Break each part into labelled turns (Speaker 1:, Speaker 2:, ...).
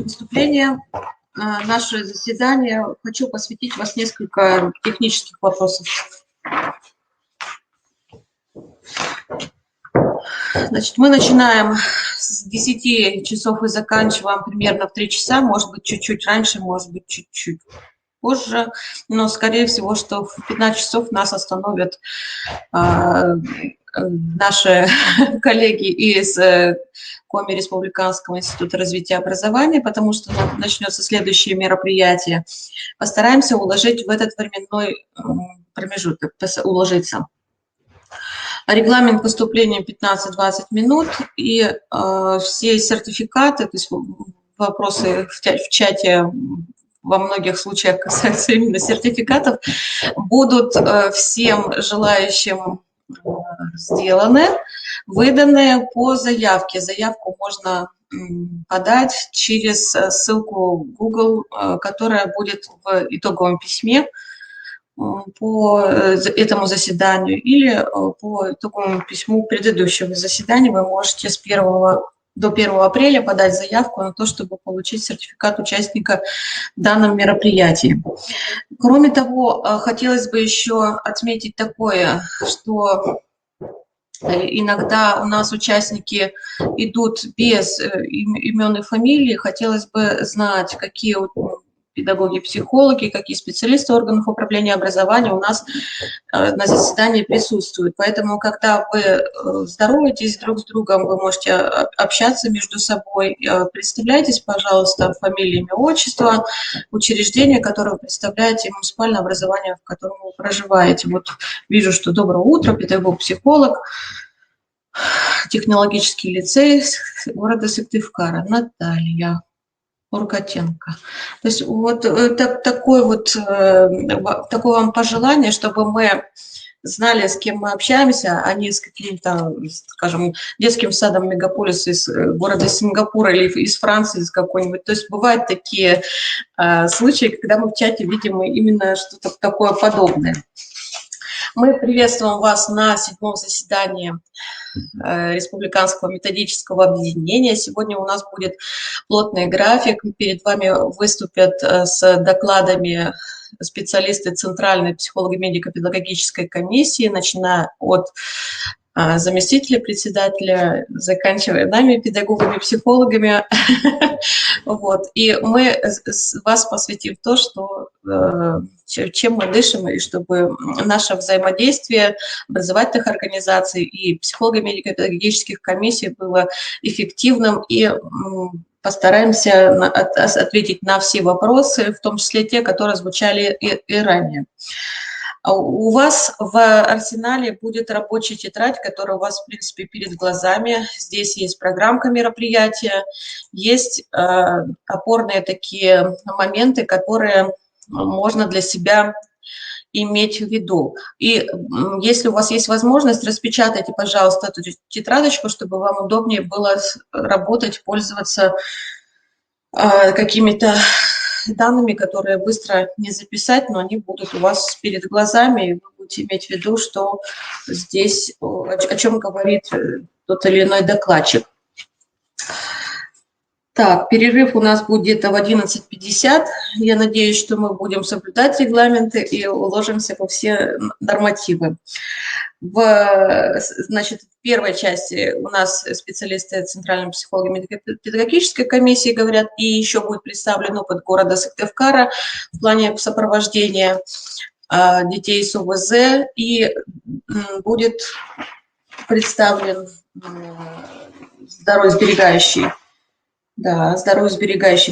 Speaker 1: Выступление, наше заседание. Хочу посвятить вас несколько технических вопросов. Значит, мы начинаем с 10 часов и заканчиваем примерно в 3 часа, может быть, чуть-чуть раньше, может быть, чуть-чуть позже, но, скорее всего, что в 15 часов нас остановят наши коллеги из Коми Республиканского института развития образования, потому что начнется следующее мероприятие. Постараемся уложить в этот временной промежуток, уложиться. Регламент поступления 15-20 минут, и все сертификаты, то есть вопросы в чате во многих случаях касаются именно сертификатов, будут всем желающим сделаны, выданы по заявке. Заявку можно подать через ссылку Google, которая будет в итоговом письме по этому заседанию, или по итоговому письму предыдущего заседания вы можете до 1 апреля подать заявку на то, чтобы получить сертификат участника в данном мероприятии. Кроме того, хотелось бы еще отметить такое, что иногда у нас участники идут без имен и фамилий. Хотелось бы знать, какие педагоги, психологи, какие специалисты органов управления образованием у нас на заседании присутствуют. Поэтому, когда вы здороваетесь друг с другом, вы можете общаться между собой. Представляйтесь, пожалуйста, фамилия, имя, отчество, учреждение, которое вы представляете, муниципальное образование, в котором вы проживаете. Вот вижу, что доброе утро, педагог, психолог, технологический лицей города Сыктывкара, Наталья Ургатенко. То есть вот такое вам пожелание, чтобы мы знали, с кем мы общаемся, а не с каким-то, скажем, детским садом мегаполиса из города Сингапура или из Франции, из какой-нибудь. То есть бывают такие случаи, когда мы в чате видим именно что-то такое подобное. Мы приветствуем вас на 7-м заседании Республиканского методического объединения. Сегодня у нас будет плотный график. Перед вами выступят с докладами специалисты Центральной психолого-медико-педагогической комиссии, начиная от заместителя председателя, заканчивая нами, педагогами, психологами. Вот. И мы вас посвятим в то, что, чем мы дышим, и чтобы наше взаимодействие образовательных организаций и психолого-медико-педагогических комиссий было эффективным, и постараемся ответить на все вопросы, в том числе те, которые звучали и ранее. У вас в арсенале будет рабочая тетрадь, которая у вас, в принципе, перед глазами. Здесь есть программка мероприятия, есть опорные такие моменты, которые можно для себя иметь в виду. И если у вас есть возможность, распечатайте, пожалуйста, эту тетрадочку, чтобы вам удобнее было работать, пользоваться какими-то данными, которые быстро не записать, но они будут у вас перед глазами, и вы будете иметь в виду, что здесь, о чем говорит тот или иной докладчик. Так, перерыв у нас будет где-то в 11:50. Я надеюсь, что мы будем соблюдать регламенты и уложимся во все нормативы. Значит, в первой части у нас специалисты Центральной психолого-медико-педагогической комиссии говорят, и еще будет представлен опыт города Сыктывкара в плане сопровождения детей с ОВЗ, и будет представлен здоровьесберегающий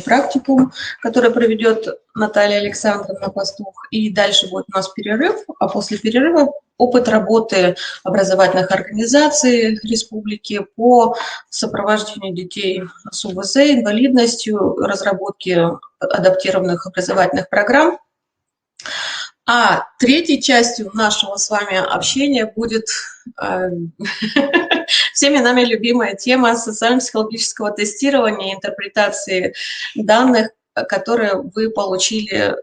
Speaker 1: практикум, который проведет Наталья Александровна Пастух. И дальше будет у нас перерыв, а после перерыва опыт работы образовательных организаций республики по сопровождению детей с УВЗ, инвалидностью, разработке адаптированных образовательных программ. А третьей частью нашего с вами общения будет всеми нами любимая тема социально-психологического тестирования, интерпретации данных, которые вы получили,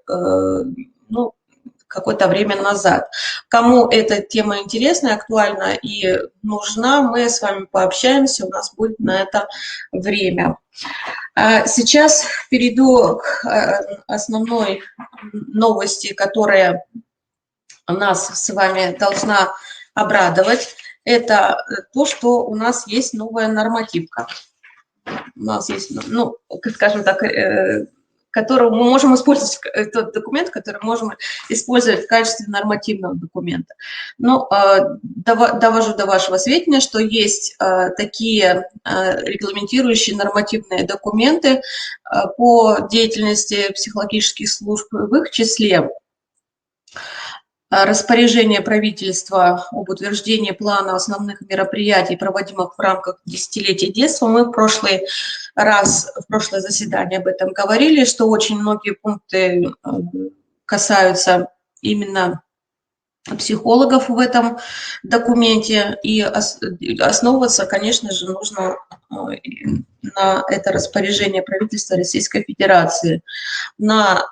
Speaker 1: какое-то время назад. Кому эта тема интересна, актуальна и нужна, мы с вами пообщаемся, у нас будет на это время. Сейчас перейду к основной новости, которая нас с вами должна обрадовать. Это то, что у нас есть новая нормативка. У нас есть, ну, скажем так, который мы можем использовать, тот документ, который можем использовать в качестве нормативного документа. Но довожу до вашего сведения, что есть такие регламентирующие нормативные документы по деятельности психологических служб, в их числе распоряжение правительства об утверждении плана основных мероприятий, проводимых в рамках десятилетия детства. Мы в прошлое заседание об этом говорили, что очень многие пункты касаются именно психологов в этом документе, и основываться, конечно же, нужно на это распоряжение правительства Российской Федерации. На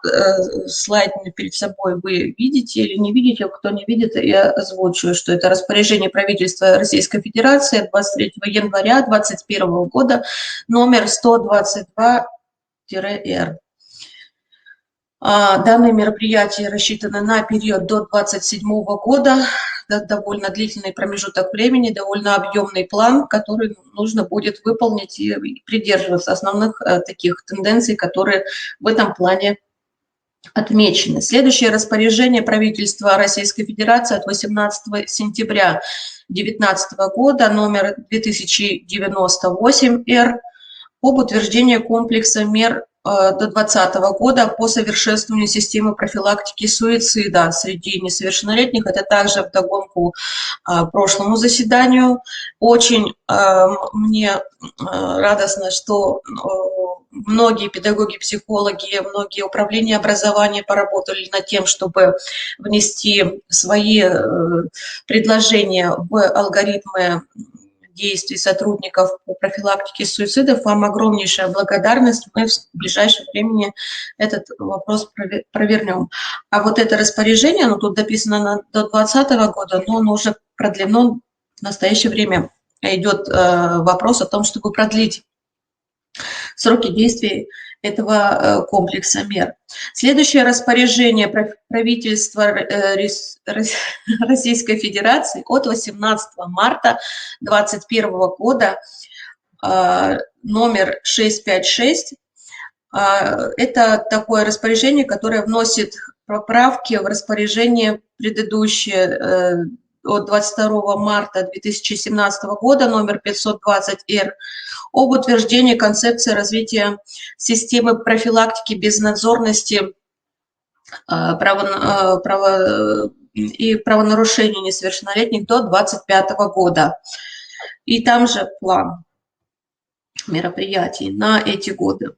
Speaker 1: слайде перед собой вы видите или не видите, кто не видит, я озвучу, что это распоряжение правительства Российской Федерации 23 января 2021 года, номер 122-Р. Данные мероприятия рассчитаны на период до 2027 года, довольно длительный промежуток времени, довольно объемный план, который нужно будет выполнить и придерживаться основных таких тенденций, которые в этом плане отмечены. Следующее распоряжение правительства Российской Федерации от 18 сентября 2019 года, номер 2098-Р, об утверждении комплекса мер до 2020 года по совершенствованию системы профилактики суицида среди несовершеннолетних. Это также вдогонку прошлому заседанию. Очень мне радостно, что многие педагоги, психологи, многие управления образования поработали над тем, чтобы внести свои предложения в алгоритмы действий сотрудников по профилактике суицидов. Вам огромнейшая благодарность. Мы в ближайшее время этот вопрос провернем. А вот это распоряжение, оно тут дописано до 2020 года, но оно уже продлено. В настоящее время идет вопрос о том, чтобы продлить сроки действия этого комплекса мер. Следующее распоряжение правительства Российской Федерации от 18 марта 2021 года, номер 656. Это такое распоряжение, которое вносит поправки в распоряжение предыдущее от 22 марта 2017 года, номер 520-Р, об утверждении концепции развития системы профилактики безнадзорности и правонарушений несовершеннолетних до 2025 года. И там же план мероприятий на эти годы.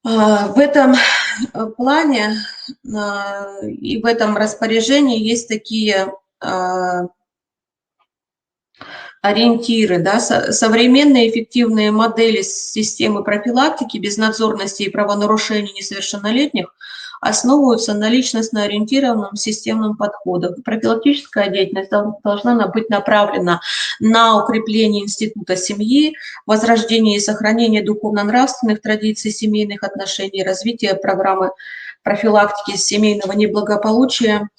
Speaker 1: В этом плане и в этом распоряжении есть такие ориентиры, да, современные эффективные модели системы профилактики безнадзорности и правонарушений несовершеннолетних основываются на личностно ориентированном системном подходе. Профилактическая деятельность должна быть направлена на укрепление института семьи, возрождение и сохранение духовно-нравственных традиций семейных отношений, развитие программы профилактики семейного неблагополучия.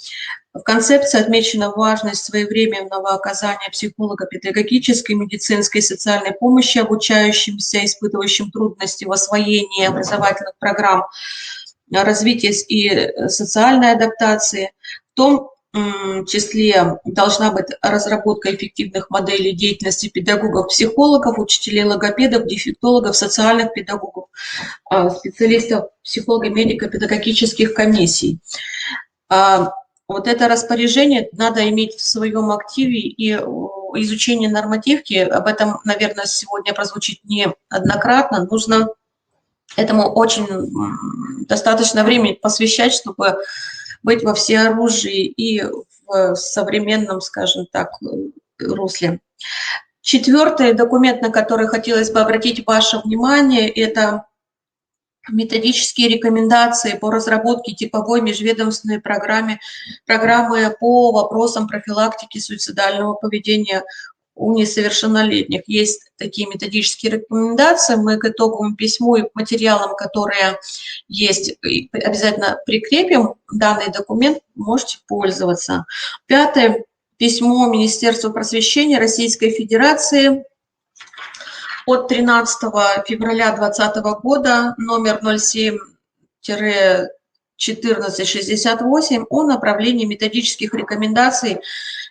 Speaker 1: В концепции отмечена важность своевременного оказания психолого-педагогической, медицинской и социальной помощи обучающимся, испытывающим трудности в освоении образовательных программ, развития и социальной адаптации. В том числе должна быть разработка эффективных моделей деятельности педагогов, психологов, учителей, логопедов, дефектологов, социальных педагогов, специалистов, психолога, медико-педагогических комиссий. Вот это распоряжение надо иметь в своем активе, и изучение нормативки, об этом, наверное, сегодня прозвучит неоднократно, нужно этому очень достаточно времени посвящать, чтобы быть во всеоружии и в современном, скажем так, русле. Четвертый документ, на который хотелось бы обратить ваше внимание, это методические рекомендации по разработке типовой межведомственной программы по вопросам профилактики суицидального поведения у несовершеннолетних. Есть такие методические рекомендации. Мы к итоговому письму и к материалам, которые есть, обязательно прикрепим данный документ, можете пользоваться. Пятое. Письмо Министерства просвещения Российской Федерации от 13 февраля 2020 года, номер 07-1468, о направлении методических рекомендаций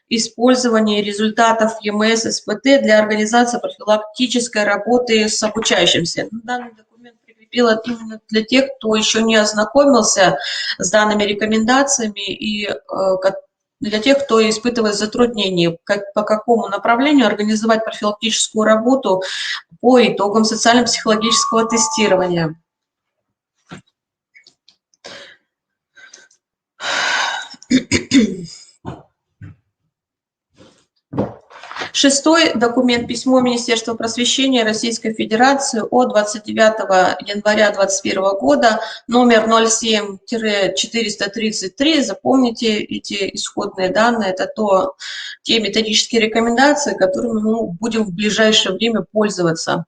Speaker 1: использования результатов ЕМС СПТ для организации профилактической работы с обучающимся. Данный документ прикрепила именно для тех, кто еще не ознакомился с данными рекомендациями и для тех, кто испытывает затруднения, по какому направлению организовать профилактическую работу по итогам социально-психологического тестирования. Шестой документ, письмо Министерства просвещения Российской Федерации от 29 января 2021 года, номер 07-433. Запомните эти исходные данные, это те методические рекомендации, которыми мы будем в ближайшее время пользоваться.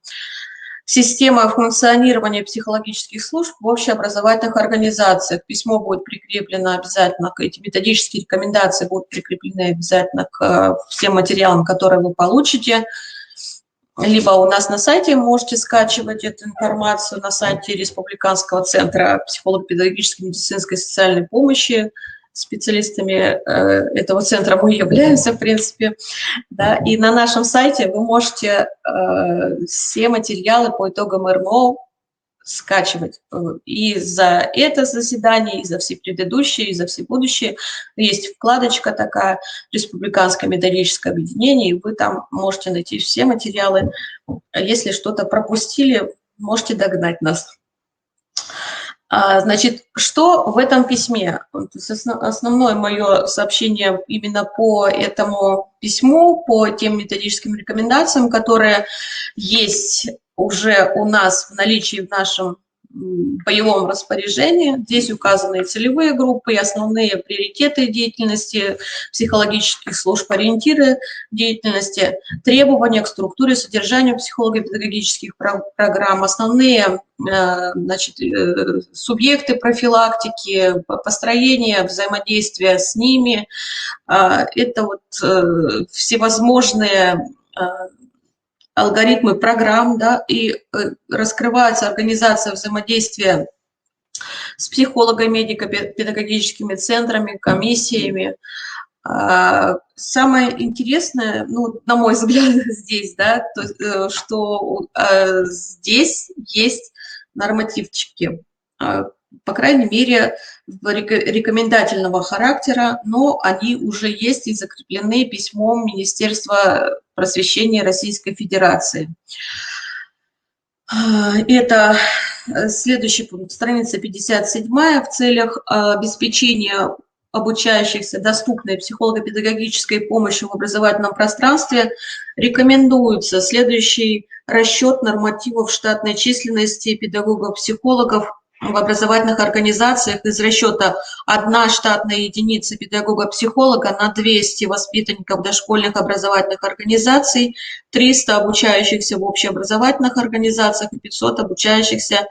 Speaker 1: Система функционирования психологических служб в общеобразовательных организациях. Письмо будет прикреплено обязательно, эти методические рекомендации будут прикреплены обязательно к всем материалам, которые вы получите. Либо у нас на сайте можете скачивать эту информацию на сайте Республиканского центра психолого-педагогической, медицинской и социальной помощи. Специалистами этого центра мы являемся, в принципе. Да, и на нашем сайте вы можете все материалы по итогам РМО скачивать. И за это заседание, и за все предыдущие, и за все будущие. Есть вкладочка такая, Республиканское методическое объединение, и вы там можете найти все материалы. Если что-то пропустили, можете догнать нас. Значит, что в этом письме? Основное мое сообщение именно по этому письму, по тем методическим рекомендациям, которые есть уже у нас в наличии в нашем боевом распоряжении. Здесь указаны целевые группы и основные приоритеты деятельности психологических служб, ориентиры деятельности, требования к структуре, содержанию психолого-педагогических программ, основные субъекты профилактики, построение взаимодействия с ними. Это всевозможные алгоритмы программ, да, и раскрывается организация взаимодействия с психологами, медико-педагогическими центрами, комиссиями. Самое интересное, на мой взгляд, здесь, да, что здесь есть нормативчики, по крайней мере, рекомендательного характера, но они уже есть и закреплены письмом Министерства просвещения Российской Федерации. Это следующий пункт, страница 57, в целях обеспечения обучающихся доступной психолого-педагогической помощью в образовательном пространстве рекомендуется следующий расчет нормативов штатной численности педагогов-психологов в образовательных организациях из расчета 1 штатная единица педагога-психолога на 200 воспитанников дошкольных образовательных организаций, 300 обучающихся в общеобразовательных организациях и 500 обучающихся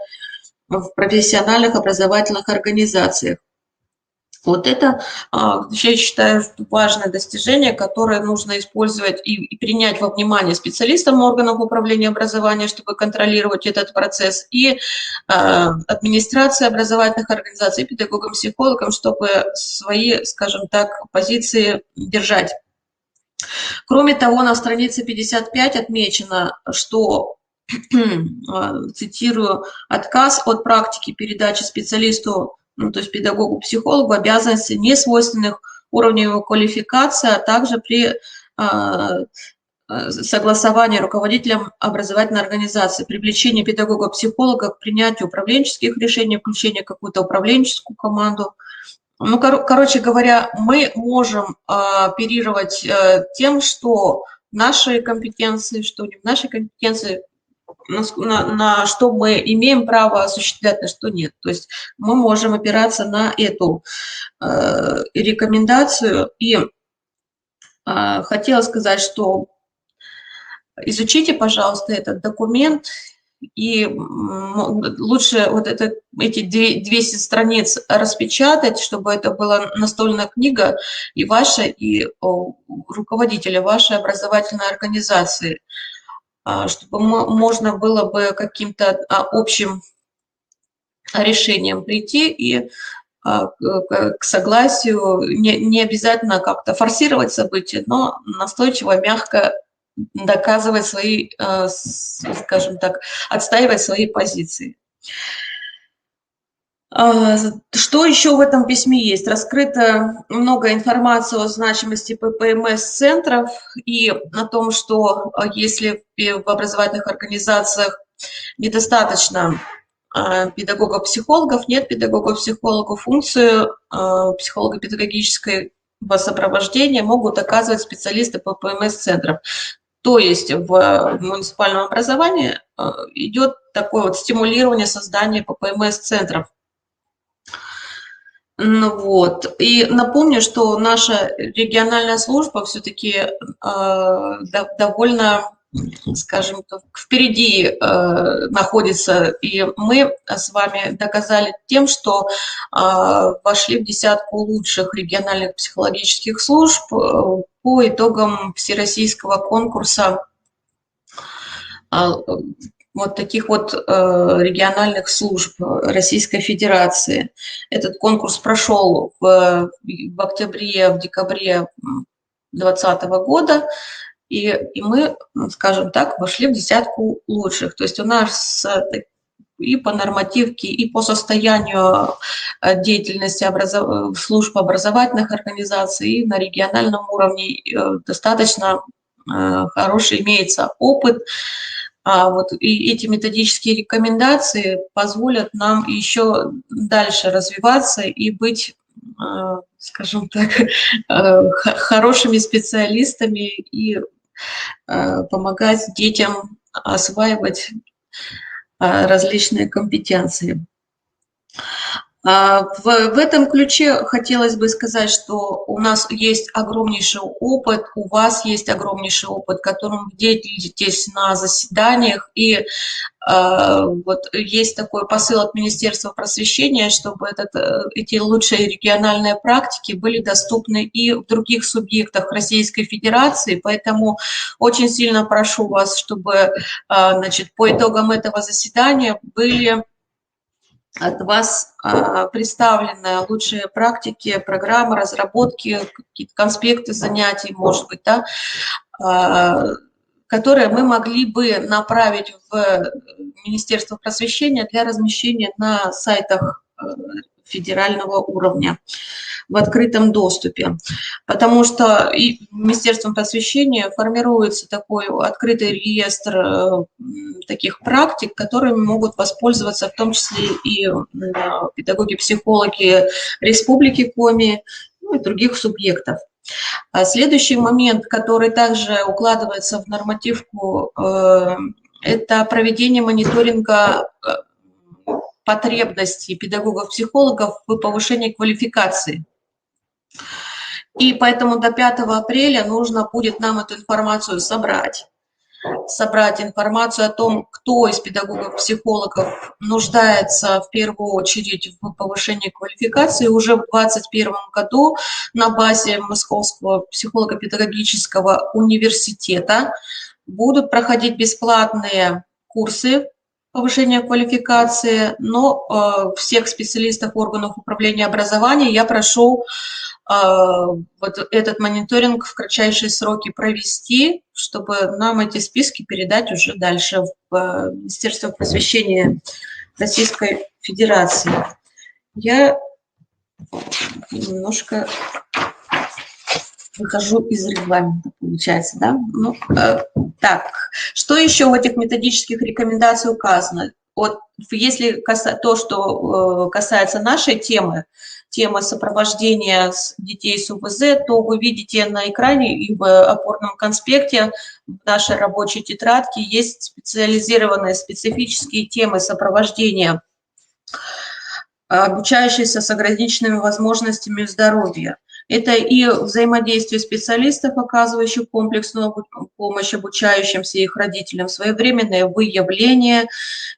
Speaker 1: в профессиональных образовательных организациях. Вот это, я считаю, важное достижение, которое нужно использовать и принять во внимание специалистам органов управления образованием, чтобы контролировать этот процесс, и администрации образовательных организаций, педагогам, психологам, чтобы свои, скажем так, позиции держать. Кроме того, на странице 55 отмечено, что, цитирую, отказ от практики передачи специалисту, то есть педагогу-психологу, обязанностей несвойственных уровню его квалификации, а также при согласовании руководителем образовательной организации, привлечение педагога-психолога к принятию управленческих решений, включение в какую-то управленческую команду. Короче говоря, мы можем оперировать тем, что наши компетенции, что не в нашей компетенции, на что мы имеем право осуществлять, на что нет. То есть мы можем опираться на эту рекомендацию. И хотела сказать, что изучите, пожалуйста, этот документ, и лучше вот эти 200 страниц распечатать, чтобы это была настольная книга и ваша, и руководителя вашей образовательной организации, чтобы можно было бы каким-то общим решением прийти и к согласию, не обязательно как-то форсировать события, но настойчиво, мягко доказывать свои, скажем так, отстаивать свои позиции. Что еще в этом письме есть? Раскрыто много информации о значимости ППМС-центров и о том, что если в образовательных организациях недостаточно педагогов-психологов, нет педагогов-психологов, функцию психолого-педагогического сопровождения могут оказывать специалисты ППМС-центров. То есть в муниципальном образовании идет такое вот стимулирование создания ППМС-центров. Ну вот. И напомню, что наша региональная служба все-таки довольно, скажем так, впереди находится. И мы с вами доказали тем, что вошли в десятку лучших региональных психологических служб по итогам всероссийского конкурса вот таких вот региональных служб Российской Федерации. Этот конкурс прошел в октябре, в декабре 2020 года, и мы, скажем так, вошли в десятку лучших. То есть у нас и по нормативке, и по состоянию деятельности служб образовательных организаций, и на региональном уровне достаточно хороший имеется опыт. Вот и эти методические рекомендации позволят нам еще дальше развиваться и быть, скажем так, хорошими специалистами и помогать детям осваивать различные компетенции. В этом ключе хотелось бы сказать, что у нас есть огромнейший опыт, у вас есть огромнейший опыт, которым вы делитесь на заседаниях, и вот есть такой посыл от Министерства просвещения, чтобы эти лучшие региональные практики были доступны и в других субъектах Российской Федерации, поэтому очень сильно прошу вас, чтобы, значит, по итогам этого заседания были от вас представлены лучшие практики, программы, разработки, какие-то конспекты занятий, может быть, да, которые мы могли бы направить в Министерство просвещения для размещения на сайтах федерального уровня в открытом доступе. Потому что и Министерством просвещения формируется такой открытый реестр таких практик, которыми могут воспользоваться в том числе и педагоги-психологи Республики Коми, ну и других субъектов. Следующий момент, который также укладывается в нормативку, это проведение мониторинга потребностей педагогов-психологов в повышении квалификации. И поэтому до 5 апреля нужно будет нам эту информацию собрать информацию о том, кто из педагогов-психологов нуждается в первую очередь в повышении квалификации. Уже в 2021 году на базе Московского психолого-педагогического университета будут проходить бесплатные курсы повышения квалификации, но всех специалистов органов управления образования я прошу вот этот мониторинг в кратчайшие сроки провести, чтобы нам эти списки передать уже дальше в Министерство просвещения Российской Федерации. Я немножко выхожу из регламента, получается, да? Ну, так, что еще в этих методических рекомендациях указано? вот если то, что касается нашей темы, темы сопровождения детей с УВЗ, то вы видите на экране и в опорном конспекте в нашей рабочей тетрадке есть специализированные специфические темы сопровождения обучающиеся с ограниченными возможностями здоровья. Это и взаимодействие специалистов, оказывающих комплексную помощь обучающимся и их родителям, своевременное выявление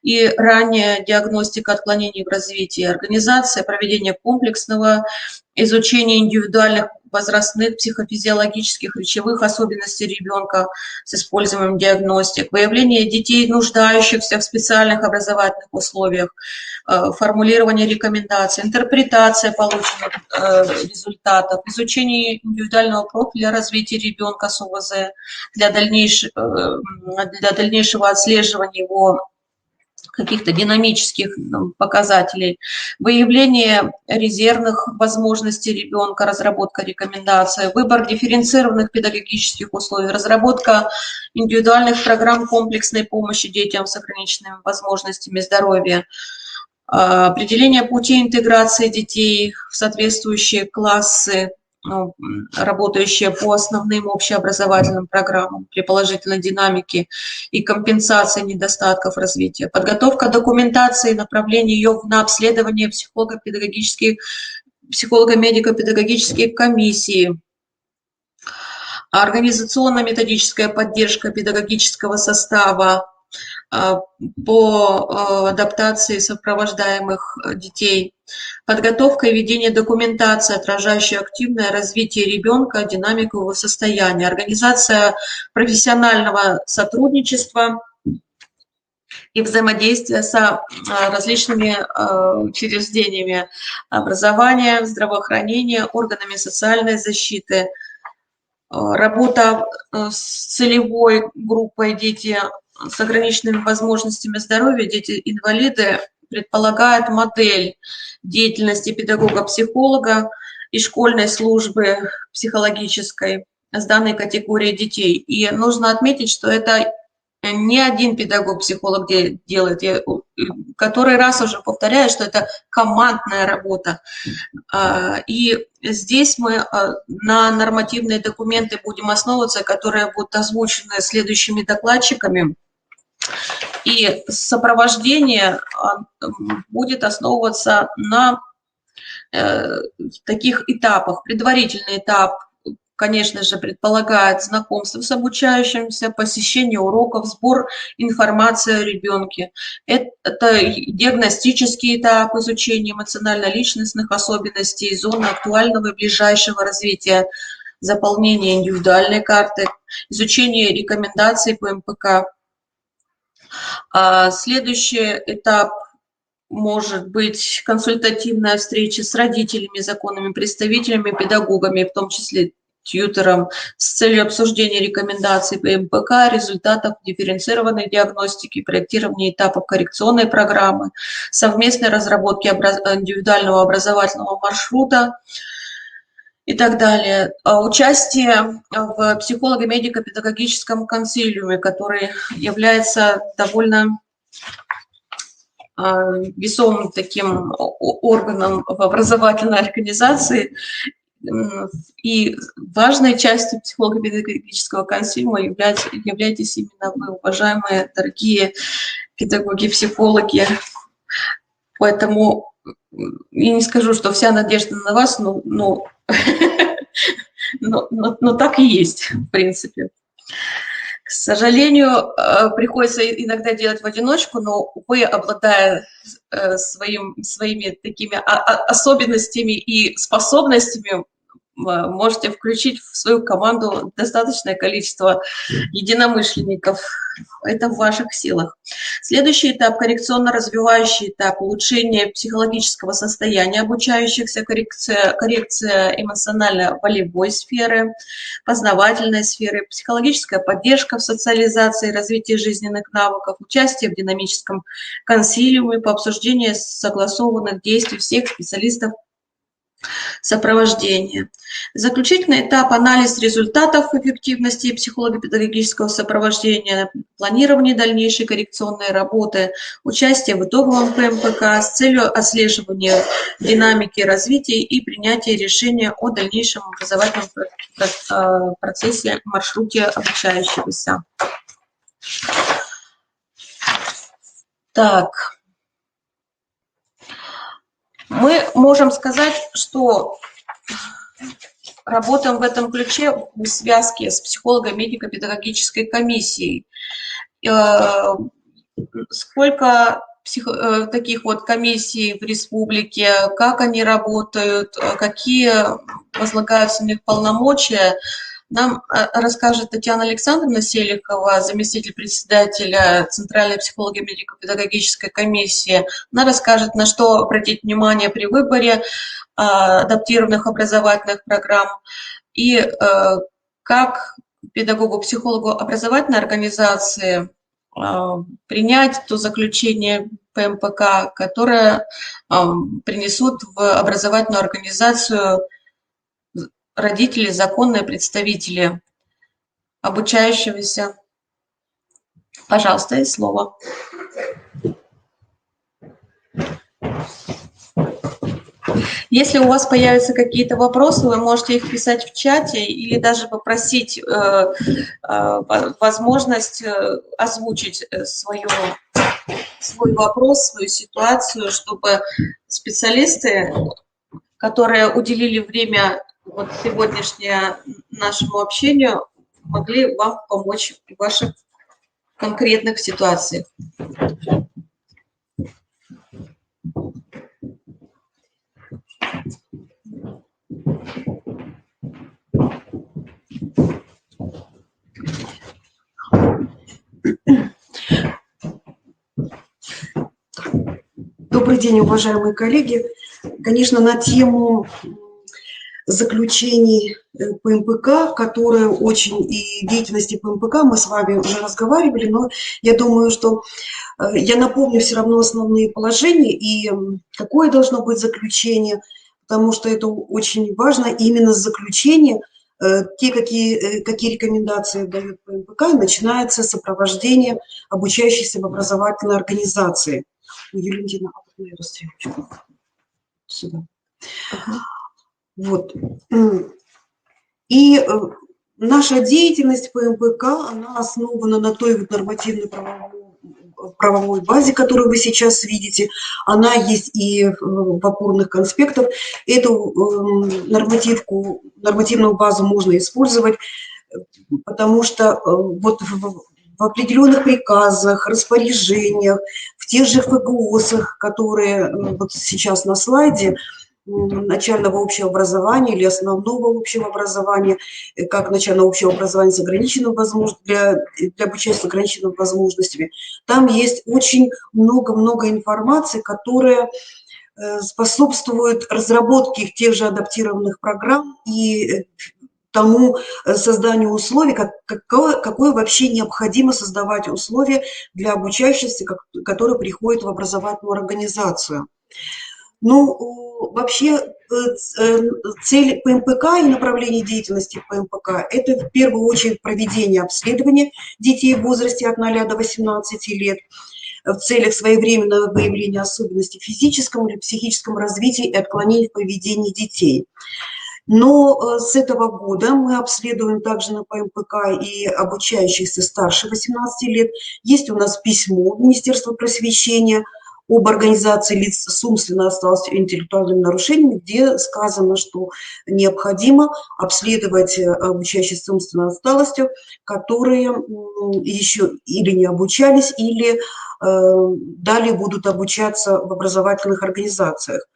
Speaker 1: и ранняя диагностика отклонений в развитии, организация проведения комплексного изучения индивидуальных возрастных психофизиологических речевых особенностей ребенка с использованием диагностик, выявление детей, нуждающихся в специальных образовательных условиях, формулирование рекомендаций, интерпретация полученных результатов, изучение индивидуального профиля развития ребенка с УВЗ для дальнейшего отслеживания его каких-то динамических показателей, выявление резервных возможностей ребенка, разработка рекомендаций, выбор дифференцированных педагогических условий, разработка индивидуальных программ комплексной помощи детям с ограниченными возможностями здоровья, определение путей интеграции детей в соответствующие классы, работающие по основным общеобразовательным программам при положительной динамике и компенсации недостатков развития, подготовка документации, направление ее на обследование психолого-медико-педагогические комиссии, организационно-методическая поддержка педагогического состава по адаптации сопровождаемых детей, подготовка и ведение документации, отражающей активное развитие ребенка, динамику его состояния, организация профессионального сотрудничества и взаимодействия с различными учреждениями образования, здравоохранения, органами социальной защиты, работа с целевой группой дети с ограниченными возможностями здоровья, дети-инвалиды, предполагает модель деятельности педагога-психолога и школьной службы психологической с данной категорией детей. И нужно отметить, что это не один педагог-психолог делает. Я который раз уже повторяю, что это командная работа. И здесь мы на нормативные документы будем основываться, которые будут озвучены следующими докладчиками. И сопровождение будет основываться на таких этапах. Предварительный этап, конечно же, предполагает знакомство с обучающимся, посещение уроков, сбор информации о ребенке. Это диагностический этап изучения эмоционально-личностных особенностей, зоны актуального и ближайшего развития, заполнение индивидуальной карты, изучение рекомендаций по МПК. Следующий этап может быть консультативная встреча с родителями, законными представителями, педагогами, в том числе тьютором, с целью обсуждения рекомендаций по МПК, результатов дифференцированной диагностики, проектирования этапов коррекционной программы, совместной разработки индивидуального образовательного маршрута и так далее. Участие в психолого-медико-педагогическом консилиуме, который является довольно весомым таким органом в образовательной организации. И важной частью психолого-педагогического консилиума являетесь именно вы, уважаемые, дорогие педагоги-психологи. Поэтому я не скажу, что вся надежда на вас, но так и есть, в принципе. К сожалению, приходится иногда делать в одиночку, но вы, обладая своими такими особенностями и способностями, можете включить в свою команду достаточное количество единомышленников. Это в ваших силах. Следующий этап – коррекционно-развивающий этап, улучшение психологического состояния обучающихся, коррекция эмоционально-волевой сферы, познавательной сферы, психологическая поддержка в социализации, развитии жизненных навыков, участие в динамическом консилиуме по обсуждению согласованных действий всех специалистов Сопровождение. Заключительный этап – анализ результатов эффективности психолого-педагогического сопровождения, планирование дальнейшей коррекционной работы, участие в итоговом ПМПК с целью отслеживания динамики развития и принятия решения о дальнейшем образовательном процессе, маршруте обучающегося. Так, мы можем сказать, что работаем в этом ключе в связке с психолого-медико-педагогической комиссией. Сколько таких вот комиссий в республике, как они работают, какие возлагаются на них полномочия, нам расскажет Татьяна Александровна Селикова, заместитель председателя Центральной психолого-медико-педагогической комиссии. Она расскажет, на что обратить внимание при выборе адаптированных образовательных программ и как педагогу-психологу образовательной организации принять то заключение ПМПК, которое принесут в образовательную организацию родители, законные представители обучающегося. Пожалуйста, и слово. Если у вас появятся какие-то вопросы, вы можете их писать в чате или даже попросить возможность озвучить свой вопрос, свою ситуацию, чтобы специалисты, которые уделили время вот сегодняшнее нашему общению, могли вам помочь в ваших конкретных ситуациях.
Speaker 2: Добрый день, уважаемые коллеги. Конечно, на тему заключений ПМПК, которая очень и деятельности ПМПК мы с вами уже разговаривали, но я думаю, что я напомню все равно основные положения и какое должно быть заключение, потому что это очень важно именно с заключения, какие рекомендации дает ПМПК, начинается сопровождение обучающихся в образовательной организации. Валентина, сюда. Вот. И наша деятельность ПМПК, она основана на той вот нормативно-правовой базе, которую вы сейчас видите. Она есть и в опорных конспектах. Эту нормативную базу можно использовать, потому что вот в определенных приказах, распоряжениях, в тех же ФГОСах, которые вот сейчас на слайде, начального общего образования или основного общего образования, как начального общего образования с ограниченными возможностями, для обучения с ограниченными возможностями. Там есть очень много информации, которая способствует разработке тех же адаптированных программ и тому созданию условий, какое вообще необходимо создавать условия для обучающихся, которые приходят в образовательную организацию. Ну, вообще цель ПМПК и направление деятельности ПМПК – это в первую очередь проведение обследования детей в возрасте от 0 до 18 лет в целях своевременного выявления особенностей в физическом или психическом развитии и отклонений в поведении детей. Но с этого года мы обследуем также на ПМПК и обучающихся старше 18 лет. Есть у нас письмо Министерства просвещения об организации лиц с умственно отсталостью и интеллектуальными нарушениями, где сказано, что необходимо обследовать обучающихся с умственной отсталостью, которые еще или не обучались, или далее будут обучаться в образовательных организациях.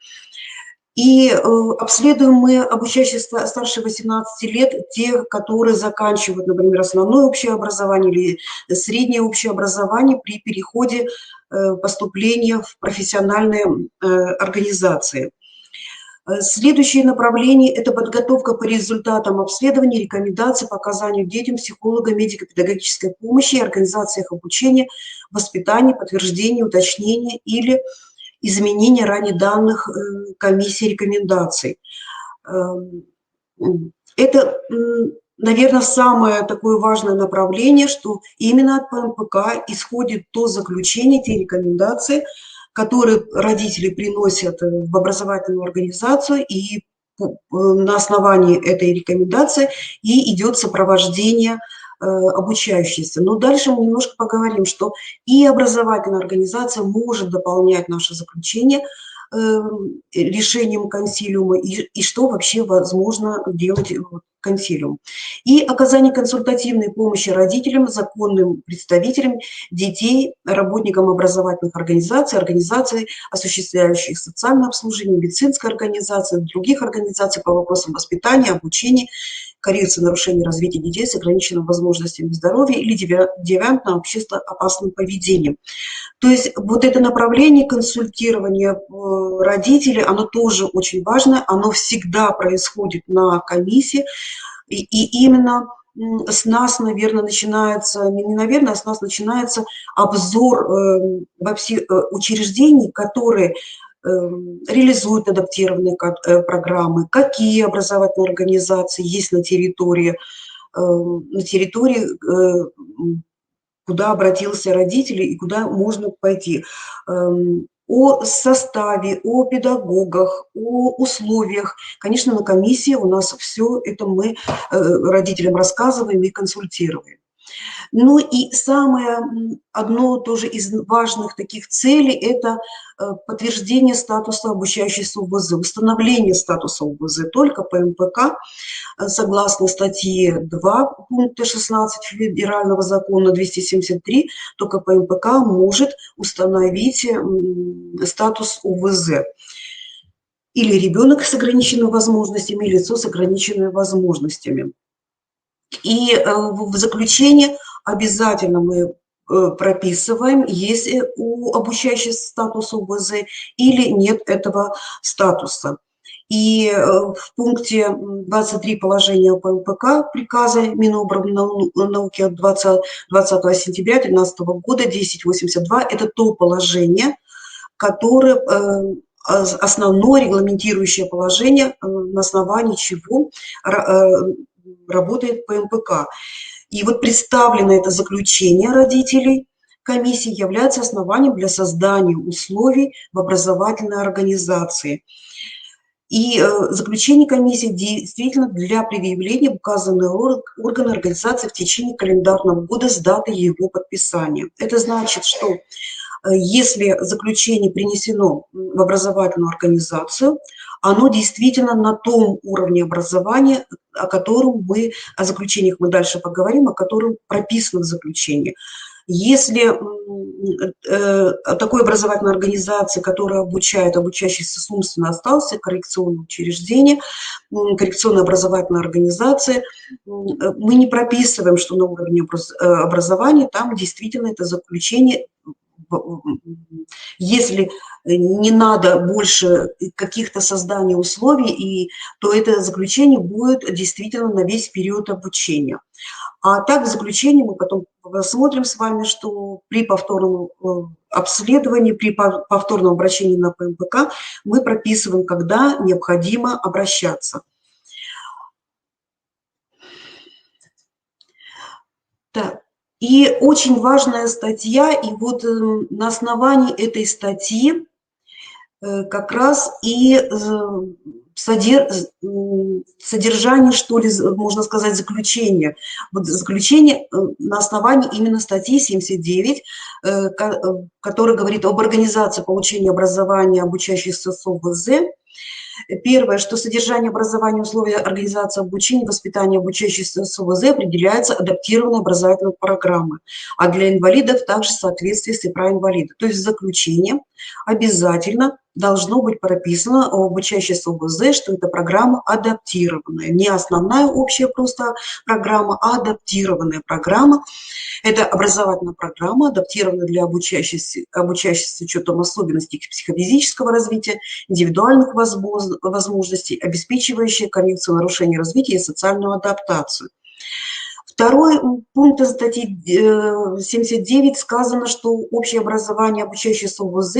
Speaker 2: И обследуем мы обучающихся старше 18 лет, тех, которые заканчивают, например, основное общее образование или среднее общее образование при переходе поступления в профессиональные организации. Следующее направление – это подготовка по результатам обследования, рекомендаций по оказанию детям психолога, медико-педагогической помощи, организациях обучения, воспитания, подтверждения, уточнения или изменения ранее данных комиссии рекомендаций. Это, наверное, самое такое важное направление, что именно от ПМПК исходит то заключение, те рекомендации, которые родители приносят в образовательную организацию, и на основании этой рекомендации и идет сопровождение обучающихся. Но дальше мы немножко поговорим, что и образовательная организация может дополнять наше заключение решением консилиума, и что вообще возможно делать консилиум. И оказание консультативной помощи родителям, законным представителям детей, работникам образовательных организаций, осуществляющих социальное обслуживание, медицинской организации, других организаций по вопросам воспитания, обучения, коррекции нарушений развития детей с ограниченными возможностями здоровья или девиантным общественно опасным поведением. То есть вот это направление консультирования родителей, оно тоже очень важно, оно всегда происходит на комиссии, и именно с нас, наверное, начинается, а с нас начинается обзор во все учреждений, которые реализуют адаптированные программы, какие образовательные организации есть на территории, куда обратился родитель и куда можно пойти. О составе, о педагогах, о условиях. Конечно, на комиссии у нас все это мы родителям рассказываем и консультируем. Ну и самое, одно тоже из важных таких целей – это подтверждение статуса обучающейся УВЗ, установление статуса УВЗ только по МПК, согласно статье 2 пункта 16 Федерального закона 273, только по МПК может установить статус УВЗ. Или ребенок с ограниченными возможностями, или лицо с ограниченными возможностями. И в заключение обязательно мы прописываем, есть у обучающихся статус УВЗ или нет этого статуса. И в пункте 23 положения ПМПК приказа Минобрнауки от 20 сентября 2013 года 1082 это то положение, которое основное регламентирующее положение, на основании чего работает ПМПК. И вот представленное это заключение родителей комиссии является основанием для создания условий в образовательной организации. И заключение комиссии действительно для предъявления в указанные органы организации в течение календарного года с даты его подписания. Это значит, что если заключение принесено в образовательную организацию, оно действительно на том уровне образования, о заключениях мы дальше поговорим, о котором прописано в заключении. Если такой образовательной организации, которая обучает обучающихся с умственно остался, коррекционное учреждение, коррекционная образовательная организация, мы не прописываем, что на уровне образования там действительно это заключение. Если не надо больше каких-то созданий условий, то это заключение будет действительно на весь период обучения. А так в заключении мы потом посмотрим с вами, что при повторном обследовании, при повторном обращении на ПМПК мы прописываем, когда необходимо обращаться. Так. И очень важная статья, и вот на основании этой статьи как раз и содержание, что ли, можно сказать, заключения. Вот заключение на основании именно статьи 79, которая говорит об организации получения образования обучающихся с ОВЗ. Первое, что содержание образования, условия организации обучения, воспитания обучающихся с ОВЗ определяется адаптированной образовательной программой, а для инвалидов также в соответствии с ИПРА инвалида. То есть в заключение обязательно должно быть прописано о обучающейся ОВЗ, что это программа адаптированная, не основная общая просто программа, а адаптированная программа. Это образовательная программа, адаптированная для обучающихся с учетом особенностей их психофизического развития, индивидуальных возможностей, обеспечивающая коррекцию нарушений развития и социальную адаптацию. Второй пункт статьи 79 сказано, что общее образование обучающихся в ВУЗ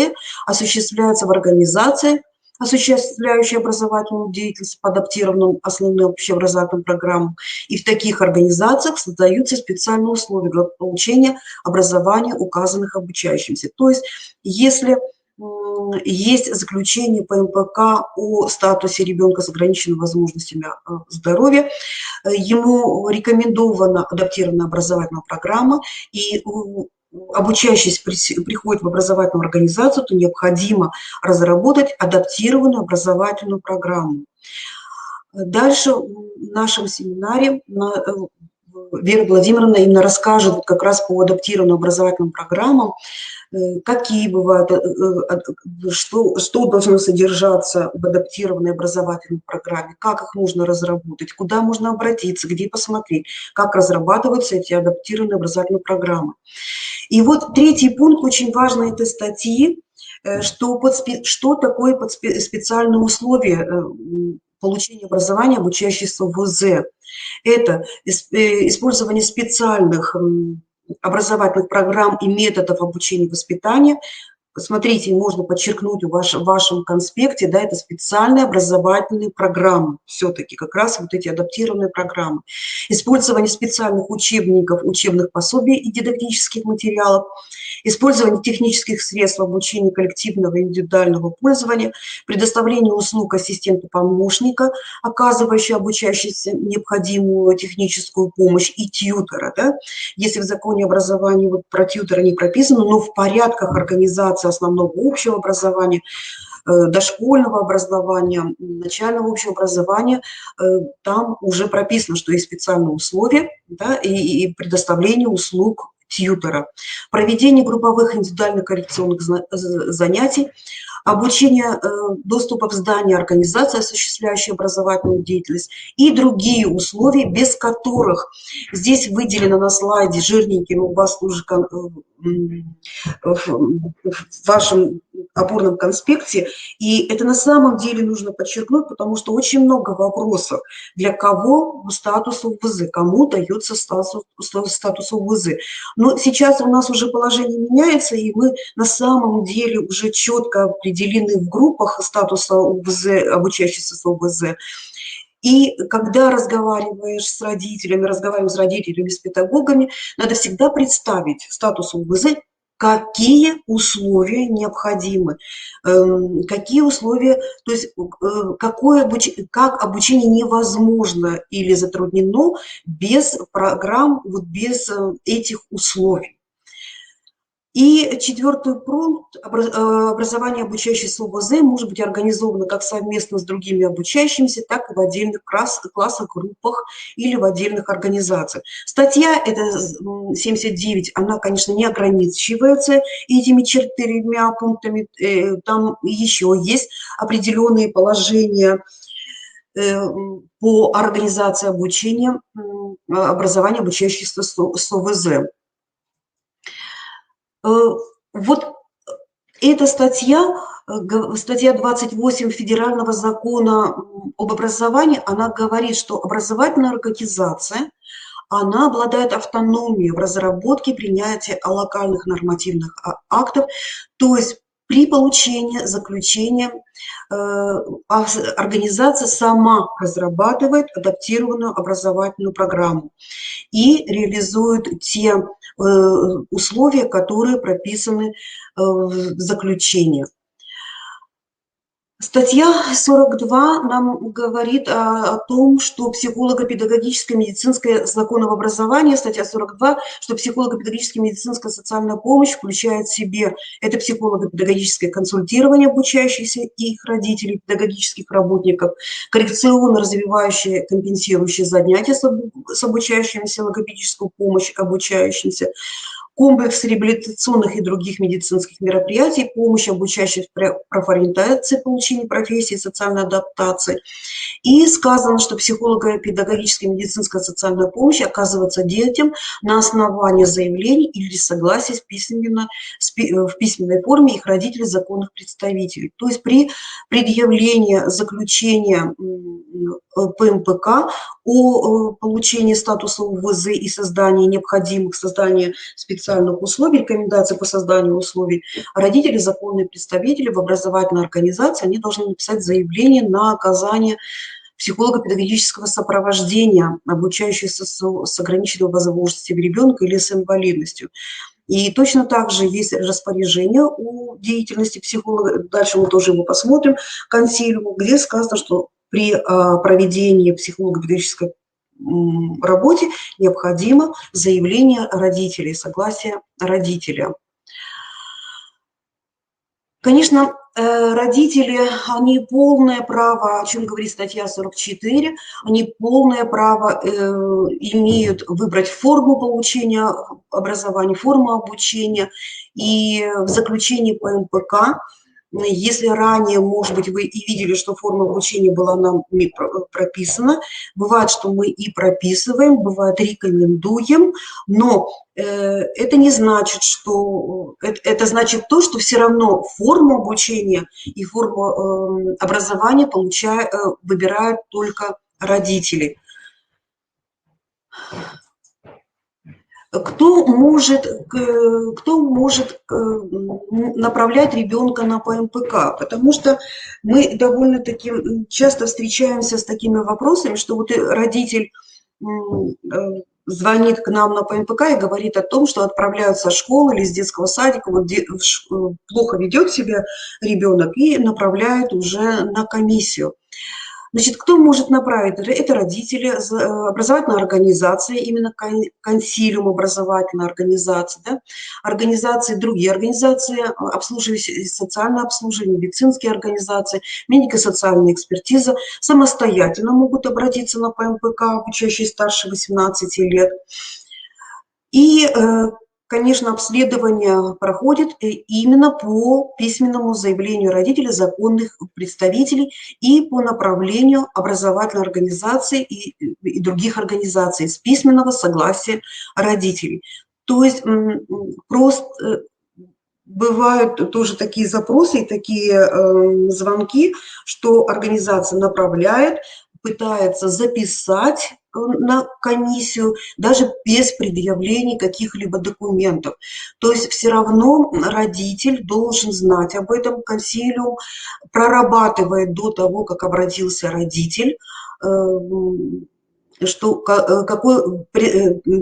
Speaker 2: осуществляется в организации, осуществляющей образовательную деятельность по адаптированным основным общеобразовательным программам. И в таких организациях создаются специальные условия для получения образования указанных обучающимся. То есть, если есть заключение по МПК о статусе ребенка с ограниченными возможностями здоровья, ему рекомендована адаптированная образовательная программа, и обучающийся приходит в образовательную организацию, то необходимо разработать адаптированную образовательную программу. Дальше в нашем семинаре Вера Владимировна именно расскажет как раз по адаптированным образовательным программам, какие бывают, что должно содержаться в адаптированной образовательной программе, как их нужно разработать, куда можно обратиться, где посмотреть, как разрабатываются эти адаптированные образовательные программы. И вот третий пункт очень важный этой статьи, что такое специальные условия получения образования обучающихся в ВУЗ. Это использование специальных образовательных программ и методов обучения и воспитания. Смотрите, можно подчеркнуть в вашем конспекте, да, это специальные образовательные программы, все-таки как раз вот эти адаптированные программы. Использование специальных учебников, учебных пособий и дидактических материалов, использование технических средств обучения коллективного и индивидуального пользования, предоставление услуг ассистента-помощника, оказывающего обучающимся необходимую техническую помощь, и тьютера. Да? Если в законе образования вот про тьютера не прописано, но в порядках организации основного общего образования, дошкольного образования, начального общего образования, там уже прописано, что есть специальные условия, да, и предоставление услуг тьютера, проведение групповых индивидуальных коррекционных занятий, обучение доступа в здание организации, осуществляющей образовательную деятельность, и другие условия, без которых здесь выделено на слайде жирненьким, у вас уже в вашем опорном конспекте, и это на самом деле нужно подчеркнуть, потому что очень много вопросов, для кого статус УВЗ, кому дается статус УВЗ. Но сейчас у нас уже положение меняется, и мы на самом деле уже четко определены в группах статуса УВЗ, обучающихся с УВЗ. И когда разговариваем с родителями, с педагогами, надо всегда представить статус УВЗ, какие условия необходимы, какие условия, то есть как обучение невозможно или затруднено без программ, вот без этих условий. И четвертый пункт. Образование обучающихся УВЗ может быть организовано как совместно с другими обучающимися, так и в отдельных классах, группах или в отдельных организациях. Статья это 79, она, конечно, не ограничивается этими 4 пунктами. Там еще есть определенные положения по организации обучения, образования обучающихся с УВЗ. Вот эта статья 28 Федерального закона об образовании, она говорит, что образовательная организация, она обладает автономией в разработке и принятии локальных нормативных актов, то есть при получении заключения организация сама разрабатывает адаптированную образовательную программу и реализует те условия, которые прописаны в заключении. Статья 42 нам говорит о том, что психолого-педагогическая медицинская закон об образовании, статья 42, что психолого-педагогическая медицинская социальная помощь включает в себе это психолого-педагогическое консультирование обучающихся и их родителей, педагогических работников, коррекционно-развивающие, компенсирующие занятия с обучающимися, логопедическую помощь обучающимся, комплекс реабилитационных и других медицинских мероприятий, помощь обучающих профориентации, получения профессии, социальной адаптации. И сказано, что психолого-педагогическая медицинская социальная помощь оказывается детям на основании заявлений или согласия в письменной форме их родителей, законных представителей. То есть при предъявлении заключения ПМПК о получении статуса УВЗ и создании необходимых создания специальных условий, рекомендаций по созданию условий, родители, законные представители в образовательной организации, они должны написать заявление на оказание психолого-педагогического сопровождения обучающихся с ограниченной возможностью ребенка или с инвалидностью. И точно так же есть распоряжение о деятельности психолога, дальше мы тоже его посмотрим, консилиуму, где сказано, что при проведении психолого-педагогической работе необходимо заявление родителей, согласие родителя. Конечно, родители, они полное право, о чем говорит статья 44, они полное право имеют выбрать форму получения образования, форму обучения. И в заключении по МПК, если ранее, может быть, вы и видели, что форма обучения была нам прописана, бывает, что мы и прописываем, бывает рекомендуем, но это не значит, что... Это значит то, что все равно форму обучения и форму образования выбирают только родители. Кто может направлять ребенка на ПМПК? Потому что мы довольно-таки часто встречаемся с такими вопросами, что вот родитель звонит к нам на ПМПК и говорит о том, что отправляют со школы или из детского садика, вот плохо ведет себя ребенок и направляют уже на комиссию. Значит, кто может направить? Это родители, образовательная организация, именно консилиум образовательной организации, да? Организации, другие организации, обслуживающие социальное обслуживание, медицинские организации, медико-социальная экспертиза, самостоятельно могут обратиться на ПМПК, обучающие старше 18 лет. И, конечно, обследование проходит именно по письменному заявлению родителей, законных представителей и по направлению образовательной организации и других организаций с письменного согласия родителей. То есть просто бывают тоже такие запросы и такие звонки, что организация направляет, пытается записать на комиссию даже без предъявления каких-либо документов. То есть все равно родитель должен знать об этом, консилиум прорабатывает до того, как обратился родитель, что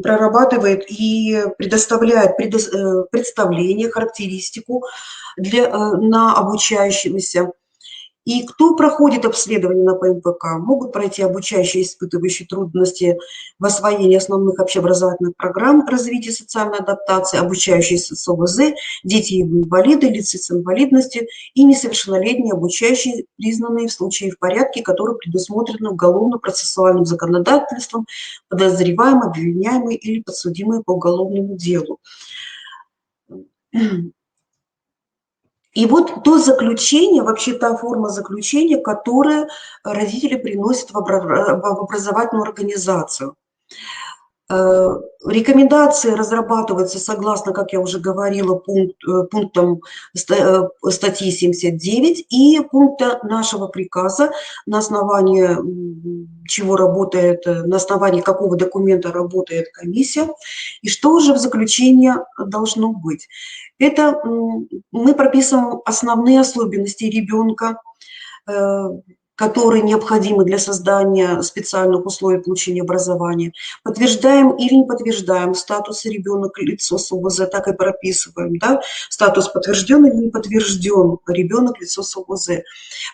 Speaker 2: прорабатывает и предоставляет представление, характеристику на обучающегося. И кто проходит обследование на ПМПК? Могут пройти обучающие, испытывающие трудности в освоении основных общеобразовательных программ развития социальной адаптации, обучающиеся с ОВЗ, дети-инвалиды, лица с инвалидностью и несовершеннолетние обучающие, признанные в случае в порядке, который предусмотрен уголовно-процессуальным законодательством, подозреваемые, обвиняемые или подсудимые по уголовному делу. И вот то заключение, вообще та форма заключения, которое родители приносят в образовательную организацию. Рекомендации разрабатываются согласно, как я уже говорила, пунктам статьи 79 и пункта нашего приказа, на основании чего работает, на основании какого документа работает комиссия, и что же в заключении должно быть. Это мы прописываем основные особенности ребенка, которые необходимы для создания специальных условий получения образования. Подтверждаем или не подтверждаем статус ребенок, лицо с ОВЗ, так и прописываем, да? Статус подтвержден или не подтвержден ребенок, лицо с ОВЗ.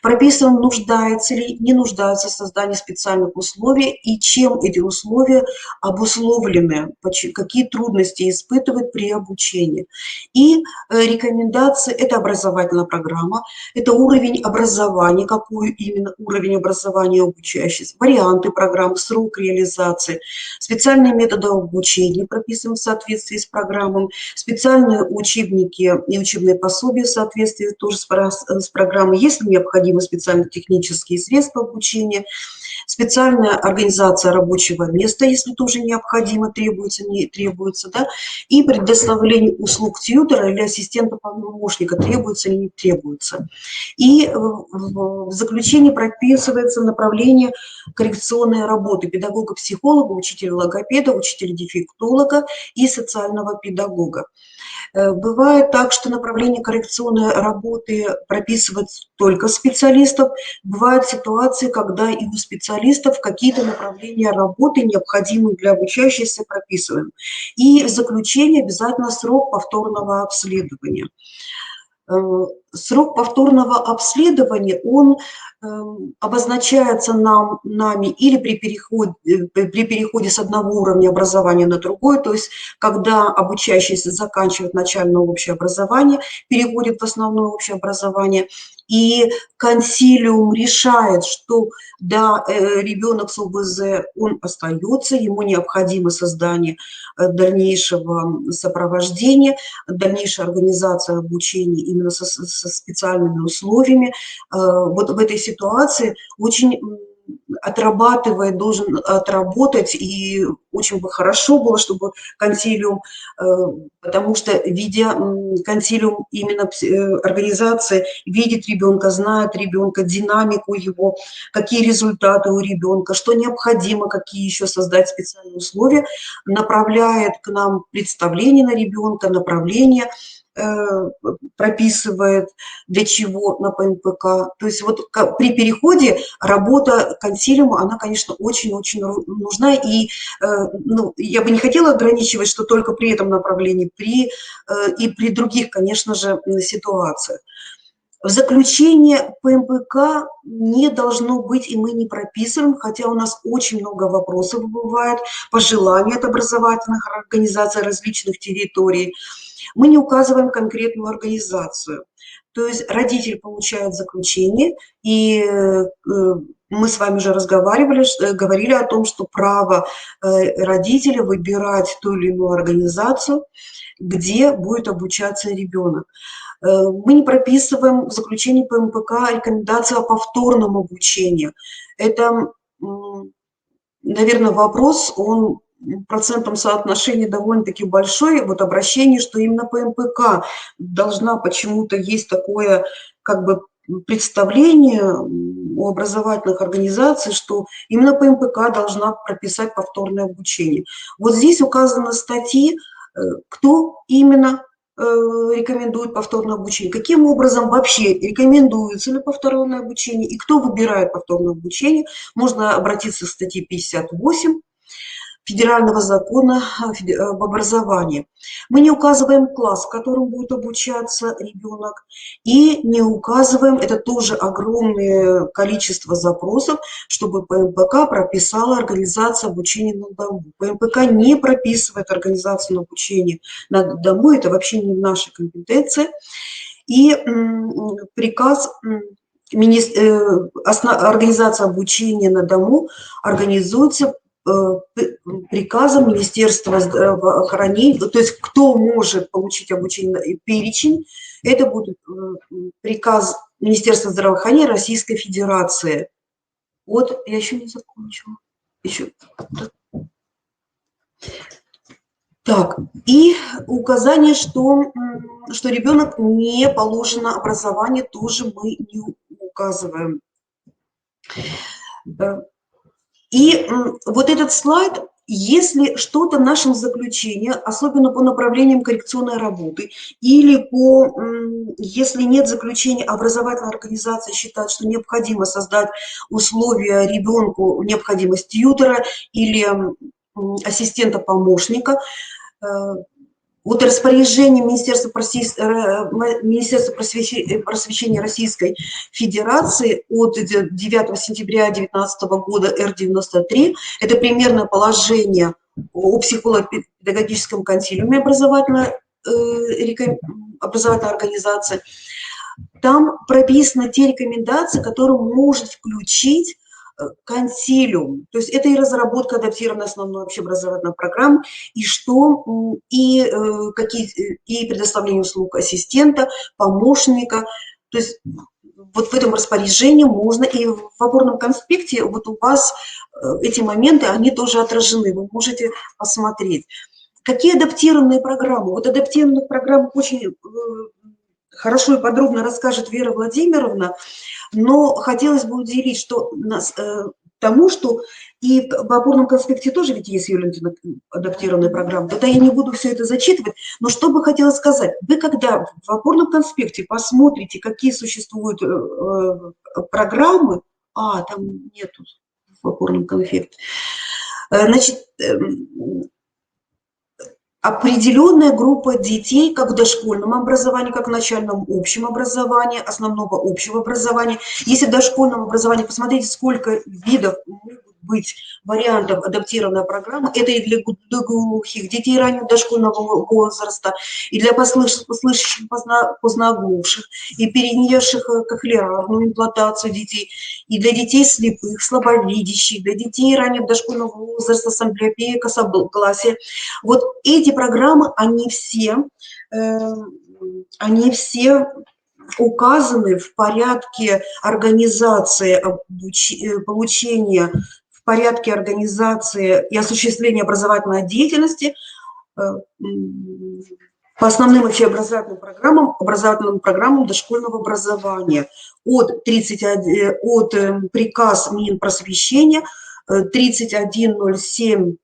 Speaker 2: Прописываем, нуждается ли, не нуждается в создании специальных условий и чем эти условия обусловлены, какие трудности испытывает при обучении. И рекомендации – это образовательная программа, это уровень образования, какую именно уровень образования обучающихся, варианты программ, срок реализации, специальные методы обучения прописаны в соответствии с программой, специальные учебники и учебные пособия в соответствии тоже с программой, если необходимы специально технические средства обучения, специальная организация рабочего места, если тоже необходимо, требуется, не требуется, да, и предоставление услуг тьютера или ассистента-помощника, требуется или не требуется. И в заключении прописывается направление коррекционной работы педагога-психолога, учителя-логопеда, учителя-дефектолога и социального педагога. Бывает так, что направление коррекционной работы прописывают только специалистов. Бывают ситуации, когда и у специалистов какие-то направления работы, необходимые для обучающихся, прописываем. И в заключение обязательно срок повторного обследования. Срок повторного обследования, он обозначается нами или при переходе с одного уровня образования на другой, то есть когда обучающийся заканчивает начальное общее образование, переходит в основное общее образование, и консилиум решает, что да, ребенок с ОБЗ, он остается, ему необходимо создание дальнейшего сопровождения, дальнейшая организация обучения именно со специальными условиями. Вот в этой ситуации очень должен отработать, и очень бы хорошо было, чтобы консилиум, потому что, видя консилиум именно организации, видит ребенка, знает ребенка, динамику его, какие результаты у ребенка, что необходимо, какие еще создать специальные условия, направляет к нам представление на ребенка, направление, прописывает, для чего на ПМПК. То есть вот при переходе работа консилиума, она, конечно, очень-очень нужна. И ну, я бы не хотела ограничивать, что только при этом направлении, и при других, конечно же, ситуациях. В заключение ПМПК не должно быть, и мы не прописываем, хотя у нас очень много вопросов бывает, пожеланий от образовательных организаций различных территорий. Мы не указываем конкретную организацию. То есть родитель получает заключение, и мы с вами уже говорили о том, что право родителя выбирать ту или иную организацию, где будет обучаться ребенок. Мы не прописываем в заключении ПМПК рекомендации о повторном обучении. Это, наверное, вопрос, он в процентном соотношении довольно-таки большой, вот обращение, что именно ПМПК должна, почему-то есть такое как бы представление у образовательных организаций, что именно ПМПК должна прописать повторное обучение. Вот здесь указаны статьи, кто именно рекомендует повторное обучение, каким образом вообще рекомендуется ли повторное обучение и кто выбирает повторное обучение. Можно обратиться к статье 58 Федерального закона об образовании. Мы не указываем класс, в котором будет обучаться ребенок, и не указываем, это тоже огромное количество запросов, чтобы ПМПК прописала организацию обучения на дому. ПМПК не прописывает организацию обучения на дому, это вообще не в нашей компетенции. И приказ организация обучения на дому организуется приказом Министерства здравоохранения, то есть кто может получить обучение, перечень, это будет приказ Министерства здравоохранения Российской Федерации. Вот, я еще не закончила. Еще. Так, и указание, что ребенок не положено образование, тоже мы не указываем. И вот этот слайд, если что-то в нашем заключении, особенно по направлениям коррекционной работы, или если нет заключения, образовательная организация считает, что необходимо создать условия ребенку, необходимость тьютера или ассистента-помощника, вот распоряжение Министерства просвещения Российской Федерации от 9 сентября 2019 года Р-93, это примерное положение о психолого-педагогическом консилиуме образовательной организации. Там прописаны те рекомендации, которые может включить консилиум, то есть это и разработка адаптированной основной общеобразовательной программы, и предоставление услуг ассистента, помощника, то есть вот в этом распоряжении можно, и в опорном конспекте вот у вас эти моменты, они тоже отражены, вы можете посмотреть. Какие адаптированные программы? Вот адаптированных программ очень хорошо и подробно расскажет Вера Владимировна, но хотелось бы уделить что тому, что и в опорном конспекте тоже ведь есть, Юлия Леонидовна, адаптированная программа. Тогда я не буду все это зачитывать, но что бы хотела сказать. Вы когда в опорном конспекте посмотрите, какие существуют программы, там нету в опорном конспекте, значит, определенная группа детей как в дошкольном образовании, как в начальном общем образовании, основного общего образования. Если в дошкольном образовании, посмотрите, сколько видов могут быть вариантов адаптированной программы. Это и для глухих детей раннего дошкольного возраста, и для слышащих, поздноглухших, и перенесших кохлеарную имплантацию детей, и для детей слепых, слабовидящих, для детей раннего дошкольного возраста с амблиопией, косогласия. Вот эти программы, они все указаны в порядке организации получения, в порядке организации и осуществления образовательной деятельности по основным общеобразовательным программам дошкольного образования. От приказ Минпросвещения 3107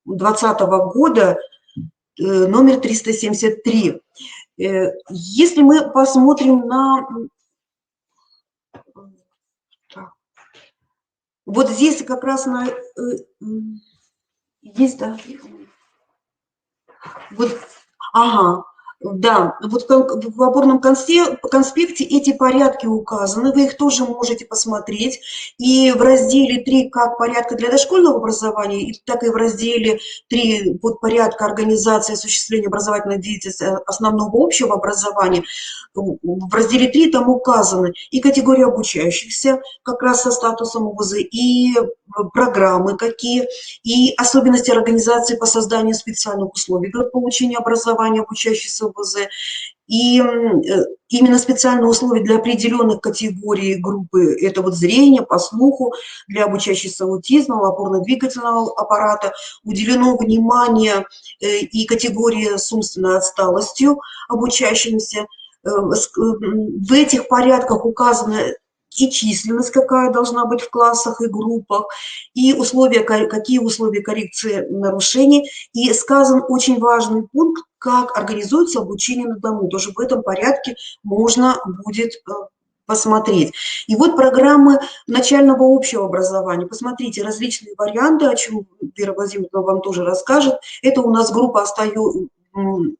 Speaker 2: 2020 года, номер 373. Если мы посмотрим на... Вот здесь как раз на... Есть, да? Вот, да, вот в опорном конспекте эти порядки указаны, вы их тоже можете посмотреть. И в разделе 3 как порядка для дошкольного образования, так и в разделе 3 порядка организации и осуществления образовательной деятельности основного общего образования. В разделе 3 там указаны и категории обучающихся, как раз со статусом ОВЗ, и программы какие, и особенности организации по созданию специальных условий для получения образования обучающихся ОВЗ, и именно специальные условия для определенных категорий группы, это вот зрение, по слуху, для обучающихся аутизма, опорно-двигательного аппарата, уделено внимание и категории с умственной отсталостью обучающимся. В этих порядках указано и численность, какая должна быть в классах и группах, и условия, какие условия коррекции нарушений. И сказан очень важный пункт, как организуется обучение на дому. Тоже в этом порядке можно будет посмотреть. И вот программы начального общего образования. Посмотрите, различные варианты, о чем Вера Владимировна вам тоже расскажет. Это у нас группа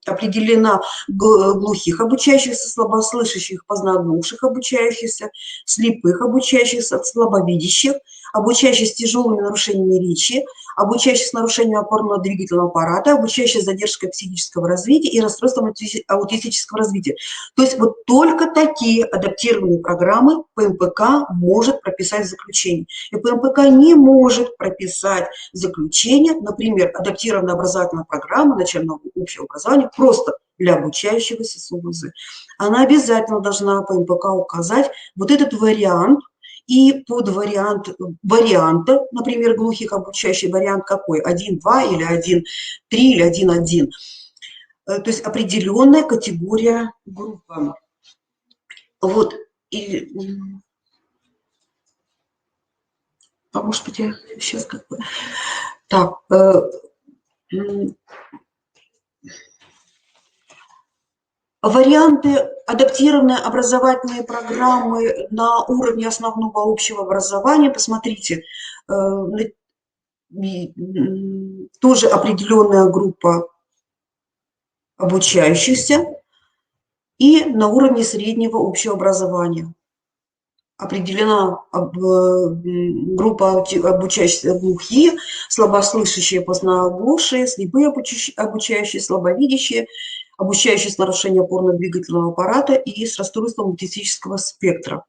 Speaker 2: определена глухих обучающихся, слабослышащих, поздноглухших обучающихся, слепых обучающихся, слабовидящих, обучающихся с тяжелыми нарушениями речи, обучающихся с нарушением опорно-двигательного аппарата, обучающихся с задержкой психического развития и расстройством аутистического развития. То есть вот только такие адаптированные программы ПМПК может прописать в заключении. И ПМПК не может прописать заключение, например, адаптированная образовательная программа начального общего образования просто для обучающегося с ОВЗ. Она обязательно должна по МПК указать вот этот вариант, и под варианта, например, глухих обучающих, вариант какой? 1.2 или 1.3 или 1.1. То есть определенная категория группы. Вот. Может быть, я сейчас как бы... Так. Варианты адаптированной образовательной программы на уровне основного общего образования, посмотрите, тоже определенная группа обучающихся и на уровне среднего общего образования. Определена группа обучающихся глухие, слабослышащие, поздноглухшие, слепые обучающие, слабовидящие, обучающие с нарушением опорно-двигательного аппарата и с расстройством аутистического спектра.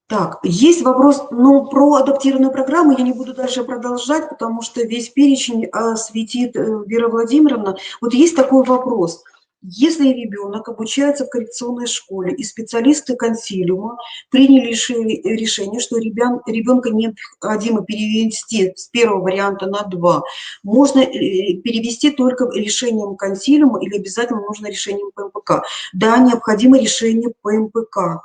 Speaker 2: Так, есть вопрос, но про адаптированную программу я не буду дальше продолжать, потому что весь перечень осветит Вера Владимировна. Вот есть такой вопрос. Если ребенок обучается в коррекционной школе и специалисты консилиума приняли решение, что ребенка необходимо перевести с первого варианта на два, можно перевести только решением консилиума или обязательно нужно решением ПМПК. Да, необходимо решение ПМПК.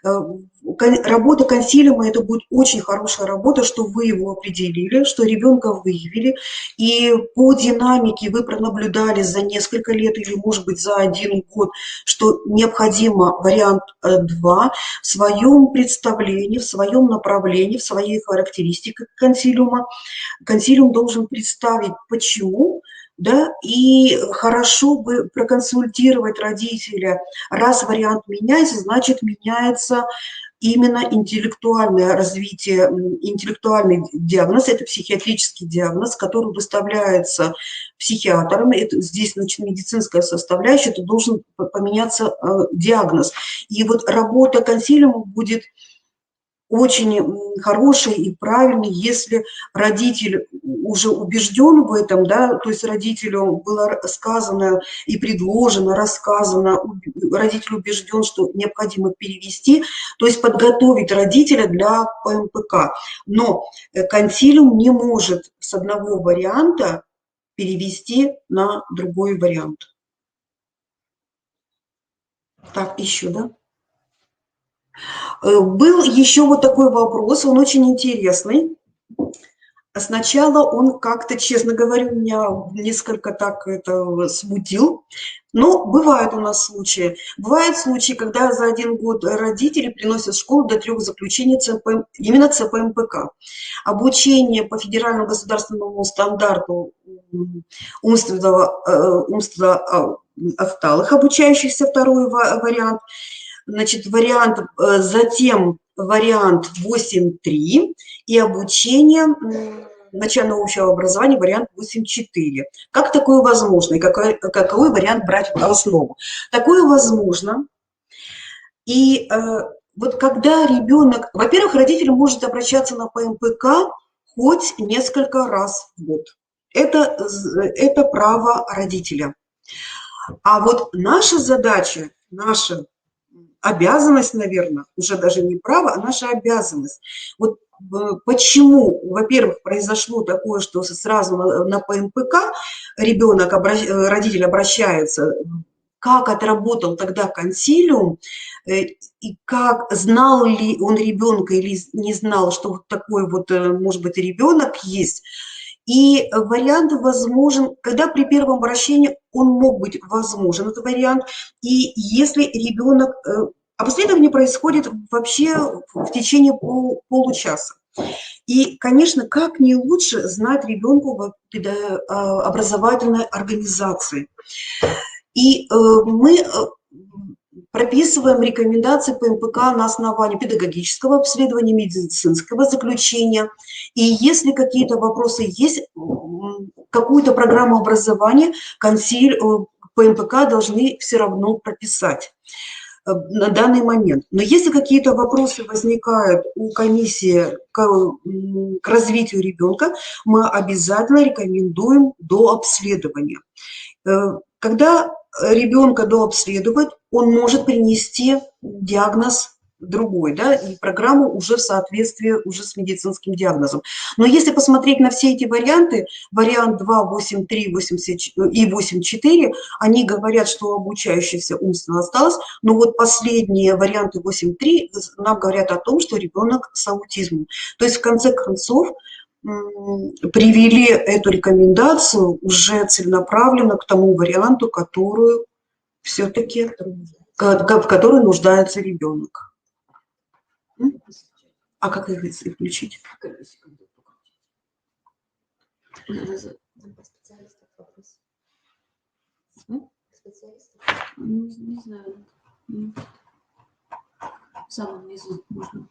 Speaker 2: Работа консилиума – это будет очень хорошая работа, что вы его определили, что ребенка выявили, и по динамике вы пронаблюдали за несколько лет или, может быть, за 1 год, что необходимо вариант 2 в своем представлении, в своем направлении, в своей характеристике консилиума. Консилиум должен представить, почему, да, и хорошо бы проконсультировать родителя. Раз вариант меняется, значит, меняется именно интеллектуальное развитие, интеллектуальный диагноз, это психиатрический диагноз, который выставляется психиатром, это, здесь значит, медицинская составляющая, это должен поменяться диагноз. И вот работа консилиума будет очень хороший и правильный, если родитель уже убежден в этом, да, то есть родителю было сказано и предложено, рассказано, родитель убежден, что необходимо перевести, то есть подготовить родителя для ПМПК. Но консилиум не может с одного варианта перевести на другой вариант. Так, еще, да? Был еще вот такой вопрос, он очень интересный. Сначала он как-то, честно говоря, меня несколько так это смутил. Но бывают у нас случаи. Бывают случаи, когда за 1 год родители приносят в школу до 3 заключений именно ЦПМПК. Обучение по федеральному государственному стандарту умственно отсталых обучающихся, второй вариант. Значит, вариант, затем вариант 8.3 и обучение начального общего образования вариант 8.4. Как такое возможно и какой вариант брать в основу? Такое возможно. И вот когда ребенок, во-первых, родитель может обращаться на ПМПК хоть несколько раз в год. Это право родителя. А вот наша задача, наша обязанность, наверное, уже даже не право, а наша обязанность. Вот почему, во-первых, произошло такое, что сразу на ПМПК родитель обращается, как отработал тогда консилиум, и как знал ли он ребенка или не знал, что вот такой вот, может быть, ребенок есть. И вариант возможен, когда при первом обращении он мог быть возможен, этот вариант, и если ребенок, обследование происходит вообще в течение получаса. И, конечно, как не лучше знать ребенку в образовательной организации. И мы прописываем рекомендации ПМПК на основании педагогического обследования, медицинского заключения. И если какие-то вопросы есть, какую-то программу образования ПМПК должны все равно прописать на данный момент. Но если какие-то вопросы возникают у комиссии к развитию ребенка, мы обязательно рекомендуем дообследование. Когда ребенка дообследуют, он может принести диагноз другой, да, и программу уже в соответствии уже с медицинским диагнозом. Но если посмотреть на все эти варианты, вариант 2, 8.3 и 8.4, они говорят, что обучающийся умственно осталось, но вот последние варианты 8.3 нам говорят о том, что ребенок с аутизмом. То есть в конце концов привели эту рекомендацию уже целенаправленно к тому варианту, которую все-таки, в который нуждается ребенок. А как их исключить?
Speaker 3: Не знаю. В самом низу можно.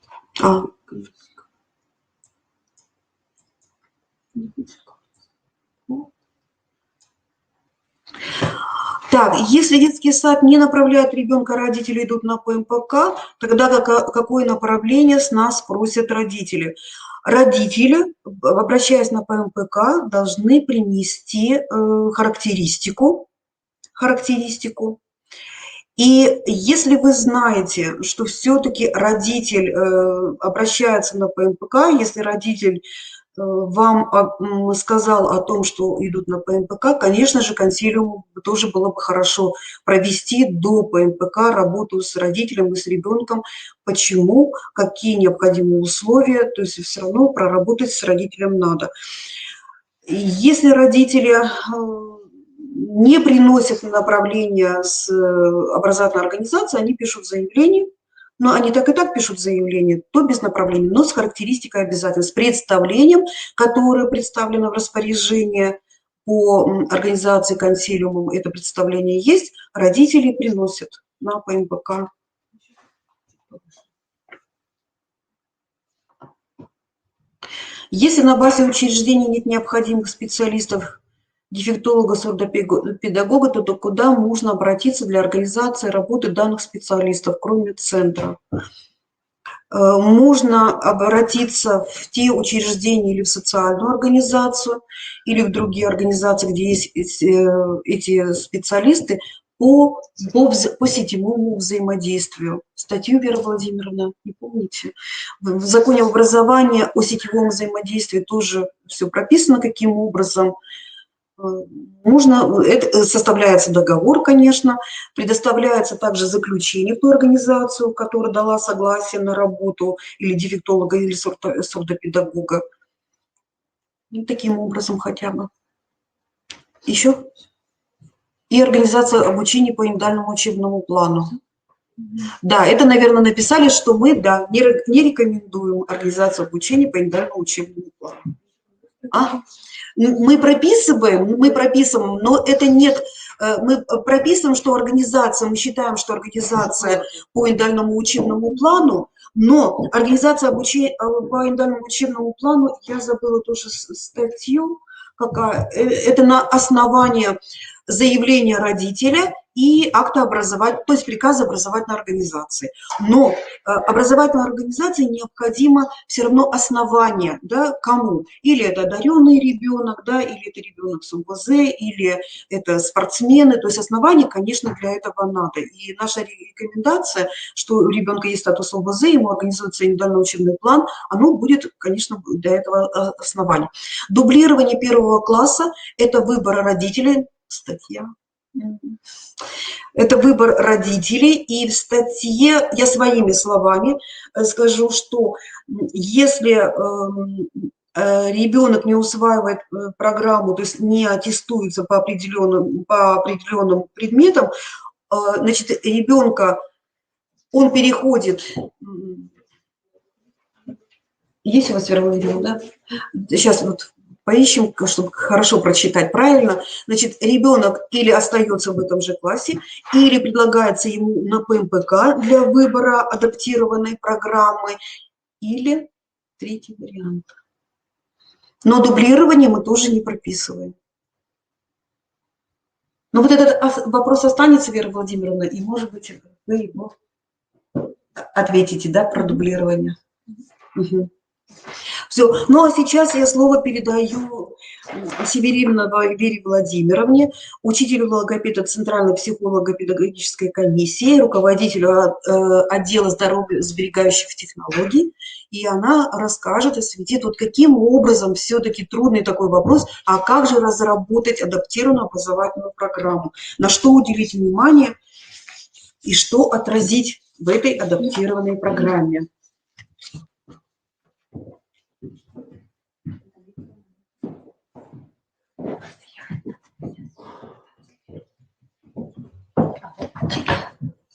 Speaker 2: Так, если детский сад не направляет ребенка, родители идут на ПМПК, тогда какое направление с нас просят родители? Родители, обращаясь на ПМПК, должны принести характеристику характеристику. И если вы знаете, что все-таки родитель обращается на ПМПК, если родитель вам сказал о том, что идут на ПМПК, конечно же, консилиуму тоже было бы хорошо провести до ПМПК работу с родителем и с ребенком. Почему, какие необходимые условия, то есть все равно проработать с родителем надо. Если родители не приносят направления с образовательной организации, они пишут заявление, но они так и так пишут заявление, то без направления, но с характеристикой обязательно, с представлением, которое представлено в распоряжении по организации консилиумом, это представление есть, родители приносят на ПМПК. Если на базе учреждения нет необходимых специалистов, дефектолога, сурдопедагога, то куда можно обратиться для организации работы данных специалистов, кроме центра? Можно обратиться в те учреждения или в социальную организацию, или в другие организации, где есть эти специалисты, по сетевому взаимодействию. Статью, Вера Владимировна, не помните? В законе об образовании о сетевом взаимодействии тоже все прописано, каким образом. Составляется договор, конечно, предоставляется также заключение в ту организацию, которая дала согласие на работу или дефектолога, или сурдопедагога. И таким образом хотя бы. Еще. И организация обучения по индивидуальному учебному плану. Да, это, наверное, написали, что мы, да, не рекомендуем организацию обучения по индивидуальному учебному плану. Мы прописываем, но это нет, мы прописываем, что организация, мы считаем, что организация по индивидуальному учебному плану, но организация обучения по индивидуальному учебному плану, я забыла тоже статью, какая, это на основании заявления родителя и акта образовательной, то есть приказа образовательной организации. Но образовательной организации необходимо все равно основание, да, кому? Или это одаренный ребенок, да, или это ребенок с УВЗ, или это спортсмены. То есть основание, конечно, для этого надо. И наша рекомендация, что у ребенка есть статус УВЗ, ему организуется индивидуальный учебный план, оно будет, конечно, для этого основания. Дублирование первого класса – это выбор родителей. Статья. Это выбор родителей, и в статье я своими словами скажу, что если ребенок не усваивает программу, то есть не аттестуется по определенным предметам, значит, ребенка, он переходит... Есть у вас, Вера Владимировна, да? Сейчас вот поищем, чтобы хорошо прочитать правильно. Значит, ребенок или остается в этом же классе, или предлагается ему на ПМПК для выбора адаптированной программы, или третий вариант. Но дублирование мы тоже не прописываем. Но вот этот вопрос останется, Вера Владимировна, и, может быть, вы его ответите, да, про дублирование. Угу. Все. Ну, а сейчас я слово передаю Севериновой Вере Владимировне, учителю логопеда Центральной психолого-педагогической комиссии, руководителю отдела здоровья сберегающих технологий. И она расскажет, осветит, вот каким образом все-таки трудный такой вопрос, а как же разработать адаптированную образовательную программу, на что уделить внимание и что отразить в этой адаптированной программе.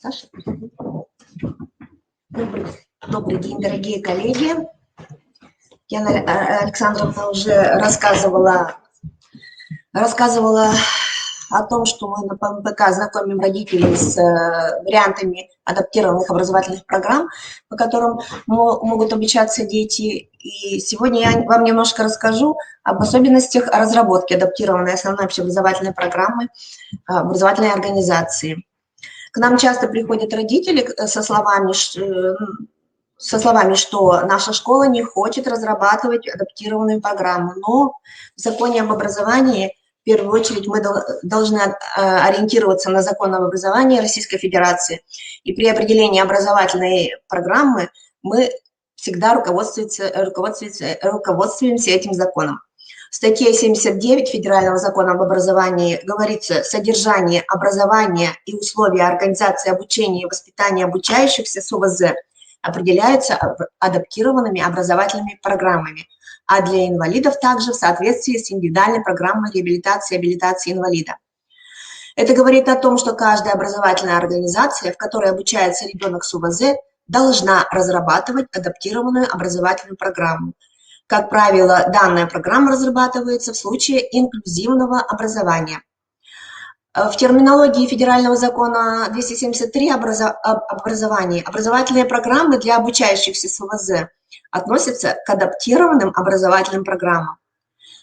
Speaker 4: Саша. Добрый день, дорогие коллеги. Яна Александровна уже рассказывала о том, что мы на ПМПК знакомим родителей с вариантами адаптированных образовательных программ, по которым могут обучаться дети. И сегодня я вам немножко расскажу об особенностях разработки адаптированной основной общеобразовательной программы образовательной организации. К нам часто приходят родители со словами, что наша школа не хочет разрабатывать адаптированную программу, но в законе об образовании первую очередь мы должны ориентироваться на закон об образовании Российской Федерации. И при определении образовательной программы мы всегда руководствуемся этим законом. В статье 79 Федерального закона об образовании говорится: содержание, образование и условия организации обучения и воспитания обучающихся с ОВЗ определяются адаптированными образовательными программами, а для инвалидов также в соответствии с индивидуальной программой реабилитации и абилитации инвалида. Это говорит о том, что каждая образовательная организация, в которой обучается ребенок с ОВЗ, должна разрабатывать адаптированную образовательную программу. Как правило, данная программа разрабатывается в случае инклюзивного образования. В терминологии Федерального закона 273 об образовании образовательные программы для обучающихся с ОВЗ относятся к адаптированным образовательным программам.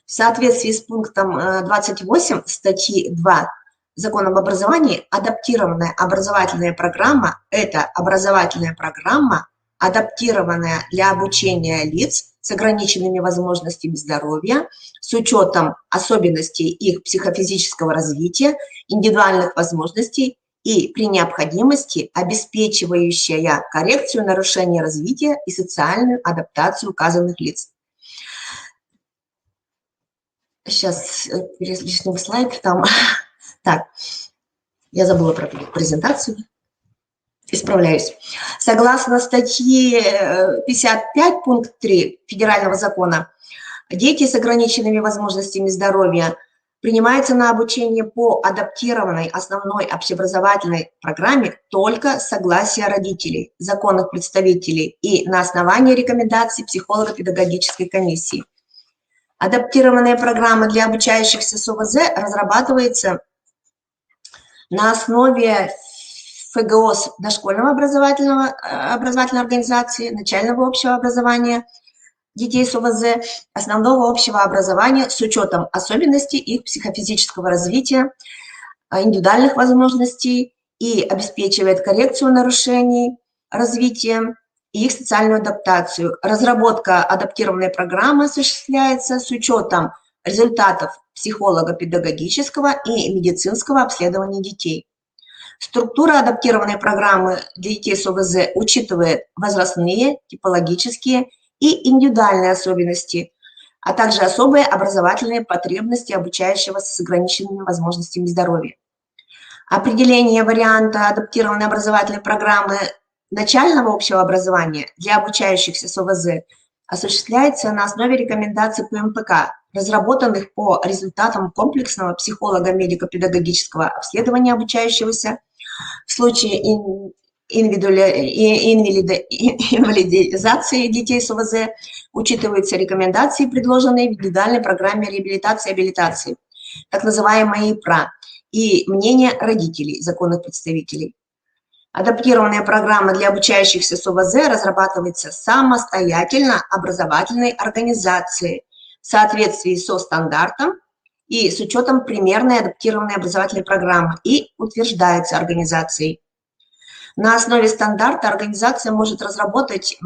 Speaker 4: В соответствии с пунктом 28 статьи 2 Закона об образовании, адаптированная образовательная программа – это образовательная программа, адаптированная для обучения лиц с ограниченными возможностями здоровья, с учетом особенностей их психофизического развития, индивидуальных возможностей и, при необходимости, обеспечивающая коррекцию нарушений развития и социальную адаптацию указанных лиц. Сейчас лишний слайд там. Так, я забыла про презентацию. Исправляюсь. Согласно статье 55 пункт 3 Федерального закона, дети с ограниченными возможностями здоровья принимаются на обучение по адаптированной основной общеобразовательной программе только с согласия родителей, законных представителей и на основании рекомендаций психолого-педагогической комиссии. Адаптированная программа для обучающихся с ОВЗ разрабатывается на основе ФГОС дошкольного образовательной организации, начального общего образования детей с ОВЗ, основного общего образования с учетом особенностей их психофизического развития, индивидуальных возможностей и обеспечивает коррекцию нарушений развития и их социальную адаптацию. Разработка адаптированной программы осуществляется с учетом результатов психолого-педагогического и медицинского обследования детей. Структура адаптированной программы для детей с ОВЗ учитывает возрастные, типологические и индивидуальные особенности, а также особые образовательные потребности обучающегося с ограниченными возможностями здоровья. Определение варианта адаптированной образовательной программы начального общего образования для обучающихся с ОВЗ осуществляется на основе рекомендаций ПМПК, разработанных по результатам комплексного психолого-медико-педагогического обследования обучающегося. В случае инвалидизации детей с ОВЗ учитываются рекомендации, предложенные в индивидуальной программе реабилитации и абилитации, так называемые ИПРА, и мнение родителей, законных представителей. Адаптированная программа для обучающихся с ОВЗ разрабатывается самостоятельно образовательной организацией в соответствии со стандартом и с учетом примерной адаптированной образовательной программы и утверждается организацией. На основе стандарта организация может разработать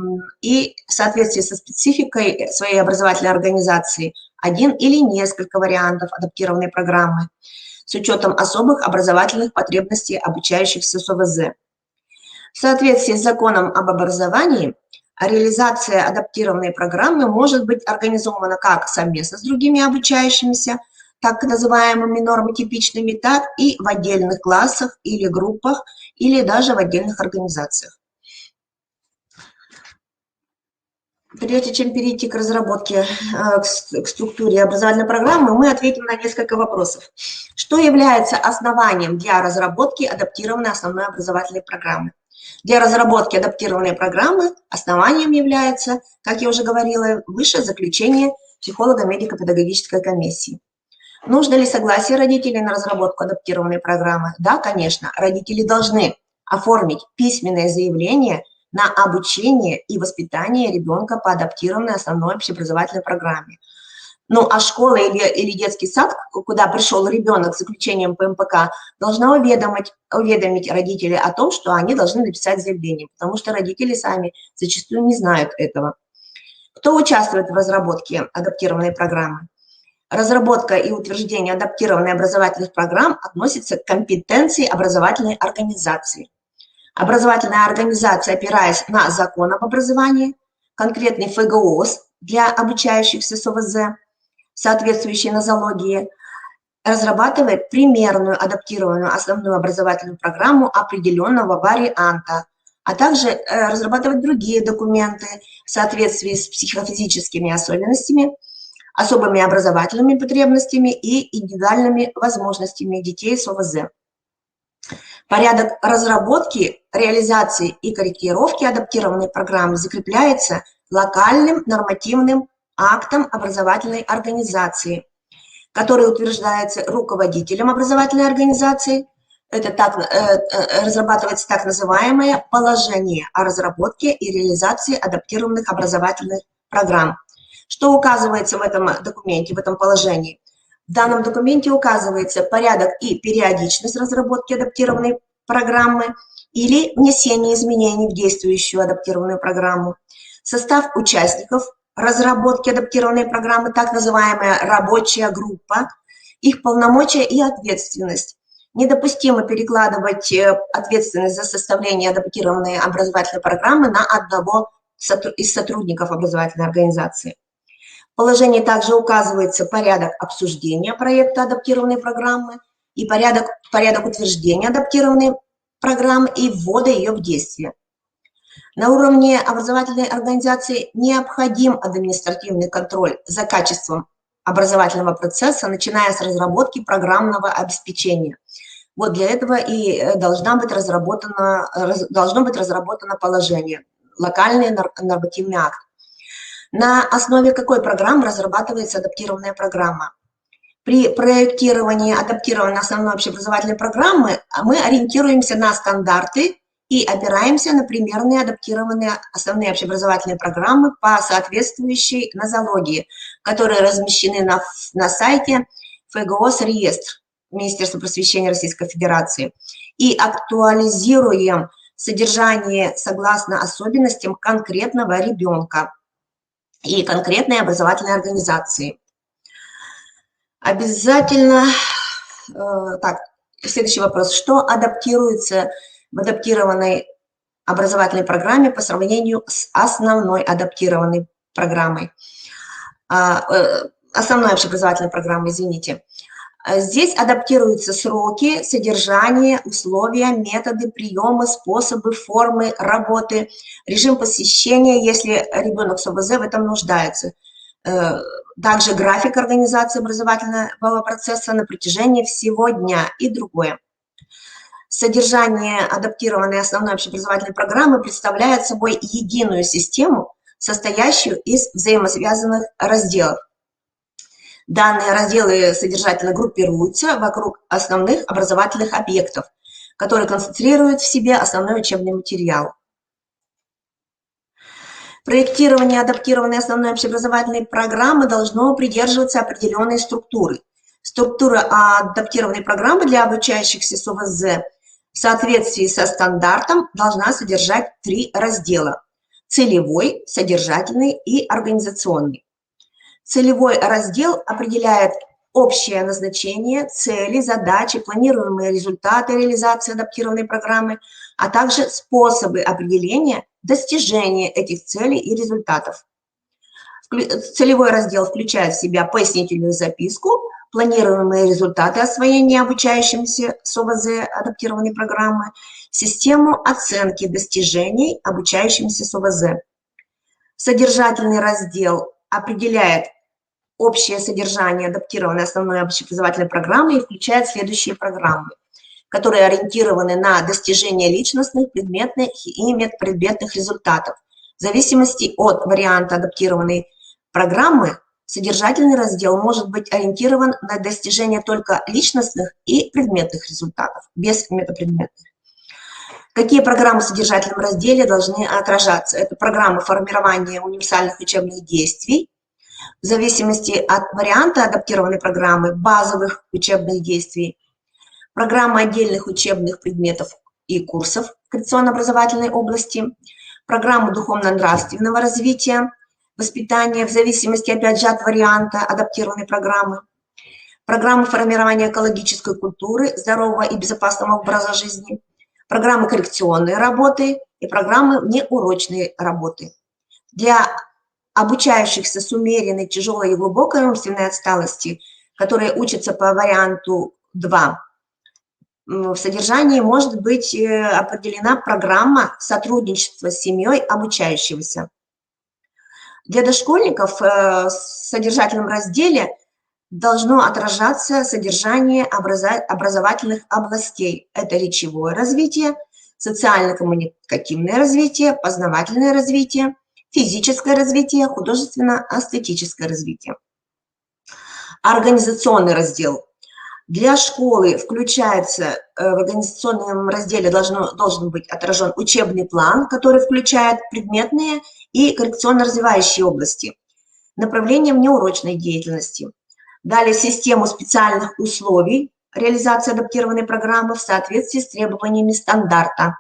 Speaker 4: и в соответствии со спецификой своей образовательной организации один или несколько вариантов адаптированной программы с учетом особых образовательных потребностей обучающихся с ОВЗ. В соответствии с законом об образовании, реализация адаптированной программы может быть организована как совместно с другими обучающимися, так называемыми нормотипичными, так и в отдельных классах или группах, или даже в отдельных организациях. Прежде чем перейти к разработке, к структуре образовательной программы, мы ответим на несколько вопросов. Что является основанием для разработки адаптированной основной образовательной программы? Для разработки адаптированной программы основанием является, как я уже говорила выше, заключение психолого-медико-педагогической комиссии. Нужно ли согласие родителей на разработку адаптированной программы? Да, конечно, родители должны оформить письменное заявление на обучение и воспитание ребенка по адаптированной основной общеобразовательной программе. Ну, а школа или детский сад, куда пришел ребенок с заключением ПМПК, должна уведомить родителей о том, что они должны написать заявление, потому что родители сами зачастую не знают этого. Кто участвует в разработке адаптированной программы? Разработка и утверждение адаптированных образовательных программ относится к компетенции образовательной организации. Образовательная организация, опираясь на закон об образовании, конкретный ФГОС для обучающихся с ОВЗ, соответствующей нозологии, разрабатывает примерную адаптированную основную образовательную программу определенного варианта, а также разрабатывать другие документы в соответствии с психофизическими особенностями, особыми образовательными потребностями и индивидуальными возможностями детей с ОВЗ. Порядок разработки, реализации и корректировки адаптированной программы закрепляется локальным нормативным актом образовательной организации, который утверждается руководителем образовательной организации. Это разрабатывается так называемое положение о разработке и реализации адаптированных образовательных программ. Что указывается в этом документе, в этом положении? В данном документе указывается порядок и периодичность разработки адаптированной программы или внесение изменений в действующую адаптированную программу, состав участников разработки адаптированной программы, так называемая рабочая группа, их полномочия и ответственность. Недопустимо перекладывать ответственность за составление адаптированной образовательной программы на одного из сотрудников образовательной организации. В положении также указывается порядок обсуждения проекта адаптированной программы и порядок утверждения адаптированной программы и ввода ее в действие. На уровне образовательной организации необходим административный контроль за качеством образовательного процесса, начиная с разработки программного обеспечения. Вот для этого и должно быть разработано положение, локальный нормативный акт. На основе какой программы разрабатывается адаптированная программа? При проектировании адаптированной основной общеобразовательной программы мы ориентируемся на стандарты и опираемся на примерные адаптированные основные общеобразовательные программы по соответствующей нозологии, которые размещены на сайте ФГОС реестр Министерства просвещения Российской Федерации, и актуализируем содержание согласно особенностям конкретного ребенка и конкретной образовательной организации. Обязательно, следующий вопрос. Что адаптируется в адаптированной образовательной программе по сравнению с основной адаптированной программой? Основной общеобразовательной программой, извините. Здесь адаптируются сроки, содержание, условия, методы, приемы, способы, формы работы, режим посещения, если ребенок с ОВЗ в этом нуждается. Также график организации образовательного процесса на протяжении всего дня и другое. Содержание адаптированной основной общеобразовательной программы представляет собой единую систему, состоящую из взаимосвязанных разделов. Данные разделы содержательно группируются вокруг основных образовательных объектов, которые концентрируют в себе основной учебный материал. Проектирование адаптированной основной общеобразовательной программы должно придерживаться определенной структуры. Структура адаптированной программы для обучающихся с ОВЗ в соответствии со стандартом должна содержать 3 раздела: целевой, содержательный и организационный. Целевой раздел определяет общее назначение, цели, задачи, планируемые результаты реализации адаптированной программы, а также способы определения достижения этих целей и результатов. Целевой раздел включает в себя пояснительную записку, планируемые результаты освоения обучающимся с ОВЗ адаптированной программы, систему оценки достижений обучающимся с ОВЗ. Содержательный раздел определяет общее содержание адаптированной основной общеобразовательной программы и включает следующие программы, которые ориентированы на достижение личностных, предметных и медпредметных результатов. В зависимости от варианта адаптированной программы, содержательный раздел может быть ориентирован на достижение только личностных и предметных результатов, без метапредметных. Какие программы в содержательном разделе должны отражаться? Это программы формирования универсальных учебных действий, в зависимости от варианта адаптированной программы, базовых учебных действий, программы отдельных учебных предметов и курсов в коррекционно-образовательной области, программу духовно-нравственного развития, воспитания в зависимости, опять же, от варианта адаптированной программы, программы формирования экологической культуры, здорового и безопасного образа жизни, программы коррекционной работы и программы внеурочной работы. Для обучающихся с умеренной, тяжелой и глубокой умственной отсталости, которые учатся по варианту 2, в содержании может быть определена программа сотрудничества с семьей обучающегося. Для дошкольников в содержательном разделе должно отражаться содержание образовательных областей. Это речевое развитие, социально-коммуникативное развитие, познавательное развитие, физическое развитие, художественно-эстетическое развитие. Организационный раздел. Для школы включается, в организационном разделе должен быть отражен учебный план, который включает предметные и коррекционно-развивающие области, направления внеурочной деятельности. Далее систему специальных условий реализации адаптированной программы в соответствии с требованиями стандарта.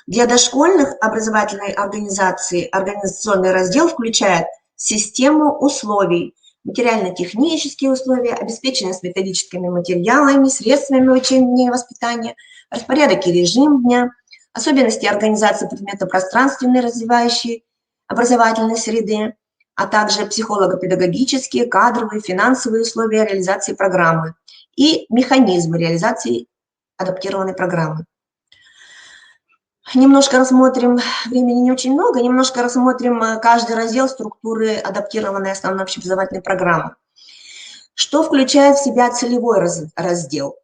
Speaker 4: Для дошкольных образовательной организации организационный раздел включает систему условий, материально-технические условия, обеспеченность методическими материалами, средствами учения и воспитания, распорядок и режим дня, особенности организации предметно-пространственной развивающей образовательной среды, а также психолого-педагогические, кадровые, финансовые условия реализации программы и механизмы реализации адаптированной программы. Немножко рассмотрим, времени не очень много, немножко рассмотрим каждый раздел структуры адаптированной основной общеобразовательной программы. Что включает в себя целевой раздел?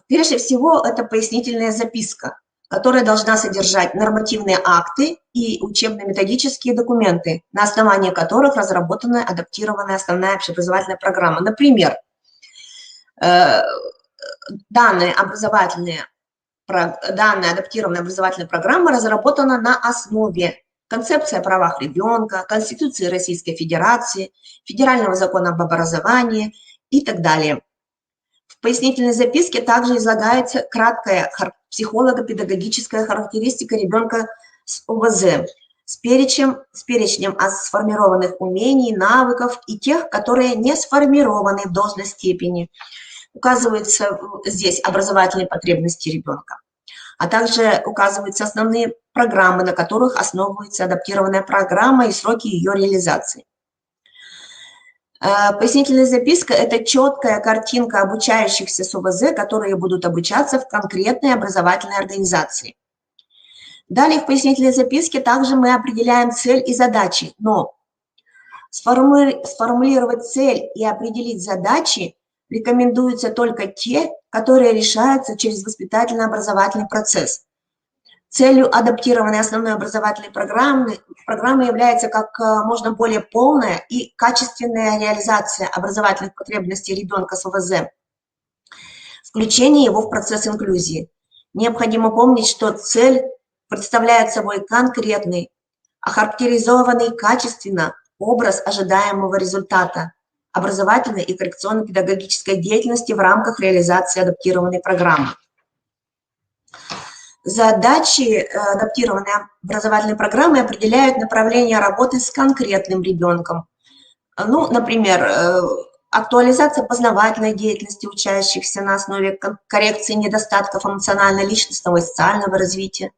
Speaker 4: Прежде всего, это пояснительная записка, которая должна содержать нормативные акты и учебно-методические документы, на основании которых разработана адаптированная основная общеобразовательная программа. Например, данная адаптированная образовательная программа разработана на основе концепции о правах ребенка, Конституции Российской Федерации, Федерального закона об образовании и так далее. В пояснительной записке также излагается краткая психолого-педагогическая характеристика ребенка с ОВЗ, с перечнем сформированных умений, навыков и тех, которые не сформированы в должной степени. Указываются здесь образовательные потребности ребенка, а также указываются основные программы, на которых основывается адаптированная программа и сроки ее реализации. Пояснительная записка – это четкая картинка обучающихся с ОВЗ, которые будут обучаться в конкретной образовательной организации. Далее в пояснительной записке также мы определяем цель и задачи, но сформулировать цель и определить задачи рекомендуются только те, которые решаются через воспитательно-образовательный процесс. Целью адаптированной основной образовательной программы является как можно более полная и качественная реализация образовательных потребностей ребенка с ОВЗ, включение его в процесс инклюзии. Необходимо помнить, что цель представляет собой конкретный, охарактеризованный качественно образ ожидаемого результата образовательной и коррекционно-педагогической деятельности в рамках реализации адаптированной программы. Задачи адаптированной образовательной программы определяют направление работы с конкретным ребенком. Ну, например, актуализация познавательной деятельности учащихся на основе коррекции недостатков эмоционально-личностного и социального развития,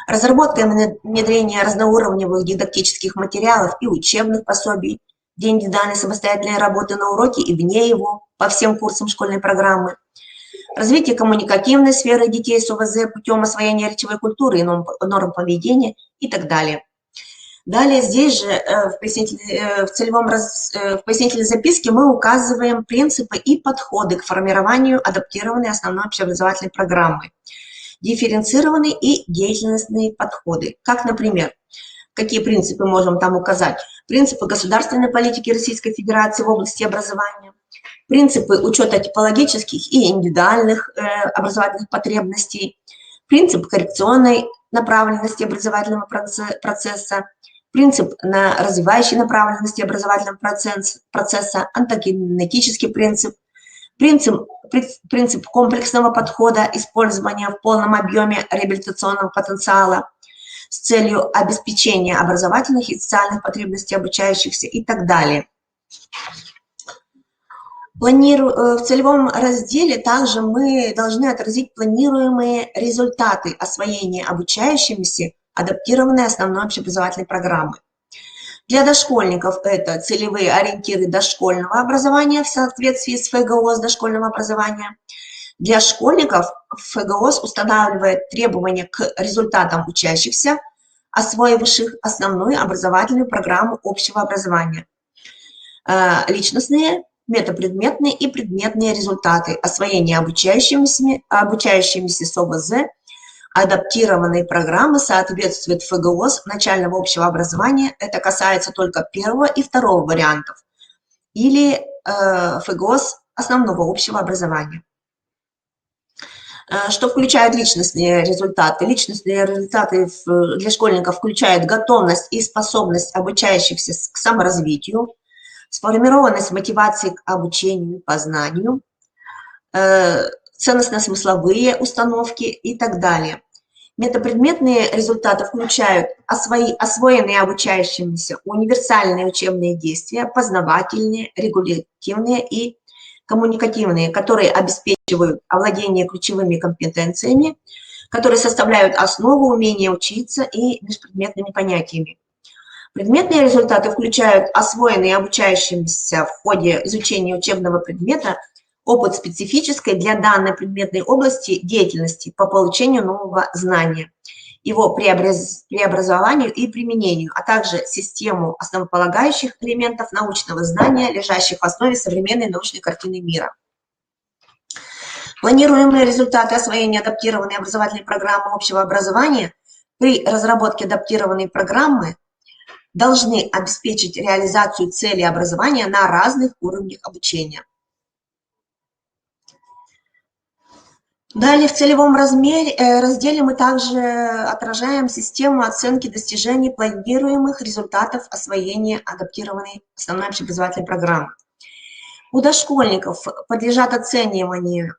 Speaker 4: разработка и внедрение разноуровневых дидактических материалов и учебных пособий для индивидуальной самостоятельной работы на уроке и вне его по всем курсам школьной программы, развитие коммуникативной сферы детей с ОВЗ путем освоения речевой культуры и норм поведения и так далее. Далее здесь же в пояснительной записке мы указываем принципы и подходы к формированию адаптированной основной общеобразовательной программы, дифференцированные и деятельностные подходы. Как, например, какие принципы можем там указать? Принципы государственной политики Российской Федерации в области образования, принципы учета типологических и индивидуальных образовательных потребностей, принцип коррекционной направленности образовательного процесса, принцип на развивающей направленности образовательного процесса, онтогенетический принцип, принцип комплексного подхода использования в полном объеме реабилитационного потенциала, с целью обеспечения образовательных и социальных потребностей обучающихся и так далее. В целевом разделе также мы должны отразить планируемые результаты освоения обучающимися адаптированной основной общеобразовательной программы. Для дошкольников это целевые ориентиры дошкольного образования в соответствии с ФГОС дошкольного образования. Для школьников ФГОС устанавливает требования к результатам учащихся, освоивших основную образовательную программу общего образования. Личностные, метапредметные и предметные результаты освоения обучающимися с ОБЗ адаптированной программы соответствуют ФГОС начального общего образования. Это касается только первого и второго вариантов. Или ФГОС основного общего образования. Что включает личностные результаты? Личностные результаты для школьников включают готовность и способность обучающихся к саморазвитию, сформированность мотивации к обучению, познанию, ценностно-смысловые установки и так далее. Метапредметные результаты включают освоенные обучающимися универсальные учебные действия, познавательные, регулятивные и коммуникативные, которые обеспечивают овладение ключевыми компетенциями, которые составляют основу умения учиться и межпредметными понятиями. Предметные результаты включают освоенные обучающимися в ходе изучения учебного предмета опыт специфической для данной предметной области деятельности по получению нового знания, его преобразованию и применению, а также систему основополагающих элементов научного знания, лежащих в основе современной научной картины мира. Планируемые результаты освоения адаптированной образовательной программы общего образования при разработке адаптированной программы должны обеспечить реализацию целей образования на разных уровнях обучения. Далее в целевом разделе мы также отражаем систему оценки достижений планируемых результатов освоения адаптированной основной общеобразовательной программы. У дошкольников подлежат оцениванию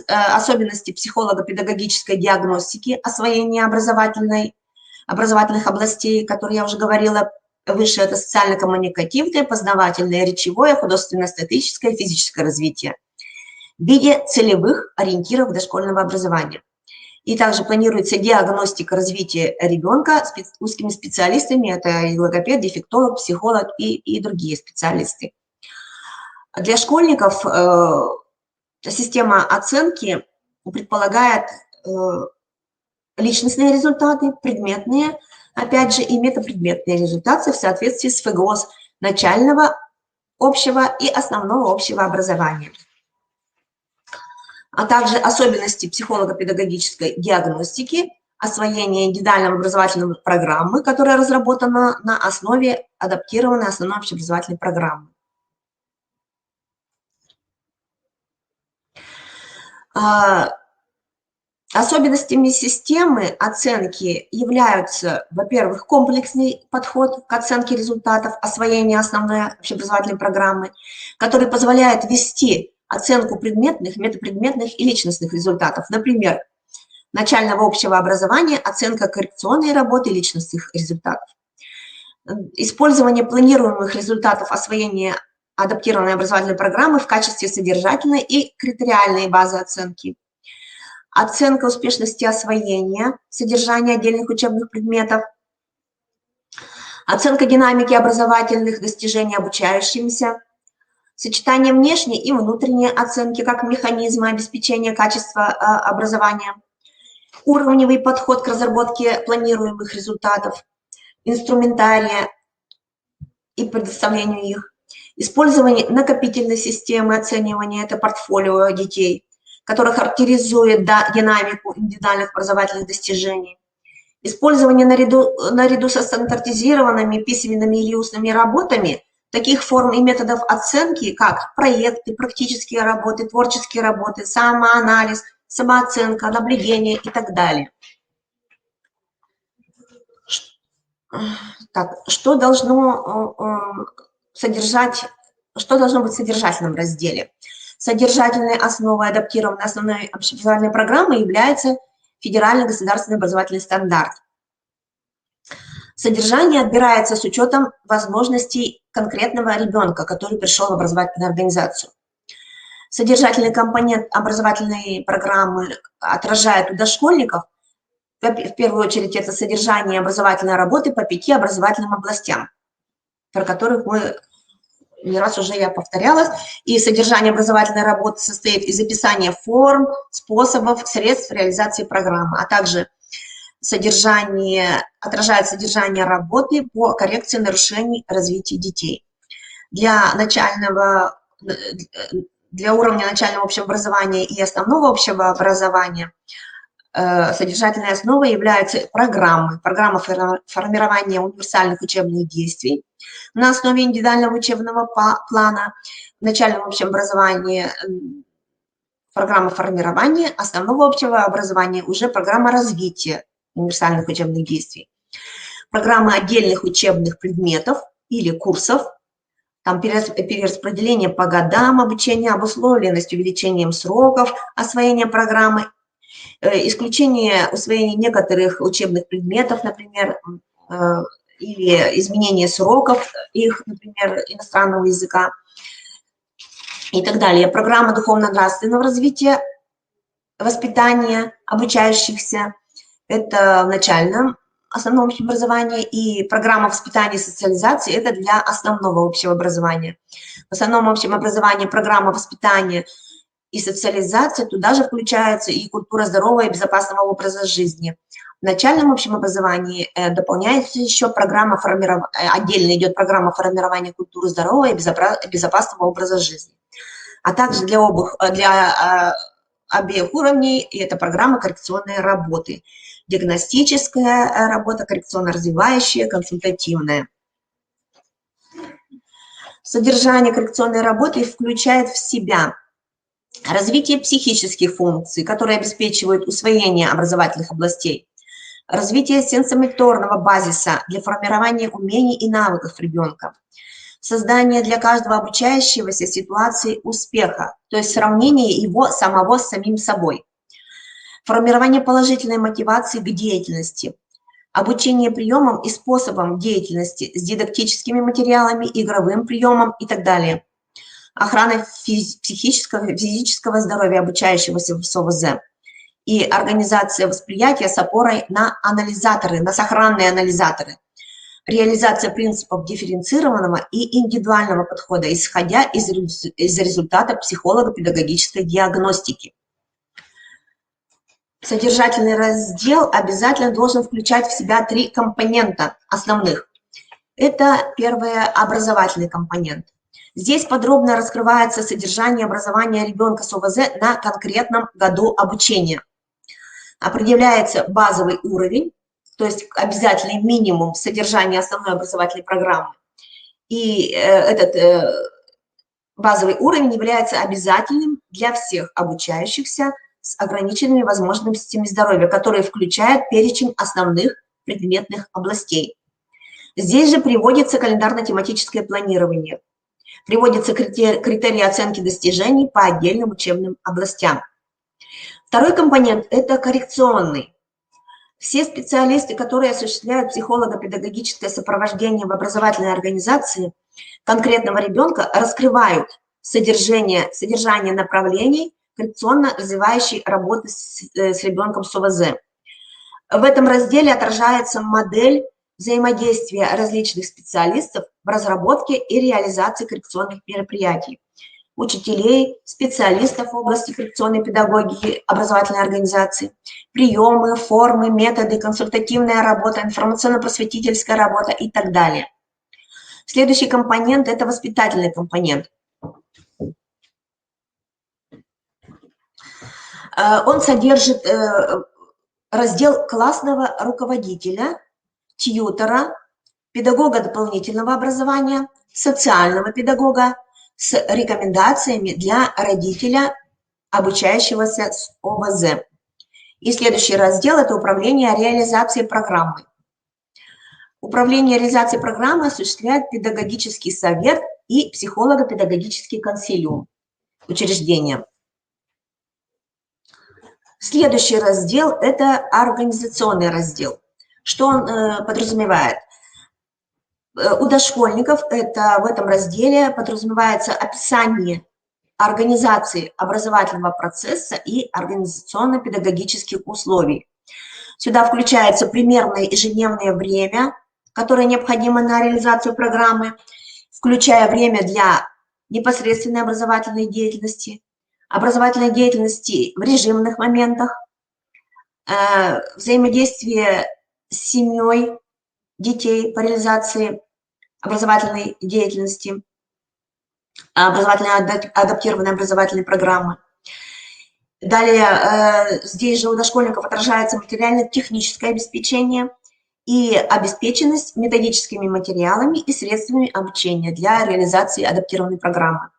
Speaker 4: особенности психолого-педагогической диагностики освоения образовательных областей, которые я уже говорила выше, это социально-коммуникативное, познавательное, речевое, художественно-эстетическое, физическое развитие в виде целевых ориентиров дошкольного образования. И также планируется диагностика развития ребенка с узкими специалистами, это и логопед, дефектолог, психолог и другие специалисты. Для школьников система оценки предполагает личностные результаты, предметные, опять же, и метапредметные результаты в соответствии с ФГОС начального общего и основного общего образования, а также особенности психолого-педагогической диагностики, освоение индивидуальной образовательной программы, которая разработана на основе адаптированной основной общеобразовательной программы. Особенностями системы оценки являются, во-первых, комплексный подход к оценке результатов освоения основной общеобразовательной программы, который позволяет вести оценку предметных, метапредметных и личностных результатов. Например, начального общего образования, оценка коррекционной работы личностных результатов. Использование планируемых результатов освоения адаптированной образовательной программы в качестве содержательной и критериальной базы оценки. Оценка успешности освоения, содержания отдельных учебных предметов. Оценка динамики образовательных достижений обучающимися. Сочетание внешней и внутренней оценки как механизма обеспечения качества образования. Уровневый подход к разработке планируемых результатов. Инструментария и предоставлению их. Использование накопительной системы оценивания, это портфолио детей, которое характеризует динамику индивидуальных образовательных достижений. Использование наряду со стандартизированными письменными или устными работами таких форм и методов оценки, как проекты, практические работы, творческие работы, самоанализ, самооценка, наблюдение и так далее. Так, что должно быть в содержательном разделе? Содержательной основой адаптированной основной общеобразовательной программы является федеральный государственный образовательный стандарт. Содержание отбирается с учетом возможностей конкретного ребенка, который пришел в образовательную организацию. Содержательный компонент образовательной программы отражает у дошкольников, в первую очередь, это содержание образовательной работы по 5 образовательным областям, про которых мы не раз уже я повторялась. И содержание образовательной работы состоит из описания форм, способов, средств реализации программы, а также отражает содержание работы по коррекции нарушений развития детей. Для уровня начального общего образования и основного общего образования содержательной основой являются программа формирования универсальных учебных действий на основе индивидуального учебного плана, в начальном общем образовании программа формирования, основного общего образования уже программа развития универсальных учебных действий, программа отдельных учебных предметов или курсов, там перераспределение по годам обучения, обусловленность увеличением сроков освоения программы, исключение усвоения некоторых учебных предметов, например, или изменение сроков их, например, иностранного языка и так далее. Программа духовно-нравственного развития, воспитания обучающихся, это в начальном основном общем образовании, и программа воспитания и социализации – это для основного общего образования. В основном общем образовании программа воспитания и социализации, туда же включается и культура здорового и безопасного образа жизни. В начальном общем образовании дополняется еще программа отдельно идет программа формирования культуры здорового и безопасного образа жизни. А также для обеих уровней это программа коррекционной работы. Диагностическая работа, коррекционно-развивающая, консультативная. Содержание коррекционной работы включает в себя развитие психических функций, которые обеспечивают усвоение образовательных областей, развитие сенсомоторного базиса для формирования умений и навыков ребенка, создание для каждого обучающегося ситуации успеха, то есть сравнение его самого с самим собой, формирование положительной мотивации к деятельности, обучение приемам и способам деятельности с дидактическими материалами, игровым приемам и так далее, охрана психического и физического здоровья обучающегося в СОВЗ и организация восприятия с опорой на анализаторы, на сохранные анализаторы, реализация принципов дифференцированного и индивидуального подхода, исходя из результата психолого-педагогической диагностики. Содержательный раздел обязательно должен включать в себя 3 компонента основных. Это первый образовательный компонент. Здесь подробно раскрывается содержание образования ребенка с ОВЗ на конкретном году обучения. Определяется базовый уровень, то есть обязательный минимум содержания основной образовательной программы. И этот базовый уровень является обязательным для всех обучающихся с ограниченными возможностями здоровья, которые включают перечень основных предметных областей. Здесь же приводится календарно-тематическое планирование, приводятся критерии оценки достижений по отдельным учебным областям. Второй компонент – это коррекционный. Все специалисты, которые осуществляют психолого-педагогическое сопровождение в образовательной организации конкретного ребенка, раскрывают содержание направлений коррекционно-развивающей работы с ребенком с ОВЗ. В этом разделе отражается модель взаимодействия различных специалистов в разработке и реализации коррекционных мероприятий, учителей, специалистов в области коррекционной педагогики образовательной организации, приемы, формы, методы, консультативная работа, информационно-просветительская работа и так далее. Следующий компонент – это воспитательный компонент. Он содержит раздел классного руководителя, тьютора, педагога дополнительного образования, социального педагога с рекомендациями для родителя, обучающегося с ОВЗ. И следующий раздел – это управление реализацией программы. Управление реализацией программы осуществляет педагогический совет и психолого-педагогический консилиум учреждения. Следующий раздел – это организационный раздел. Что он подразумевает? У дошкольников это в этом разделе подразумевается описание организации образовательного процесса и организационно-педагогических условий. Сюда включается примерное ежедневное время, которое необходимо на реализацию программы, включая время для непосредственной образовательной деятельности в режимных моментах, взаимодействие с семьей детей по реализации образовательной деятельности, адаптированной образовательной программы. Далее здесь же у дошкольников отражается материально-техническое обеспечение и обеспеченность методическими материалами и средствами обучения для реализации адаптированной программы.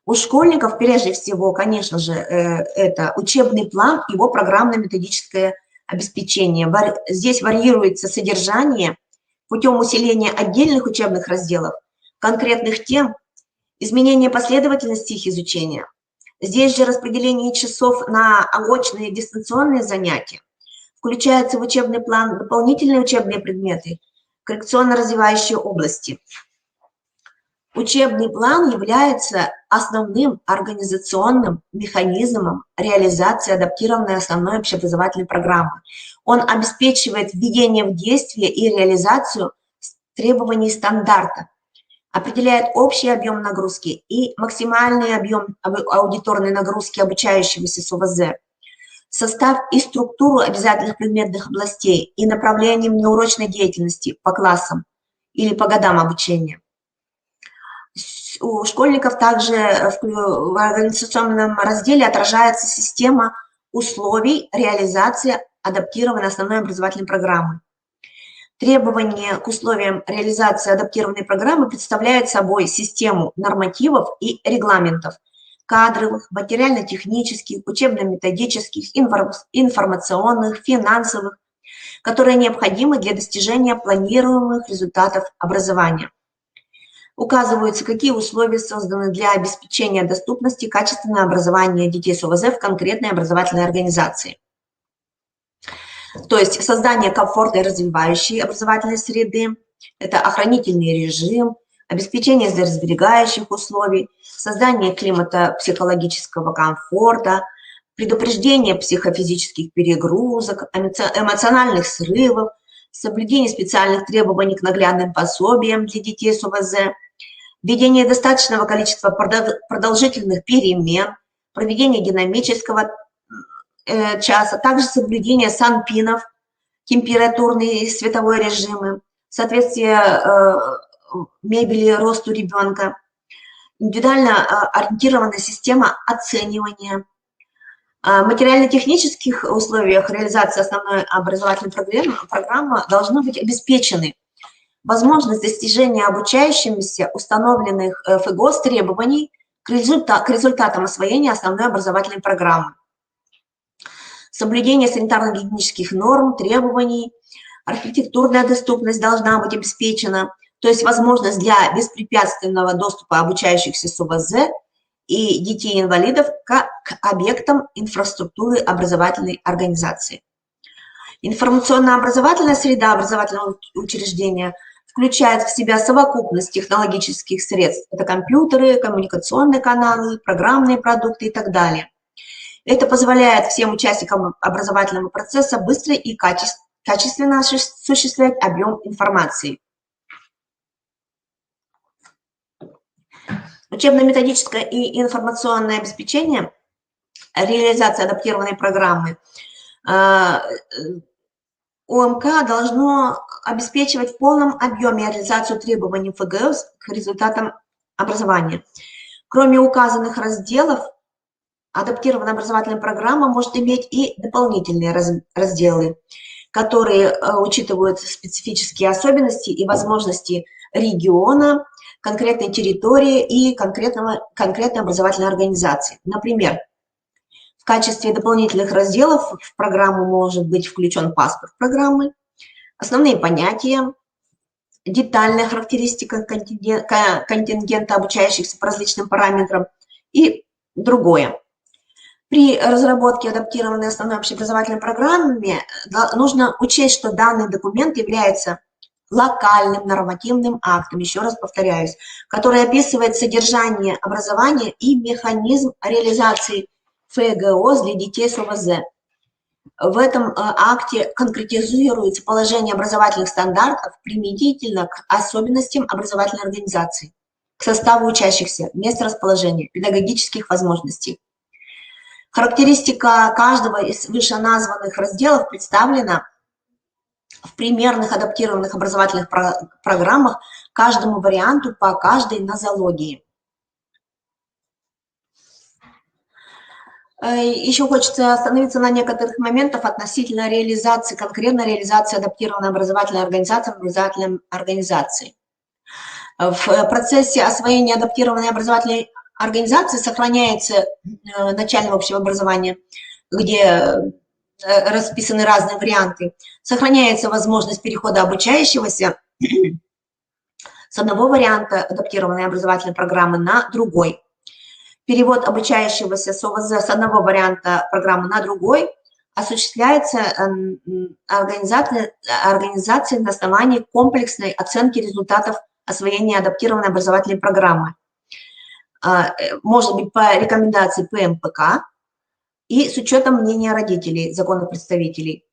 Speaker 4: У школьников, прежде всего, конечно же, это учебный план, его программно-методическое обеспечение. Здесь варьируется содержание путем усиления отдельных учебных разделов, конкретных тем, изменение последовательности их изучения. Здесь же распределение часов на очные и дистанционные занятия. Включаются в учебный план дополнительные учебные предметы, коррекционно-развивающие области. Учебный план является основным организационным механизмом реализации адаптированной основной общеобразовательной программы. Он обеспечивает введение в действие и реализацию требований стандарта, определяет общий объем нагрузки и максимальный объем аудиторной нагрузки обучающегося с ОВЗ, состав и структуру обязательных предметных областей и направлением неурочной деятельности по классам или по годам обучения. У школьников также в организационном разделе отражается система условий реализации адаптированной основной образовательной программы. Требования к условиям реализации адаптированной программы представляют собой систему нормативов и регламентов, кадровых, материально-технических, учебно-методических, информационных, финансовых, которые необходимы для достижения планируемых результатов образования. Указываются, какие условия созданы для обеспечения доступности качественного образования детей с ОВЗ в конкретной образовательной организации. То есть создание комфортной развивающей образовательной среды, это охранительный режим, обеспечение здравоосберегающих условий, создание климата психологического комфорта, предупреждение психофизических перегрузок, эмоциональных срывов, соблюдение специальных требований к наглядным пособиям для детей с ОВЗ, введение достаточного количества продолжительных перемен, проведение динамического часа, также соблюдение санпинов, температурные и световой режимы, соответствие мебели росту ребенка, индивидуально ориентированная система оценивания. В материально-технических условиях реализации основной образовательной программы должны быть обеспечены возможность достижения обучающимися установленных ФГОС требований к результатам освоения основной образовательной программы. Соблюдение санитарно-гигиенических норм, требований, архитектурная доступность должна быть обеспечена, то есть возможность для беспрепятственного доступа обучающихся с ОВЗ и детей-инвалидов к объектам инфраструктуры образовательной организации. Информационно-образовательная среда образовательного учреждения включает в себя совокупность технологических средств. Это компьютеры, коммуникационные каналы, программные продукты и так далее. Это позволяет всем участникам образовательного процесса быстро и качественно осуществлять объем информации. Учебно-методическое и информационное обеспечение, реализация адаптированной программы ОМК должно обеспечивать в полном объеме реализацию требований ФГС к результатам образования. Кроме указанных разделов, адаптированная образовательная программа может иметь и дополнительные разделы, которые учитывают специфические особенности и возможности региона, конкретной территории и конкретной образовательной организации. Например, в качестве дополнительных разделов в программу может быть включен паспорт программы, основные понятия, детальная характеристика контингента обучающихся по различным параметрам и другое. При разработке адаптированной основной общеобразовательной программы нужно учесть, что данный документ является локальным нормативным актом, еще раз повторяюсь, который описывает содержание образования и механизм реализации ФГОС для детей с ОВЗ. В этом акте конкретизируется положение образовательных стандартов применительно к особенностям образовательной организации, к составу учащихся, мест расположения, педагогических возможностей. Характеристика каждого из вышеназванных разделов представлена в примерных адаптированных образовательных программах каждому варианту по каждой нозологии. Еще хочется остановиться на некоторых моментах относительно реализации, конкретно реализации адаптированной образовательной организации. В процессе освоения адаптированной образовательной организации сохраняется начальное общее образование, где расписаны разные варианты, сохраняется возможность перехода обучающегося с одного варианта адаптированной образовательной программы на другой. Перевод обучающегося с ОВЗ с одного варианта программы на другой осуществляется организацией на основании комплексной оценки результатов освоения адаптированной образовательной программы. Может быть, по рекомендации ПМПК и с учетом мнения родителей, законных представителей.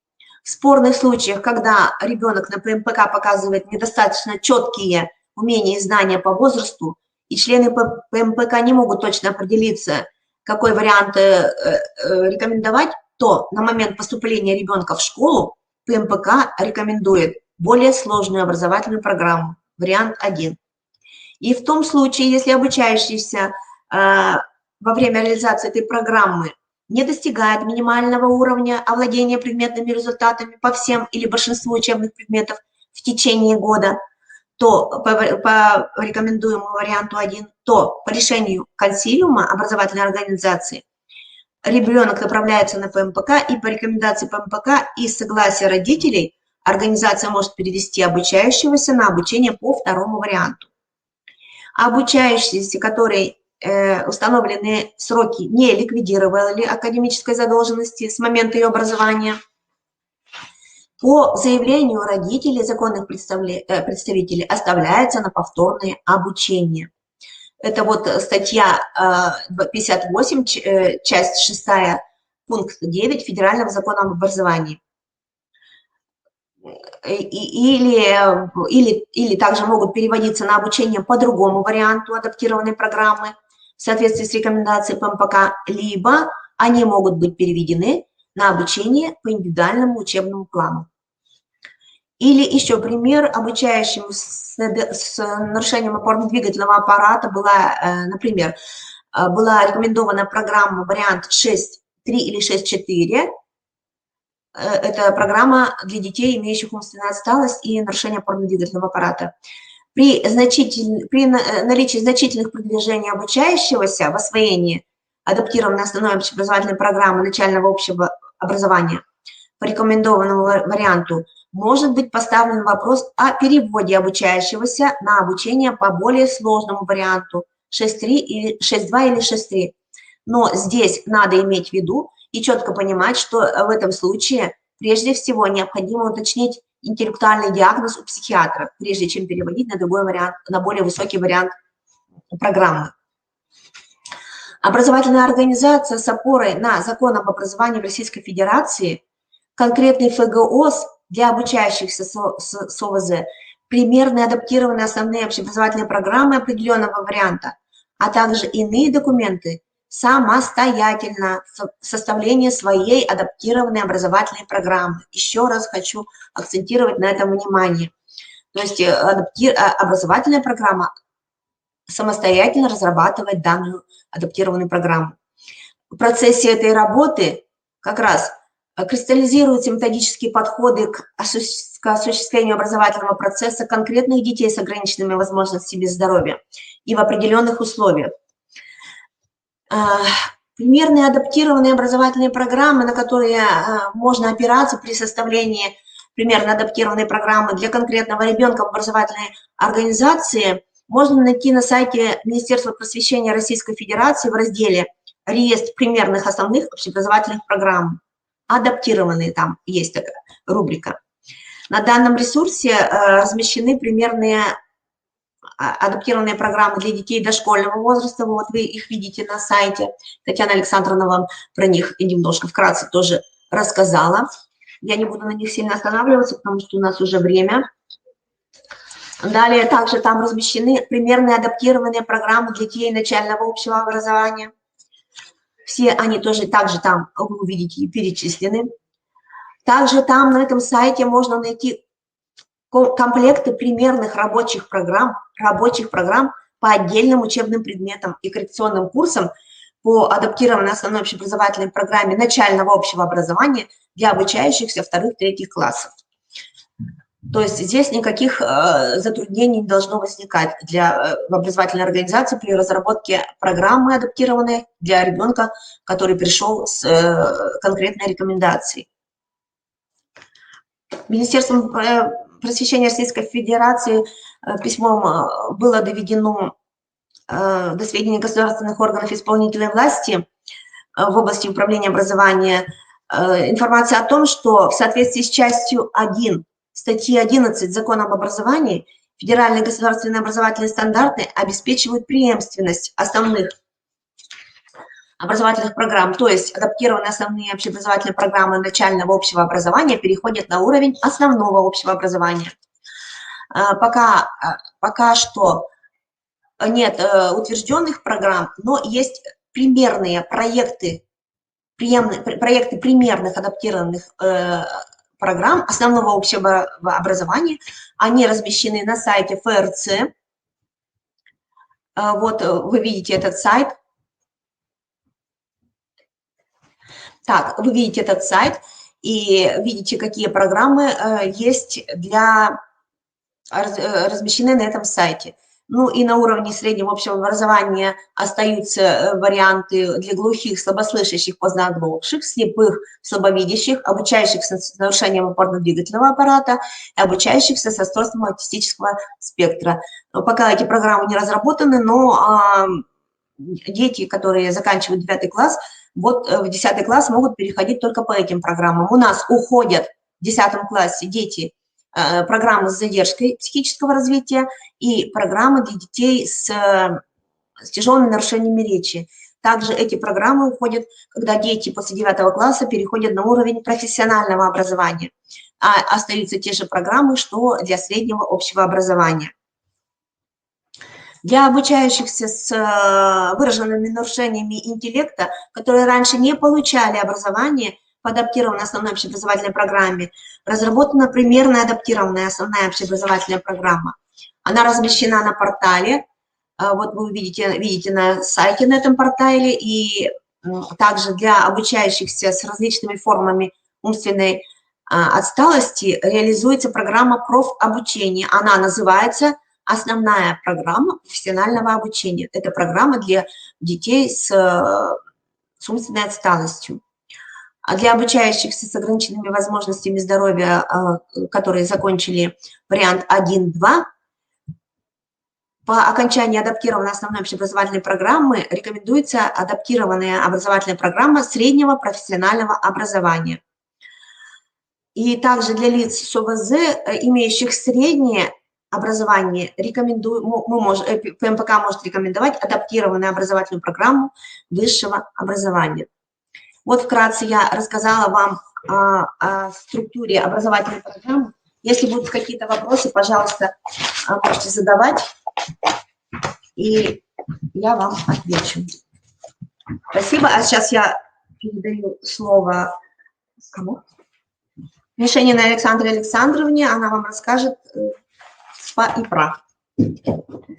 Speaker 4: В спорных случаях, когда ребенок на ПМПК показывает недостаточно четкие умения и знания по возрасту, и члены ПМПК не могут точно определиться, какой вариант рекомендовать, то на момент поступления ребенка в школу ПМПК рекомендует более сложную образовательную программу, вариант 1. И в том случае, если обучающийся во время реализации этой программы не достигает минимального уровня овладения предметными результатами по всем или большинству учебных предметов в течение года, то по рекомендуемому варианту 1, то по решению консилиума образовательной организации ребенок направляется на ПМПК, и по рекомендации ПМПК и согласия родителей организация может перевести обучающегося на обучение по второму варианту. Обучающиеся, которые установленные сроки не ликвидировали академической задолженности с момента ее образования, по заявлению родителей, законных представителей, оставляется на повторное обучение. Это вот статья 58, часть 6, пункт 9 Федерального закона об образовании. Или также могут переводиться на обучение по другому варианту адаптированной программы в соответствии с рекомендацией ПМПК, либо они могут быть переведены на обучение по индивидуальному учебному плану. Или еще пример, обучающему с нарушением опорно-двигательного аппарата была, например, была рекомендована программа вариант 6.3 или 6.4. Это программа для детей, имеющих умственную отсталость и нарушение опорно-двигательного аппарата. При наличии значительных продвижений обучающегося в освоении адаптированной основной общеобразовательной программы начального общего образования по рекомендованному варианту может быть поставлен вопрос о переводе обучающегося на обучение по более сложному варианту 6.3 или 6.2 или 6.3. Но здесь надо иметь в виду и четко понимать, что в этом случае прежде всего необходимо уточнить интеллектуальный диагноз у психиатра, прежде чем переводить на другой вариант, на более высокий вариант программы. Образовательная организация с опорой на закон об образовании в Российской Федерации, конкретный ФГОС для обучающихся с ОВЗ, примерно адаптированные основные общеобразовательные программы определенного варианта, а также иные документы самостоятельно составление своей адаптированной образовательной программы. Еще раз хочу акцентировать на этом внимание. То есть образовательная программа самостоятельно разрабатывает данную адаптированную программу. В процессе этой работы как раз кристаллизируются методические подходы к осуществлению образовательного процесса конкретных детей с ограниченными возможностями здоровья и в определенных условиях. Примерные адаптированные образовательные программы, на которые можно опираться при составлении примерно адаптированной программы для конкретного ребенка в образовательной организации, можно найти на сайте Министерства просвещения Российской Федерации в разделе «Реестр примерных основных общеобразовательных программ». Адаптированные, там есть такая рубрика. На данном ресурсе размещены примерные адаптированные программы для детей дошкольного возраста. Вот вы их видите на сайте. Татьяна Александровна вам про них немножко вкратце тоже рассказала. Я не буду на них сильно останавливаться, потому что у нас уже время. Далее также там размещены примерные адаптированные программы для детей начального общего образования. Все они тоже также там, вы увидите, перечислены. Также там на этом сайте можно найти комплекты примерных рабочих программ по отдельным учебным предметам и коррекционным курсам по адаптированной основной общеобразовательной программе начального общего образования для обучающихся 2-3 классов. То есть здесь никаких затруднений не должно возникать в образовательной организации при разработке программы адаптированной для ребенка, который пришел с конкретной рекомендацией. Министерством просвещения Российской Федерации письмом было доведено до сведения государственных органов исполнительной власти в области управления образования информация о том, что в соответствии с частью 1 статьи 11 Закона об образовании федеральные государственные образовательные стандарты обеспечивают преемственность основных образовательных программ, то есть адаптированные основные общеобразовательные программы начального общего образования переходят на уровень основного общего образования. Пока что нет утвержденных программ, но есть примерные проекты примерных адаптированных программ основного общего образования. Они размещены на сайте ФРЦ. Вот вы видите этот сайт. Так, вы видите этот сайт и видите, какие программы есть размещены на этом сайте. Ну и на уровне среднего общего образования остаются варианты для глухих, слабослышащих, позднооглохших, слепых, слабовидящих, обучающихся с нарушением опорно-двигательного аппарата и обучающихся с расстройством аутистического спектра. Пока эти программы не разработаны, но дети, которые заканчивают 9 класс, вот в 10 класс могут переходить только по этим программам. У нас уходят в 10 классе дети программы с задержкой психического развития и программы для детей с тяжелыми нарушениями речи. Также эти программы уходят, когда дети после 9 класса переходят на уровень профессионального образования, а остаются те же программы, что для среднего общего образования. Для обучающихся с выраженными нарушениями интеллекта, которые раньше не получали образование по адаптированной основной общеобразовательной программе, разработана примерная адаптированная основная общеобразовательная программа. Она размещена на портале, вот вы видите на сайте на этом портале, и также для обучающихся с различными формами умственной отсталости реализуется программа профобучения. Она называется «Основная программа профессионального обучения». Это программа для детей с умственной отсталостью. А для обучающихся с ограниченными возможностями здоровья, которые закончили вариант 1-2, по окончании адаптированной основной общеобразовательной программы рекомендуется адаптированная образовательная программа среднего профессионального образования. И также для лиц с ОВЗ, имеющих среднее образование, ПМПК может рекомендовать адаптированную образовательную программу высшего образования. Вот вкратце я рассказала вам о структуре образовательной программы. Если будут какие-то вопросы, пожалуйста, можете задавать, и я вам отвечу. Спасибо. А сейчас я передаю слово кому? Мишениной Александре Александровне. Она вам расскажет СПА и ПРА.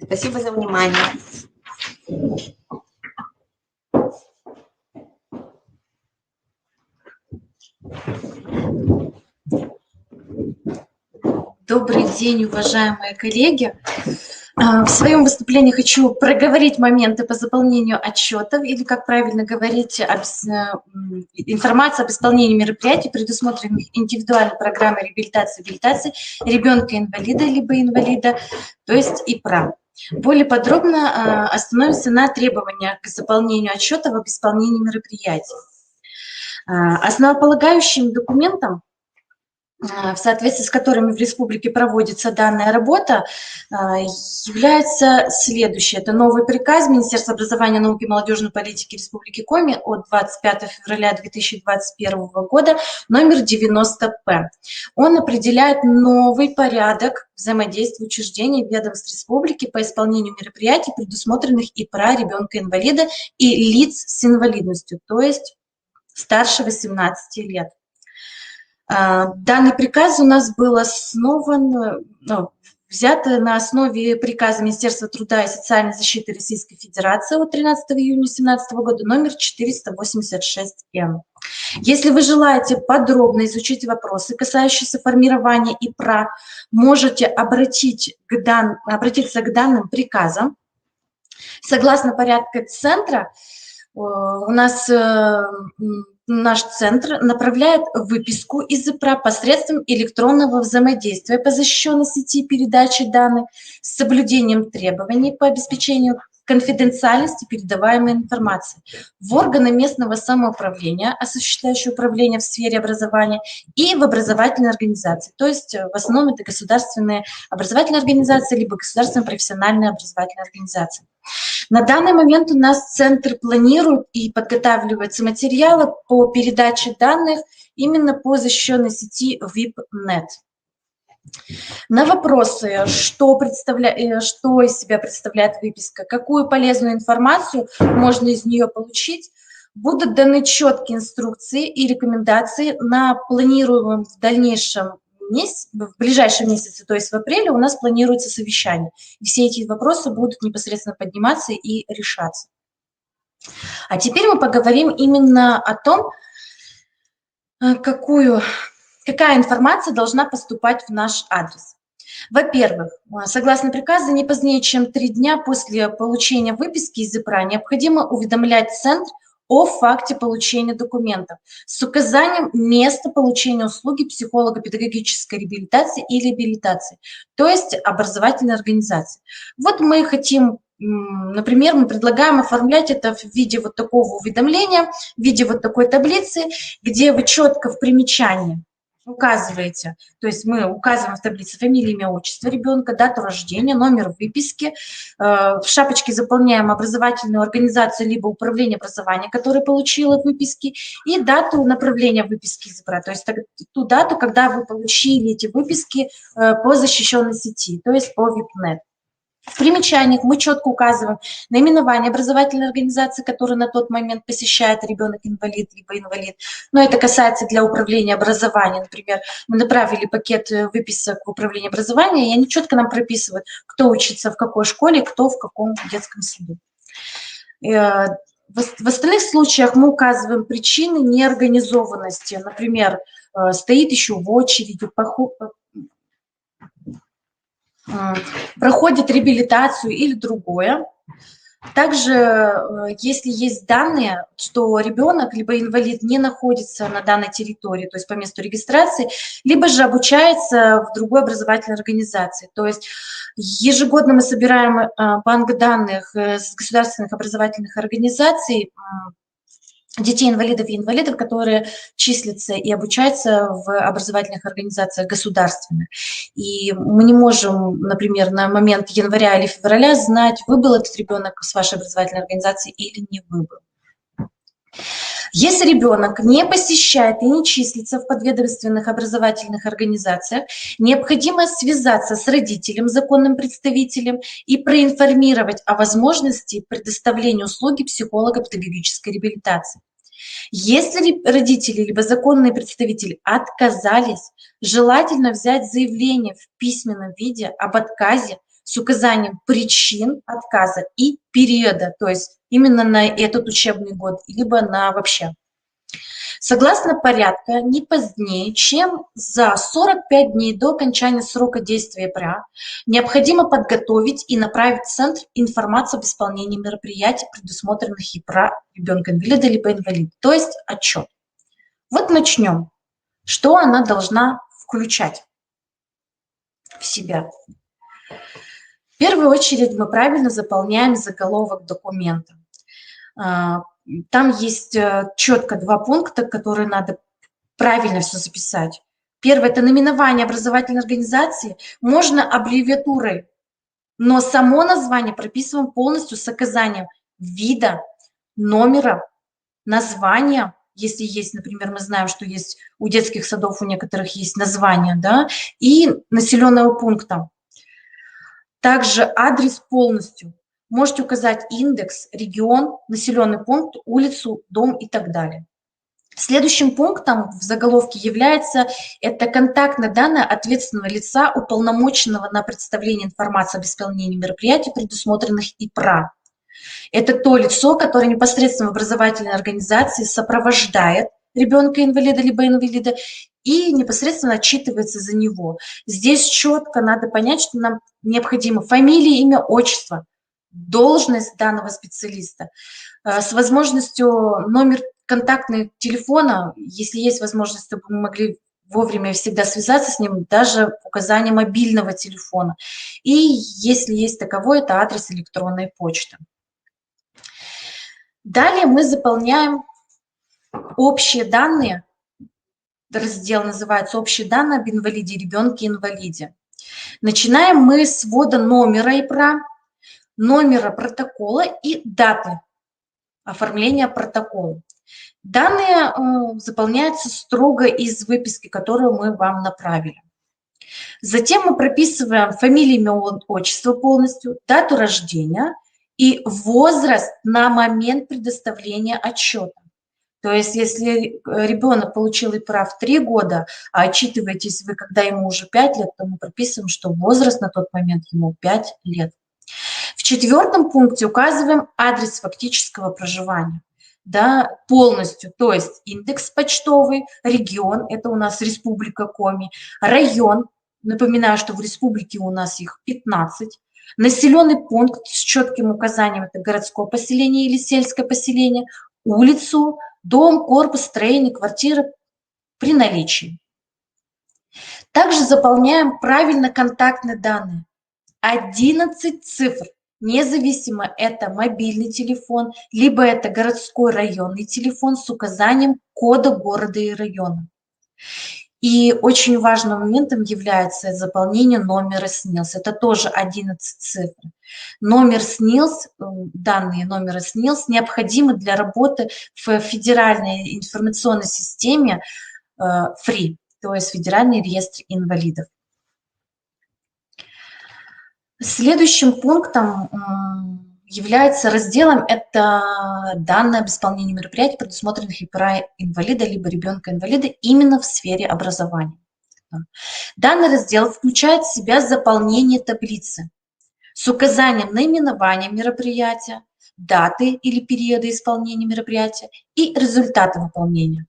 Speaker 4: Спасибо за внимание.
Speaker 5: Добрый день, уважаемые коллеги. В своем выступлении хочу проговорить моменты по заполнению отчетов, или, как правильно говорить, информация об исполнении мероприятий, предусмотренных индивидуальной программой реабилитации ребенка-инвалида либо инвалида, то есть ИПРА. Более подробно остановимся на требованиях к заполнению отчетов об исполнении мероприятий. Основополагающим документом в соответствии с которыми в республике проводится данная работа, является следующее. Это новый приказ Министерства образования, науки и молодежной политики Республики Коми от 25 февраля 2021 года, номер 90-П. Он определяет новый порядок взаимодействия учреждений и ведомств республики по исполнению мероприятий, предусмотренных ИПРА ребенка-инвалида и лиц с инвалидностью, то есть старше 18 лет. Данный приказ у нас был основан, взят на основе приказа Министерства труда и социальной защиты Российской Федерации от 13 июня 2017 года, номер 486-М. Если вы желаете подробно изучить вопросы, касающиеся формирования ИПРА, можете обратиться к данным приказам. Согласно порядку центра, у нас наш центр направляет выписку из ИПРА посредством электронного взаимодействия по защищенной сети передачи данных с соблюдением требований по обеспечению конфиденциальности передаваемой информации в органы местного самоуправления, осуществляющие управление в сфере образования, и в образовательные организации. То есть в основном это государственные образовательные организации либо государственные профессиональные образовательные организации. На данный момент у нас центр планирует и подготавливается материалы по передаче данных именно по защищенной сети VIP.net. На вопросы, что из себя представляет выписка, какую полезную информацию можно из нее получить, будут даны четкие инструкции и рекомендации на планируемом в дальнейшем в ближайшем месяце, то есть в апреле, у нас планируется совещание. И все эти вопросы будут непосредственно подниматься и решаться. А теперь мы поговорим именно о том, какая информация должна поступать в наш адрес. Во-первых, согласно приказу, не позднее, чем 3 дня после получения выписки из ИПРА необходимо уведомлять Центр о факте получения документов с указанием места получения услуги психолого-педагогической реабилитации и реабилитации, то есть образовательной организации. Вот мы хотим, например, мы предлагаем оформлять это в виде вот такого уведомления, в виде вот такой таблицы, где вы четко в примечании указываете, то есть мы указываем в таблице фамилию, имя, отчество ребенка, дату рождения, номер выписки, в шапочке заполняем образовательную организацию либо управление образования, которое получило выписки, и дату направления выписки из ИПРА, то есть ту дату, когда вы получили эти выписки по защищенной сети, то есть по VIP.net. В примечаниях мы четко указываем наименование образовательной организации, которую на тот момент посещает ребенок-инвалид, либо инвалид. Но это касается для управления образованием. Например, мы направили пакет выписок в управление образования, и они четко нам прописывают, кто учится в какой школе, кто в каком детском саду. В остальных случаях мы указываем причины неорганизованности. Например, стоит еще в очереди, проходит реабилитацию или другое. Также, если есть данные, что ребенок либо инвалид не находится на данной территории, то есть по месту регистрации, либо же обучается в другой образовательной организации. То есть ежегодно мы собираем банк данных с государственных образовательных организаций, детей-инвалидов и инвалидов, которые числятся и обучаются в образовательных организациях государственных. И мы не можем, например, на момент января или февраля знать, выбыл этот ребенок с вашей образовательной организации или не выбыл. Если ребенок не посещает и не числится в подведомственных образовательных организациях, необходимо связаться с родителем, законным представителем, и проинформировать о возможности предоставления услуги психолого-педагогической реабилитации. Если родители либо законные представители отказались, желательно взять заявление в письменном виде об отказе с указанием причин отказа и периода, то есть именно на этот учебный год, либо на вообще. Согласно порядка, не позднее, чем за 45 дней до окончания срока действия ИПРА, необходимо подготовить и направить в Центр информацию об исполнении мероприятий, предусмотренных ИПРА ребенка-инвалида либо инвалида, то есть отчет. Вот начнем. Что она должна включать в себя? В первую очередь мы правильно заполняем заголовок документа. Там есть четко 2 пункта, которые надо правильно все записать. Первое – это наименование образовательной организации, можно аббревиатурой, но само название прописываем полностью с указанием вида, номера, названия, если есть, например, мы знаем, что есть у детских садов, у некоторых есть название, да, и населенного пункта. Также адрес полностью. Можете указать индекс, регион, населенный пункт, улицу, дом и так далее. Следующим пунктом в заголовке является это контактные данные ответственного лица, уполномоченного на представление информации об исполнении мероприятий, предусмотренных ИПРА. Это то лицо, которое непосредственно в образовательной организации сопровождает ребенка-инвалида либо инвалида и непосредственно отчитывается за него. Здесь четко надо понять, что нам необходимо фамилия, имя, отчество, должность данного специалиста, с возможностью номер контактного телефона, если есть возможность, чтобы мы могли вовремя всегда связаться с ним, даже указание мобильного телефона. И если есть таковой, это адрес электронной почты. Далее мы заполняем общие данные. Раздел называется «Общие данные об инвалиде, ребенке-инвалиде». Начинаем мы с ввода номера ИПРА, номера протокола и даты оформления протокола. Данные заполняются строго из выписки, которую мы вам направили. Затем мы прописываем фамилию, имя, отчество полностью, дату рождения и возраст на момент предоставления отчета. То есть если ребенок получил ИПРА в 3 года, а отчитываетесь вы, когда ему уже 5 лет, то мы прописываем, что возраст на тот момент ему 5 лет. В 4 пункте указываем адрес фактического проживания. Да, полностью, то есть индекс почтовый, регион, это у нас Республика Коми, район, напоминаю, что в республике у нас их 15, населенный пункт с четким указанием, это городское поселение или сельское поселение, улицу, дом, корпус, строение, квартира при наличии. Также заполняем правильно контактные данные. 11 цифр. Независимо, это мобильный телефон, либо это городской районный телефон с указанием кода города и района. И очень важным моментом является заполнение номера СНИЛС. Это тоже 11 цифр. Номер СНИЛС, данные номера СНИЛС необходимы для работы в федеральной информационной системе ФРИ, то есть Федеральный реестр инвалидов. Следующим пунктом является разделом это данные об исполнении мероприятий, предусмотренных ИПРА инвалида либо ребенка-инвалида именно в сфере образования. Данный раздел включает в себя заполнение таблицы с указанием наименования мероприятия, даты или периода исполнения мероприятия и результаты выполнения.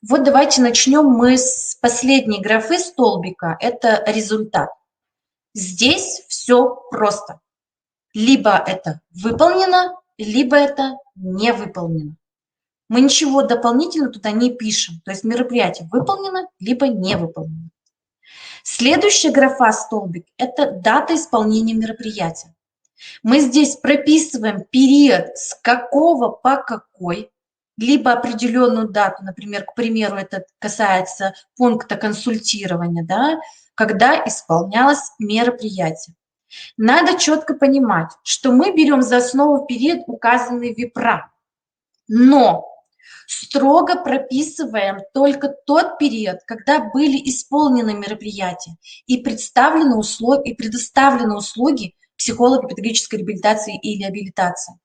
Speaker 5: Вот давайте начнем мы с последней графы столбика, это результат. Здесь все просто. Либо это выполнено, либо это не выполнено. Мы ничего дополнительно туда не пишем. То есть мероприятие выполнено, либо не выполнено. Следующая графа столбик – это дата исполнения мероприятия. Мы здесь прописываем период с какого по какой, либо определенную дату, например, к примеру, это касается пункта консультирования, да, когда исполнялось мероприятие. Надо четко понимать, что мы берем за основу период, указанный в ИПРА, но строго прописываем только тот период, когда были исполнены мероприятия и предоставлены услуги психолого-педагогической реабилитации и реабилитации.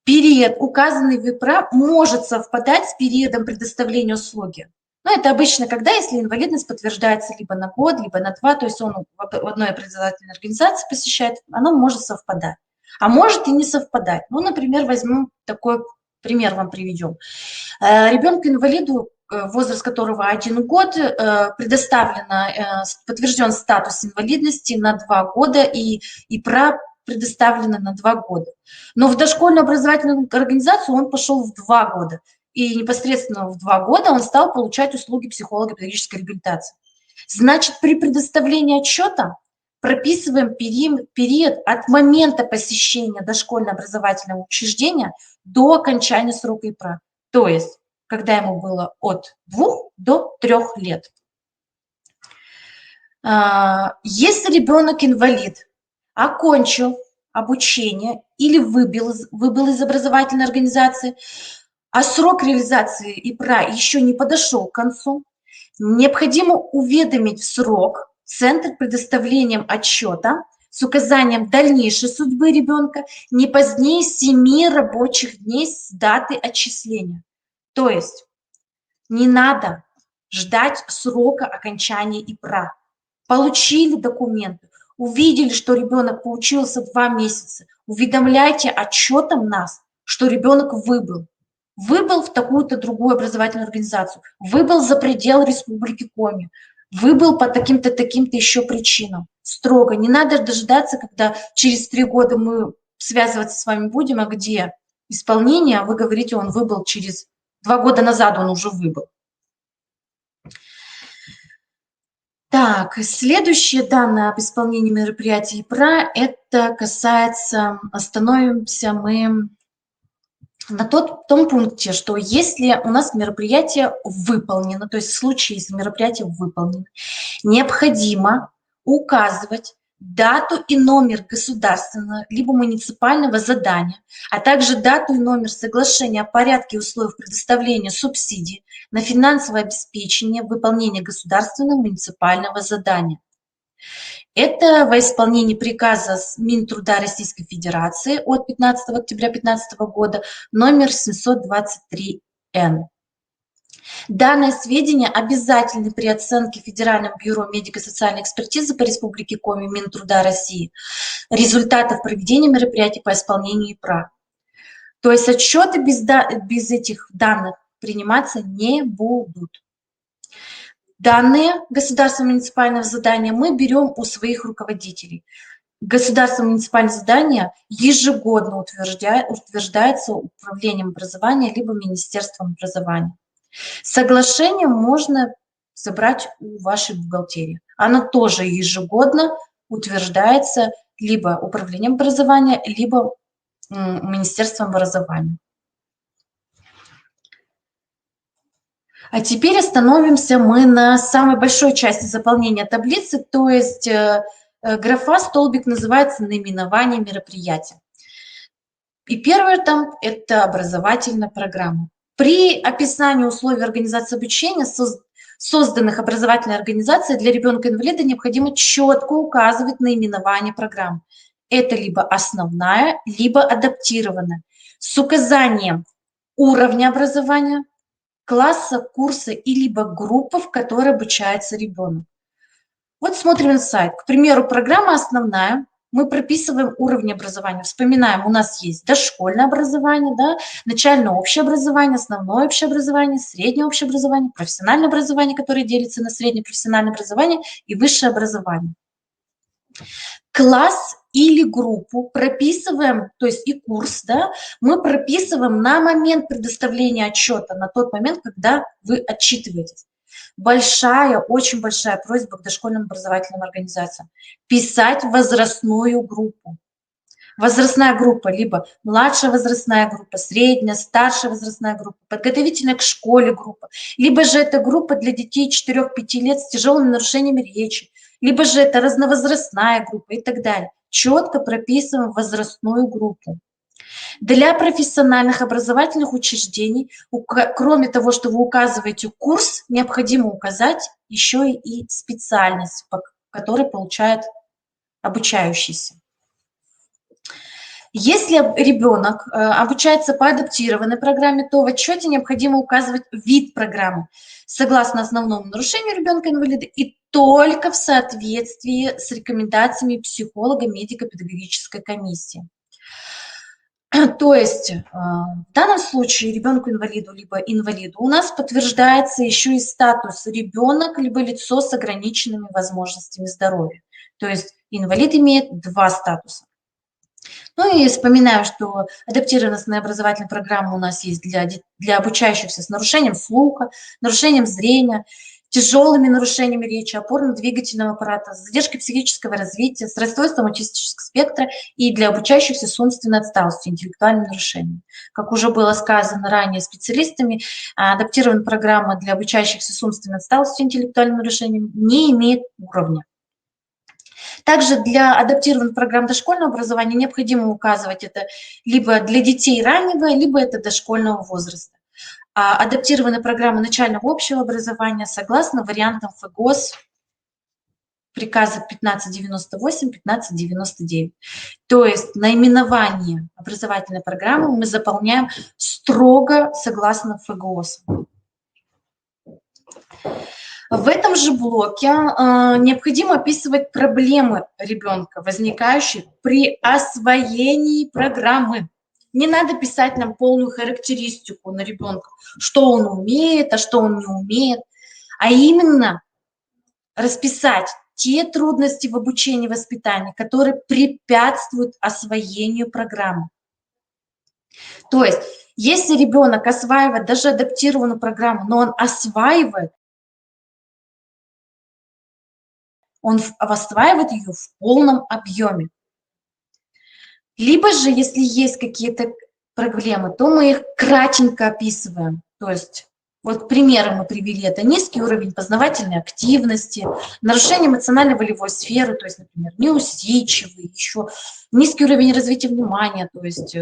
Speaker 5: Период, указанный в ИПРА, может совпадать с периодом предоставления услуги. Но это обычно, если инвалидность подтверждается либо на год, либо на 2, то есть он в одной образовательной организации посещает, оно может совпадать. А может и не совпадать. Ну, например, возьмем такой пример, вам приведем. Ребенку-инвалиду, возраст которого 1 год, подтвержден статус инвалидности на 2 года и ИПРА предоставлено на 2 года. Но в дошкольную образовательную организацию он пошел в 2 года. И непосредственно в 2 года он стал получать услуги психолого-педагогической реабилитации. Значит, при предоставлении отчета прописываем период от момента посещения дошкольного образовательного учреждения до окончания срока ИПРА. То есть, когда ему было от 2 до 3 лет. Если ребенок инвалид, окончил обучение или выбыл из образовательной организации, а срок реализации ИПРА еще не подошел к концу, необходимо уведомить в срок Центр предоставлением отчета с указанием дальнейшей судьбы ребенка не позднее 7 рабочих дней с даты отчисления. То есть не надо ждать срока окончания ИПРА. Получили документы, увидели, что ребенок поучился 2 месяца, уведомляйте отчетом нас, что ребенок выбыл в такую-то другую образовательную организацию, выбыл за пределы Республики Коми, выбыл по таким-то, таким-то еще причинам. Строго. Не надо дожидаться, когда через 3 года мы связываться с вами будем, а где исполнение, а вы говорите, он выбыл через 2 года назад, он уже выбыл. Так, следующие данные об исполнении мероприятий ИПРА, это касается, остановимся мы на том пункте, что если у нас мероприятие выполнено, то есть в случае, если мероприятие выполнено, необходимо указывать дату и номер государственного либо муниципального задания, а также дату и номер соглашения о порядке и условиях предоставления субсидий на финансовое обеспечение выполнения государственного муниципального задания. Это во исполнении приказа Минтруда Российской Федерации от 15 октября 2015 года номер 723-Н. Данные сведения обязательны при оценке Федерального бюро медико-социальной экспертизы по Республике Коми Минтруда России результатов проведения мероприятий по исполнению ИПРА. То есть отчеты без этих данных приниматься не будут. Данные государственного муниципального задания мы берем у своих руководителей. Государственное муниципальное задание ежегодно утверждается управлением образования либо Министерством образования. Соглашение можно забрать у вашей бухгалтерии. Оно тоже ежегодно утверждается либо управлением образования, либо Министерством образования. А теперь остановимся мы на самой большой части заполнения таблицы, то есть графа, столбик называется «Наименование мероприятия». И первое там – это образовательная программа. При описании условий организации обучения созданных образовательной организацией для ребенка-инвалида необходимо четко указывать наименование программ. Это либо основная, либо адаптированная, с указанием уровня образования, класса, курса и либо группы, в которой обучается ребенок. Вот смотрим на сайт. К примеру, программа основная. Мы прописываем уровень образования. Вспоминаем, у нас есть дошкольное образование, да, начальное общее образование, основное общее образование, среднее общее образование, профессиональное образование, которое делится на среднее профессиональное образование и высшее образование. Класс или группу прописываем, то есть и курс, да, мы прописываем на момент предоставления отчета, на тот момент, когда вы отчитываетесь. Большая, очень большая просьба к дошкольным образовательным организациям писать возрастную группу. Возрастная группа, либо младшая возрастная группа, средняя, старшая возрастная группа, подготовительная к школе группа, либо же это группа для детей 4-5 лет с тяжелыми нарушениями речи, либо же это разновозрастная группа и так далее. Четко прописываем возрастную группу. Для профессиональных образовательных учреждений, кроме того, что вы указываете курс, необходимо указать еще и специальность, которую получает обучающийся. Если ребенок обучается по адаптированной программе, то в отчете необходимо указывать вид программы согласно основному нарушению ребенка-инвалида и только в соответствии с рекомендациями психолога медико-педагогической комиссии. То есть в данном случае ребенку-инвалиду либо инвалиду у нас подтверждается еще и статус ребенок либо лицо с ограниченными возможностями здоровья. То есть инвалид имеет 2 статуса. Ну и вспоминаю, что адаптированная образовательная программа у нас есть для обучающихся с нарушением слуха, нарушением зрения, тяжелыми нарушениями речи, опорно-двигательного аппарата, с задержкой психического развития, с расстройством аутистического спектра и для обучающихся с умственной отсталостью, интеллектуальным нарушением. Как уже было сказано ранее специалистами, адаптированная программа для обучающихся с умственной отсталостью, интеллектуальным нарушением не имеет уровня. Также для адаптированных программ дошкольного образования необходимо указывать это либо для детей раннего, либо это дошкольного возраста. А адаптированные программы начального общего образования согласно вариантам ФГОС приказа 1598, 1599. То есть наименование образовательной программы мы заполняем строго согласно ФГОС. В этом же блоке необходимо описывать проблемы ребенка, возникающие при освоении программы. Не надо писать нам полную характеристику на ребенка, что он умеет, а что он не умеет, а именно расписать те трудности в обучении и воспитании, которые препятствуют освоению программы. То есть, если ребенок осваивает даже адаптированную программу, но он осваивает ее в полном объеме. Либо же, если есть какие-то проблемы, то мы их кратенько описываем. То есть, вот примеры мы привели. Это низкий уровень познавательной активности, нарушение эмоционально-волевой сферы, то есть, например, неусидчивый, еще низкий уровень развития внимания, то есть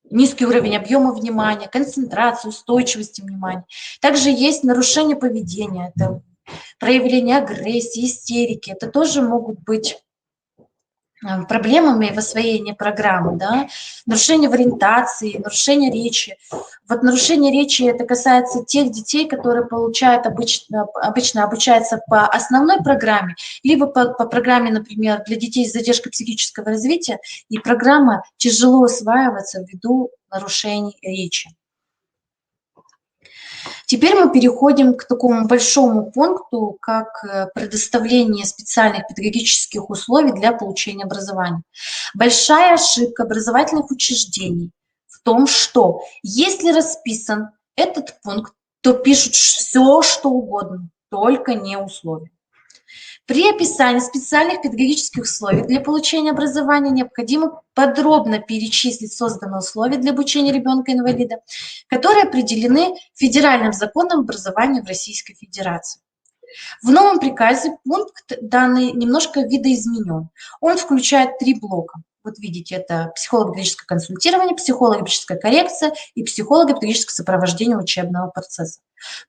Speaker 5: низкий уровень объема внимания, концентрации, устойчивости внимания. Также есть нарушение поведения, это проявление агрессии, истерики. Это тоже могут быть проблемами в освоении программы, да? Нарушение в ориентации, нарушение речи. Вот нарушение речи это касается тех детей, которые получают обычно обучаются по основной программе, либо по программе, например, для детей с задержкой психического развития, и программа тяжело усваивается ввиду нарушений речи. Теперь мы переходим к такому большому пункту, как предоставление специальных педагогических условий для получения образования. Большая ошибка образовательных учреждений в том, что если расписан этот пункт, то пишут все, что угодно, только не условия. При описании специальных педагогических условий для получения образования необходимо подробно перечислить созданные условия для обучения ребенка-инвалида, которые определены федеральным законом образования в Российской Федерации. В новом приказе пункт данный немножко видоизменен. Он включает 3 блока. Вот видите, это психолого-педагогическое консультирование, психолого-педагогическая коррекция и психолого-педагогическое сопровождение учебного процесса.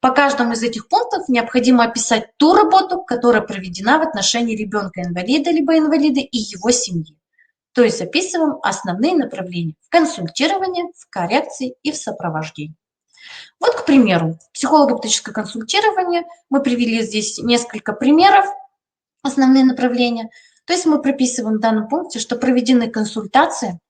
Speaker 5: По каждому из этих пунктов необходимо описать ту работу, которая проведена в отношении ребенка-инвалида либо инвалида и его семьи. То есть описываем основные направления в консультировании, в коррекции и в сопровождении. Вот, к примеру, психолого-педагогическое консультирование. Мы привели здесь несколько примеров, основные направления. То есть мы прописываем в данном пункте, что проведены консультации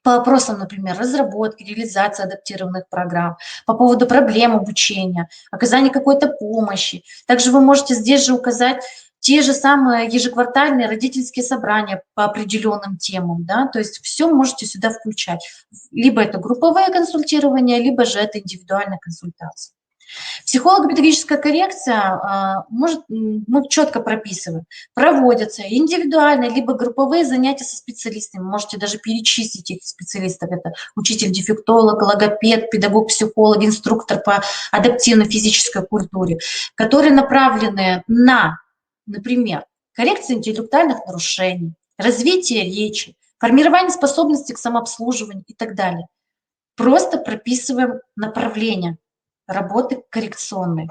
Speaker 5: по вопросам, например, разработки, реализации адаптированных программ, по поводу проблем обучения, оказания какой-то помощи. Также вы можете здесь же указать те же самые ежеквартальные родительские собрания по определенным темам, да, то есть все можете сюда включать. Либо это групповое консультирование, либо же это индивидуальная консультация. Психолого-педагогическая коррекция, мы четко прописываем, проводятся индивидуальные либо групповые занятия со специалистами. Можете даже перечислить этих специалистов. Это учитель-дефектолог, логопед, педагог-психолог, инструктор по адаптивной физической культуре, которые направлены на, например, коррекцию интеллектуальных нарушений, развитие речи, формирование способностей к самообслуживанию и так далее. Просто прописываем направление работы коррекционной.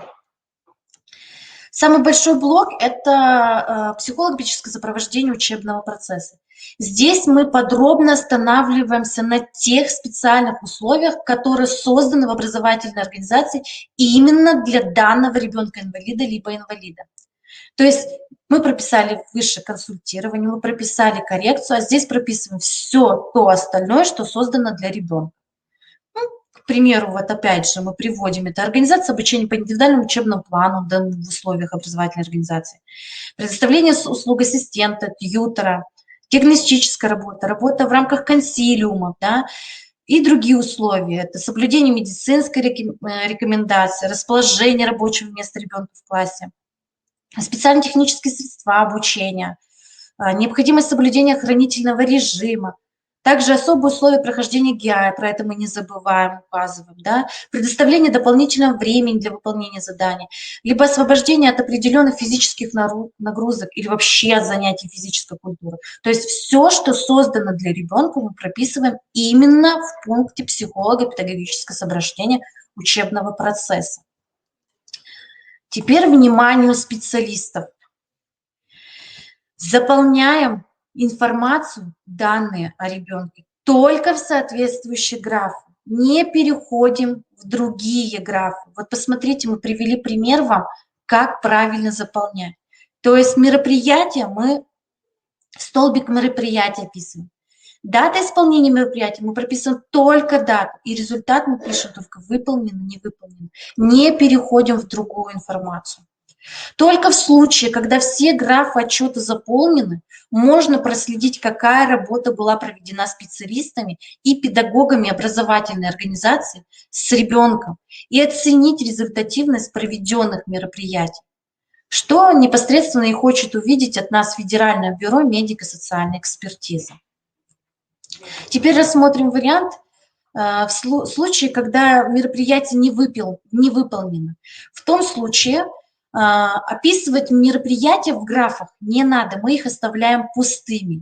Speaker 5: Самый большой блок – это психолого-педагогическое сопровождение учебного процесса. Здесь мы подробно останавливаемся на тех специальных условиях, которые созданы в образовательной организации именно для данного ребенка-инвалида либо инвалида. То есть мы прописали выше консультирование, мы прописали коррекцию, а здесь прописываем все то остальное, что создано для ребенка. К примеру, вот опять же мы приводим это организация обучения по индивидуальному учебному плану в условиях образовательной организации, предоставление услуг ассистента, тьютера, диагностическая работа, работа в рамках консилиумов, да, и другие условия. Это соблюдение медицинской рекомендации, расположение рабочего места ребенка в классе, специальные технические средства обучения, необходимость соблюдения охранительного режима, Также особые условия прохождения ГИА, про это мы не забываем, указываем, да, предоставление дополнительного времени для выполнения заданий, либо освобождение от определенных физических нагрузок или вообще от занятий физической культуры. То есть все, что создано для ребенка, мы прописываем именно в пункте психолого-педагогическое сопровождение учебного процесса. Теперь вниманию специалистов. Заполняем информацию, данные о ребенке только в соответствующие графы. Не переходим в другие графы. Вот посмотрите, мы привели пример вам, как правильно заполнять. То есть мероприятие мы в столбик мероприятия описываем. Дата исполнения мероприятия мы прописываем только дату, и результат мы пишем только выполнено, не выполнено. Не переходим в другую информацию. Только в случае, когда все графы отчета заполнены, можно проследить, какая работа была проведена специалистами и педагогами образовательной организации с ребенком и оценить результативность проведенных мероприятий, что непосредственно и хочет увидеть от нас Федеральное бюро медико-социальной экспертизы. Теперь рассмотрим вариант в случае, когда мероприятие не выполнено. В том случае описывать мероприятия в графах не надо, мы их оставляем пустыми.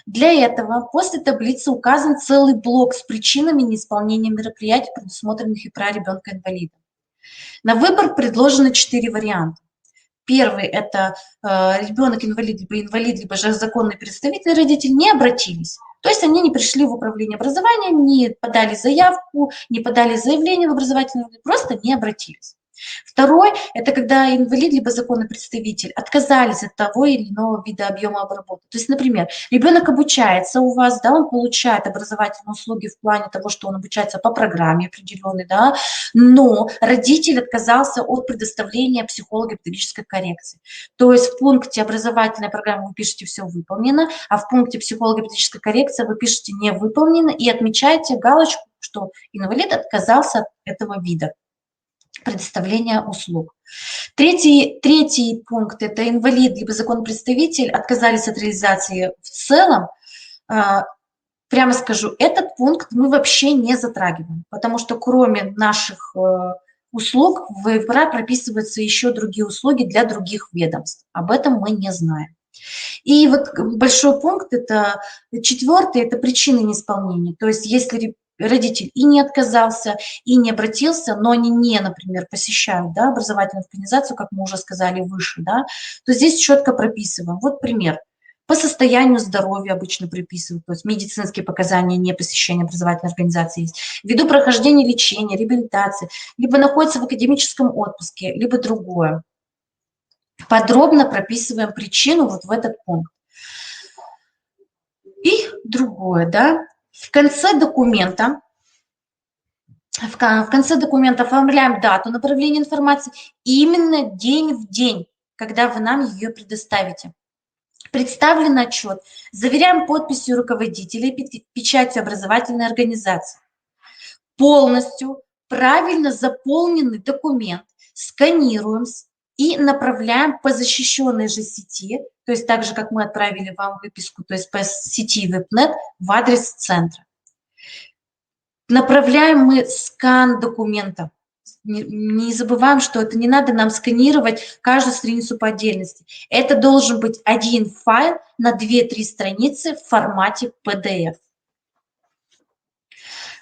Speaker 5: Для этого после таблицы указан целый блок с причинами неисполнения мероприятий, предусмотренных ИПРА ребенка-инвалида. На выбор предложено 4 варианта. Первый – это ребенок-инвалид, либо же законный представитель родителей не обратились. То есть они не пришли в управление образованием, не подали заявку, не подали заявление в образовательный орган, просто не обратились. Второй – это когда инвалид либо законный представитель отказались от того или иного вида объема обработки. То есть, например, ребенок обучается у вас, да, он получает образовательные услуги в плане того, что он обучается по программе определенной, да, но родитель отказался от предоставления психолого-педагогической коррекции. То есть в пункте образовательной программы вы пишете «все выполнено», а в пункте психолого-педагогической коррекции вы пишете «не выполнено» и отмечаете галочку, что инвалид отказался от этого вида предоставления услуг. Третий пункт – это инвалид либо законный представитель отказались от реализации в целом. Прямо скажу, этот пункт мы вообще не затрагиваем, потому что кроме наших услуг в ИПРА прописываются еще другие услуги для других ведомств. Об этом мы не знаем. И вот большой пункт, это 4-й, это причины неисполнения. То есть если родитель и не отказался, и не обратился, но они не, например, посещают, да, образовательную организацию, как мы уже сказали выше, да, то здесь четко прописываем. Вот пример. По состоянию здоровья обычно приписывают, то есть медицинские показания не посещения образовательной организации есть, ввиду прохождения лечения, реабилитации, либо находится в академическом отпуске, либо другое. Подробно прописываем причину вот в этот пункт. И другое, да. В конце документа оформляем дату направления информации именно день в день, когда вы нам ее предоставите. Представлен отчет, заверяем подписью руководителя и печатью образовательной организации. Полностью правильно заполненный документ сканируем и направляем по защищенной же сети, то есть так же, как мы отправили вам выписку, то есть по сети WebNet в адрес центра. Направляем мы скан документа. Не забываем, что это не надо нам сканировать каждую страницу по отдельности. Это должен быть один файл на 2-3 страницы в формате PDF.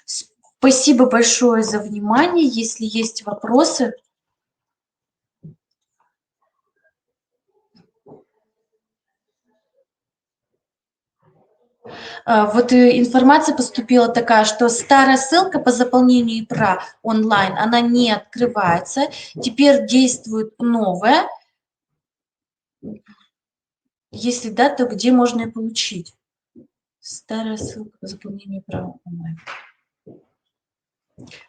Speaker 5: Спасибо большое за внимание. Если есть вопросы. Вот информация поступила такая, что старая ссылка по заполнению ИПРА онлайн, она не открывается. Теперь действует новая. Если да, то где можно ее получить? Старая ссылка по заполнению ИПРА онлайн.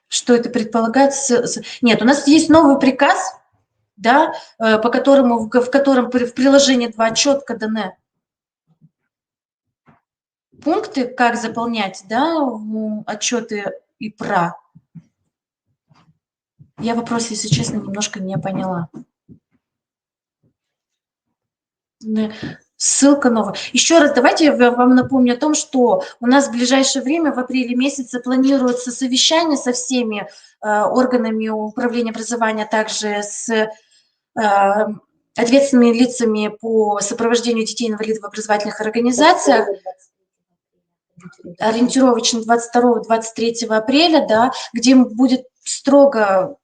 Speaker 5: Что это предполагает? Нет, у нас есть новый приказ, да, по которому, в котором в приложении 2 четко даны пункты, как заполнять, да, отчеты ИПРА. Я вопрос, если честно, немножко не поняла. Ссылка новая. Еще раз давайте я вам напомню о том, что у нас в ближайшее время, в апреле месяце, планируется совещание со всеми органами управления образования, также с ответственными лицами по сопровождению детей-инвалидов в образовательных организациях, ориентировочно 22-23 апреля, да, где будет строго,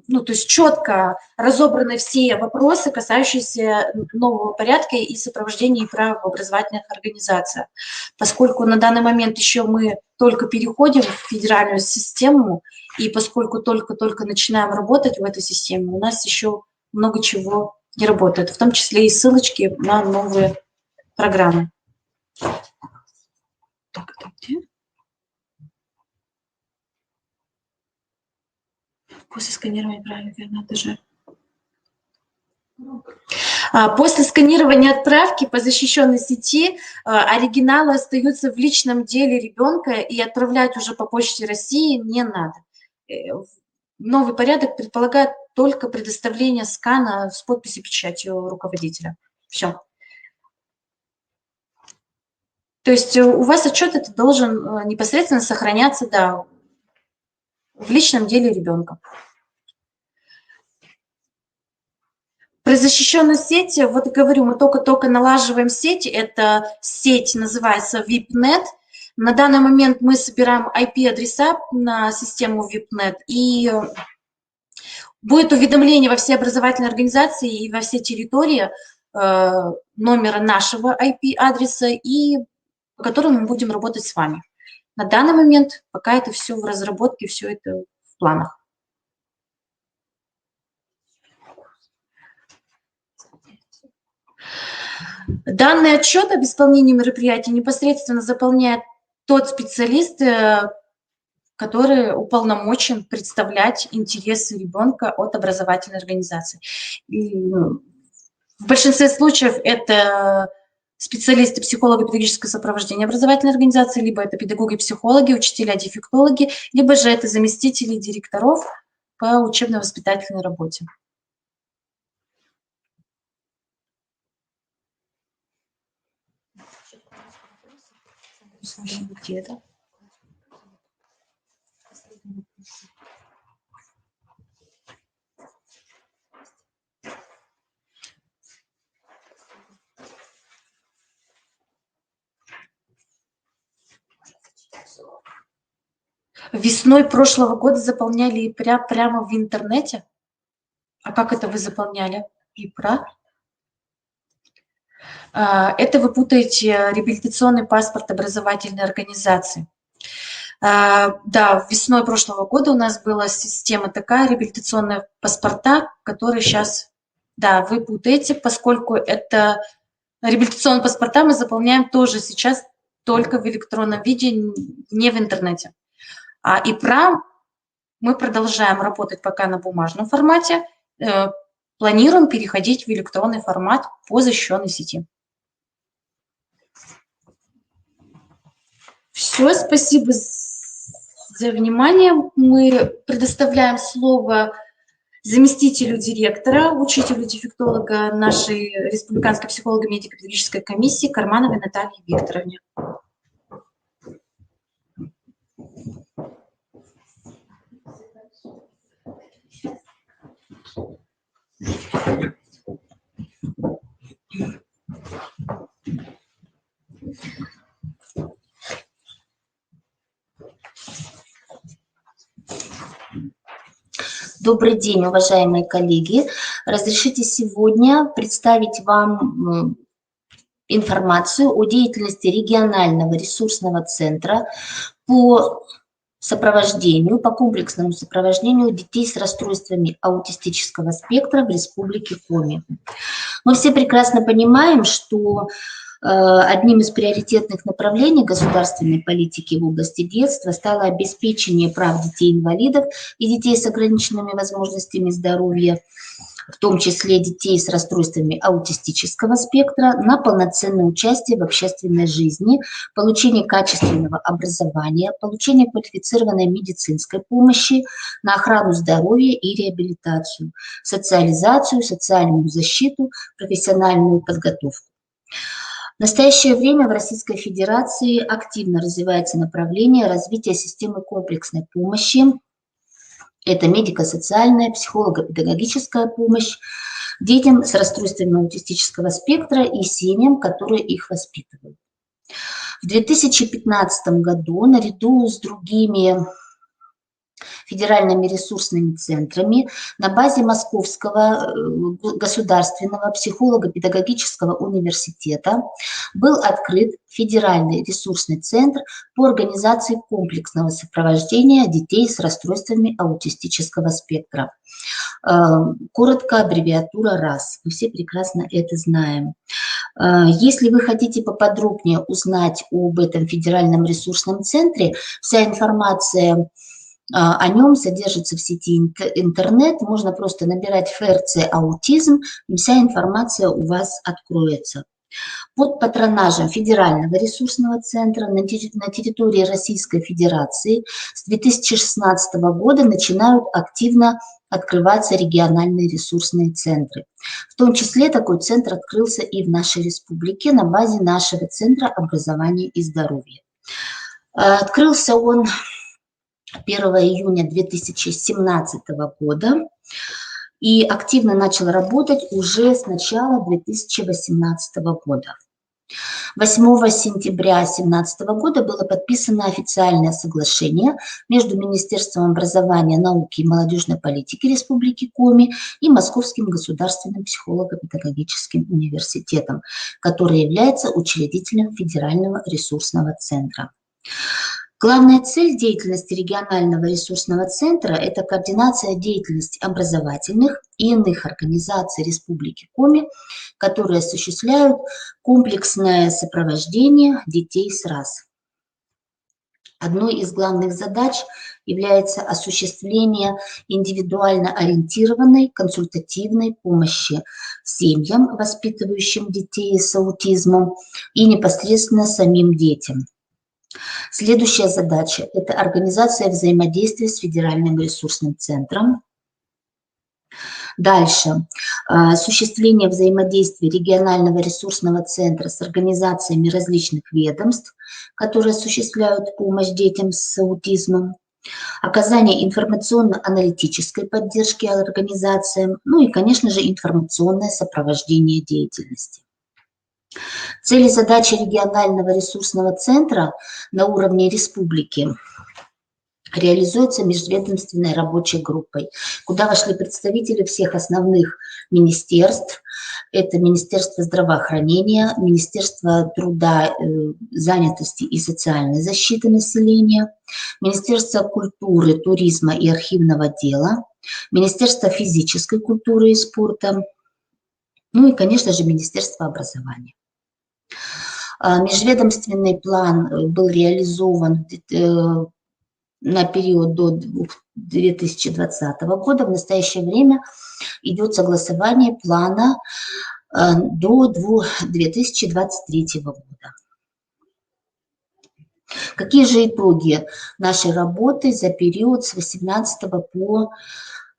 Speaker 5: ну, то есть четко разобраны все вопросы, касающиеся нового порядка и сопровождения и прав в образовательных организациях. Поскольку на данный момент еще мы только переходим в федеральную систему, и поскольку только-только начинаем работать в этой системе, у нас еще много чего не работает, в том числе и ссылочки на новые программы. Так, это где? После сканирования, правильно, надо же. После сканирования отправки по защищенной сети оригиналы остаются в личном деле ребенка, и отправлять уже по Почте России не надо. Новый порядок предполагает только предоставление скана с подписью и печатью руководителя. Все. То есть у вас отчет это должен непосредственно сохраняться, да, в личном деле ребенка. Про защищенную сеть, вот говорю, мы только-только налаживаем сеть. Эта сеть называется VIPNet. На данный момент мы собираем IP-адреса на систему VIPNet, и будет уведомление во все образовательные организации и во все территории номера нашего IP-адреса, и по которому мы будем работать с вами. На данный момент пока это все в разработке, все это в планах. Данный отчет об исполнении мероприятий непосредственно заполняет тот специалист, который уполномочен представлять интересы ребенка от образовательной организации. И в большинстве случаев это специалисты психолого-педагогического сопровождения образовательной организации, либо это педагоги-психологи, учителя-дефектологи, либо же это заместители директоров по учебно-воспитательной работе. Где-то. Весной прошлого года заполняли ИПРА прямо в интернете. А как это вы заполняли ИПРА? Это вы путаете реабилитационный паспорт образовательной организации. Да, весной прошлого года у нас была система такая, реабилитационные паспорта, которые сейчас, да, вы путаете, поскольку это реабилитационные паспорта мы заполняем тоже сейчас только в электронном виде, не в интернете. А ИПРА мы продолжаем работать пока на бумажном формате, планируем переходить в электронный формат по защищенной сети. Все, спасибо за внимание. Мы предоставляем слово заместителю директора, учителю-дефектолога нашей Республиканской психолого-медико-педагогической комиссии Кармановой Наталье Викторовне.
Speaker 6: Добрый день, уважаемые коллеги. Разрешите сегодня представить вам информацию о деятельности регионального ресурсного центра по сопровождению, по комплексному сопровождению детей с расстройствами аутистического спектра в Республике Коми. Мы все прекрасно понимаем, что одним из приоритетных направлений государственной политики в области детства стало обеспечение прав детей-инвалидов и детей с ограниченными возможностями здоровья, в том числе детей с расстройствами аутистического спектра, на полноценное участие в общественной жизни, получение качественного образования, получение квалифицированной медицинской помощи, на охрану здоровья и реабилитацию, социализацию, социальную защиту, профессиональную подготовку. В настоящее время в Российской Федерации активно развивается направление развития системы комплексной помощи. Это медико-социальная, психолого-педагогическая помощь детям с расстройствами аутистического спектра и семьям, которые их воспитывают. В 2015 году наряду с другими федеральными ресурсными центрами на базе Московского государственного психолого-педагогического университета был открыт федеральный ресурсный центр по организации комплексного сопровождения детей с расстройствами аутистического спектра. Коротко аббревиатура РАС. Мы все прекрасно это знаем. Если вы хотите поподробнее узнать об этом федеральном ресурсном центре, вся информация о нем содержится в сети интернет. Можно просто набирать ФРЦ «Аутизм», и вся информация у вас откроется. Под патронажем Федерального ресурсного центра на территории Российской Федерации с 2016 года начинают активно открываться региональные ресурсные центры. В том числе такой центр открылся и в нашей республике на базе нашего Центра образования и здоровья. Открылся он 1 июня 2017 года и активно начал работать уже с начала 2018 года. 8 сентября 2017 года было подписано официальное соглашение между Министерством образования, науки и молодежной политики Республики Коми и Московским государственным психолого-педагогическим университетом, который является учредителем Федерального ресурсного центра. Главная цель деятельности регионального ресурсного центра – это координация деятельности образовательных и иных организаций Республики Коми, которые осуществляют комплексное сопровождение детей с РАС. Одной из главных задач является осуществление индивидуально ориентированной консультативной помощи семьям, воспитывающим детей с аутизмом, и непосредственно самим детям. Следующая задача – это организация взаимодействия с Федеральным ресурсным центром. Дальше. Осуществление взаимодействия регионального ресурсного центра с организациями различных ведомств, которые осуществляют помощь детям с аутизмом. Оказание информационно-аналитической поддержки организациям, ну и, конечно же, информационное сопровождение деятельности. Цели и задачи регионального ресурсного центра на уровне республики реализуются межведомственной рабочей группой, куда вошли представители всех основных министерств. Это Министерство здравоохранения, Министерство труда, занятости и социальной защиты населения, Министерство культуры, туризма и архивного дела, Министерство физической культуры и спорта, ну и, конечно же, Министерство образования. Межведомственный план был реализован на период до 2020 года. В настоящее время идет согласование плана до 2023 года. Какие же итоги нашей работы за период с 2018 по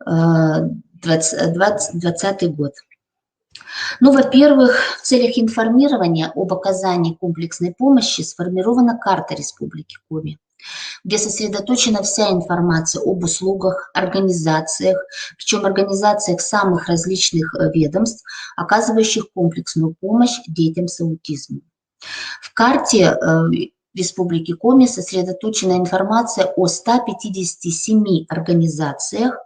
Speaker 6: 2020 год? Ну, во-первых, в целях информирования об оказании комплексной помощи сформирована карта Республики Коми, где сосредоточена вся информация об услугах, организациях, причем организациях самых различных ведомств, оказывающих комплексную помощь детям с аутизмом. В карте Республики Коми сосредоточена информация о 157 организациях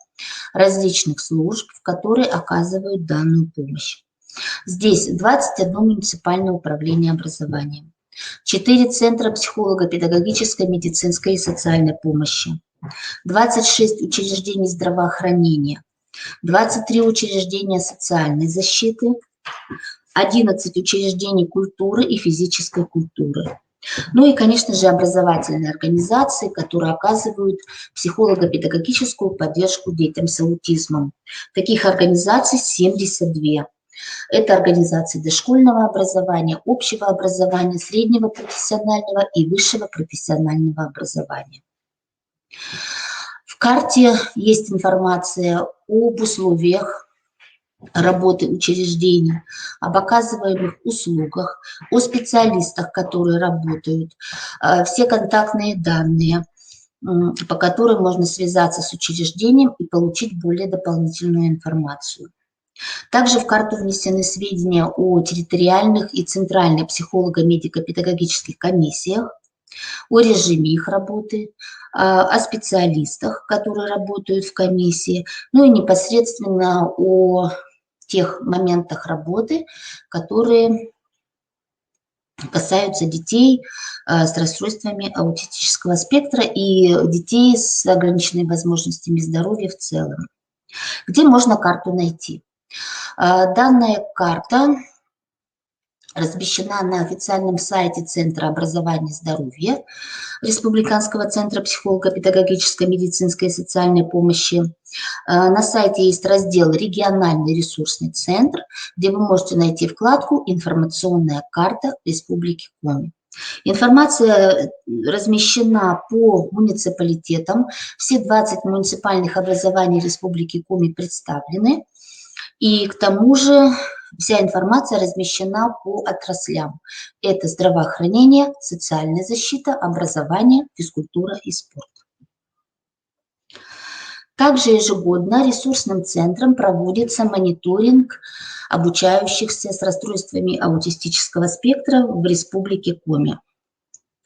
Speaker 6: различных служб, которые оказывают данную помощь. Здесь 21 муниципальное управление образованием, 4 центра психолого-педагогической, медицинской и социальной помощи, 26 учреждений здравоохранения, 23 учреждения социальной защиты, 11 учреждений культуры и физической культуры. Ну и, конечно же, образовательные организации, которые оказывают психолого-педагогическую поддержку детям с аутизмом. Таких организаций 72. Это организации дошкольного образования, общего образования, среднего профессионального и высшего профессионального образования. В карте есть информация об условиях работы учреждений, об оказываемых услугах, о специалистах, которые работают, все контактные данные, по которым можно связаться с учреждением и получить более дополнительную информацию. Также в карту внесены сведения о территориальных и центральных психолого-медико-педагогических комиссиях, о режиме их работы, о специалистах, которые работают в комиссии, ну и непосредственно о тех моментах работы, которые касаются детей с расстройствами аутистического спектра и детей с ограниченными возможностями здоровья в целом. Где можно карту найти? Данная карта размещена на официальном сайте Центра образования и здоровья Республиканского центра психолого-педагогической, медицинской и социальной помощи. На сайте есть раздел «Региональный ресурсный центр», где вы можете найти вкладку «Информационная карта Республики Коми». Информация размещена по муниципалитетам. Все 20 муниципальных образований Республики Коми представлены. И к тому же вся информация размещена по отраслям. Это здравоохранение, социальная защита, образование, физкультура и спорт. Также ежегодно ресурсным центром проводится мониторинг обучающихся с расстройствами аутистического спектра в Республике Коми.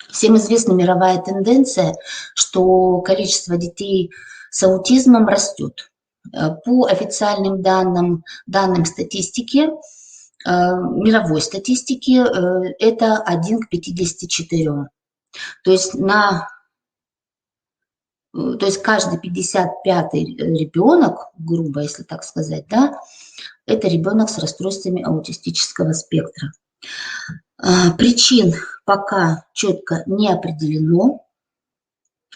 Speaker 6: Всем известна мировая тенденция, что количество детей с аутизмом растет. По официальным данным статистики, мировой статистики, это 1 к 54. То есть каждый 55-й ребенок, грубо если так сказать, да, это ребенок с расстройствами аутистического спектра. Причин пока четко не определено,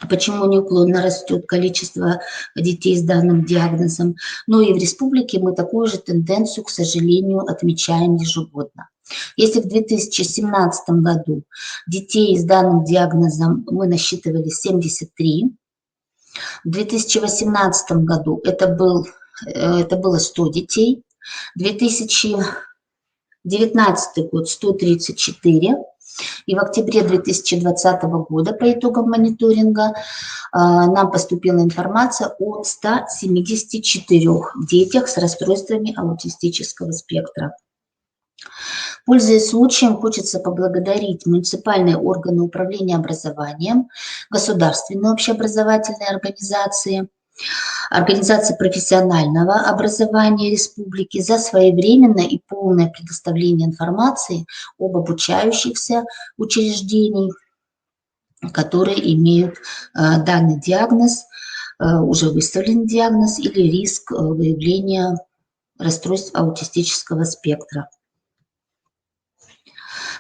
Speaker 6: почему неуклонно растет количество детей с данным диагнозом. Но и в республике мы такую же тенденцию, к сожалению, отмечаем ежегодно. Если в 2017 году детей с данным диагнозом мы насчитывали 73, в 2018 году это было 100 детей, 2019 год 134, и в октябре 2020 года по итогам мониторинга нам поступила информация о 174 детях с расстройствами аутистического спектра. Пользуясь случаем, хочется поблагодарить муниципальные органы управления образованием, государственные общеобразовательные организации, организации профессионального образования республики за своевременное и полное предоставление информации об обучающихся учреждений, которые имеют данный диагноз, уже выставлен диагноз или риск выявления расстройств аутистического спектра.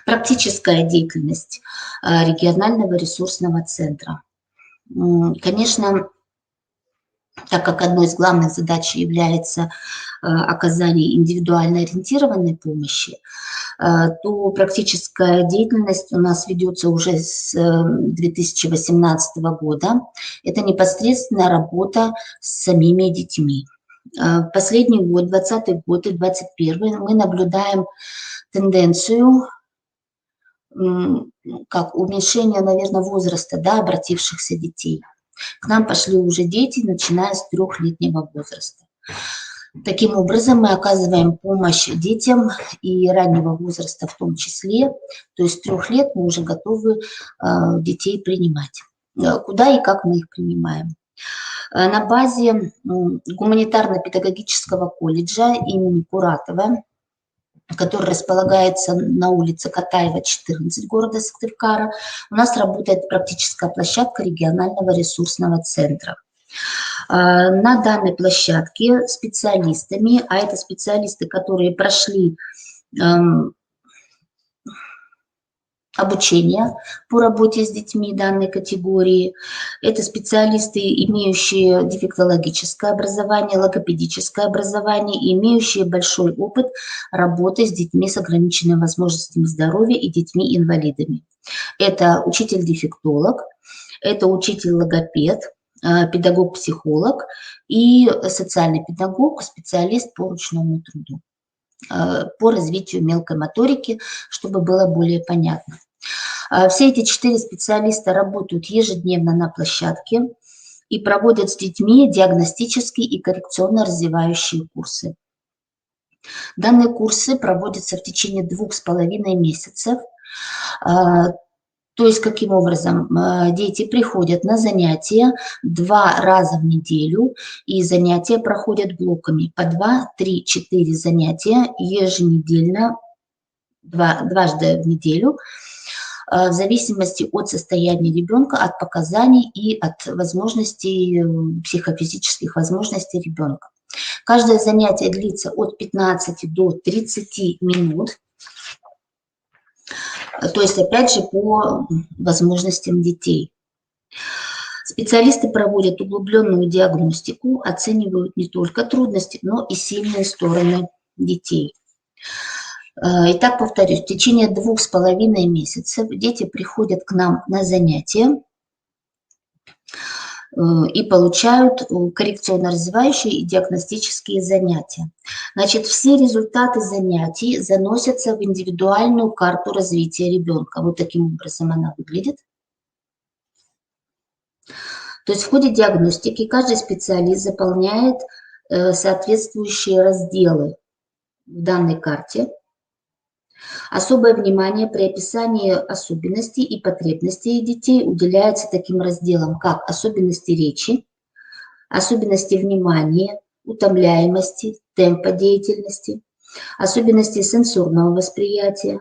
Speaker 6: Практическая деятельность регионального ресурсного центра. Конечно, так как одной из главных задач является оказание индивидуально ориентированной помощи, то практическая деятельность у нас ведется уже с 2018 года. Это непосредственная работа с самими детьми. Последний год, 2020 год и 2021, мы наблюдаем тенденцию как уменьшение, наверное, возраста, да, обратившихся детей. К нам пошли уже дети, начиная с 3-летнего возраста. Таким образом, мы оказываем помощь детям и раннего возраста в том числе. То есть с 3 лет мы уже готовы детей принимать. Куда и как мы их принимаем? На базе гуманитарно-педагогического колледжа имени Куратова, который располагается на улице Катаева, 14, города Сыктывкара, у нас работает практическая площадка регионального ресурсного центра. На данной площадке специалистами, а это специалисты, которые прошли обучение по работе с детьми данной категории. Это специалисты, имеющие дефектологическое образование, логопедическое образование, имеющие большой опыт работы с детьми с ограниченными возможностями здоровья и детьми-инвалидами. Это учитель-дефектолог, это учитель-логопед, педагог-психолог и социальный педагог, специалист по ручному труду, по развитию мелкой моторики, чтобы было более понятно. Все эти 4 специалиста работают ежедневно на площадке и проводят с детьми диагностические и коррекционно-развивающие курсы. Данные курсы проводятся в течение 2,5 месяцев. То есть, каким образом? Дети приходят на занятия 2 раза в неделю, и занятия проходят блоками по 2, 3, 4 занятия еженедельно, дважды в неделю, в зависимости от состояния ребенка, от показаний и от возможностей, психофизических возможностей ребенка. Каждое занятие длится от 15 до 30 минут. То есть, опять же, по возможностям детей. Специалисты проводят углубленную диагностику, оценивают не только трудности, но и сильные стороны детей. Итак, повторюсь, в течение 2,5 месяцев дети приходят к нам на занятия и получают коррекционно-развивающие и диагностические занятия. Значит, все результаты занятий заносятся в индивидуальную карту развития ребенка. Вот таким образом она выглядит. То есть в ходе диагностики каждый специалист заполняет соответствующие разделы в данной карте. Особое внимание при описании особенностей и потребностей детей уделяется таким разделам, как особенности речи, особенности внимания, утомляемости, темпа деятельности, особенности сенсорного восприятия,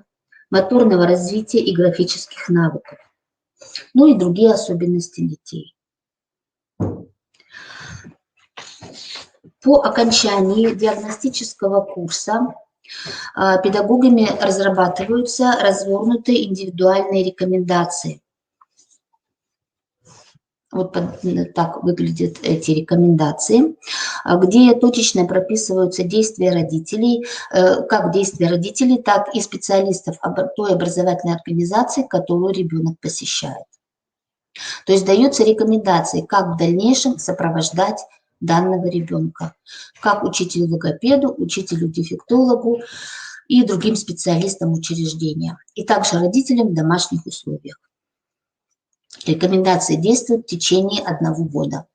Speaker 6: моторного развития и графических навыков, ну и другие особенности детей. По окончании диагностического курса педагогами разрабатываются развернутые индивидуальные рекомендации. Вот так выглядят эти рекомендации, где точечно прописываются действия родителей, как действия родителей, так и специалистов той образовательной организации, которую ребенок посещает. То есть даются рекомендации, как в дальнейшем сопровождать данного ребенка, как учителю-логопеду, учителю-дефектологу и другим специалистам учреждения, и также родителям в домашних условиях. Рекомендации действуют в течение 1 года.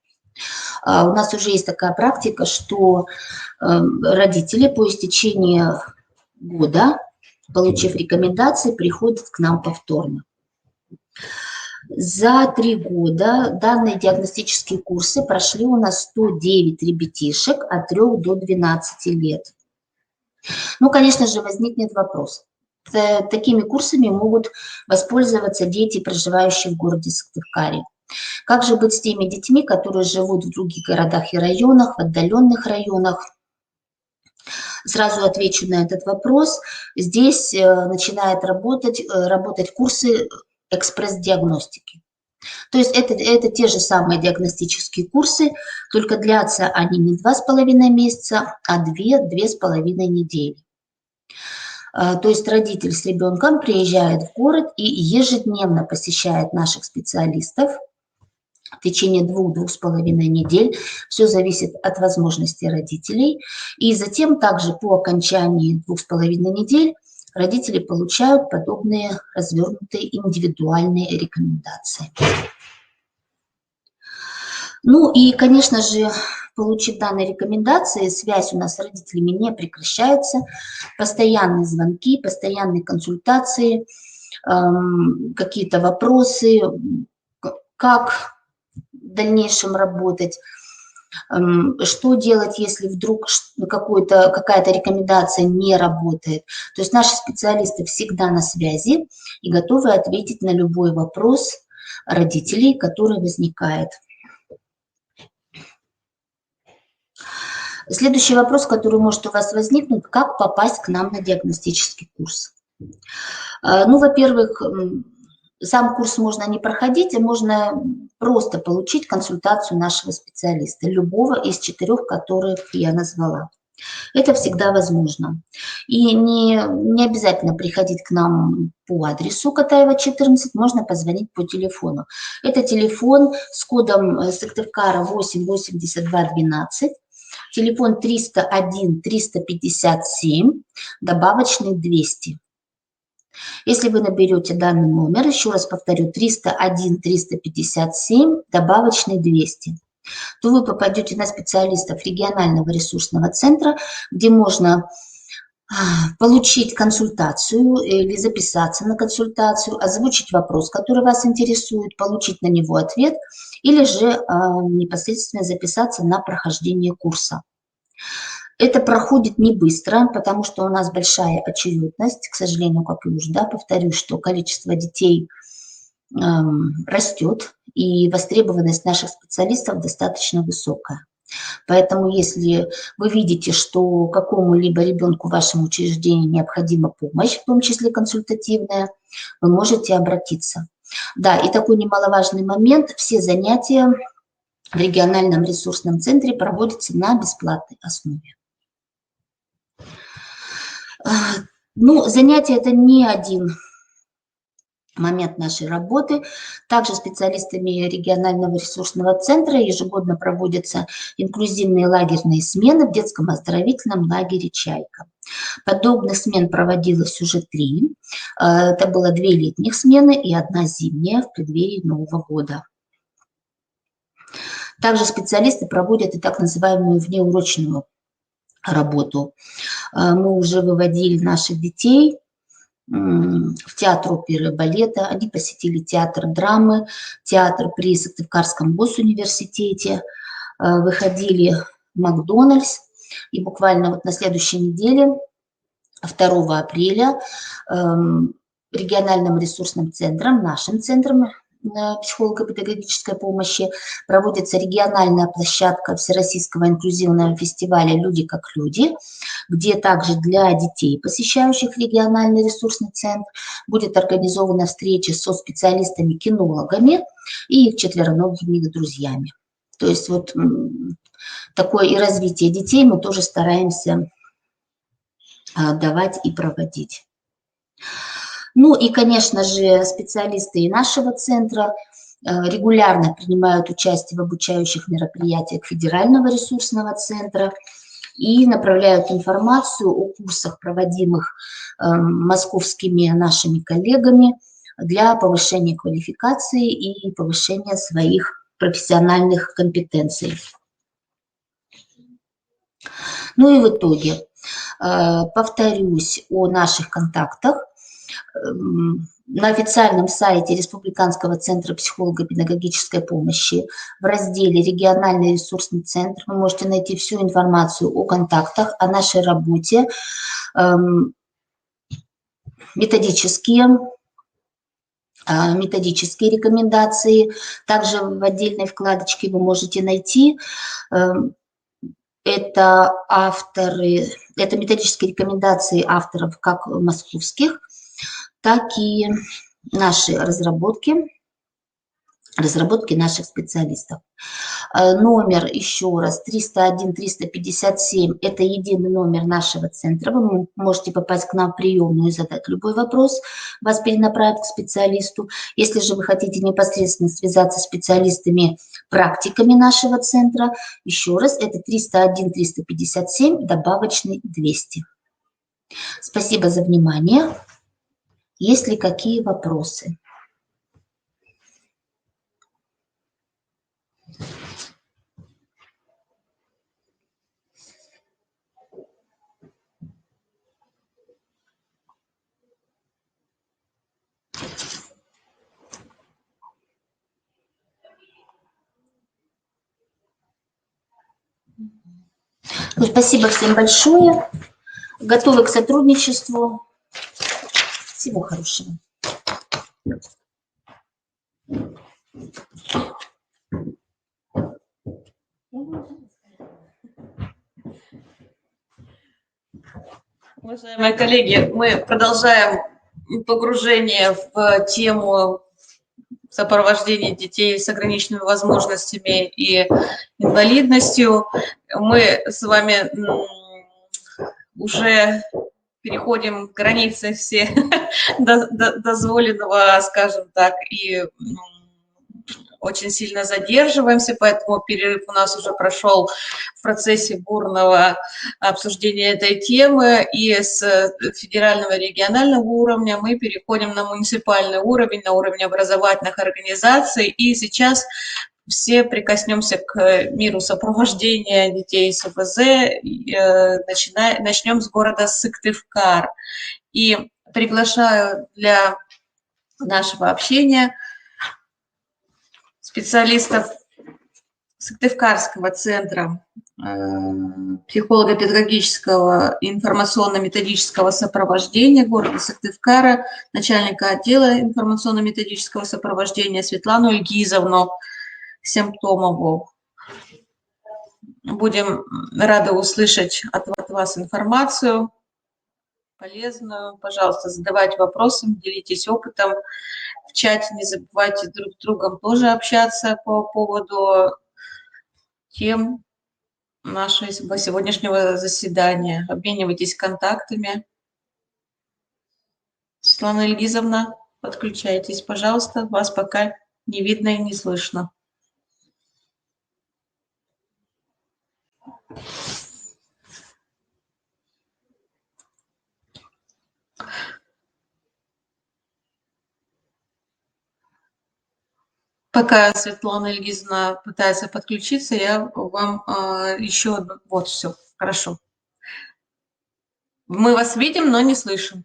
Speaker 6: У нас уже есть такая практика, что родители по истечении года, получив рекомендации, приходят к нам повторно. За 3 года данные диагностические курсы прошли у нас 109 ребятишек от 3 до 12 лет. Ну, конечно же, возникнет вопрос. Такими курсами могут воспользоваться дети, проживающие в городе Сыктывкаре. Как же быть с теми детьми, которые живут в других городах и районах, в отдаленных районах? Сразу отвечу на этот вопрос. Здесь начинают работать курсы экспресс-диагностики. То есть это те же самые диагностические курсы, только длятся они не 2,5 месяца, а 2-2,5 недели. То есть родитель с ребенком приезжает в город и ежедневно посещает наших специалистов в течение 2-2,5 недель. Все зависит от возможностей родителей. И затем также по окончании 2,5 недель родители получают подобные развернутые индивидуальные рекомендации. Ну и, конечно же, получив данные рекомендации, связь у нас с родителями не прекращается. Постоянные звонки, постоянные консультации, какие-то вопросы, как в дальнейшем работать, что делать, если вдруг какая-то рекомендация не работает. То есть наши специалисты всегда на связи и готовы ответить на любой вопрос родителей, который возникает. Следующий вопрос, который может у вас возникнуть: как попасть к нам на диагностический курс? Ну, во-первых, сам курс можно не проходить, а можно просто получить консультацию нашего специалиста, любого из 4, которых я назвала. Это всегда возможно. И не обязательно приходить к нам по адресу Катаева, 14, можно позвонить по телефону. Это телефон с кодом Сыктывкара 88212, телефон 301 357, добавочный 200. Если вы наберете данный номер, еще раз повторю, 301 357, добавочный 200, то вы попадете на специалистов регионального ресурсного центра, где можно получить консультацию или записаться на консультацию, озвучить вопрос, который вас интересует, получить на него ответ, или же непосредственно записаться на прохождение курса. Это проходит не быстро, потому что у нас большая очередность, к сожалению, как и уже, повторюсь, что количество детей растет, и востребованность наших специалистов достаточно высокая. Поэтому, если вы видите, что какому-либо ребенку в вашем учреждении необходима помощь, в том числе консультативная, вы можете обратиться. Да, и такой немаловажный момент, все занятия в региональном ресурсном центре проводятся на бесплатной основе. Ну, занятия – это не один момент нашей работы. Также специалистами регионального ресурсного центра ежегодно проводятся инклюзивные лагерные смены в детском оздоровительном лагере «Чайка». Подобных смен проводилось уже 3. Это было 2 летних смены и 1 зимняя в преддверии Нового года. Также специалисты проводят и так называемую внеурочную работу. Мы уже выводили наших детей в театр оперы и балета, они посетили театр драмы, театр при Сыктывкарском госуниверситете, выходили в Макдональдс, и буквально вот на следующей неделе, 2 апреля, региональным ресурсным центром, нашим центром психолого-педагогической помощи проводится региональная площадка Всероссийского инклюзивного фестиваля «Люди как люди», где также для детей, посещающих региональный ресурсный центр, будет организована встреча со специалистами-кинологами и их четвероногими друзьями. То есть вот такое и развитие детей мы тоже стараемся давать и проводить. Ну и, конечно же, специалисты и нашего центра регулярно принимают участие в обучающих мероприятиях Федерального ресурсного центра и направляют информацию о курсах, проводимых московскими нашими коллегами для повышения квалификации и повышения своих профессиональных компетенций. Ну и в итоге, повторюсь о наших контактах. На официальном сайте Республиканского центра психолого-педагогической помощи в разделе «Региональный ресурсный центр» вы можете найти всю информацию о контактах, о нашей работе, методические рекомендации. Также в отдельной вкладочке вы можете найти это методические рекомендации авторов как московских, так и наши разработки наших специалистов. Номер, еще раз, 301-357, это единый номер нашего центра. Вы можете попасть к нам в приемную и задать любой вопрос, вас перенаправят к специалисту. Если же вы хотите непосредственно связаться с специалистами-практиками нашего центра, еще раз, это 301-357, добавочный 200. Спасибо за внимание. Есть ли какие вопросы? Ну, спасибо всем большое. Готовы к сотрудничеству. Всего хорошего.
Speaker 1: Уважаемые коллеги, мы продолжаем погружение в тему сопровождения детей с ограниченными возможностями и инвалидностью. Мы с вами уже переходим границы все дозволенного, скажем так, и очень сильно задерживаемся, поэтому перерыв у нас уже прошел в процессе бурного обсуждения этой темы, и с федерального и регионального уровня мы переходим на муниципальный уровень, на уровень образовательных организаций, и сейчас все прикоснемся к миру сопровождения детей с ОВЗ, начнем с города Сыктывкар. И приглашаю для нашего общения специалистов Сыктывкарского центра психолого-педагогического и информационно-методического сопровождения города Сыктывкара, начальника отдела информационно-методического сопровождения Светлану Ильгизовну Симптомову. Будем рады услышать от вас информацию полезную. Пожалуйста, задавайте вопросы, делитесь опытом. В чате не забывайте друг с другом тоже общаться по поводу тем нашего сегодняшнего заседания. Обменивайтесь контактами. Светлана Ильгизовна, подключайтесь, пожалуйста. Вас пока не видно и не слышно. Пока Светлана Ильгизовна пытается подключиться, я вам еще одну... Вот, все, хорошо. Мы вас видим, но не слышим.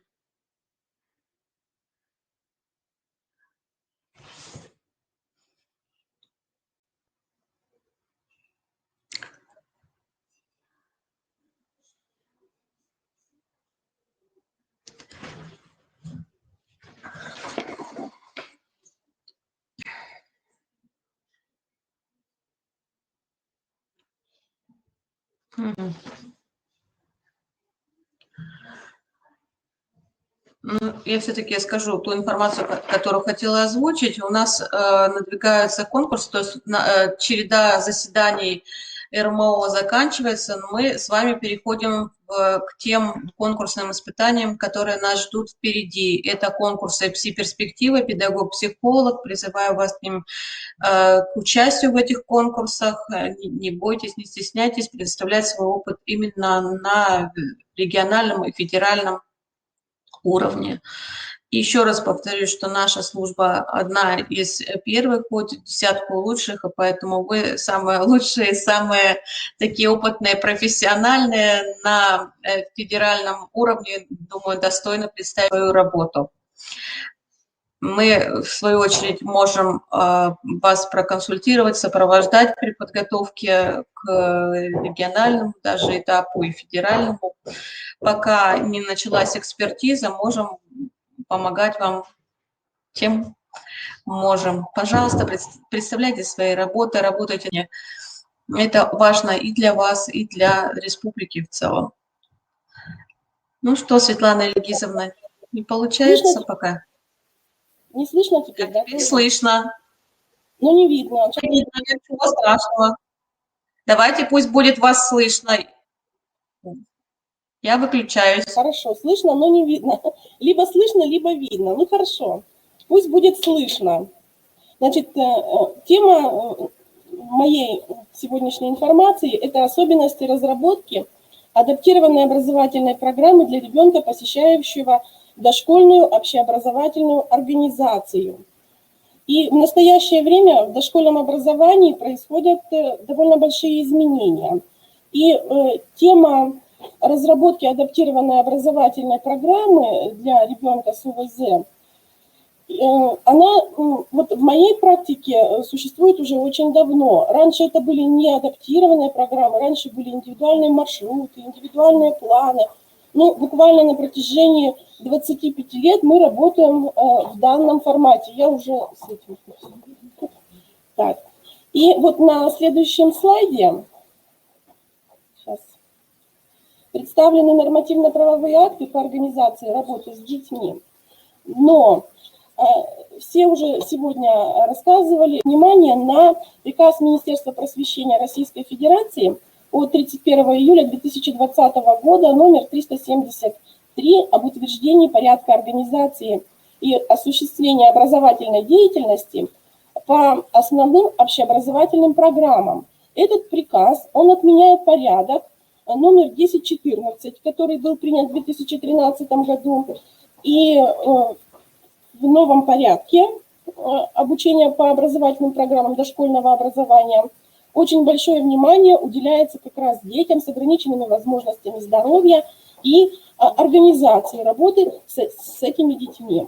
Speaker 1: Ну, я все-таки скажу ту информацию, которую хотела озвучить. У нас надвигается конкурс, то есть череда заседаний РМО заканчивается, но мы с вами переходим к тем конкурсным испытаниям, которые нас ждут впереди. Это конкурсы «Пси-перспектива», «Педагог-психолог». Призываю вас к ним к участию в этих конкурсах. Не бойтесь, не стесняйтесь предоставлять свой опыт именно на региональном и федеральном уровне. И еще раз повторюсь, что наша служба одна из первых, входит в десятку лучших, и поэтому вы самые лучшие, самые такие опытные, профессиональные на федеральном уровне, думаю, достойно представить свою работу. Мы, в свою очередь, можем вас проконсультировать, сопровождать при подготовке к региональному даже этапу и федеральному. Пока не началась экспертиза, можем помогать вам чем можем. Пожалуйста, представляйте свои работы, работайте. Это важно и для вас, и для республики в целом. Ну что, Светлана Ильгизовна, не получается
Speaker 7: слышно?
Speaker 1: Пока?
Speaker 7: Не слышно теперь, да?
Speaker 1: Не слышно.
Speaker 7: Ну, не видно.
Speaker 1: Не видно, ничего страшного. Давайте, пусть будет вас слышно. Я выключаюсь.
Speaker 7: Хорошо, слышно, но не видно. Либо слышно, либо видно. Ну, хорошо. Пусть будет слышно. Значит, тема моей сегодняшней информации – это особенности разработки адаптированной образовательной программы для ребенка, посещающего дошкольную общеобразовательную организацию. И в настоящее время в дошкольном образовании происходят довольно большие изменения. И тема разработки адаптированной образовательной программы для ребенка с ОВЗ, она вот в моей практике существует уже очень давно. Раньше это были не адаптированные программы, раньше были индивидуальные маршруты, индивидуальные планы. Ну, буквально на протяжении 25 лет мы работаем в данном формате. Я уже с этим. Так. И вот на следующем слайде сейчас представлены нормативно-правовые акты по организации работы с детьми. Но все уже сегодня рассказывали внимание на приказ Министерства просвещения Российской Федерации от 31 июля 2020 года номер 373 об утверждении порядка организации и осуществления образовательной деятельности по основным общеобразовательным программам. Этот приказ, он отменяет порядок номер 1014, который был принят в 2013 году, и в новом порядке обучения по образовательным программам дошкольного образования очень большое внимание уделяется как раз детям с ограниченными возможностями здоровья и организации работы с этими детьми.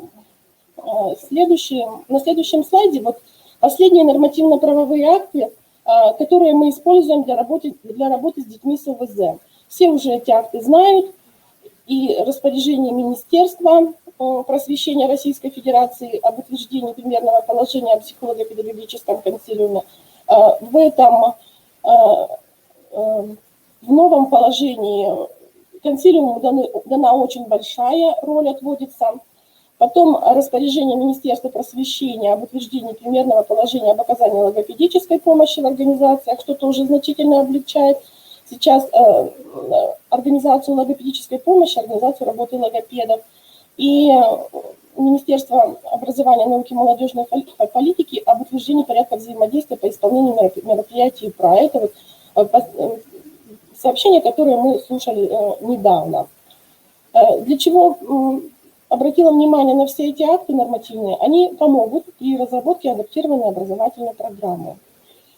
Speaker 7: На следующем слайде вот последние нормативно-правовые акты, которые мы используем для работы с детьми с ОВЗ. Все уже эти акты знают, и распоряжение Министерства просвещения Российской Федерации об утверждении примерного положения о психолого-педагогическом консилиуме. В новом положении консилиуму дана очень большая роль, отводится. Потом распоряжение Министерства просвещения об утверждении примерного положения об оказании логопедической помощи в организациях, что тоже значительно облегчает сейчас организацию логопедической помощи, организацию работы логопедов. И Министерство образования, науки и молодежной политики об утверждении порядка взаимодействия по исполнению мероприятий ПРА. Это вот сообщение, которое мы слушали недавно. Для чего обратила внимание на все эти акты нормативные? Они помогут при разработке адаптированной образовательной программы.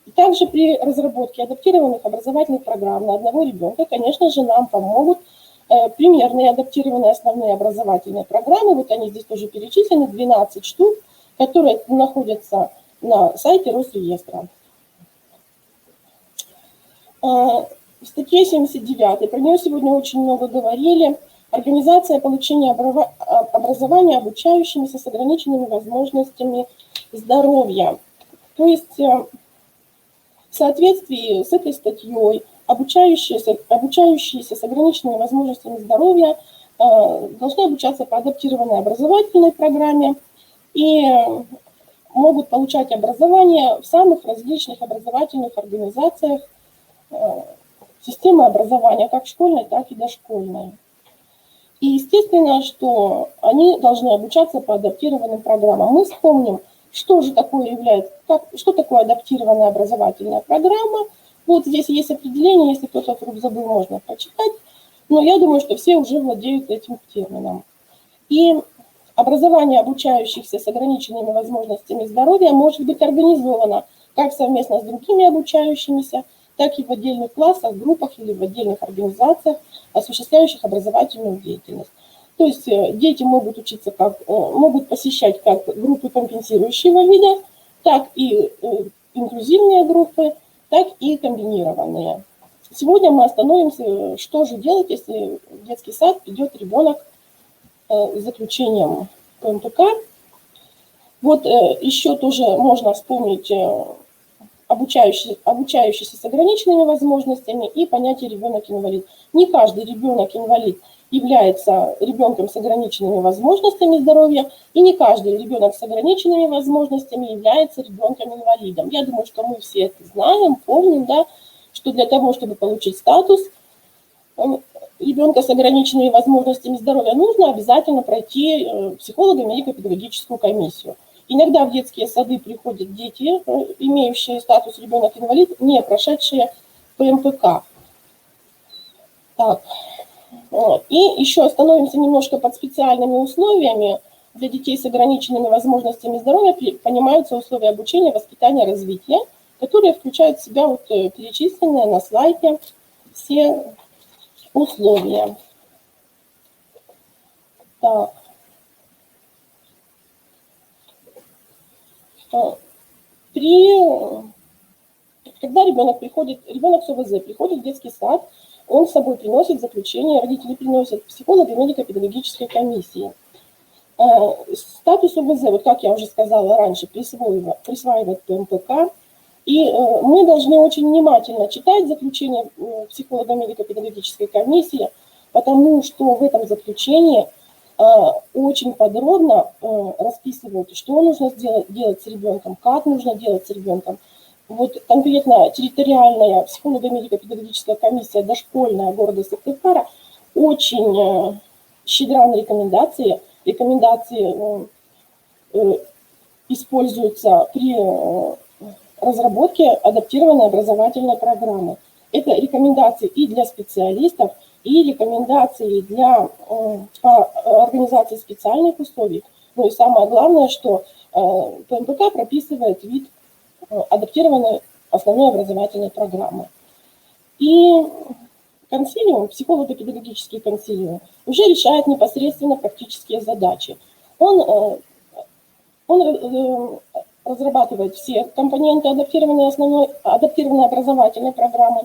Speaker 7: И также при разработке адаптированных образовательных программ на одного ребенка, конечно же, нам помогут примерные адаптированные основные образовательные программы. Вот они здесь тоже перечислены, 12 штук, которые находятся на сайте Росреестра. В статье 79, про нее сегодня очень много говорили, организация получения образования обучающимися с ограниченными возможностями здоровья. То есть в соответствии с этой статьей обучающиеся с ограниченными возможностями здоровья должны обучаться по адаптированной образовательной программе и могут получать образование в самых различных образовательных организациях системы образования, как школьной, так и дошкольной. И естественно, что они должны обучаться по адаптированным программам. Мы вспомним, что же такое является, что такое адаптированная образовательная программа. Вот здесь есть определение, если кто-то вдруг забыл, можно прочитать, но я думаю, что все уже владеют этим термином. И образование обучающихся с ограниченными возможностями здоровья может быть организовано как совместно с другими обучающимися, так и в отдельных классах, группах или в отдельных организациях, осуществляющих образовательную деятельность. То есть дети могут учиться, могут посещать как группы компенсирующего вида, так и инклюзивные группы, так и комбинированные. Сегодня мы остановимся, что же делать, если в детский сад идет ребенок с заключением ПМПК. Вот еще тоже можно вспомнить обучающийся с ограниченными возможностями и понятие ребенок-инвалид. Не каждый ребенок-инвалид является ребенком с ограниченными возможностями здоровья, и не каждый ребенок с ограниченными возможностями является ребенком-инвалидом. Я думаю, что мы все это знаем, помним, да, что для того, чтобы получить статус ребенка с ограниченными возможностями здоровья, нужно обязательно пройти психолого-медико-педагогическую комиссию. Иногда в детские сады приходят дети, имеющие статус ребенок-инвалид, не прошедшие ПМПК. Так. И еще остановимся немножко под специальными условиями. Для детей с ограниченными возможностями здоровья понимаются условия обучения, воспитания, развития, которые включают в себя вот перечисленные на слайде все условия. Так. Когда ребенок с ОВЗ приходит в детский сад, он с собой приносит заключение, родители приносят психолога и медико-педагогической комиссии. Статус ОВЗ, вот как я уже сказала раньше, присваивает ПМПК, и мы должны очень внимательно читать заключение психолога и медико-педагогической комиссии, потому что в этом заключении очень подробно расписывают, что нужно делать с ребенком, как нужно делать с ребенком, вот конкретно территориальная психолого-медико-педагогическая комиссия дошкольная города Сыктывкара очень щедра на рекомендации. Рекомендации используются при разработке адаптированной образовательной программы. Это рекомендации и для специалистов, и рекомендации для организации специальных условий. Ну и самое главное, что ПМПК прописывает вид адаптированной основной образовательной программы. И консилиум, психолого-педагогический консилиум, уже решает непосредственно практические задачи. Он разрабатывает все компоненты адаптированной образовательной программы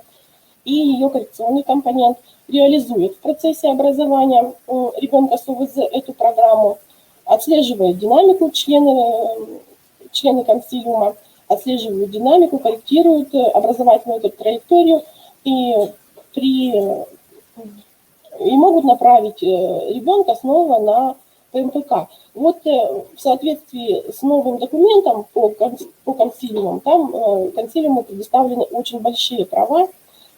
Speaker 7: и ее коррекционный компонент, реализует в процессе образования ребенка с ОВЗ эту программу, отслеживает динамику члены консилиума, отслеживают динамику, корректируют образовательную эту траекторию и могут направить ребенка снова на ПМПК. Вот в соответствии с новым документом по консилиумам, там консилиуму предоставлены очень большие права,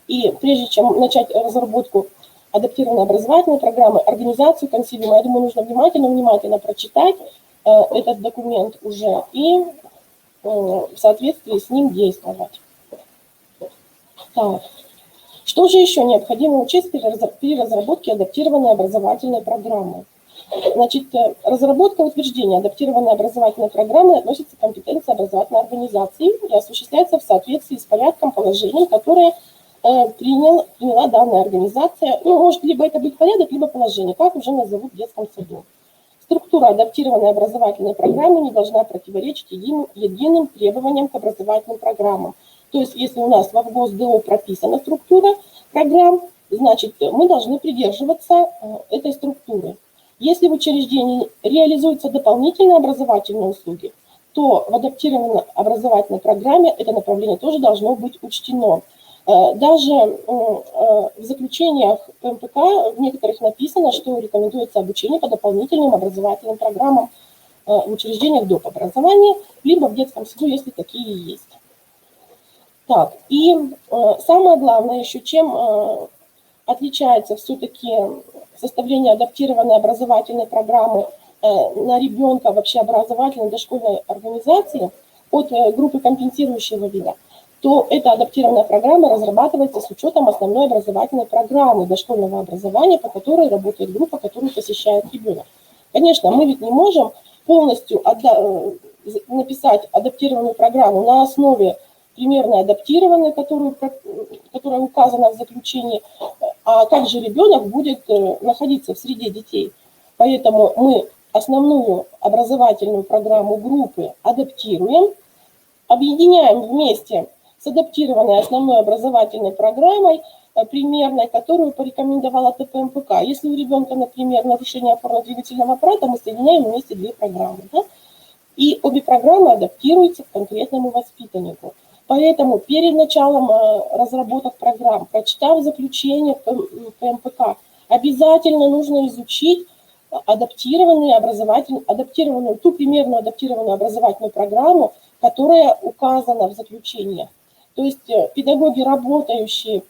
Speaker 7: и прежде чем начать разработку адаптированной образовательной программы, организацию консилиума, я думаю, нужно внимательно прочитать этот документ уже и в соответствии с ним действовать. Так. Что же еще необходимо учесть при разработке адаптированной образовательной программы? Значит, разработка утверждения адаптированной образовательной программы относится к компетенции образовательной организации и осуществляется в соответствии с порядком положений, которые приняла данная организация. Ну, может, либо это будет порядок, либо положение, как уже назовут в детском саду. Структура адаптированной образовательной программы не должна противоречить единым требованиям к образовательным программам. То есть, если у нас в ВГОС-ДО прописана структура программ, значит, мы должны придерживаться этой структуры. Если в учреждении реализуются дополнительные образовательные услуги, то в адаптированной образовательной программе это направление тоже должно быть учтено. Даже в заключениях ПМПК в некоторых написано, что рекомендуется обучение по дополнительным образовательным программам в учреждениях доп. Образования, либо в детском саду, если такие есть. Так, и самое главное еще, чем отличается все-таки составление адаптированной образовательной программы на ребенка в общеобразовательной дошкольной организации от группы компенсирующего вида, то эта адаптированная программа разрабатывается с учетом основной образовательной программы дошкольного образования, по которой работает группа, которую посещает ребенок. Конечно, мы ведь не можем полностью написать адаптированную программу на основе примерно адаптированной, которая указана в заключении, а как же ребенок будет находиться в среде детей. Поэтому мы основную образовательную программу группы адаптируем, объединяем вместе с адаптированной основной образовательной программой примерной, которую порекомендовала ТПМПК. Если у ребенка, например, нарушение опорно-двигательного аппарата, мы соединяем вместе две программы. Да? И обе программы адаптируются к конкретному воспитаннику. Поэтому перед началом разработок программ, прочитав заключение ПМПК, обязательно нужно изучить ту примерную адаптированную образовательную программу, которая указана в заключении. То есть педагоги, работающие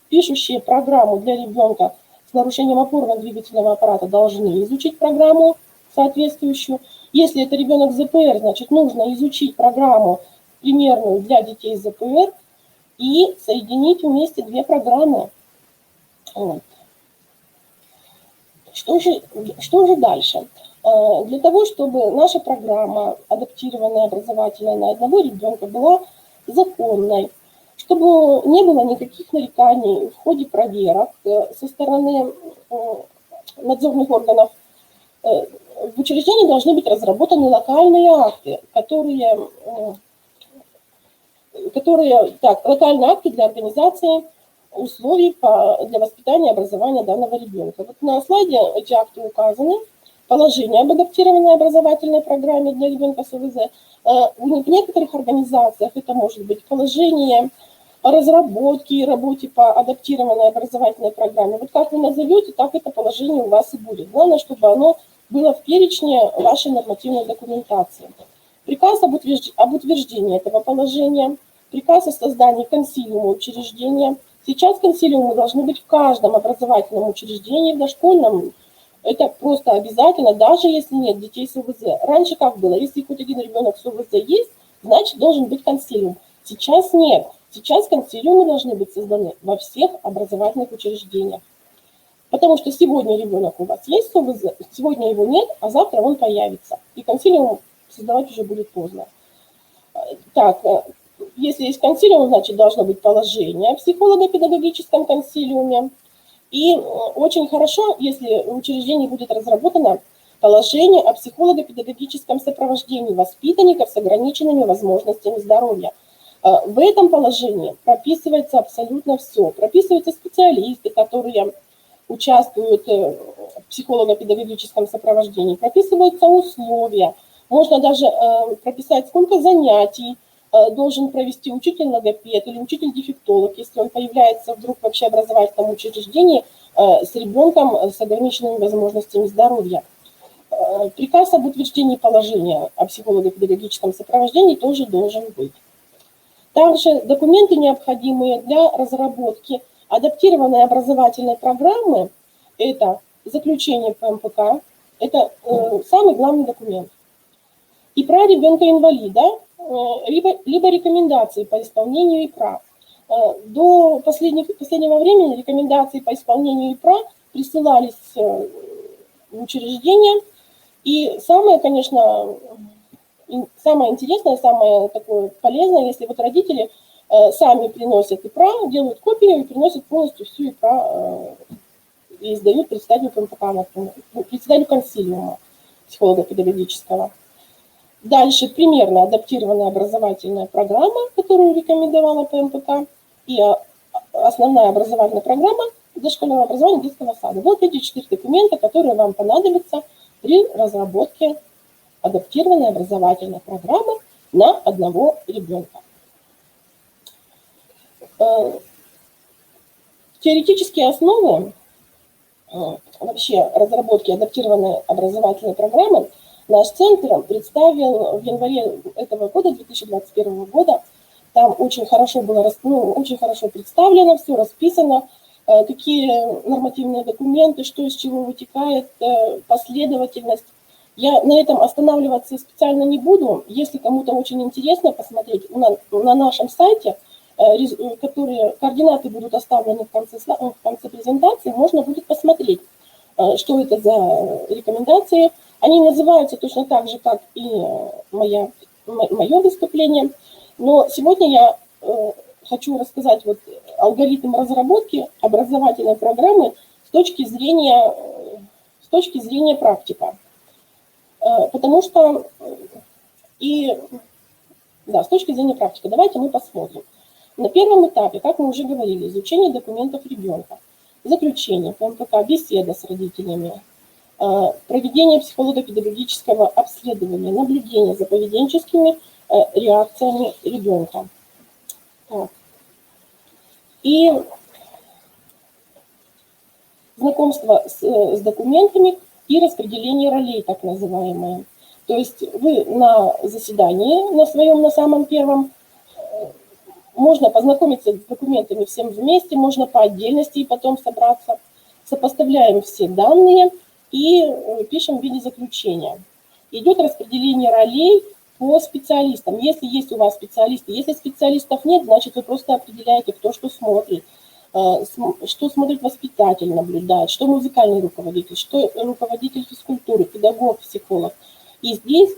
Speaker 7: пишущие программу для ребенка с нарушением опорно-двигательного аппарата, должны изучить программу соответствующую. Если это ребенок с ЗПР, значит, нужно изучить программу примерную для детей с ЗПР и соединить вместе две программы. Вот. Что же дальше? Для того, чтобы наша программа, адаптированная образовательная на одного ребенка, была законной, чтобы не было никаких нареканий в ходе проверок со стороны надзорных органов, в учреждении должны быть разработаны локальные акты, локальные акты для организации условий для воспитания и образования данного ребенка. Вот на слайде эти акты указаны. Положение об адаптированной образовательной программе для ребенка с ОВЗ. В некоторых организациях это может быть положение о разработке и работе по адаптированной образовательной программе. Вот как вы назовете, так это положение у вас и будет. Главное, чтобы оно было в перечне вашей нормативной документации. Приказ об утверждении этого положения, приказ о создании консилиума учреждения. Сейчас консилиумы должны быть в каждом образовательном учреждении, в дошкольном. Это просто обязательно, даже если нет детей с ОВЗ. Раньше как было? Если хоть один ребенок с ОВЗ есть, значит должен быть консилиум. Сейчас нет. Сейчас консилиумы должны быть созданы во всех образовательных учреждениях. Потому что сегодня ребенок у вас есть с ОВЗ, сегодня его нет, а завтра он появится. И консилиум создавать уже будет поздно. Так, если есть консилиум, значит должно быть положение о психолого-педагогическом консилиуме. И очень хорошо, если в учреждении будет разработано положение о психолого-педагогическом сопровождении воспитанников с ограниченными возможностями здоровья. В этом положении прописывается абсолютно все. Прописываются специалисты, которые участвуют в психолого-педагогическом сопровождении, прописываются условия. Можно даже прописать, сколько занятий должен провести учитель-логопед или учитель-дефектолог, если он появляется вдруг в общеобразовательном учреждении с ребенком с ограниченными возможностями здоровья. Приказ об утверждении положения о психолого-педагогическом сопровождении тоже должен быть. Также документы, необходимые для разработки адаптированной образовательной программы, это заключение ПМПК, это самый главный документ. И про ребенка-инвалида, либо рекомендации по исполнению ИПРА. До последнего времени рекомендации по исполнению ИПРА присылались в учреждения. И самое, конечно, самое интересное, самое такое полезное, если вот родители сами приносят ИПРА, делают копию и приносят полностью всю ИПРА и сдают председателю ПМПК, например, председателю консилиума психолого-педагогического. Дальше примерно адаптированная образовательная программа, которую рекомендовала ПМПК, и основная образовательная программа дошкольного образования детского сада. Вот эти 4 документа, которые вам понадобятся при разработке адаптированной образовательной программы на одного ребенка. Теоретические основы вообще разработки адаптированной образовательной программы наш центр представил в январе этого года, 2021 года. Там очень хорошо было очень хорошо представлено, все расписано, какие нормативные документы, что из чего вытекает, последовательность. Я на этом останавливаться специально не буду. Если кому-то очень интересно посмотреть, на нашем сайте, координаты будут оставлены в конце презентации, можно будет посмотреть, что это за рекомендации. Они называются точно так же, как и мое выступление. Но сегодня я хочу рассказать вот алгоритм разработки образовательной программы с точки зрения практика. Потому что с точки зрения практики, давайте мы посмотрим. На первом этапе, как мы уже говорили, изучение документов ребенка, заключение ПМПК, беседа с родителями, проведение психолого-педагогического обследования, наблюдение за поведенческими реакциями ребенка. И знакомство с документами и распределение ролей, так называемое. То есть вы на заседании, на самом первом, можно познакомиться с документами всем вместе, можно по отдельности и потом собраться. Сопоставляем все данные и пишем в виде заключения. Идет распределение ролей по специалистам. Если есть у вас специалисты, если специалистов нет, значит вы просто определяете, кто что смотрит воспитатель, наблюдает, что музыкальный руководитель, что руководитель физкультуры, педагог, психолог. И здесь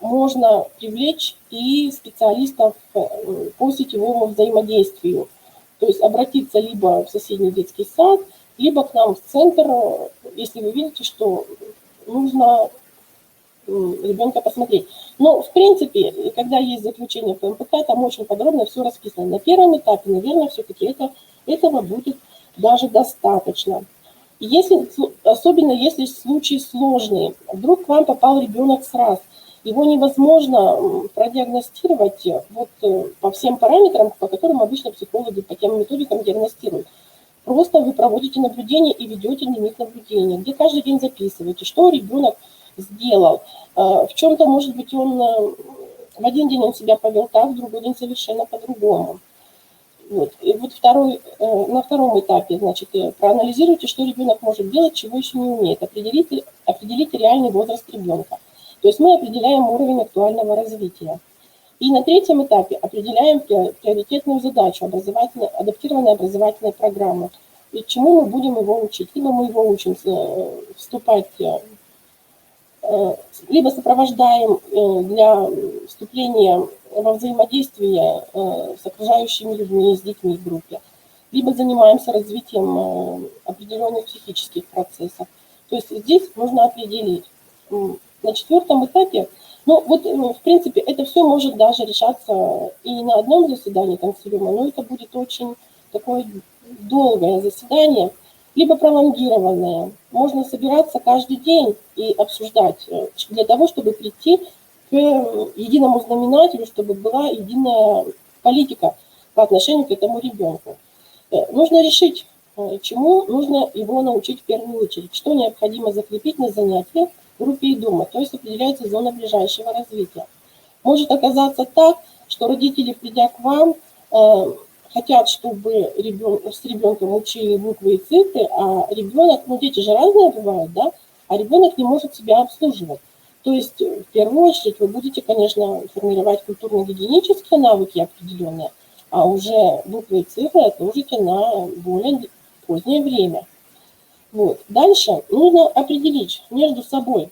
Speaker 7: можно привлечь и специалистов по сетевому взаимодействию. То есть обратиться либо в соседний детский сад, либо к нам в центр, если вы видите, что нужно ребенка посмотреть. Но, в принципе, когда есть заключение ПМПК, там очень подробно все расписано. На первом этапе, наверное, все-таки этого будет даже достаточно. Особенно если случаи сложные. Вдруг к вам попал ребенок сразу. Его невозможно продиагностировать вот по всем параметрам, по которым обычно психологи по тем методикам диагностируют. Просто вы проводите наблюдение и ведете дневник наблюдения, где каждый день записываете, что ребенок сделал. В чем-то, может быть, он в один день он себя повел так, в другой день совершенно по-другому. Вот. И вот на втором этапе, значит, проанализируйте, что ребенок может делать, чего еще не умеет. Определите реальный возраст ребенка. То есть мы определяем уровень актуального развития. И на третьем этапе определяем приоритетную задачу адаптированной образовательной программы. И чему мы будем его учить? Либо мы его учим вступать, либо сопровождаем для вступления во взаимодействие с окружающими людьми, с детьми в группе, либо занимаемся развитием определенных психических процессов. То есть здесь нужно определить. На четвертом этапе, ну вот в принципе это все может даже решаться и на одном заседании консилиума, но это будет очень такое долгое заседание, либо пролонгированное. Можно собираться каждый день и обсуждать для того, чтобы прийти к единому знаменателю, чтобы была единая политика по отношению к этому ребенку. Нужно решить, чему нужно его научить в первую очередь, что необходимо закрепить на занятиях в группе и дома, то есть определяется зона ближайшего развития. Может оказаться так, что родители, придя к вам, хотят, чтобы с ребенком учили буквы и цифры, а ребенок, ну дети же разные бывают, да, а ребенок не может себя обслуживать. То есть в первую очередь вы будете, конечно, формировать культурно-гигиенические навыки определенные, а уже буквы и цифры отложите на более позднее время. Вот. Дальше нужно определить между собой,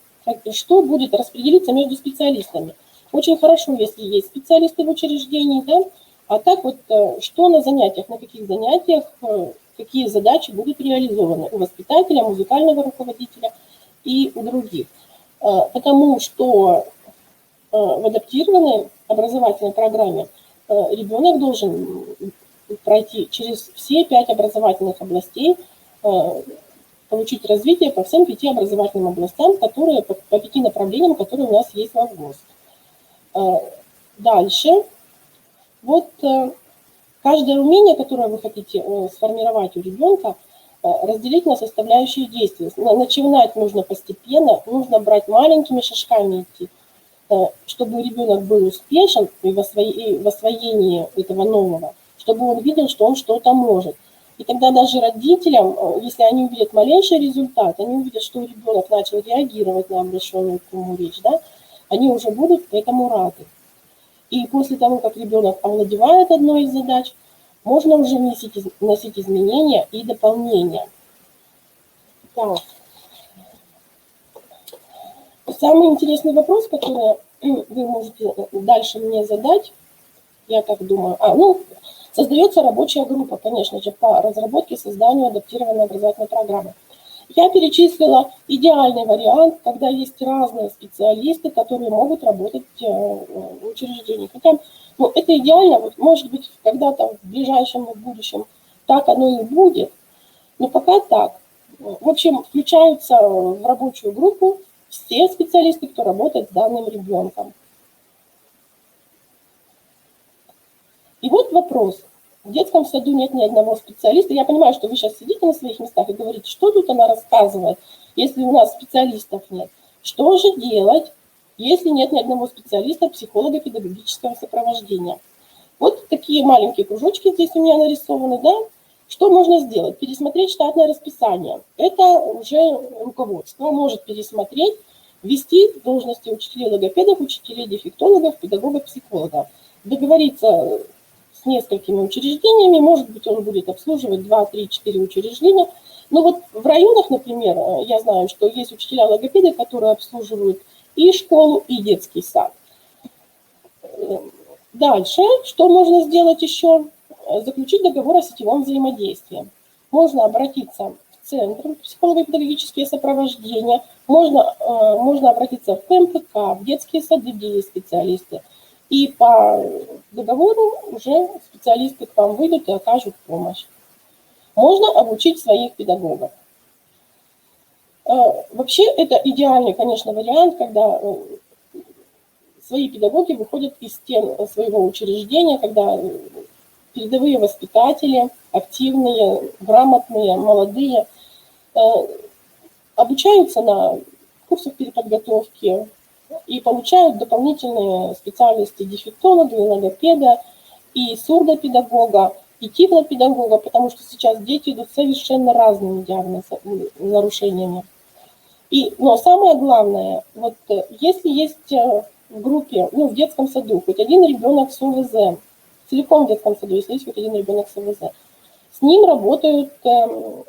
Speaker 7: что будет распределиться между специалистами. Очень хорошо, если есть специалисты в учреждении, да, а так вот, что на занятиях, на каких занятиях, какие задачи будут реализованы у воспитателя, музыкального руководителя и у других. Потому что в адаптированной образовательной программе ребенок должен пройти через все 5 образовательных областей, получить развитие по всем 5 образовательным областям, которые, по 5 направлениям, которые у нас есть в ВГОС. Дальше. Вот каждое умение, которое вы хотите сформировать у ребенка, разделить на составляющие действия. Начинать нужно постепенно, нужно брать маленькими шажками идти, чтобы ребенок был успешен и в освоении этого нового, чтобы он видел, что он что-то может. И тогда даже родителям, если они увидят малейший результат, они увидят, что ребенок начал реагировать на обращенную к нему речь, да, они уже будут этому рады. И после того, как ребенок овладевает одной из задач, можно уже вносить изменения и дополнения. Так. Самый интересный вопрос, который вы можете дальше мне задать, я так думаю, создается рабочая группа, конечно же, по разработке и созданию адаптированной образовательной программы. Я перечислила идеальный вариант, когда есть разные специалисты, которые могут работать в учреждении. Хотя, это идеально, вот, может быть, когда-то в ближайшем будущем так оно и будет, но пока так. В общем, включаются в рабочую группу все специалисты, кто работает с данным ребенком. И вот вопрос. В детском саду нет ни одного специалиста. Я понимаю, что вы сейчас сидите на своих местах и говорите, что тут она рассказывает, если у нас специалистов нет. Что же делать, если нет ни одного специалиста, психолога педагогического сопровождения? Вот такие маленькие кружочки здесь у меня нарисованы, да? Что можно сделать? Пересмотреть штатное расписание. Это уже руководство может пересмотреть, ввести должности учителей-логопедов, учителей-дефектологов, педагогов-психологов. Договориться с несколькими учреждениями, может быть, он будет обслуживать 2, 3, 4 учреждения. Но вот в районах, например, я знаю, что есть учителя-логопеды, которые обслуживают и школу, и детский сад. Дальше, что можно сделать еще? Заключить договор о сетевом взаимодействии. Можно обратиться в Центр психолого-педагогические сопровождения, можно обратиться в КМПК, в детские сады, где есть специалисты. И по договору уже специалисты к вам выйдут и окажут помощь. Можно обучить своих педагогов. Вообще это идеальный, конечно, вариант, когда свои педагоги выходят из стен своего учреждения, когда передовые воспитатели, активные, грамотные, молодые, обучаются на курсов переподготовки и получают дополнительные специальности дефектолога, и логопеда, и сурдопедагога, и тифлопедагога, потому что сейчас дети идут с совершенно разными нарушениями. Но самое главное, вот если есть в группе, в детском саду хоть один ребенок с ОВЗ, целиком в детском саду, если есть хоть один ребенок с ОВЗ, с ним работают 2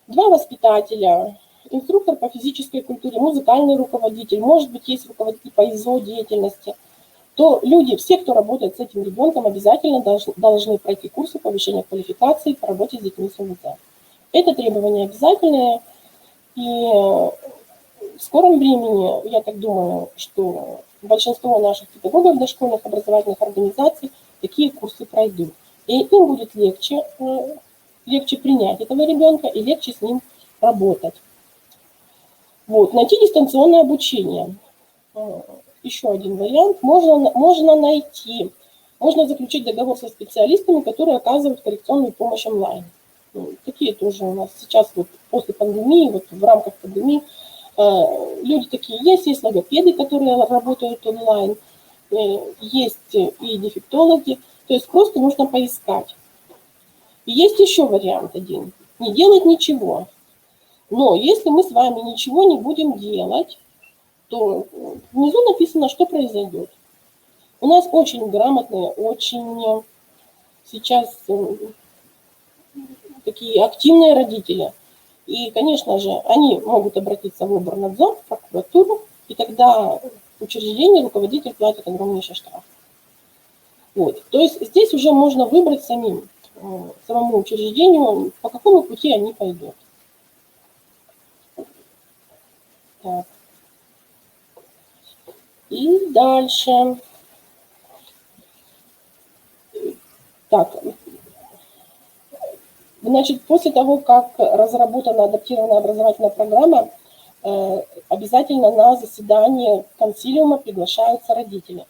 Speaker 7: воспитателя, инструктор по физической культуре, музыкальный руководитель, может быть, есть руководитель по ИЗО деятельности, то люди, все, кто работает с этим ребенком, обязательно должны пройти курсы повышения квалификации по работе с детьми с ОВЗ. Это требование обязательное, и в скором времени, я так думаю, что большинство наших педагогов дошкольных образовательных организаций такие курсы пройдут. И им будет легче принять этого ребенка и легче с ним работать. Вот. Найти дистанционное обучение. Еще один вариант. Можно заключить договор со специалистами, которые оказывают коррекционную помощь онлайн. Такие тоже у нас сейчас вот после пандемии, вот в рамках пандемии, люди такие есть логопеды, которые работают онлайн, есть и дефектологи, то есть просто нужно поискать. И есть еще вариант один, не делать ничего. Но если мы с вами ничего не будем делать, то внизу написано, что произойдет. У нас очень грамотные, очень сейчас такие активные родители. И, конечно же, они могут обратиться в оборнадзор, в прокуратуру, и тогда учреждение, руководитель платит огромнейший штраф. Вот. То есть здесь уже можно выбрать самому учреждению, по какому пути они пойдут. Так. И дальше. Так. Значит, после того, как разработана адаптированная образовательная программа, обязательно на заседание консилиума приглашаются родители.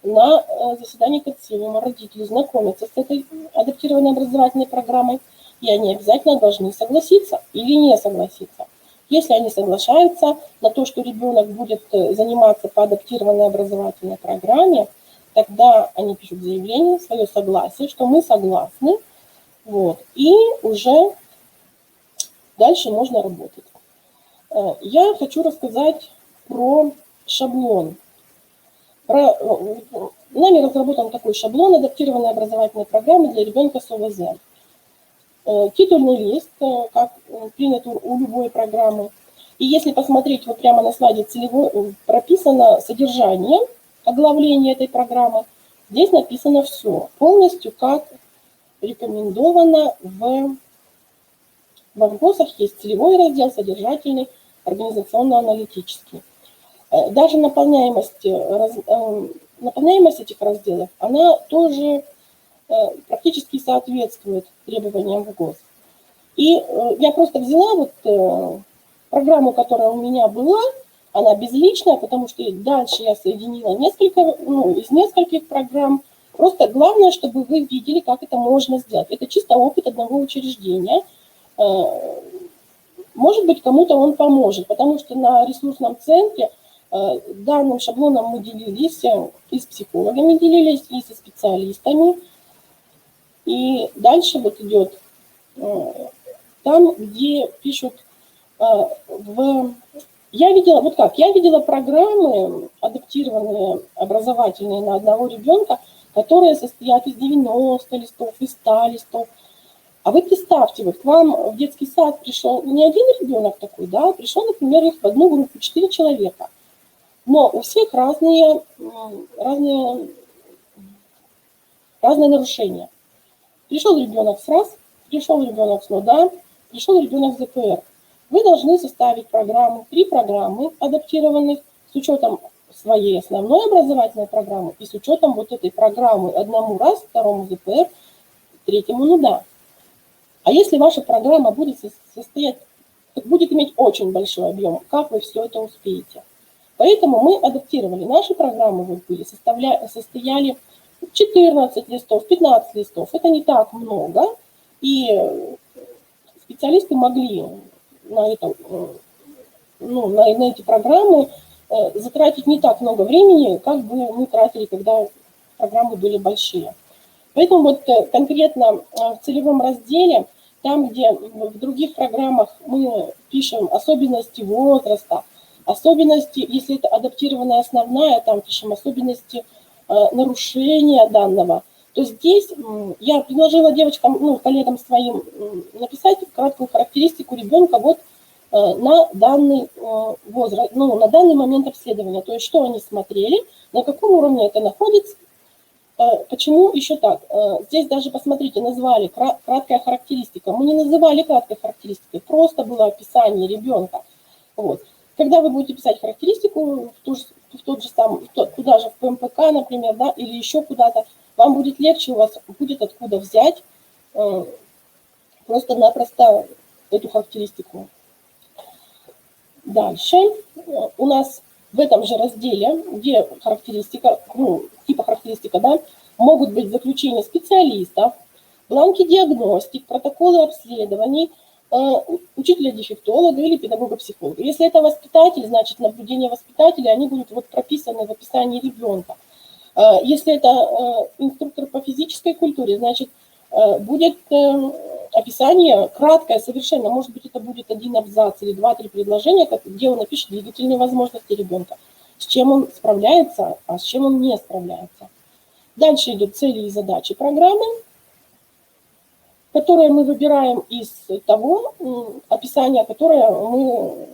Speaker 7: На заседании консилиума родители знакомятся с этой адаптированной образовательной программой, и они обязательно должны согласиться или не согласиться. Если они соглашаются на то, что ребенок будет заниматься по адаптированной образовательной программе, тогда они пишут заявление, свое согласие, что мы согласны, вот, и уже дальше можно работать. Я хочу рассказать про шаблон. Нами разработан такой шаблон адаптированной образовательной программы для ребенка с ОВЗ. Титульный лист, как принято у любой программы. И если посмотреть вот прямо на слайде целевой, прописано содержание, оглавление этой программы, здесь написано все, полностью как рекомендовано в ВГОСах. Есть целевой раздел, содержательный, организационно-аналитический. Даже наполняемость этих разделов, она тоже практически соответствует требованиям ВГОС. И я просто взяла вот программу, которая у меня была, она безличная, потому что дальше я соединила из нескольких программ. Просто главное, чтобы вы видели, как это можно сделать. Это чисто опыт одного учреждения. Может быть, кому-то он поможет, потому что на ресурсном центре данным шаблоном мы делились, и с психологами делились, и со специалистами. И дальше вот идет там, где пишут Я видела программы, адаптированные, образовательные на одного ребенка, которые состоят из 90 листов, из 100 листов. А вы представьте, вот к вам в детский сад пришел не один ребенок такой, да, пришел, например, их в одну группу 4 человека. Но у всех разные нарушения. Пришел ребенок с РАС, пришел ребенок с НОДА, пришел ребенок с ЗПР. Вы должны составить программу, 3 программы адаптированных с учетом своей основной образовательной программы и с учетом вот этой программы одному РАС, второму ЗПР, третьему НОДА. А если ваша программа будет иметь очень большой объем, как вы все это успеете? Поэтому мы адаптировали наши программы, состояли 14 листов, 15 листов. Это не так много, и специалисты могли на этом ну, на эти программы затратить не так много времени, как бы мы тратили, когда программы были большие. Поэтому вот конкретно в целевом разделе, там, где в других программах мы пишем особенности возраста, особенности, если это адаптированная основная, там пишем особенности нарушения данного, то здесь я предложила девочкам, ну, коллегам своим написать краткую характеристику ребенка вот на данный возраст, ну, на данный момент обследования, то есть что они смотрели, на каком уровне это находится. Почему еще так? Здесь даже, посмотрите, назвали краткая характеристика. Мы не называли краткой характеристикой, просто было описание ребенка. Вот. Когда вы будете писать характеристику в тот же самый, туда же в ПМПК, например, да, или еще куда-то, вам будет легче, у вас будет откуда взять просто-напросто эту характеристику. Дальше у нас в этом же разделе, где характеристика, ну, типа характеристика, да, могут быть заключения специалистов, бланки диагностик, протоколы обследований, учителя-дефектолога или педагога-психолога. Если это воспитатель, значит наблюдения воспитателя, они будут вот прописаны в описании ребенка. Если это инструктор по физической культуре, значит будет описание краткое совершенно, может быть, это будет один абзац или 2-3 предложения, где он напишет двигательные возможности ребенка, с чем он справляется, а с чем он не справляется. Дальше идут цели и задачи программы, которые мы выбираем из того описания, которое мы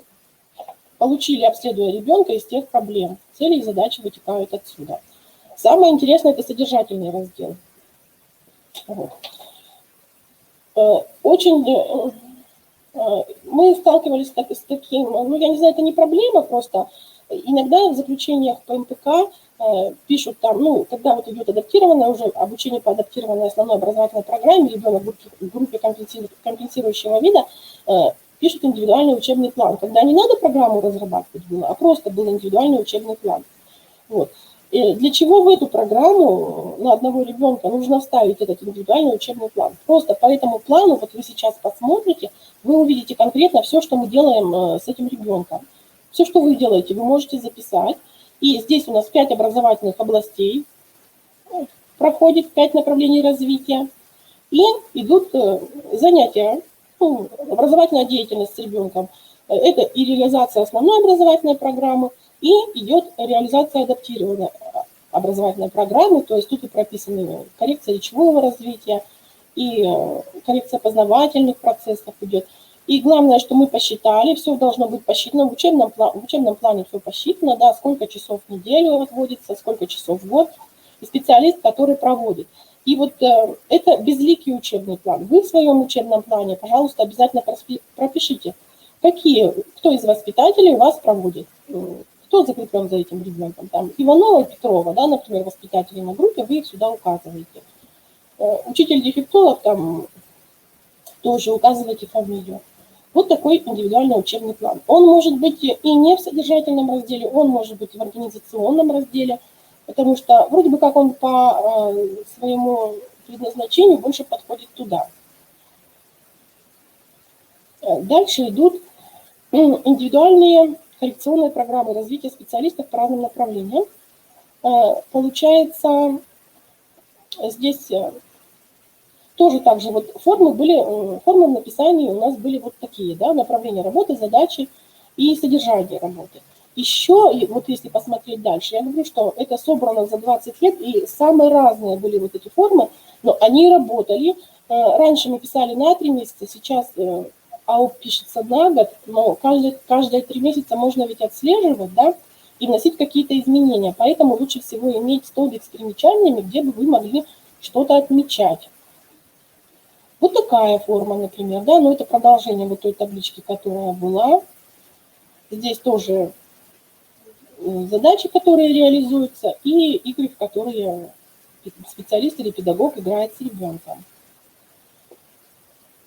Speaker 7: получили, обследуя ребенка, из тех проблем. Цели и задачи вытекают отсюда. Самое интересное – это содержательный раздел. Вот. Очень мы сталкивались с таким, ну, я не знаю, это не проблема, просто иногда в заключениях по МПК пишут там, ну, когда вот идет адаптированное уже обучение по адаптированной основной образовательной программе, ребенок в группе компенсирующего вида, пишут индивидуальный учебный план, когда не надо программу разрабатывать было, а просто был индивидуальный учебный план. Вот. И для чего в эту программу на одного ребенка нужно вставить этот индивидуальный учебный план? Просто по этому плану, вот вы сейчас посмотрите, вы увидите конкретно все, что мы делаем с этим ребенком. Все, что вы делаете, вы можете записать. И здесь у нас 5 образовательных областей, проходит 5 направлений развития. И идут занятия, ну, образовательная деятельность с ребенком. Это и реализация основной образовательной программы, и идет реализация адаптированной образовательной программы, то есть тут и прописаны коррекция речевого развития, и коррекция познавательных процессов идет. И главное, что мы посчитали, все должно быть посчитано, в учебном плане все посчитано, да, сколько часов в неделю отводится, сколько часов в год, и специалист, который проводит. И вот это безликий учебный план. Вы в своем учебном плане, пожалуйста, обязательно пропишите, кто из воспитателей у вас проводит, кто закреплен за этим ребенком. Там Иванова, Петрова, да, например, воспитатели на группе, вы их сюда указываете. Учитель-дефектолог, там тоже указываете фамилию. Вот такой индивидуальный учебный план. Он может быть и не в содержательном разделе, он может быть в организационном разделе, потому что вроде бы как он по своему предназначению больше подходит туда. Дальше идут индивидуальные коррекционные программы развития специалистов по разным направлениям. Получается, здесь тоже так же вот формы в написании у нас были вот такие, да, направления работы, задачи и содержание работы. Еще, вот если посмотреть дальше, я говорю, что это собрано за 20 лет, и самые разные были вот эти формы, но они работали. Раньше мы писали на 3 месяца, сейчас АУП пишется на год, но каждые 3 месяца можно ведь отслеживать, да, и вносить какие-то изменения. Поэтому лучше всего иметь столбик с примечаниями, где бы вы могли что-то отмечать. Вот такая форма, например, да, но это продолжение вот той таблички, которая была. Здесь тоже задачи, которые реализуются, и игры, в которые специалист или педагог играет с ребенком.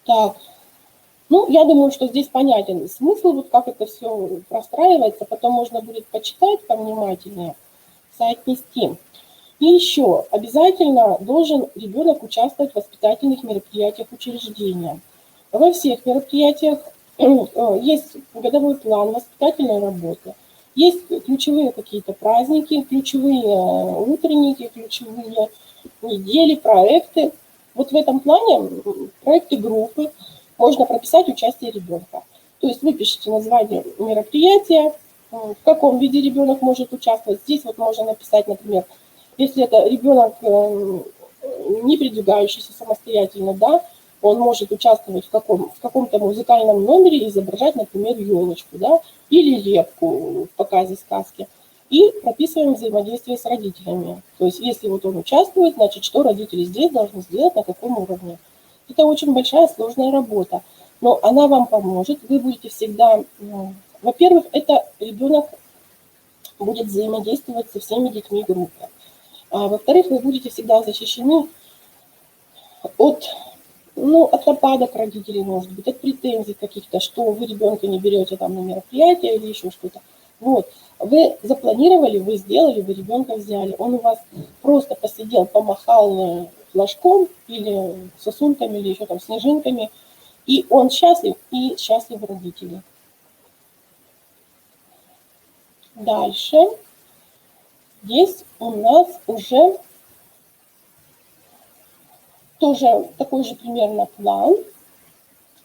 Speaker 7: Так, ну, я думаю, что здесь понятен смысл, вот как это все простраивается, потом можно будет почитать повнимательнее, соотнести. И еще обязательно должен ребенок участвовать в воспитательных мероприятиях учреждения. Во всех мероприятиях есть годовой план воспитательной работы, есть ключевые какие-то праздники, ключевые утренники, ключевые недели, проекты. Вот в этом плане проекты группы можно прописать участие ребенка. То есть вы пишете название мероприятия, в каком виде ребенок может участвовать. Здесь вот можно написать, например, если это ребенок не передвигающийся самостоятельно, да, он может участвовать в каком-то музыкальном номере и изображать, например, елочку, да, или лепку в показе сказки. И прописываем взаимодействие с родителями. То есть если вот он участвует, значит, что родители здесь должны сделать, на каком уровне. Это очень большая сложная работа, но она вам поможет. Вы будете всегда, во-первых, это ребенок будет взаимодействовать со всеми детьми группы. А во-вторых, вы будете всегда защищены от нападок родителей, может быть, от претензий каких-то, что вы ребенка не берете там на мероприятие или еще что-то. Вот. Вы запланировали, вы сделали, вы ребенка взяли. Он у вас просто посидел, помахал флажком или сосульками, или еще там снежинками, и он счастлив, и счастливы родители. Дальше. Здесь у нас уже тоже такой же примерно план.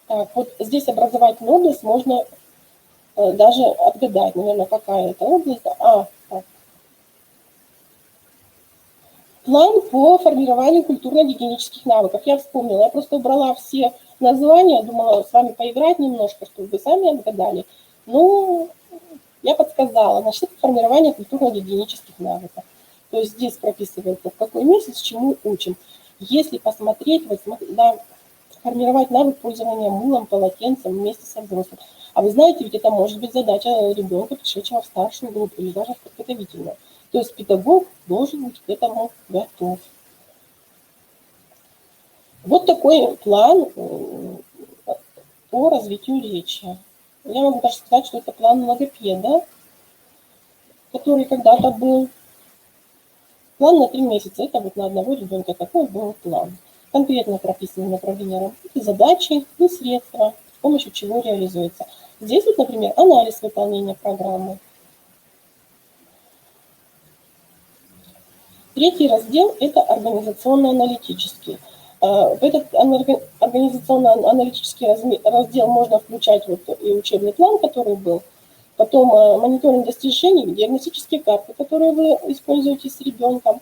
Speaker 7: Так, вот здесь образовательная область, можно даже отгадать, наверное, какая это область. План по формированию культурно-гигиенических навыков. Я вспомнила, я просто убрала все названия, думала с вами поиграть немножко, чтобы вы сами отгадали. Ну, я подсказала, значит, формирование культурно-гигиенических навыков. То есть здесь прописывается, в какой месяц, чему учим. Если посмотреть, вот, да, формировать навык пользования мылом, полотенцем вместе со взрослым. А вы знаете, ведь это может быть задача ребенка, пришедшего в старшую группу или даже в подготовительную. То есть педагог должен быть к этому готов. Вот такой план по развитию речи. Я могу даже сказать, что это план логопеда, который когда-то был. План на 3 месяца, это вот на одного ребенка такой был план. Конкретно прописаны направления работы, задачи и средства, с помощью чего реализуется. Здесь вот, например, анализ выполнения программы. Третий раздел – это организационно-аналитический. В этот организационно-аналитический раздел можно включать вот и учебный план, который был, потом мониторинг достижений, диагностические карты, которые вы используете с ребенком.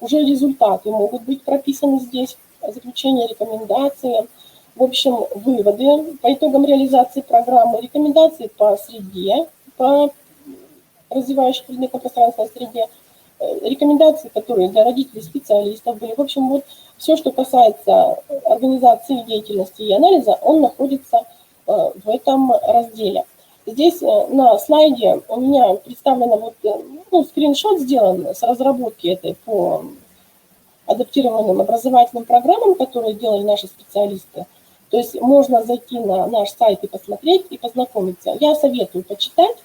Speaker 7: Уже результаты могут быть прописаны здесь, заключение, рекомендации. В общем, выводы по итогам реализации программы, рекомендации по среде, по развивающей предметно-пространственной среде, рекомендации, которые для родителей, специалистов были. В общем, вот все, что касается организации деятельности и анализа, он находится в этом разделе. Здесь на слайде у меня представлено скриншот сделан с разработки этой по адаптированным образовательным программам, которые делали наши специалисты. То есть можно зайти на наш сайт и посмотреть, и познакомиться. Я советую почитать.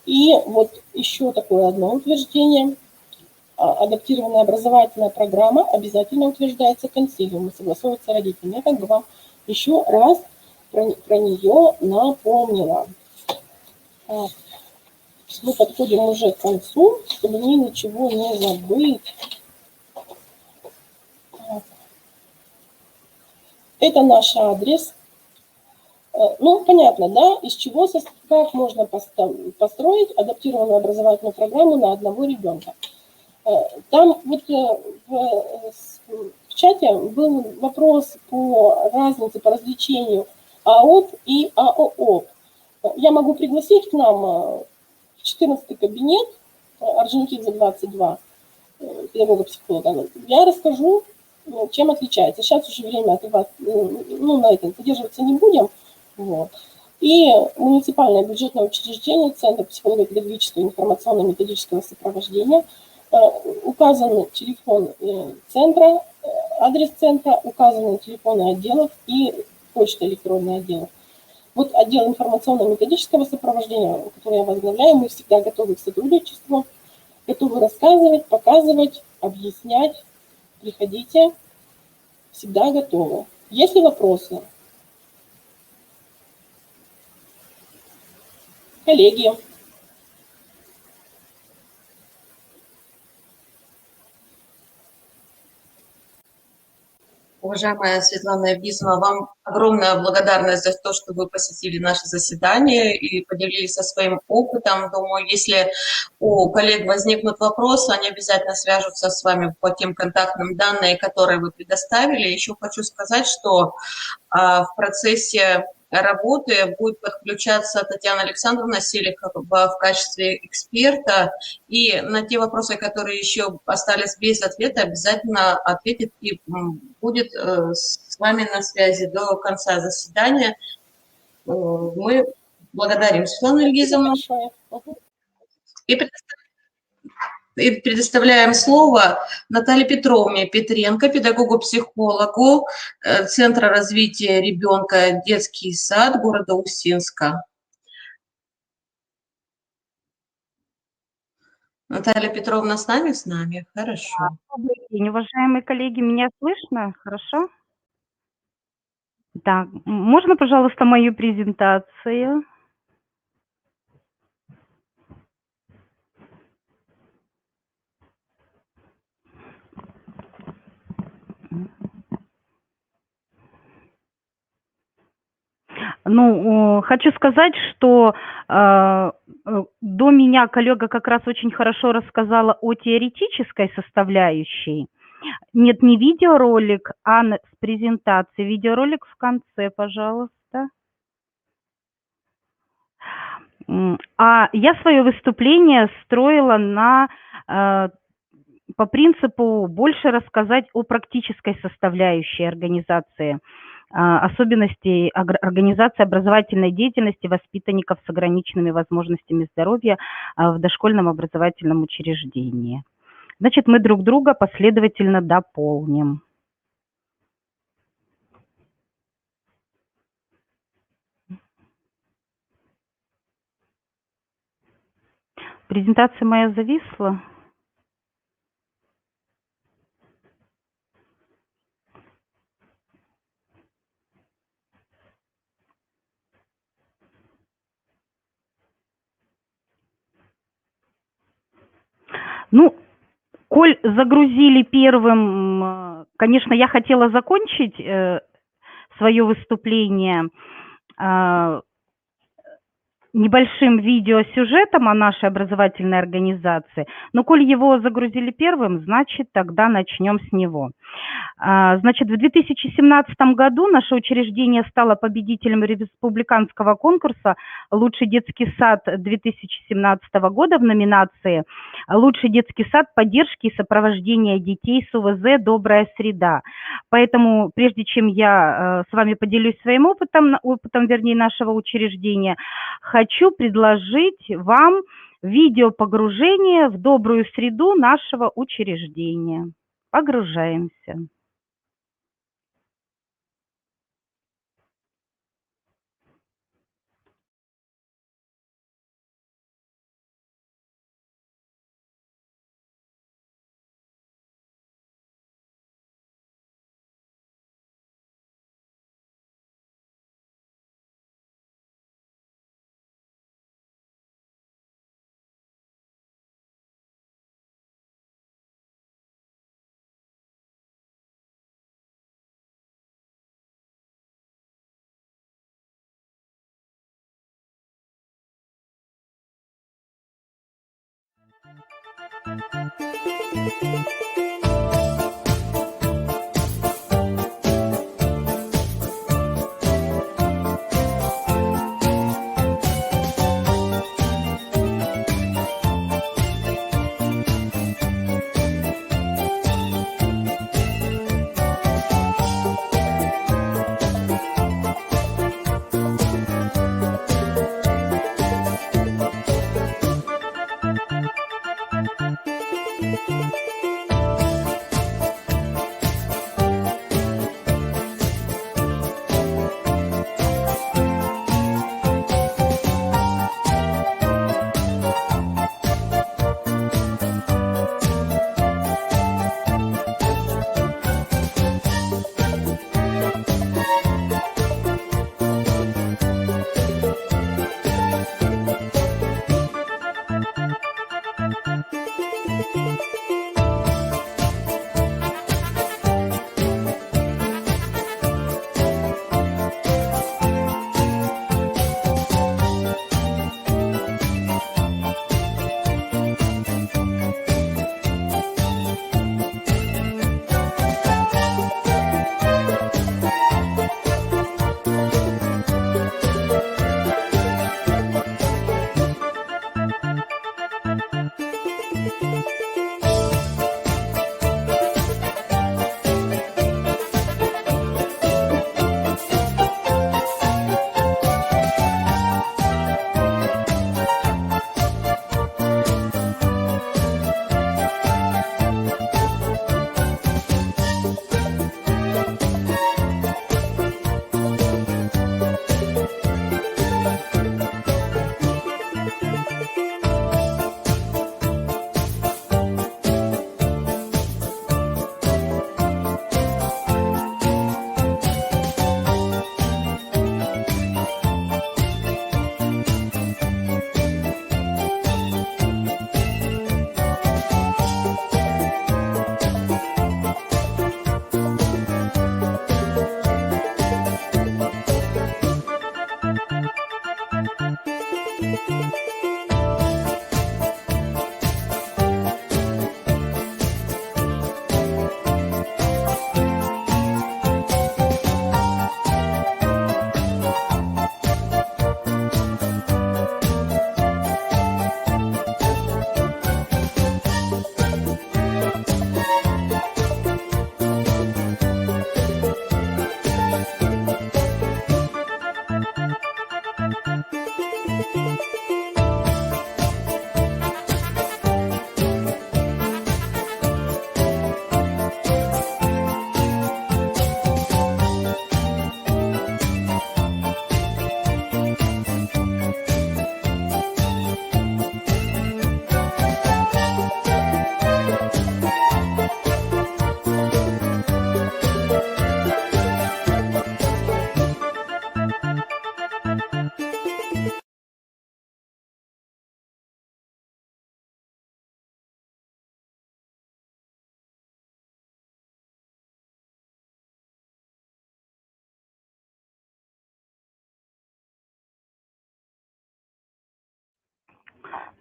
Speaker 7: И вот еще такое одно утверждение. Адаптированная образовательная программа обязательно утверждается консилиумом, согласовывается с родителями. Я как бы вам еще раз про нее напомнила. Так. Мы подходим уже к концу, чтобы мне ничего не забыть. Так. Это наш адрес. Ну, понятно, да, из чего, как можно построить адаптированную образовательную программу на одного ребенка. Там вот в чате был вопрос по разнице, по различению АОП и АООП. Я могу пригласить к нам в 14-й кабинет Орджоникидзе 22, педагога-психолога. Я расскажу, чем отличается. Сейчас уже время от вас, на этом задерживаться не будем. Вот. И муниципальное бюджетное учреждение, Центр психолого-педагогического и информационно-методического сопровождения. Указан телефон центра, адрес центра, указаны телефоны отделов и почта электронных отделов. Вот отдел информационно-методического сопровождения, который я возглавляю, мы всегда готовы к сотрудничеству, готовы рассказывать, показывать, объяснять. Приходите, всегда готовы. Есть ли вопросы? Коллеги.
Speaker 1: Уважаемая Светлана Евгизовна, вам огромная благодарность за то, что вы посетили наше заседание и поделились своим опытом. Думаю, если у коллег возникнут вопросы, они обязательно свяжутся с вами по тем контактным данным, которые вы предоставили. Еще хочу сказать, что в процессе работы будет подключаться Татьяна Александровна Селихова в качестве эксперта, и на те вопросы, которые еще остались без ответа, обязательно ответит и будет с вами на связи до конца заседания. Мы благодарим Светлану Ильгизовну и предоставляем слово Наталье Петровне Петренко, педагогу-психологу Центра развития ребенка «Детский сад» города Усинска. Наталья Петровна с нами? С нами. Хорошо.
Speaker 8: Добрый день, уважаемые коллеги. Меня слышно? Хорошо? Да. Можно, пожалуйста, мою презентацию? Ну, хочу сказать, что до меня коллега как раз очень хорошо рассказала о теоретической составляющей. Нет, не видеоролик, а с презентацией. Видеоролик в конце, пожалуйста. А я свое выступление строила по принципу больше рассказать о практической составляющей организации, особенностей организации образовательной деятельности воспитанников с ограниченными возможностями здоровья в дошкольном образовательном учреждении. Значит, мы друг друга последовательно дополним. Презентация моя зависла. Ну, коль загрузили первым, конечно, я хотела закончить свое выступление небольшим видеосюжетом о нашей образовательной организации, но коль его загрузили первым, значит, тогда начнем с него. Значит, в 2017 году наше учреждение стало победителем республиканского конкурса «Лучший детский сад 2017 года» в номинации «Лучший детский сад поддержки и сопровождения детей с УВЗ «Добрая среда». Поэтому, прежде чем я с вами поделюсь своим опытом, вернее, нашего учреждения, хочу предложить вам видеопогружение в добрую среду нашего учреждения. Погружаемся.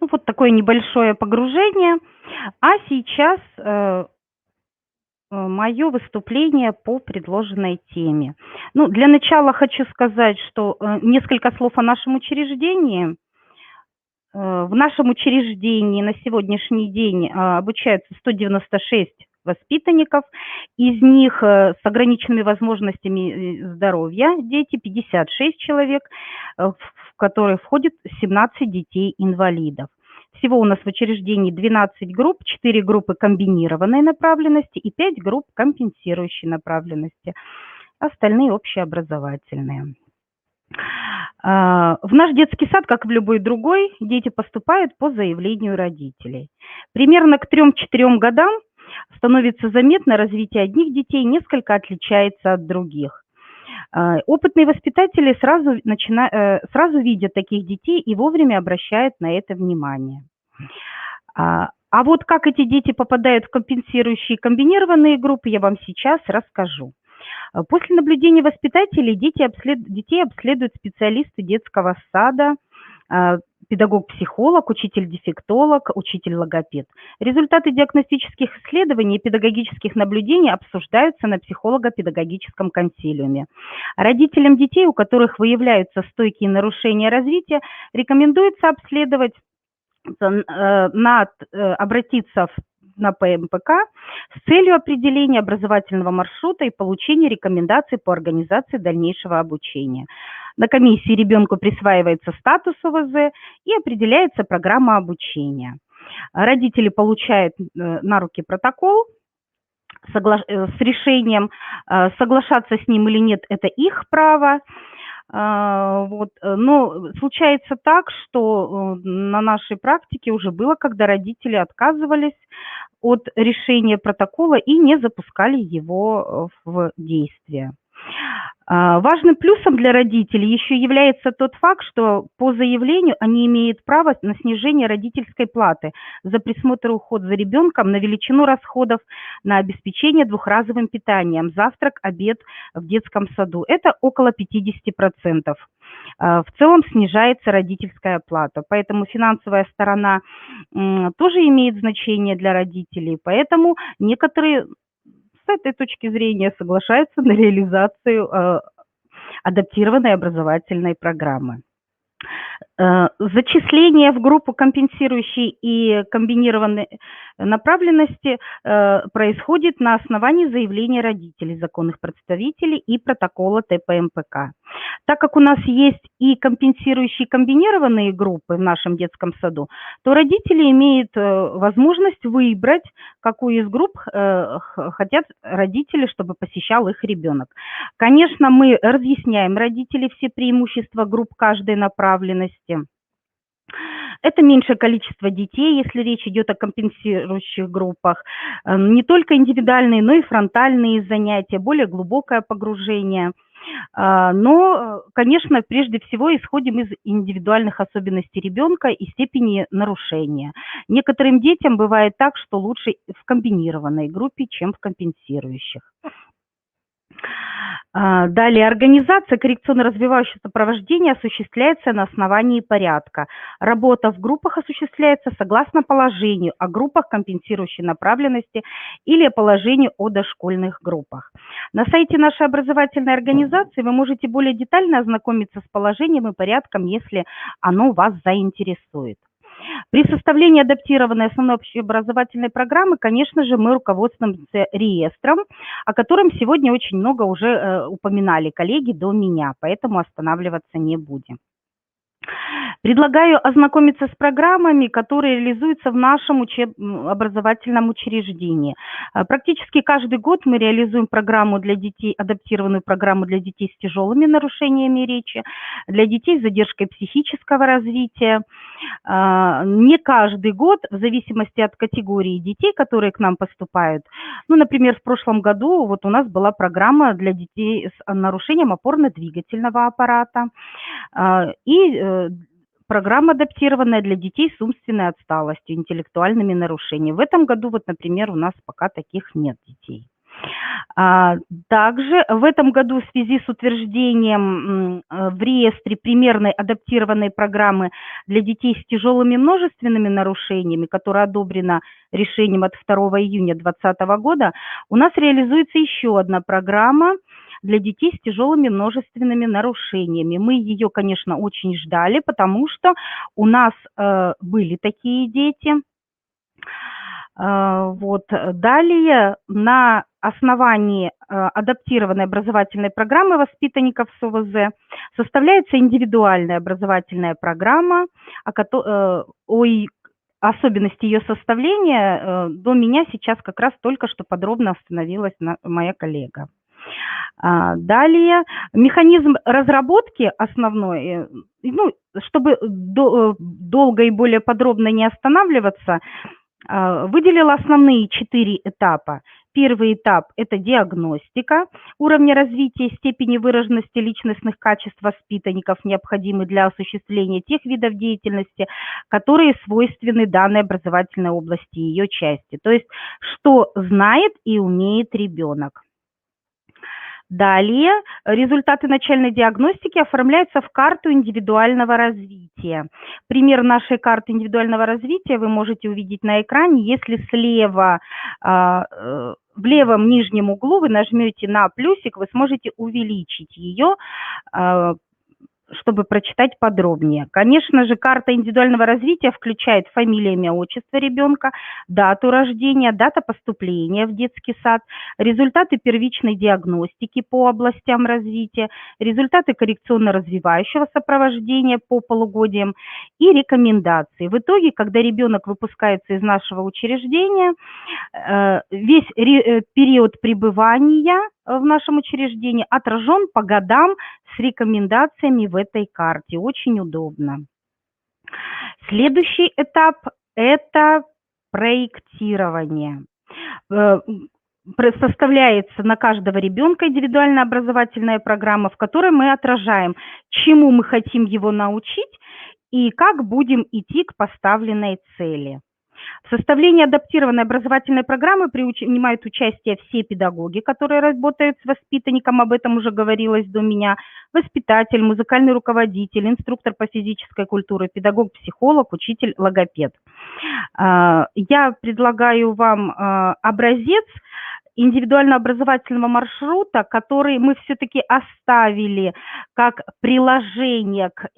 Speaker 8: Ну, вот такое небольшое погружение. А сейчас мое выступление по предложенной теме. Ну, для начала хочу сказать, что несколько слов о нашем учреждении. В нашем учреждении на сегодняшний день обучаются 196 воспитанников, из них с ограниченными возможностями здоровья дети 56 человек, в которые входит 17 детей-инвалидов. Всего у нас в учреждении 12 групп, 4 группы комбинированной направленности и 5 групп компенсирующей направленности. Остальные общеобразовательные. В наш детский сад, как и в любой другой, дети поступают по заявлению родителей. Примерно к 3-4 годам становится заметно, развитие одних детей несколько отличается от других. Опытные воспитатели сразу видят таких детей и вовремя обращают на это внимание. А вот как эти дети попадают в компенсирующие комбинированные группы, я вам сейчас расскажу. После наблюдения воспитателей детей обследуют специалисты детского сада, педагог-психолог, учитель-дефектолог, учитель-логопед. Результаты диагностических исследований и педагогических наблюдений обсуждаются на психолого-педагогическом консилиуме. Родителям детей, у которых выявляются стойкие нарушения развития, рекомендуется обратиться на ПМПК с целью определения образовательного маршрута и получения рекомендаций по организации дальнейшего обучения. На комиссии ребенку присваивается статус ОВЗ и определяется программа обучения. Родители получают на руки протокол с решением, соглашаться с ним или нет, это их право. Но случается так, что на нашей практике уже было, когда родители отказывались от решения протокола и не запускали его в действие. Важным плюсом для родителей еще является тот факт, что по заявлению они имеют право на снижение родительской платы за присмотр и уход за ребенком на величину расходов на обеспечение двухразовым питанием, завтрак, обед в детском саду. Это около 50%. В целом снижается родительская плата, поэтому финансовая сторона тоже имеет значение для родителей, поэтому некоторые с этой точки зрения соглашаются на реализацию адаптированной образовательной программы. Зачисление в группу компенсирующей и комбинированной направленности происходит на основании заявления родителей, законных представителей и протокола ТПМПК. Так как у нас есть и компенсирующие комбинированные группы в нашем детском саду, то родители имеют возможность выбрать, какую из групп хотят родители, чтобы посещал их ребенок. Конечно, мы разъясняем родителям все преимущества групп каждой направленности. Это меньшее количество детей, если речь идет о компенсирующих группах, не только индивидуальные, но и фронтальные занятия, более глубокое погружение. Но, конечно, прежде всего исходим из индивидуальных особенностей ребенка и степени нарушения. Некоторым детям бывает так, что лучше в комбинированной группе, чем в компенсирующих. Далее, организация коррекционно-развивающего сопровождения осуществляется на основании порядка. Работа в группах осуществляется согласно положению о группах компенсирующей направленности или положению о дошкольных группах. На сайте нашей образовательной организации вы можете более детально ознакомиться с положением и порядком, если оно вас заинтересует. При составлении адаптированной основной общеобразовательной программы, конечно же, мы руководствуемся реестром, о котором сегодня очень много уже упоминали коллеги до меня, поэтому останавливаться не будем. Предлагаю ознакомиться с программами, которые реализуются в нашем образовательном учреждении. Практически каждый год мы реализуем программу для детей, адаптированную программу для детей с тяжелыми нарушениями речи, для детей с задержкой психического развития. Не каждый год, в зависимости от категории детей, которые к нам поступают. Ну, например, в прошлом году вот у нас была программа для детей с нарушением опорно-двигательного аппарата и программа, адаптированная для детей с умственной отсталостью, интеллектуальными нарушениями. В этом году, вот, например, у нас пока таких нет детей. Также в этом году в связи с утверждением в реестре примерной адаптированной программы для детей с тяжелыми множественными нарушениями, которая одобрена решением от 2 июня 2020 года, у нас реализуется еще одна программа для детей с тяжелыми множественными нарушениями. Мы ее, конечно, очень ждали, потому что у нас были такие дети. Вот. Далее на основании адаптированной образовательной программы воспитанников СОВЗ составляется индивидуальная образовательная программа, о особенности ее составления до меня сейчас как раз только что подробно остановилась моя коллега. Далее, механизм разработки основной, ну, чтобы долго и более подробно не останавливаться, выделила основные 4 этапа. Первый этап – это диагностика уровня развития и степени выраженности личностных качеств воспитанников, необходимых для осуществления тех видов деятельности, которые свойственны данной образовательной области и ее части. То есть, что знает и умеет ребенок. Далее результаты начальной диагностики оформляются в карту индивидуального развития. Пример нашей карты индивидуального развития вы можете увидеть на экране. Если слева в левом нижнем углу вы нажмете на плюсик, вы сможете увеличить ее, чтобы прочитать подробнее. Конечно же, карта индивидуального развития включает фамилия, имя, отчество ребенка, дату рождения, дата поступления в детский сад, результаты первичной диагностики по областям развития, результаты коррекционно-развивающего сопровождения по полугодиям и рекомендации. В итоге, когда ребенок выпускается из нашего учреждения, весь период пребывания в нашем учреждении отражен по годам с рекомендациями в этой карте. Очень удобно. Следующий этап – это проектирование. составляется на каждого ребенка индивидуальная образовательная программа, в которой мы отражаем, чему мы хотим его научить и как будем идти к поставленной цели. В составлении адаптированной образовательной программы принимают участие все педагоги, которые работают с воспитанником, об этом уже говорилось до меня, воспитатель, музыкальный руководитель, инструктор по физической культуре, педагог, психолог, учитель, логопед. Я предлагаю вам образец индивидуального образовательного маршрута, который мы все-таки оставили как приложение к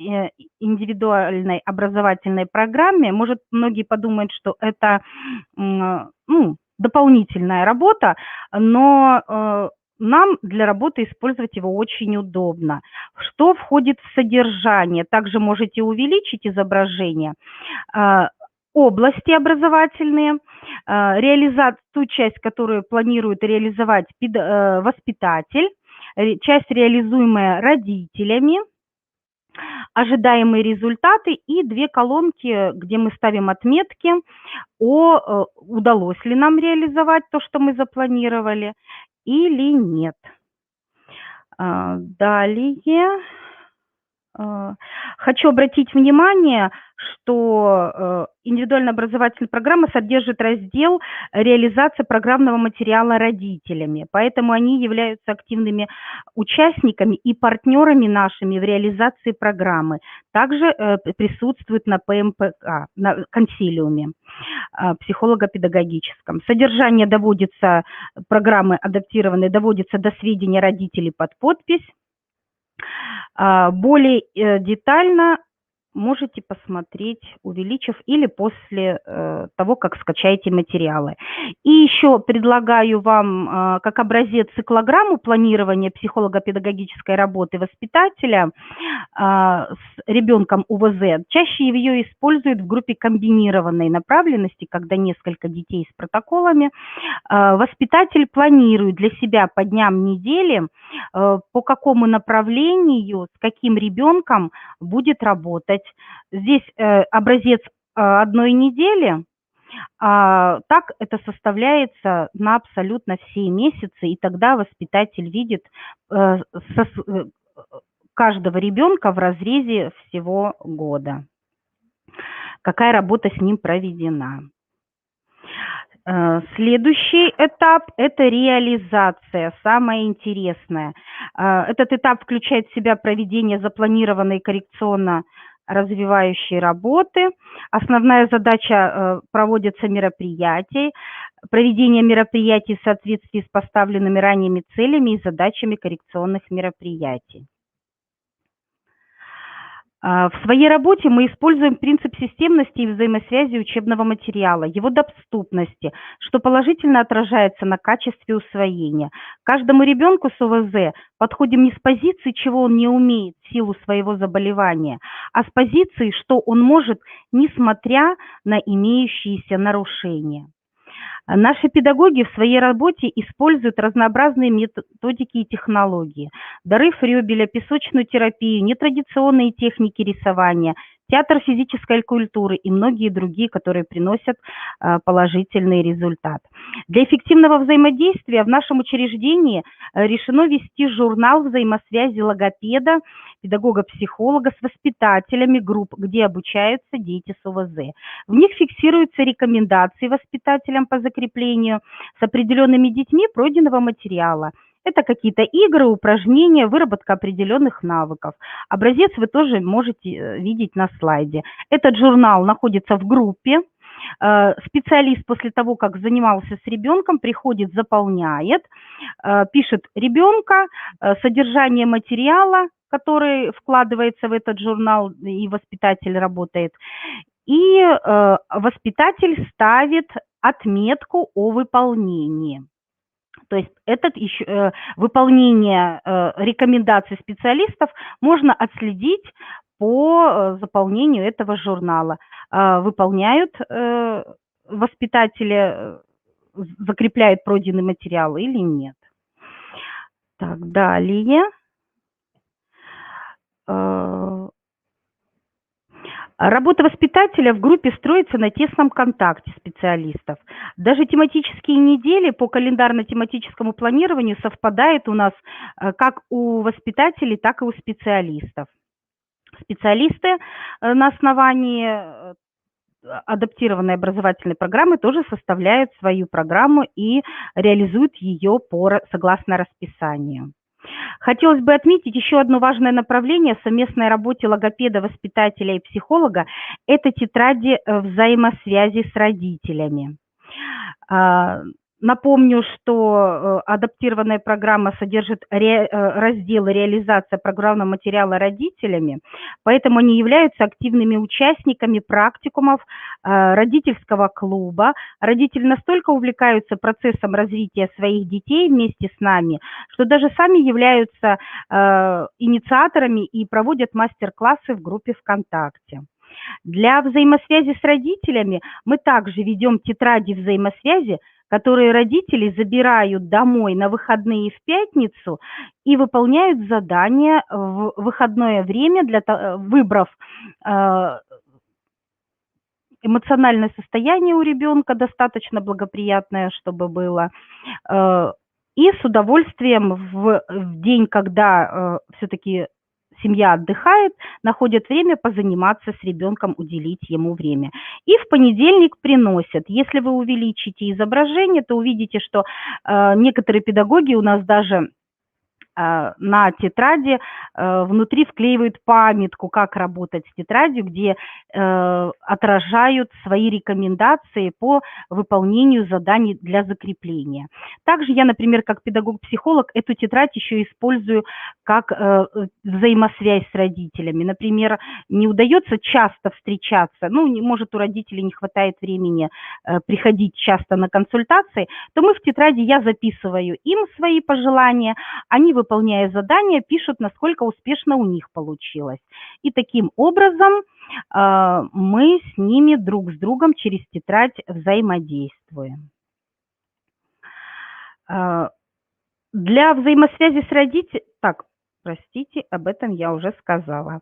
Speaker 8: индивидуальной образовательной программе. Может, многие подумают, что это дополнительная работа, но нам для работы использовать его очень удобно. Что входит в содержание? Также можете увеличить изображение. Области образовательные, ту часть, которую планирует реализовать воспитатель, часть, реализуемая родителями, ожидаемые результаты и 2 колонки, где мы ставим отметки удалось ли нам реализовать то, что мы запланировали, или нет. Далее. Хочу обратить внимание, что индивидуальная образовательная программа содержит раздел реализации программного материала родителями, поэтому они являются активными участниками и партнерами нашими в реализации программы. Также присутствуют на ПМПК, на консилиуме психолого-педагогическом. Содержание программы адаптированной доводится до сведения родителей под подпись. Более детально можете посмотреть, увеличив или после того, как скачаете материалы. И еще предлагаю вам как образец циклограмму планирования психолого-педагогической работы воспитателя с ребенком УВЗ. Чаще ее используют в группе комбинированной направленности, когда несколько детей с протоколами. Воспитатель планирует для себя по дням недели, по какому направлению, с каким ребенком будет работать. Здесь образец 1 недели, так это составляется на абсолютно все месяцы, и тогда воспитатель видит каждого ребенка в разрезе всего года, какая работа с ним проведена. Следующий этап – это реализация, самое интересное. Этот этап включает в себя проведение запланированной коррекционно-развивающей работы. Основная задача – проводятся мероприятия, проведение мероприятий в соответствии с поставленными ранними целями и задачами коррекционных мероприятий. В своей работе мы используем принцип системности и взаимосвязи учебного материала, его доступности, что положительно отражается на качестве усвоения. Каждому ребенку с ОВЗ подходим не с позиции, чего он не умеет в силу своего заболевания, а с позиции, что он может, несмотря на имеющиеся нарушения. Наши педагоги в своей работе используют разнообразные методики и технологии. Дары Фрёбеля, песочную терапию, нетрадиционные техники рисования, театр физической культуры и многие другие, которые приносят положительный результат. Для эффективного взаимодействия в нашем учреждении решено вести журнал взаимосвязи логопеда, педагога-психолога с воспитателями групп, где обучаются дети с ОВЗ. В них фиксируются рекомендации воспитателям по закреплению с определенными детьми пройденного материала. Это какие-то игры, упражнения, выработка определенных навыков. Образец вы тоже можете видеть на слайде. Этот журнал находится в группе. Специалист после того, как занимался с ребенком, приходит, заполняет, пишет ребенка, содержание материала, который вкладывается в этот журнал, и воспитатель работает. И воспитатель ставит отметку о выполнении. То есть выполнение рекомендаций специалистов можно отследить по заполнению этого журнала. Выполняют воспитатели, закрепляют пройденный материал или нет. Так, далее. Работа воспитателя в группе строится на тесном контакте специалистов. Даже тематические недели по календарно-тематическому планированию совпадают у нас как у воспитателей, так и у специалистов. Специалисты на основании адаптированной образовательной программы тоже составляют свою программу и реализуют ее согласно расписанию. Хотелось бы отметить еще одно важное направление в совместной работе логопеда, воспитателя и психолога – это тетради взаимосвязи с родителями. Напомню, что адаптированная программа содержит разделы «Реализация программного материала родителями», поэтому они являются активными участниками практикумов родительского клуба. Родители настолько увлекаются процессом развития своих детей вместе с нами, что даже сами являются инициаторами и проводят мастер-классы в группе ВКонтакте. Для взаимосвязи с родителями мы также ведем тетради взаимосвязи, которые родители забирают домой на выходные в пятницу и выполняют задания в выходное время, выбрав эмоциональное состояние у ребенка достаточно благоприятное, чтобы было, и с удовольствием в день, когда все-таки семья отдыхает, находят время позаниматься с ребенком, уделить ему время. И в понедельник приносят. Если вы увеличите изображение, то увидите, что некоторые педагоги у нас даже на тетради внутри вклеивают памятку, как работать с тетрадью, где отражают свои рекомендации по выполнению заданий для закрепления. Также я, например, как педагог-психолог, эту тетрадь еще использую как взаимосвязь с родителями. Например, не удается часто встречаться, может, у родителей не хватает времени приходить часто на консультации, то мы в тетради, я записываю им свои пожелания, они, выполняя задания, пишут, насколько успешно у них получилось. И таким образом мы с ними друг с другом через тетрадь взаимодействуем. Для взаимосвязи с родителями... Простите, об этом я уже сказала.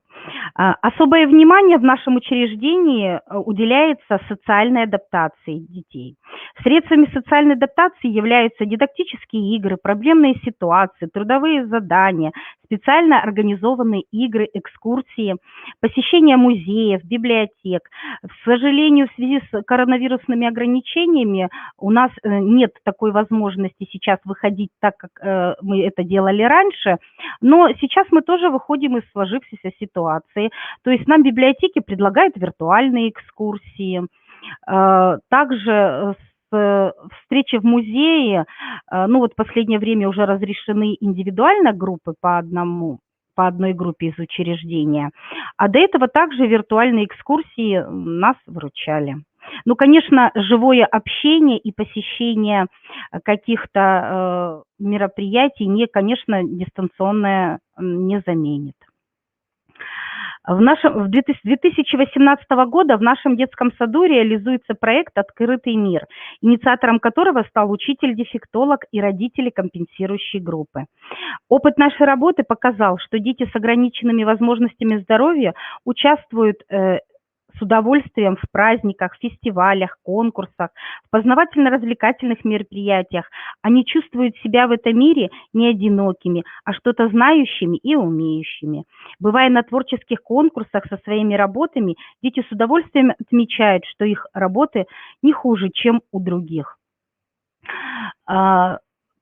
Speaker 8: Особое внимание в нашем учреждении уделяется социальной адаптации детей. Средствами социальной адаптации являются дидактические игры, проблемные ситуации, трудовые задания, специально организованные игры, экскурсии, посещение музеев, библиотек. К сожалению, в связи с коронавирусными ограничениями у нас нет такой возможности сейчас выходить так, как мы это делали раньше, но сейчас мы тоже выходим из сложившейся ситуации. То есть нам библиотеки предлагают виртуальные экскурсии, также встречи в музее, в последнее время уже разрешены индивидуально группы по одной группе из учреждения, а до этого также виртуальные экскурсии нас выручали. Конечно, живое общение и посещение каких-то мероприятий, конечно, дистанционное не заменит. С 2018 года в нашем детском саду реализуется проект «Открытый мир», инициатором которого стал учитель-дефектолог и родители компенсирующей группы. Опыт нашей работы показал, что дети с ограниченными возможностями здоровья участвуют с удовольствием в праздниках, фестивалях, конкурсах, в познавательно-развлекательных мероприятиях. Они чувствуют себя в этом мире не одинокими, а что-то знающими и умеющими. Бывая на творческих конкурсах со своими работами, дети с удовольствием отмечают, что их работы не хуже, чем у других.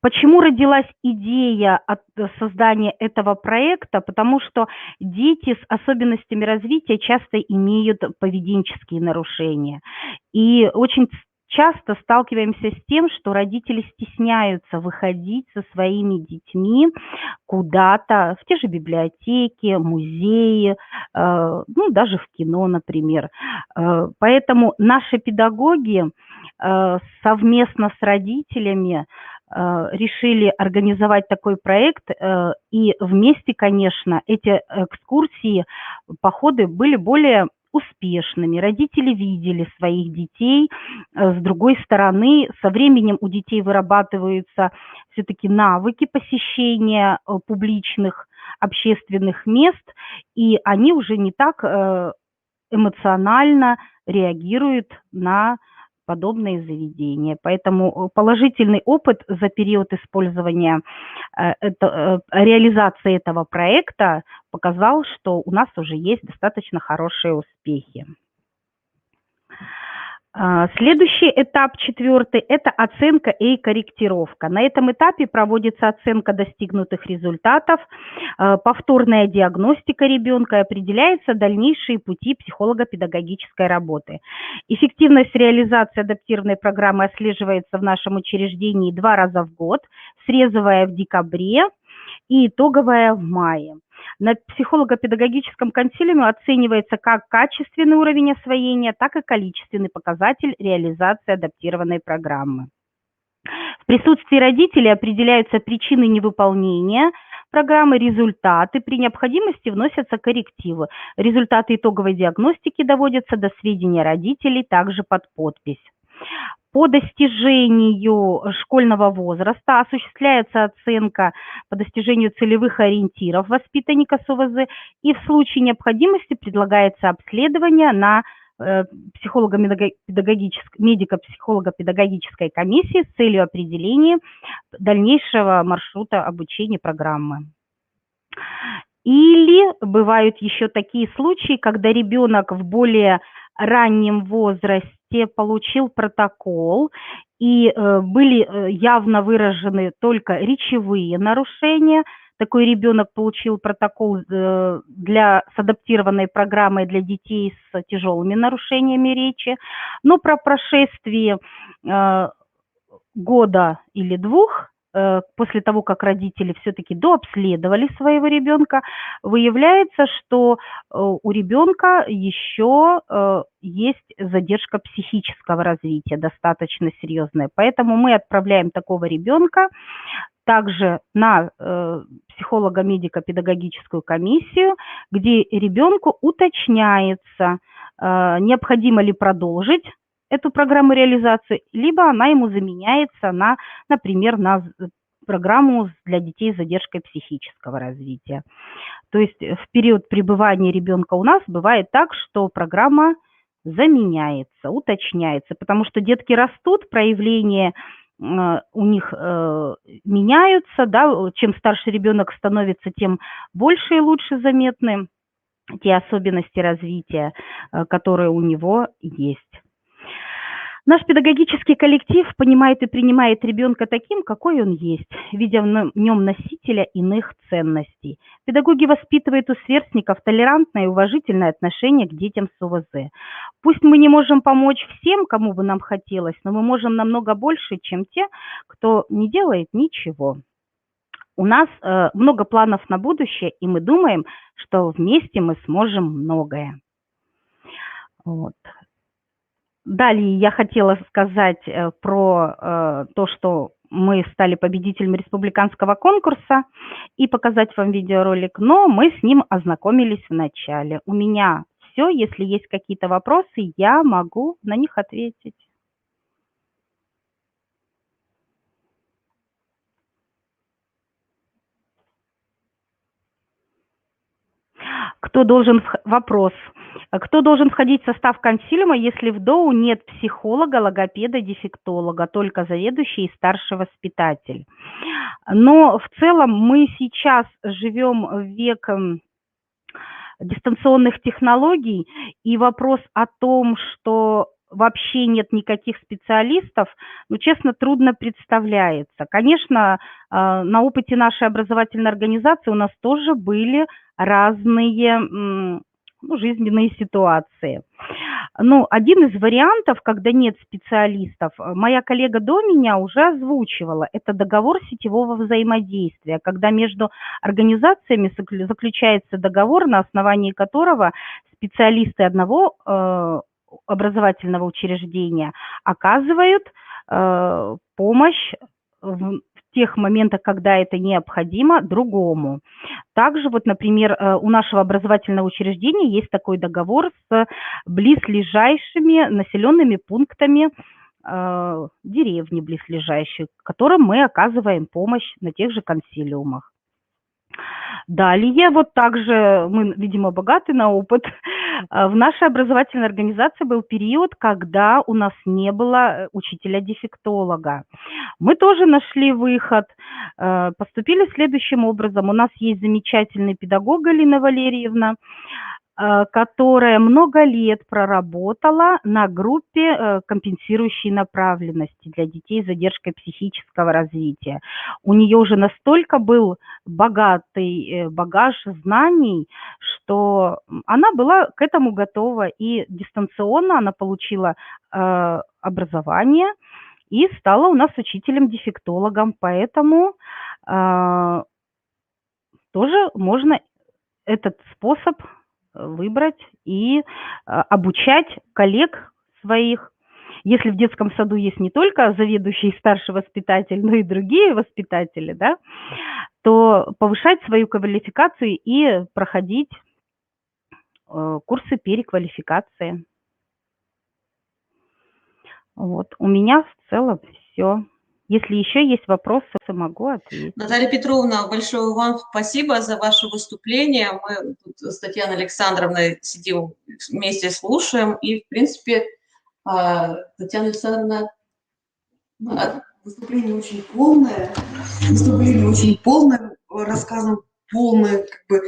Speaker 8: Почему родилась идея от создания этого проекта? Потому что дети с особенностями развития часто имеют поведенческие нарушения. И очень часто сталкиваемся с тем, что родители стесняются выходить со своими детьми куда-то, в те же библиотеки, музеи, даже в кино, например. Поэтому наши педагоги совместно с родителями решили организовать такой проект, и вместе, конечно, эти экскурсии, походы были более успешными. Родители видели своих детей. С другой стороны, со временем у детей вырабатываются все-таки навыки посещения публичных общественных мест, и они уже не так эмоционально реагируют на подобные заведения. Поэтому положительный опыт за период использования, реализации этого проекта показал, что у нас уже есть достаточно хорошие успехи. Следующий этап, 4-й, это оценка и корректировка. На этом этапе проводится оценка достигнутых результатов, повторная диагностика ребенка и определяются дальнейшие пути психолого-педагогической работы. Эффективность реализации адаптированной программы отслеживается в нашем учреждении 2 раза в год, срезовая в декабре и итоговая в мае. На психолого-педагогическом консилиуме оценивается как качественный уровень освоения, так и количественный показатель реализации адаптированной программы. В присутствии родителей определяются причины невыполнения программы, результаты. При необходимости вносятся коррективы. Результаты итоговой диагностики доводятся до сведения родителей также под подпись. По достижению школьного возраста осуществляется оценка по достижению целевых ориентиров воспитанника с ОВЗ, и в случае необходимости предлагается обследование на медико-психолого-педагогической комиссии с целью определения дальнейшего маршрута обучения программы. Или бывают еще такие случаи, когда ребенок в более раннем возрасте получил протокол, и были явно выражены только речевые нарушения. Такой ребенок получил протокол с адаптированной программой для детей с тяжелыми нарушениями речи, но про прошествие года или 2 после того, как родители все-таки дообследовали своего ребенка, выявляется, что у ребенка еще есть задержка психического развития, достаточно серьезная. Поэтому мы отправляем такого ребенка также на психолого-медико-педагогическую комиссию, где ребенку уточняется, необходимо ли продолжить эту программу реализации, либо она ему заменяется на, например, на программу для детей с задержкой психического развития. То есть в период пребывания ребенка у нас бывает так, что программа заменяется, уточняется, потому что детки растут, проявления у них меняются, да, чем старше ребенок становится, тем больше и лучше заметны те особенности развития, которые у него есть. Наш педагогический коллектив понимает и принимает ребенка таким, какой он есть, видя в нем носителя иных ценностей. Педагоги воспитывают у сверстников толерантное и уважительное отношение к детям с ОВЗ. Пусть мы не можем помочь всем, кому бы нам хотелось, но мы можем намного больше, чем те, кто не делает ничего. У нас много планов на будущее, и мы думаем, что вместе мы сможем многое. Вот. Далее я хотела сказать про то, что мы стали победителями республиканского конкурса, и показать вам видеоролик, но мы с ним ознакомились в начале. У меня все, если есть какие-то вопросы, я могу на них ответить. Вопрос. Кто должен входить в состав консилиума, если в ДОУ нет психолога, логопеда, дефектолога, только заведующий и старший воспитатель? Но в целом мы сейчас живем в век дистанционных технологий, и вопрос о том, что вообще нет никаких специалистов, ну, честно, трудно представляется. Конечно, на опыте нашей образовательной организации у нас тоже были разные жизненные ситуации. Ну, один из вариантов, когда нет специалистов, моя коллега до меня уже озвучивала, это договор сетевого взаимодействия, когда между организациями заключается договор, на основании которого специалисты одного образовательного учреждения оказывают помощь в тех моментах, когда это необходимо, другому. Также, вот, например, у нашего образовательного учреждения есть такой договор с близлежащими населенными пунктами, деревни близлежащие, которым мы оказываем помощь на тех же консилиумах. Далее, вот также мы, видимо, богаты на опыт. В нашей образовательной организации был период, когда у нас не было учителя-дефектолога. Мы тоже нашли выход, поступили следующим образом. У нас есть замечательный педагог Галина Валерьевна, которая много лет проработала на группе компенсирующей направленности для детей с задержкой психического развития. У нее уже настолько был богатый багаж знаний, что она была к этому готова, и дистанционно она получила образование и стала у нас учителем-дефектологом, поэтому тоже можно этот способ выбрать и обучать коллег своих. Если в детском саду есть не только заведующий и старший воспитатель, но и другие воспитатели, да, то повышать свою квалификацию и проходить курсы переквалификации. Вот. У меня в целом все. Если еще есть вопросы, могу ответить.
Speaker 1: Наталья Петровна, большое вам спасибо за ваше выступление. Мы тут с Татьяной Александровной сидим вместе, слушаем. И, в принципе, Татьяна Александровна...
Speaker 2: Выступление очень полное, рассказан полная как бы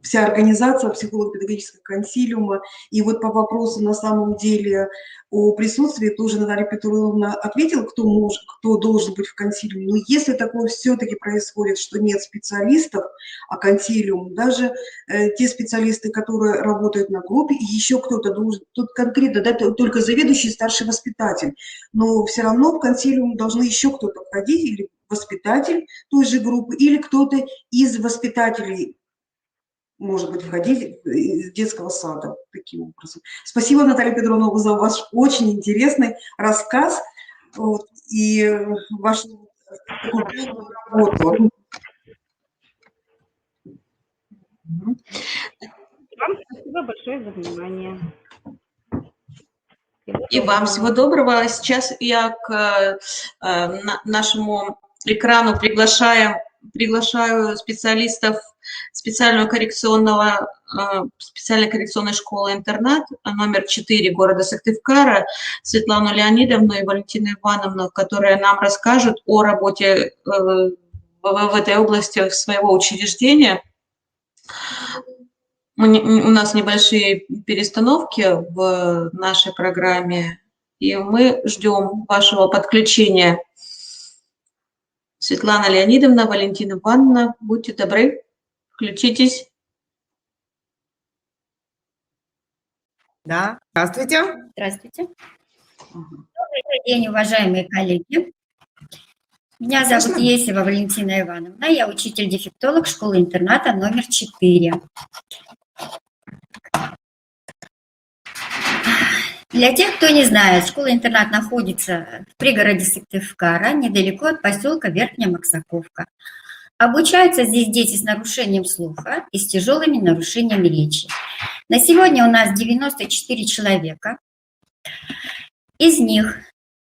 Speaker 2: вся организация психолого-педагогического консилиума. И вот по вопросу на самом деле о присутствии тоже Наталья Петровна ответила, кто должен быть в консилиуме. Но если такое все-таки происходит, что нет специалистов, а консилиум, даже те специалисты, которые работают на группе, и еще кто-то должен, тут конкретно, да, только заведующий, старший воспитатель, но все равно в консилиум должны еще кто-то входить, или воспитатель той же группы, или кто-то из воспитателей, может быть, входить из детского сада таким образом. Спасибо, Наталья Петровна, за ваш очень интересный рассказ и вашу работу.
Speaker 8: Вам спасибо большое за внимание.
Speaker 1: И вам всего доброго. Сейчас я к нашему экрану приглашаю специалистов специальной коррекционной школы-интернат номер 4 города Сыктывкара Светлану Леонидовну и Валентину Ивановну, которые нам расскажут о работе в этой области своего учреждения. У нас небольшие перестановки в нашей программе, и мы ждем вашего подключения. Светлана Леонидовна, Валентина Ивановна, будьте добры, включитесь.
Speaker 9: Да, здравствуйте.
Speaker 10: Здравствуйте. Добрый день, уважаемые коллеги. Меня зовут Есева Валентина Ивановна, я учитель-дефектолог школы-интерната номер 4. Для тех, кто не знает, школа-интернат находится в пригороде Сыктывкара, недалеко от поселка Верхняя Максаковка. Обучаются здесь дети с нарушением слуха и с тяжелыми нарушениями речи. На сегодня у нас 94 человека. Из них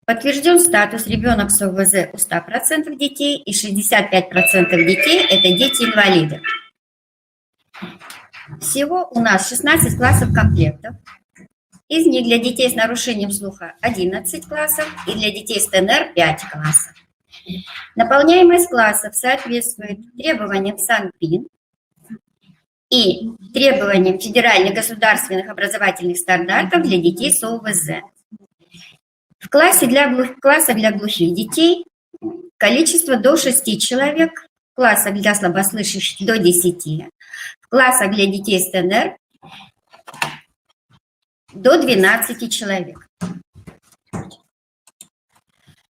Speaker 10: подтвержден статус ребенок с ОВЗ у 100% детей и 65% детей – это дети-инвалиды. Всего у нас 16 классов комплектов. Из них для детей с нарушением слуха 11 классов и для детей с ТНР 5 классов. Наполняемость классов соответствует требованиям СанПин и требованиям федеральных государственных образовательных стандартов для детей с ОВЗ. В классах для глухих детей количество до 6 человек, в классах для слабослышащих до 10, в классах для детей с ТНР до 12 человек.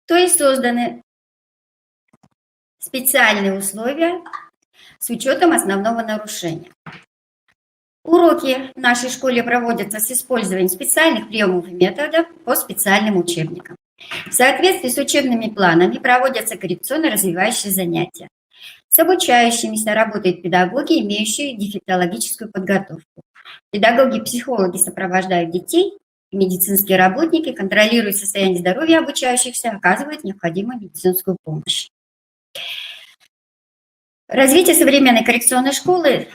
Speaker 10: То есть созданы специальные условия с учетом основного нарушения. Уроки в нашей школе проводятся с использованием специальных приемов и методов по специальным учебникам. В соответствии с учебными планами проводятся коррекционно-развивающие занятия. С обучающимися работают педагоги, имеющие дефектологическую подготовку. Педагоги-психологи сопровождают детей, медицинские работники контролируют состояние здоровья обучающихся, оказывают необходимую медицинскую помощь. Развитие современной коррекционной школы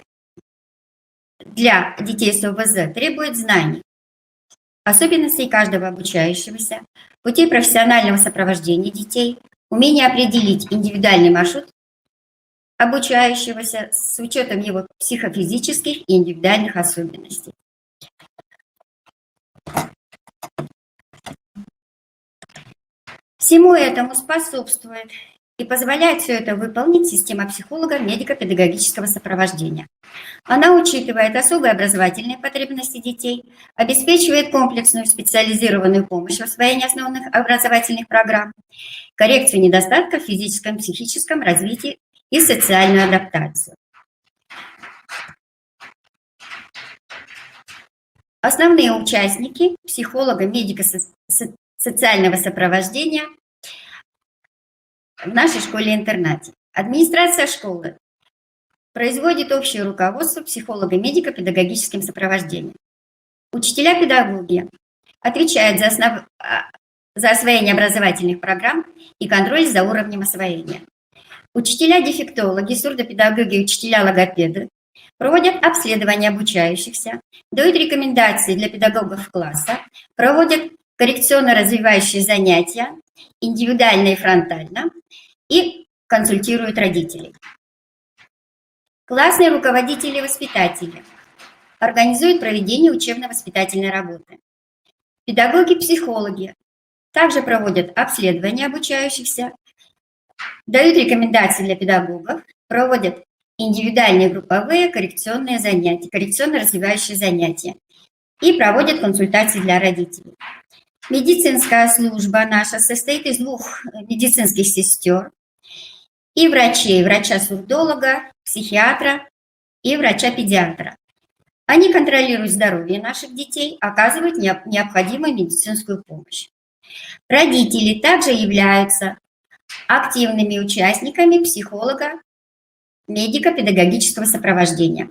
Speaker 10: для детей с ОВЗ требует знаний, особенностей каждого обучающегося, путей профессионального сопровождения детей, умение определить индивидуальный маршрут обучающегося с учетом его психофизических и индивидуальных особенностей. Всему этому способствует и позволяет все это выполнить система психолога медико-педагогического сопровождения. Она учитывает особые образовательные потребности детей, обеспечивает комплексную специализированную помощь в освоении основных образовательных программ, коррекцию недостатков в физическом, психическом развитии и социальную адаптацию. Основные участники психолога медико-социального сопровождения в нашей школе-интернате. Администрация школы производит общее руководство психолого-медико-педагогическим сопровождением. Учителя-педагоги отвечают за освоение образовательных программ и контроль за уровнем освоения. Учителя-дефектологи, сурдопедагоги и учителя-логопеды проводят обследование обучающихся, дают рекомендации для педагогов класса, проводят коррекционно-развивающие занятия, индивидуально и фронтально, и консультируют родителей. Классные руководители и воспитатели организуют проведение учебно-воспитательной работы. Педагоги-психологи также проводят обследование обучающихся, дают рекомендации для педагогов, проводят индивидуальные групповые коррекционные занятия, коррекционно-развивающие занятия и проводят консультации для родителей. Медицинская служба наша состоит из 2 медицинских сестер и врачей, врача-сурдолога, психиатра и врача-педиатра. Они контролируют здоровье наших детей, оказывают необходимую медицинскую помощь. Родители также являются активными участниками психолога медико-педагогического сопровождения.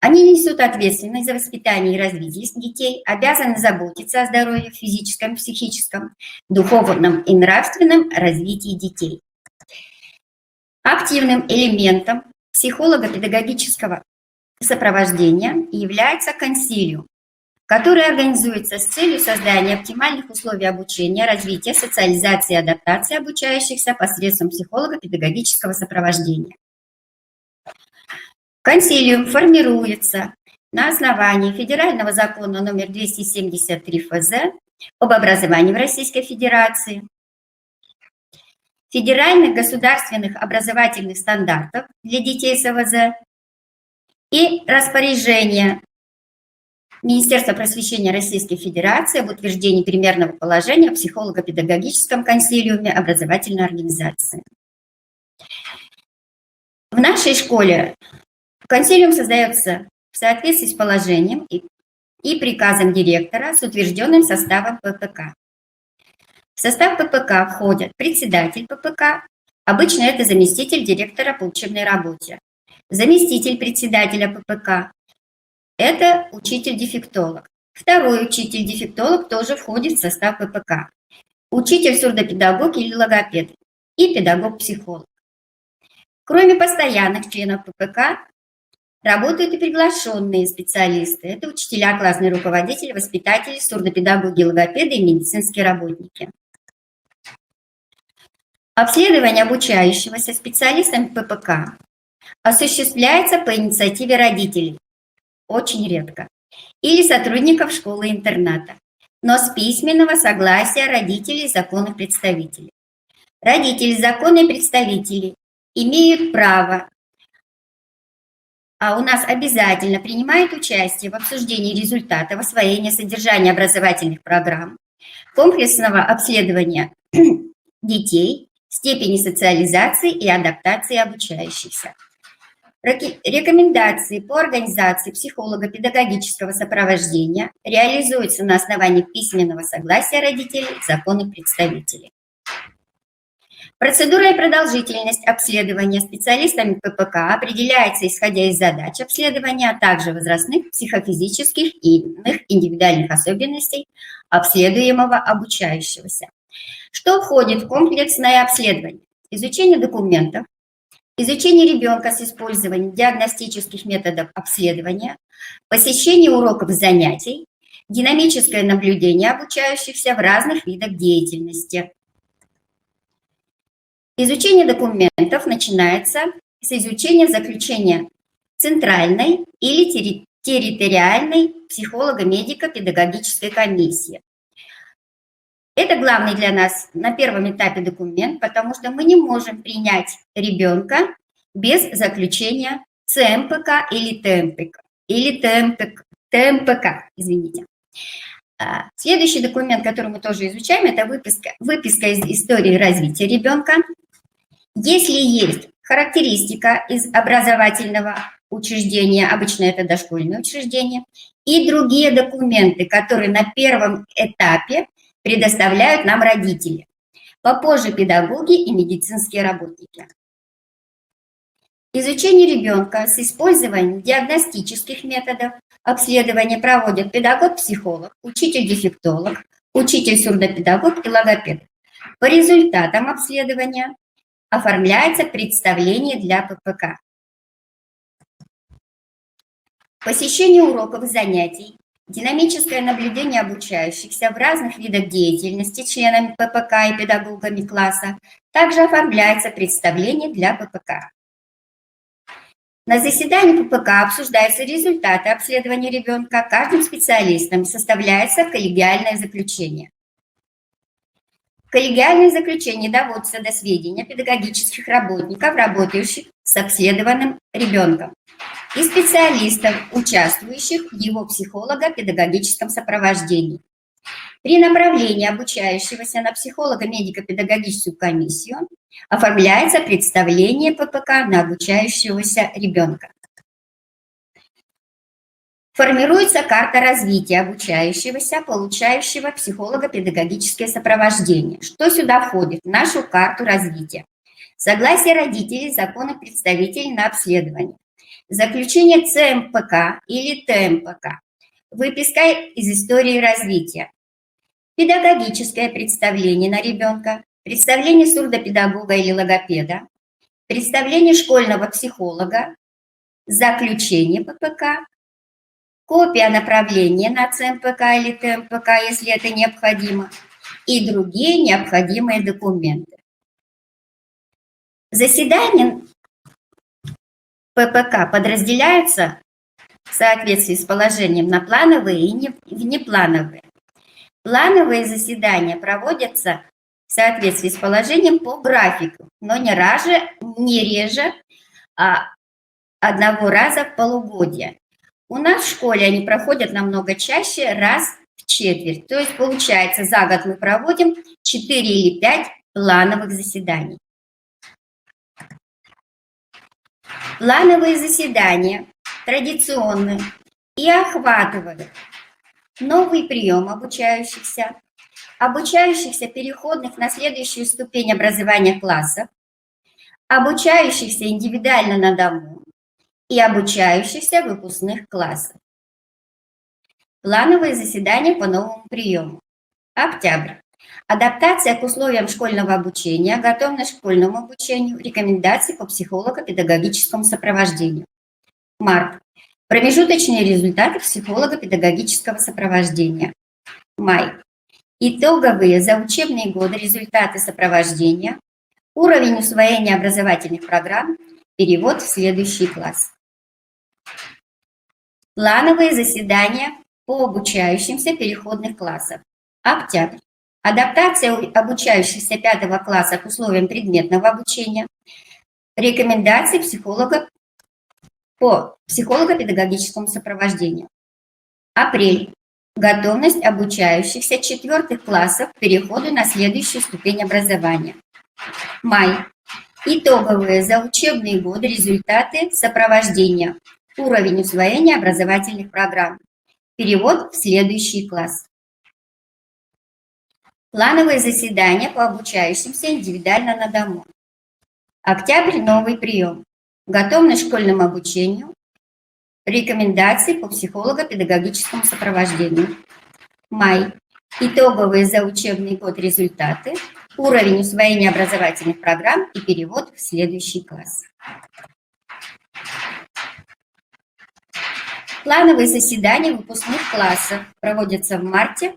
Speaker 10: Они несут ответственность за воспитание и развитие детей, обязаны заботиться о здоровье в физическом, психическом, духовном и нравственном развитии детей. Активным элементом психолого-педагогического сопровождения является консилиум, который организуется с целью создания оптимальных условий обучения, развития, социализации и адаптации обучающихся посредством психолого-педагогического сопровождения. Консилиум формируется на основании Федерального закона номер 273 ФЗ об образовании в Российской Федерации, федеральных государственных образовательных стандартов для детей с ОВЗ и распоряжения Министерства просвещения Российской Федерации об утверждении примерного положения о психолого-педагогическом консилиуме образовательной организации. В нашей школе консилиум создается в соответствии с положением и приказом директора с утвержденным составом ППК. В состав ППК входят председатель ППК, обычно это заместитель директора по учебной работе, заместитель председателя ППК, это учитель-дефектолог. Второй учитель-дефектолог тоже входит в состав ППК, учитель-сурдопедагог или логопед и педагог-психолог. Кроме постоянных членов ППК, работают и приглашенные специалисты. Это учителя, классные руководители, воспитатели, сурдопедагоги, логопеды и медицинские работники. Обследование обучающегося специалистами ППК осуществляется по инициативе родителей, очень редко, или сотрудников школы-интерната, но с письменного согласия родителей и законных представителей. Родители, законные представители имеют право, а у нас обязательно принимают участие в обсуждении результатов освоения содержания образовательных программ, комплексного обследования детей, степени социализации и адаптации обучающихся. Рекомендации по организации психолого-педагогического сопровождения реализуются на основании письменного согласия родителей и законных представителей. Процедура и продолжительность обследования специалистами ППК определяется исходя из задач обследования, а также возрастных, психофизических и иных индивидуальных особенностей обследуемого обучающегося. Что входит в комплексное обследование? Изучение документов, изучение ребенка с использованием диагностических методов обследования, посещение уроков занятий, динамическое наблюдение обучающихся в разных видах деятельности. Изучение документов начинается с изучения заключения центральной или территориальной психолого-медико-педагогической комиссии. Это главный для нас на первом этапе документ, потому что мы не можем принять ребенка без заключения ЦМПК или ТМПК, извините. Следующий документ, который мы тоже изучаем, это выписка из истории развития ребенка. Если есть характеристика из образовательного учреждения, обычно это дошкольное учреждение, и другие документы, которые на первом этапе предоставляют нам родители, попозже педагоги и медицинские работники. Изучение ребенка с использованием диагностических методов обследования проводят педагог-психолог, учитель-дефектолог, учитель-сурдопедагог и логопед. По результатам обследования оформляется представление для ППК. Посещение уроков и занятий, динамическое наблюдение обучающихся в разных видах деятельности членами ППК и педагогами класса, также оформляется представление для ППК. На заседании ППК обсуждаются результаты обследования ребенка, каждым специалистом составляется коллегиальное заключение. Коллегиальное заключение доводится до сведения педагогических работников, работающих с обследованным ребенком, и специалистов, участвующих в его психолого-педагогическом сопровождении. При направлении обучающегося на психолого-медико-педагогическую комиссию оформляется представление ППК на обучающегося ребенка. Формируется карта развития обучающегося, получающего психолого-педагогическое сопровождение. Что сюда входит? В нашу карту развития. Согласие родителей, законных представителей на обследование. Заключение ЦМПК или ТМПК. Выписка из истории развития. Педагогическое представление на ребенка. Представление сурдопедагога или логопеда. Представление школьного психолога. Заключение ППК. Копия направления на ЦМПК или ТМПК, если это необходимо, и другие необходимые документы. Заседания ППК подразделяются в соответствии с положением на плановые и внеплановые. Плановые заседания проводятся в соответствии с положением по графику, но не реже одного раза в полугодие. У нас в школе они проходят намного чаще, раз в четверть. То есть, получается, за год мы проводим 4 или 5 плановых заседаний. Плановые заседания традиционные и охватывают новый прием обучающихся переходных на следующую ступень образования классов, обучающихся индивидуально на дому, и обучающихся выпускных классов. Плановые заседания по новому приему. Октябрь. Адаптация к условиям школьного обучения, готовность к школьному обучению, рекомендации по психолого-педагогическому сопровождению. Март. Промежуточные результаты психолого-педагогического сопровождения. Май. Итоговые за учебные годы результаты сопровождения, уровень усвоения образовательных программ, перевод в следующий класс. Плановые заседания по обучающимся переходных классов. Октябрь. Адаптация обучающихся 5 класса к условиям предметного обучения. Рекомендации психолога по психолого-педагогическому сопровождению. Апрель. Готовность обучающихся 4 классов к переходу на следующую ступень образования. Май. Итоговые за учебные годы результаты сопровождения. Уровень усвоения образовательных программ. Перевод в следующий класс. Плановые заседания по обучающимся индивидуально на дому. Октябрь. Новый прием. Готовность к школьному обучению. Рекомендации по психолого-педагогическому сопровождению. Май. итоговые за учебный год результаты, уровень усвоения образовательных программ и перевод в следующий класс. Плановые заседания выпускных классов проводятся в марте.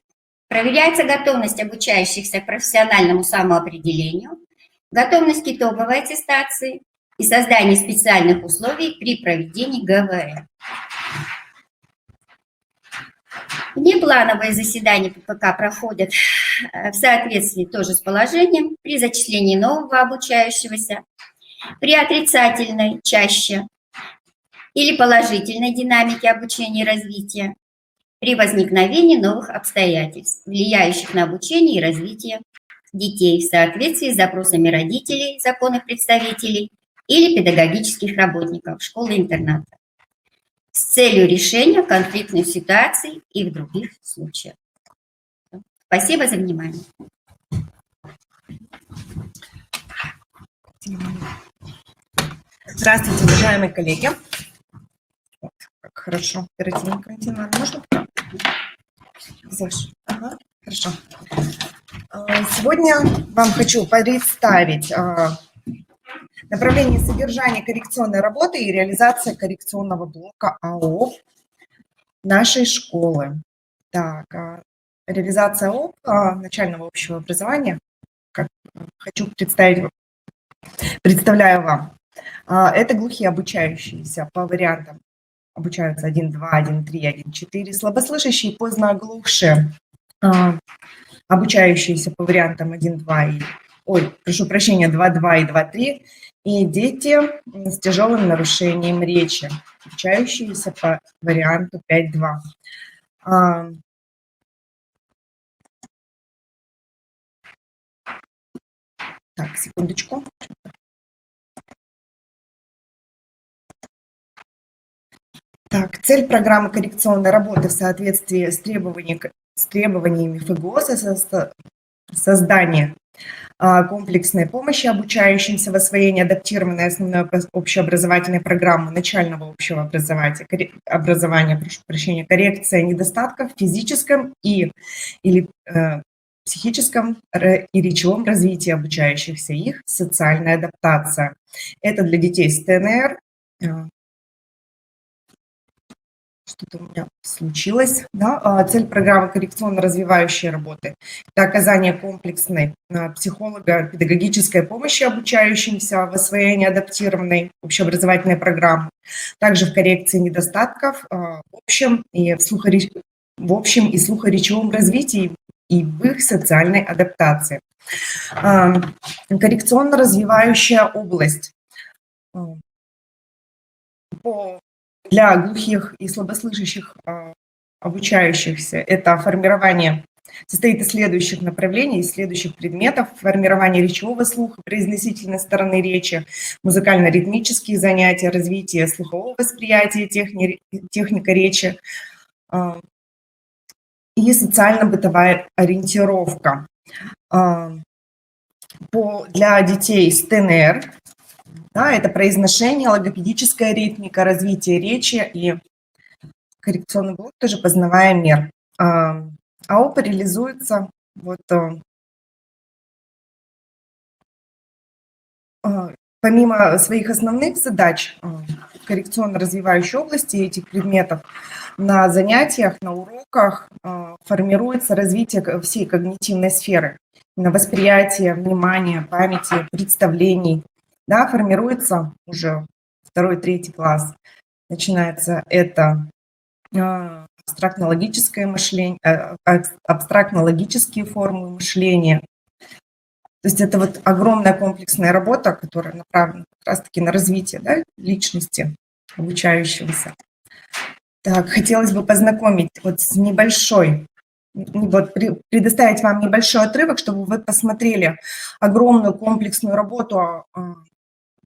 Speaker 10: Проверяется готовность обучающихся к профессиональному самоопределению, готовность к итоговой аттестации и создание специальных условий при проведении ГВР. Внеплановые заседания ППК проходят в соответствии тоже с положением при зачислении нового обучающегося, при отрицательной чаще или положительной динамике обучения и развития, при возникновении новых обстоятельств, влияющих на обучение и развитие детей в соответствии с запросами родителей, законных представителей или педагогических работников школы-интерната с целью решения конфликтных ситуаций и в других случаях. Спасибо за внимание.
Speaker 9: Здравствуйте, уважаемые коллеги. Вот, как хорошо, оперативненько. Можно? Ага, хорошо. Сегодня вам хочу представить направление содержания коррекционной работы и реализация коррекционного блока АОП нашей школы. Так, реализация АОП начального общего образования, как хочу представляю вам. Это глухие обучающиеся по вариантам. Обучаются 1.2, 1.3, 1.4. Слабослышащие и поздно оглохшие, обучающиеся по вариантам 1.2 и, прошу прощения, 2.2 и 2.3. И дети с тяжелым нарушением речи, обучающиеся по варианту 5.2. Так, секундочку. Так, цель программы коррекционной работы в соответствии с требованиями ФГОСа создание комплексной помощи обучающимся в освоении адаптированной основной общеобразовательной программы начального общего образования, прошу прощения, коррекция недостатков в физическом или психическом и речевом развитии обучающихся, их социальная адаптация. Это для детей с ТНР. Что-то у меня случилось. Да? Цель программы коррекционно-развивающей работы – это оказание комплексной психолого-педагогической помощи обучающимся в освоении адаптированной общеобразовательной программы, также в коррекции недостатков в общем и слухоречевом развитии и в их социальной адаптации. Коррекционно-развивающая область для глухих и слабослышащих обучающихся это формирование, состоит из следующих направлений, из следующих предметов: формирование речевого слуха, произносительной стороны речи, музыкально-ритмические занятия, развитие слухового восприятия, техника речи и социально-бытовая ориентировка. Для детей с ТНР да, это произношение, логопедическая ритмика, развитие речи и коррекционный блок, тоже познавая мир. АОП реализуется помимо своих основных задач коррекционно-развивающей области этих предметов, на занятиях, на уроках формируется развитие всей когнитивной сферы, на восприятие, внимание, памяти, представлений. Да, формируется уже 2-3 класс. Начинается это абстрактно-логическое мышление, абстрактно-логические формы мышления. То есть это вот огромная комплексная работа, которая направлена как раз-таки на развитие, да, личности обучающегося. Так, хотелось бы познакомить с предоставить вам небольшой отрывок, чтобы вы посмотрели огромную комплексную работу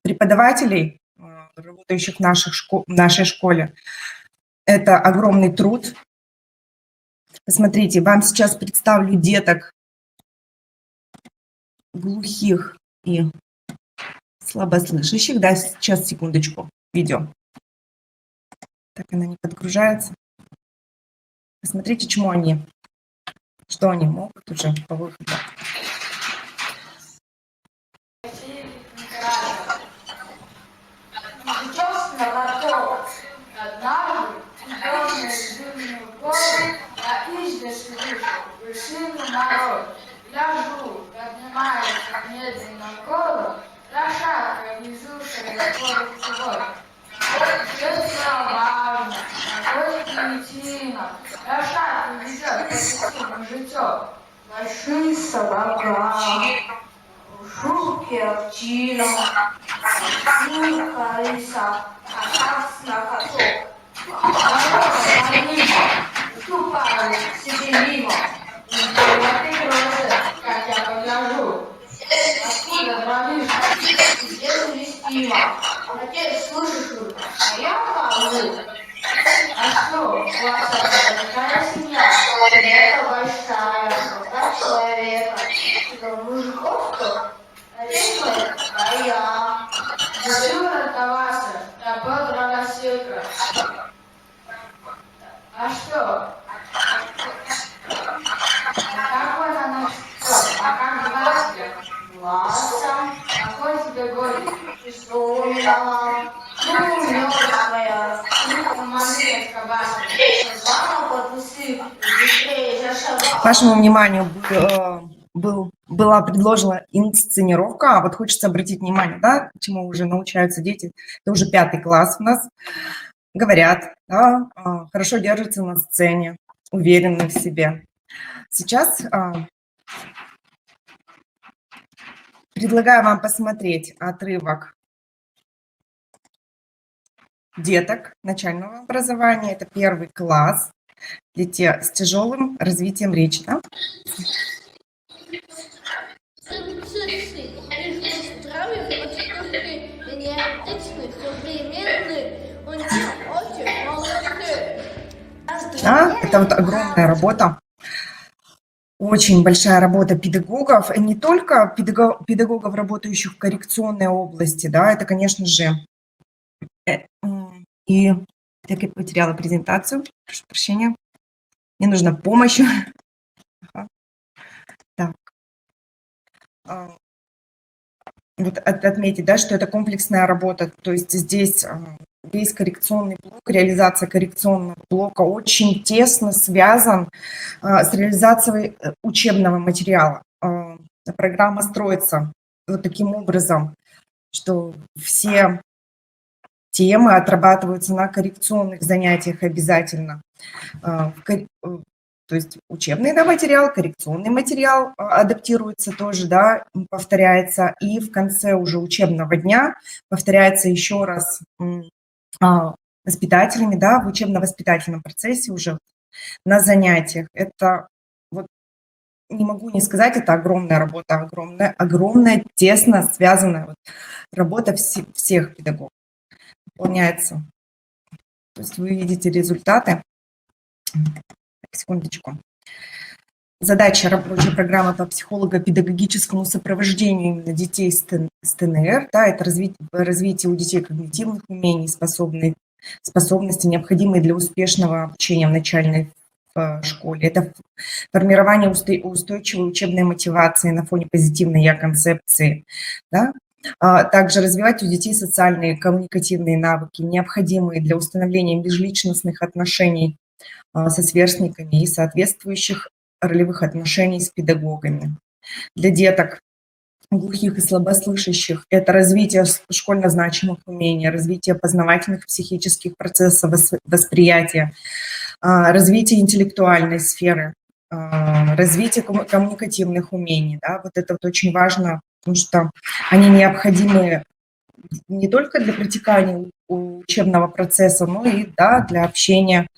Speaker 9: преподавателей, работающих в нашей школе. Это огромный труд. Посмотрите, вам сейчас представлю деток глухих и слабослышащих. Да, сейчас, секундочку, видео. Так, она не подгружается. Посмотрите, чему они что они могут уже по выходу.
Speaker 11: Сейчас на готов. Однажды, темную зимнюю пору, я издесь вышел, весенний народ. Ляжу, поднимается медленно гору, лошадка, везущая скорый цевой. Детство важно, такой примитивно, лошадка везет позитивным житем. Большие собака, шубки овчина, синька лиса, на каток. Ступаю себе мимо, и грозы, как я погляжу. Откуда дровишка, здесь листимо. Отец, слышишь, а я хожу. А что, у вас такая семья? Это большая, как человека. Что, мужиков-то? Отец мой, а я. Люблю родоваться, работа драгосилка. А что? Как вот она что? А как звать тебя? Власом. Какой тебе годик? И что умела? Ну, мертвая. Ну, помогли кабаски. Шагала под усы, быстрее зашагала.
Speaker 9: Вашему вниманию была предложена инсценировка. Вот хочется обратить внимание, да, чему уже научаются дети. Это уже 5 класс у нас. Говорят, да, хорошо держатся на сцене, уверены в себе. Сейчас предлагаю вам посмотреть отрывок деток начального образования. Это 1 класс, дети с тяжелым развитием речи. Да? Да, это вот огромная работа, очень большая работа педагогов, и не только педагогов, работающих в коррекционной области, да, это, конечно же, и так я потеряла презентацию, прошу прощения, мне нужна помощь. Так. Вот отметить, да, что это комплексная работа, то есть здесь весь коррекционный блок, реализация коррекционного блока очень тесно связан с реализацией учебного материала. Программа строится вот таким образом, что все темы отрабатываются на коррекционных занятиях обязательно. То есть учебный, да, материал, коррекционный материал адаптируется тоже, да, повторяется, и в конце уже учебного дня повторяется еще раз воспитателями, да, в учебно-воспитательном процессе уже на занятиях. Это вот не могу не сказать, это огромная работа, огромная, тесно связанная вот работа всех педагогов. Выполняется. То есть вы видите результаты. Секундочку. Задача рабочей программы по психолого-педагогическому сопровождению именно детей с ТНР, да, это развитие у детей когнитивных умений, способностей, необходимые для успешного обучения в начальной школе. Это формирование устойчивой учебной мотивации на фоне позитивной я-концепции. Да? Также развивать у детей социальные коммуникативные навыки, необходимые для установления межличностных отношений со сверстниками и соответствующих ролевых отношений с педагогами. Для деток глухих и слабослышащих это развитие школьно значимых умений, развитие познавательных психических процессов восприятия, развитие интеллектуальной сферы, развитие коммуникативных умений. Да, вот это вот очень важно, потому что они необходимы не только для протекания учебного процесса, но и, да, для общения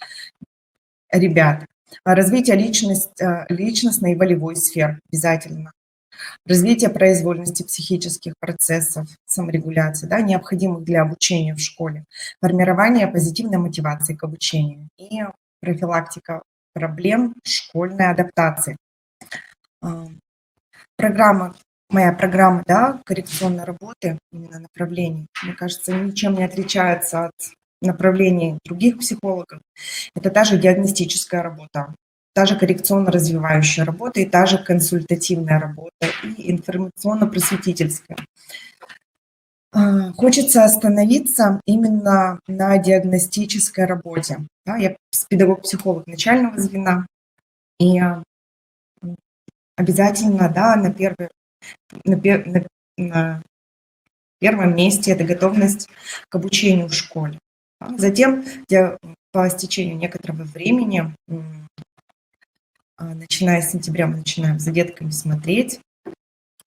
Speaker 9: ребят. Развитие личностной и волевой сфер обязательно. Развитие произвольности психических процессов, саморегуляции, да, необходимых для обучения в школе. Формирование позитивной мотивации к обучению и профилактика проблем школьной адаптации. Моя программа, да, коррекционной работы, именно направлений, мне кажется, ничем не отличается от направлений других психологов. Это та же диагностическая работа. та же коррекционно-развивающая работа и та же консультативная работа и информационно-просветительская. Хочется остановиться именно на диагностической работе. Да, я педагог-психолог начального звена, и обязательно, да, на первом месте это готовность к обучению в школе. Затем по истечению некоторого времени, начиная с сентября, мы начинаем за детками смотреть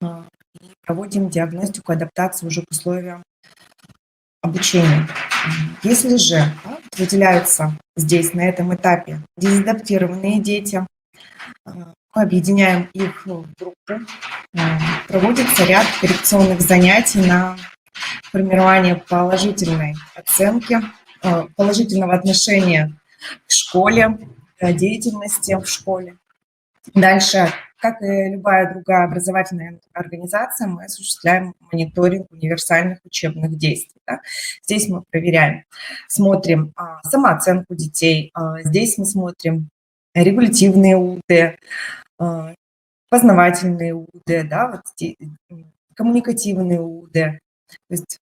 Speaker 9: и проводим диагностику, адаптацию уже к условиям обучения. Если же выделяются здесь, на этом этапе, дезадаптированные дети, мы объединяем их в группу, проводится ряд коррекционных занятий на формирование положительной оценки, положительного отношения к школе, к деятельности в школе. Дальше, как и любая другая образовательная организация, мы осуществляем мониторинг универсальных учебных действий. Да? Здесь мы проверяем, смотрим самооценку детей, здесь мы смотрим регулятивные УД, познавательные УД, да, вот коммуникативные УД. То есть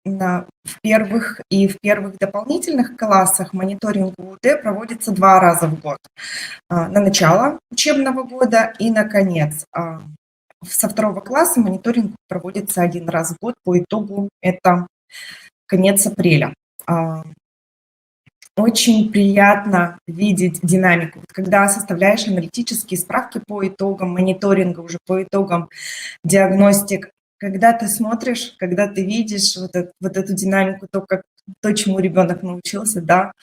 Speaker 9: в первых дополнительных классах мониторинг УД проводится 2 раза в год. На начало учебного года и на конец. Со 2 класса мониторинг проводится 1 раз в год, по итогу это конец апреля. Очень приятно видеть динамику. Когда составляешь аналитические справки по итогам мониторинга, уже по итогам диагностик, когда ты смотришь, когда ты видишь вот эту динамику, то, чему ребенок научился, да,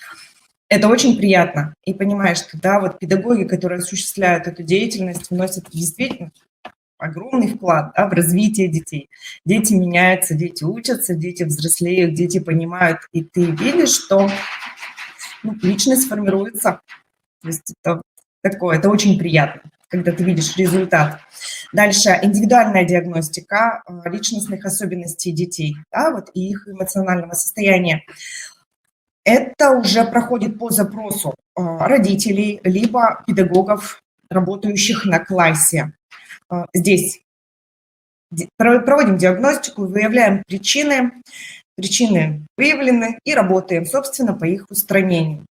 Speaker 9: это очень приятно. И понимаешь, что да, вот педагоги, которые осуществляют эту деятельность, вносят действительно огромный вклад, да, в развитие детей. Дети меняются, дети учатся, дети взрослеют, дети понимают, и ты видишь, что личность формируется. То есть это очень приятно, когда ты видишь результат. Дальше индивидуальная диагностика личностных особенностей детей, да, вот, и их эмоционального состояния. Это уже проходит по запросу родителей, либо педагогов, работающих на классе. Здесь проводим диагностику, выявляем причины выявлены и работаем, собственно, по их устранению.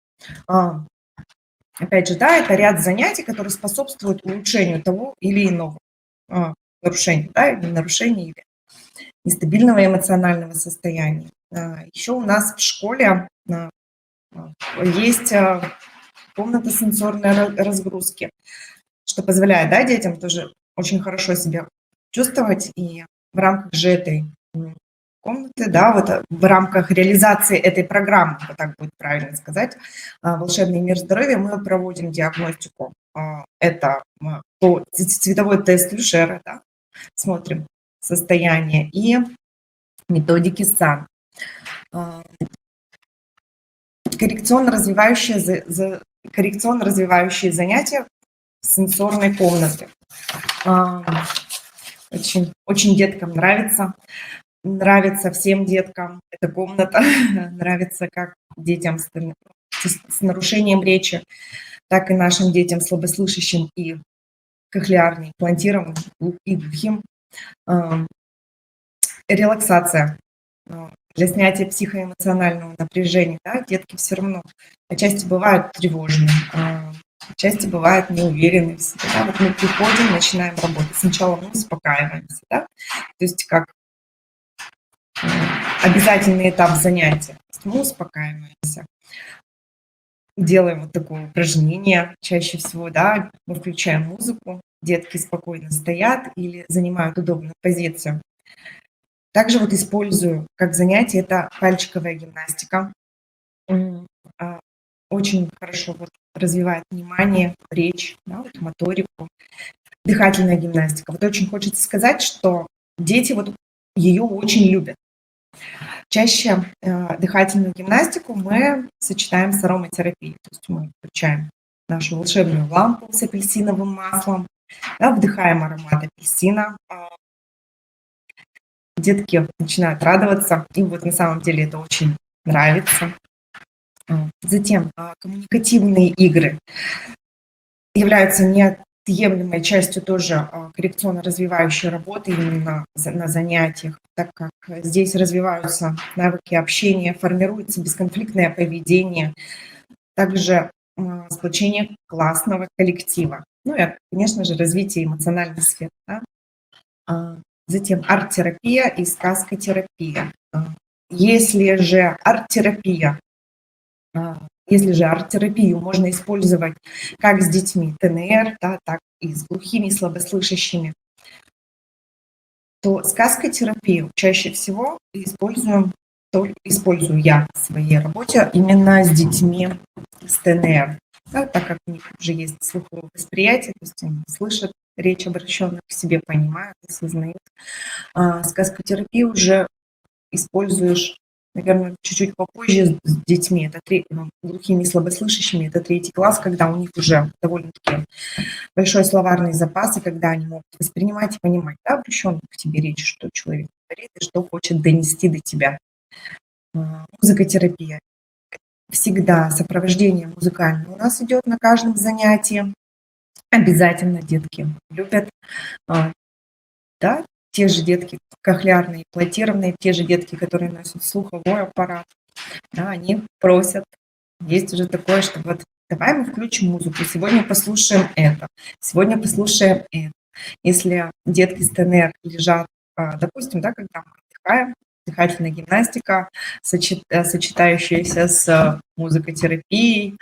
Speaker 9: Опять же, да, это ряд занятий, которые способствуют улучшению того или иного нарушения, да, или нарушения или нестабильного эмоционального состояния. Еще у нас в школе есть комната сенсорной разгрузки, что позволяет, да, детям тоже очень хорошо себя чувствовать, и в рамках же этой комнаты, да, вот в рамках реализации этой программы, вот так будет правильно сказать, «Волшебный мир здоровья», мы проводим диагностику. Это цветовой тест Люшера, да, смотрим состояние, и методики САН. Коррекционно-развивающие занятия сенсорной комнаты. Очень деткам нравится всем деткам эта комната, нравится как детям с нарушением речи, так и нашим детям слабослышащим и кохлеарным имплантированным и глухим. Релаксация для снятия психоэмоционального напряжения. Да, детки все равно отчасти бывают тревожные, отчасти бывают неуверенные в себе. Да. Вот мы приходим, начинаем работать. Сначала мы успокаиваемся, да, то есть как обязательный этап занятия. Мы успокаиваемся, делаем вот такое упражнение. Чаще всего, да, мы включаем музыку, детки спокойно стоят или занимают удобную позицию. Также вот использую как занятие, это пальчиковая гимнастика. Очень хорошо вот развивает внимание, речь, да, вот моторику. Дыхательная гимнастика. Вот очень хочется сказать, что дети вот ее очень любят. Чаще дыхательную гимнастику мы сочетаем с ароматерапией. То есть мы включаем нашу волшебную лампу с апельсиновым маслом, да, вдыхаем аромат апельсина. Детки начинают радоваться, им вот на самом деле это очень нравится. Затем коммуникативные игры. являются неотъемлемой частью тоже коррекционно-развивающей работы именно на занятиях, так как здесь развиваются навыки общения, формируется бесконфликтное поведение, также сплочение классного коллектива. Ну и, конечно же, развитие эмоциональной сферы. Да? Затем арт-терапия и сказкотерапия. Если же арт-терапию можно использовать как с детьми ТНР, да, так и с глухими и слабослышащими, то сказкотерапию чаще всего использую я в своей работе именно с детьми с ТНР, да, так как у них уже есть слуховое восприятие, то есть они слышат речь обращенных к себе, понимают, осознают. Сказкотерапию уже используешь, наверное, чуть-чуть попозже с детьми, это глухими и слабослышащими, это 3 класс, когда у них уже довольно-таки большой словарный запас, и когда они могут воспринимать и понимать, да, обращенную к тебе речь, что человек говорит и что хочет донести до тебя. Музыкотерапия. Всегда сопровождение музыкальное у нас идет на каждом занятии. Обязательно детки любят, да, те же детки кохлеарные, имплантированные, те же детки, которые носят слуховой аппарат, да, они просят. Есть уже такое, что вот давай мы включим музыку, сегодня послушаем это, сегодня послушаем это. Если детки с ТНР лежат, допустим, да, когда мы отдыхаем, дыхательная гимнастика, сочетающаяся с музыкотерапией,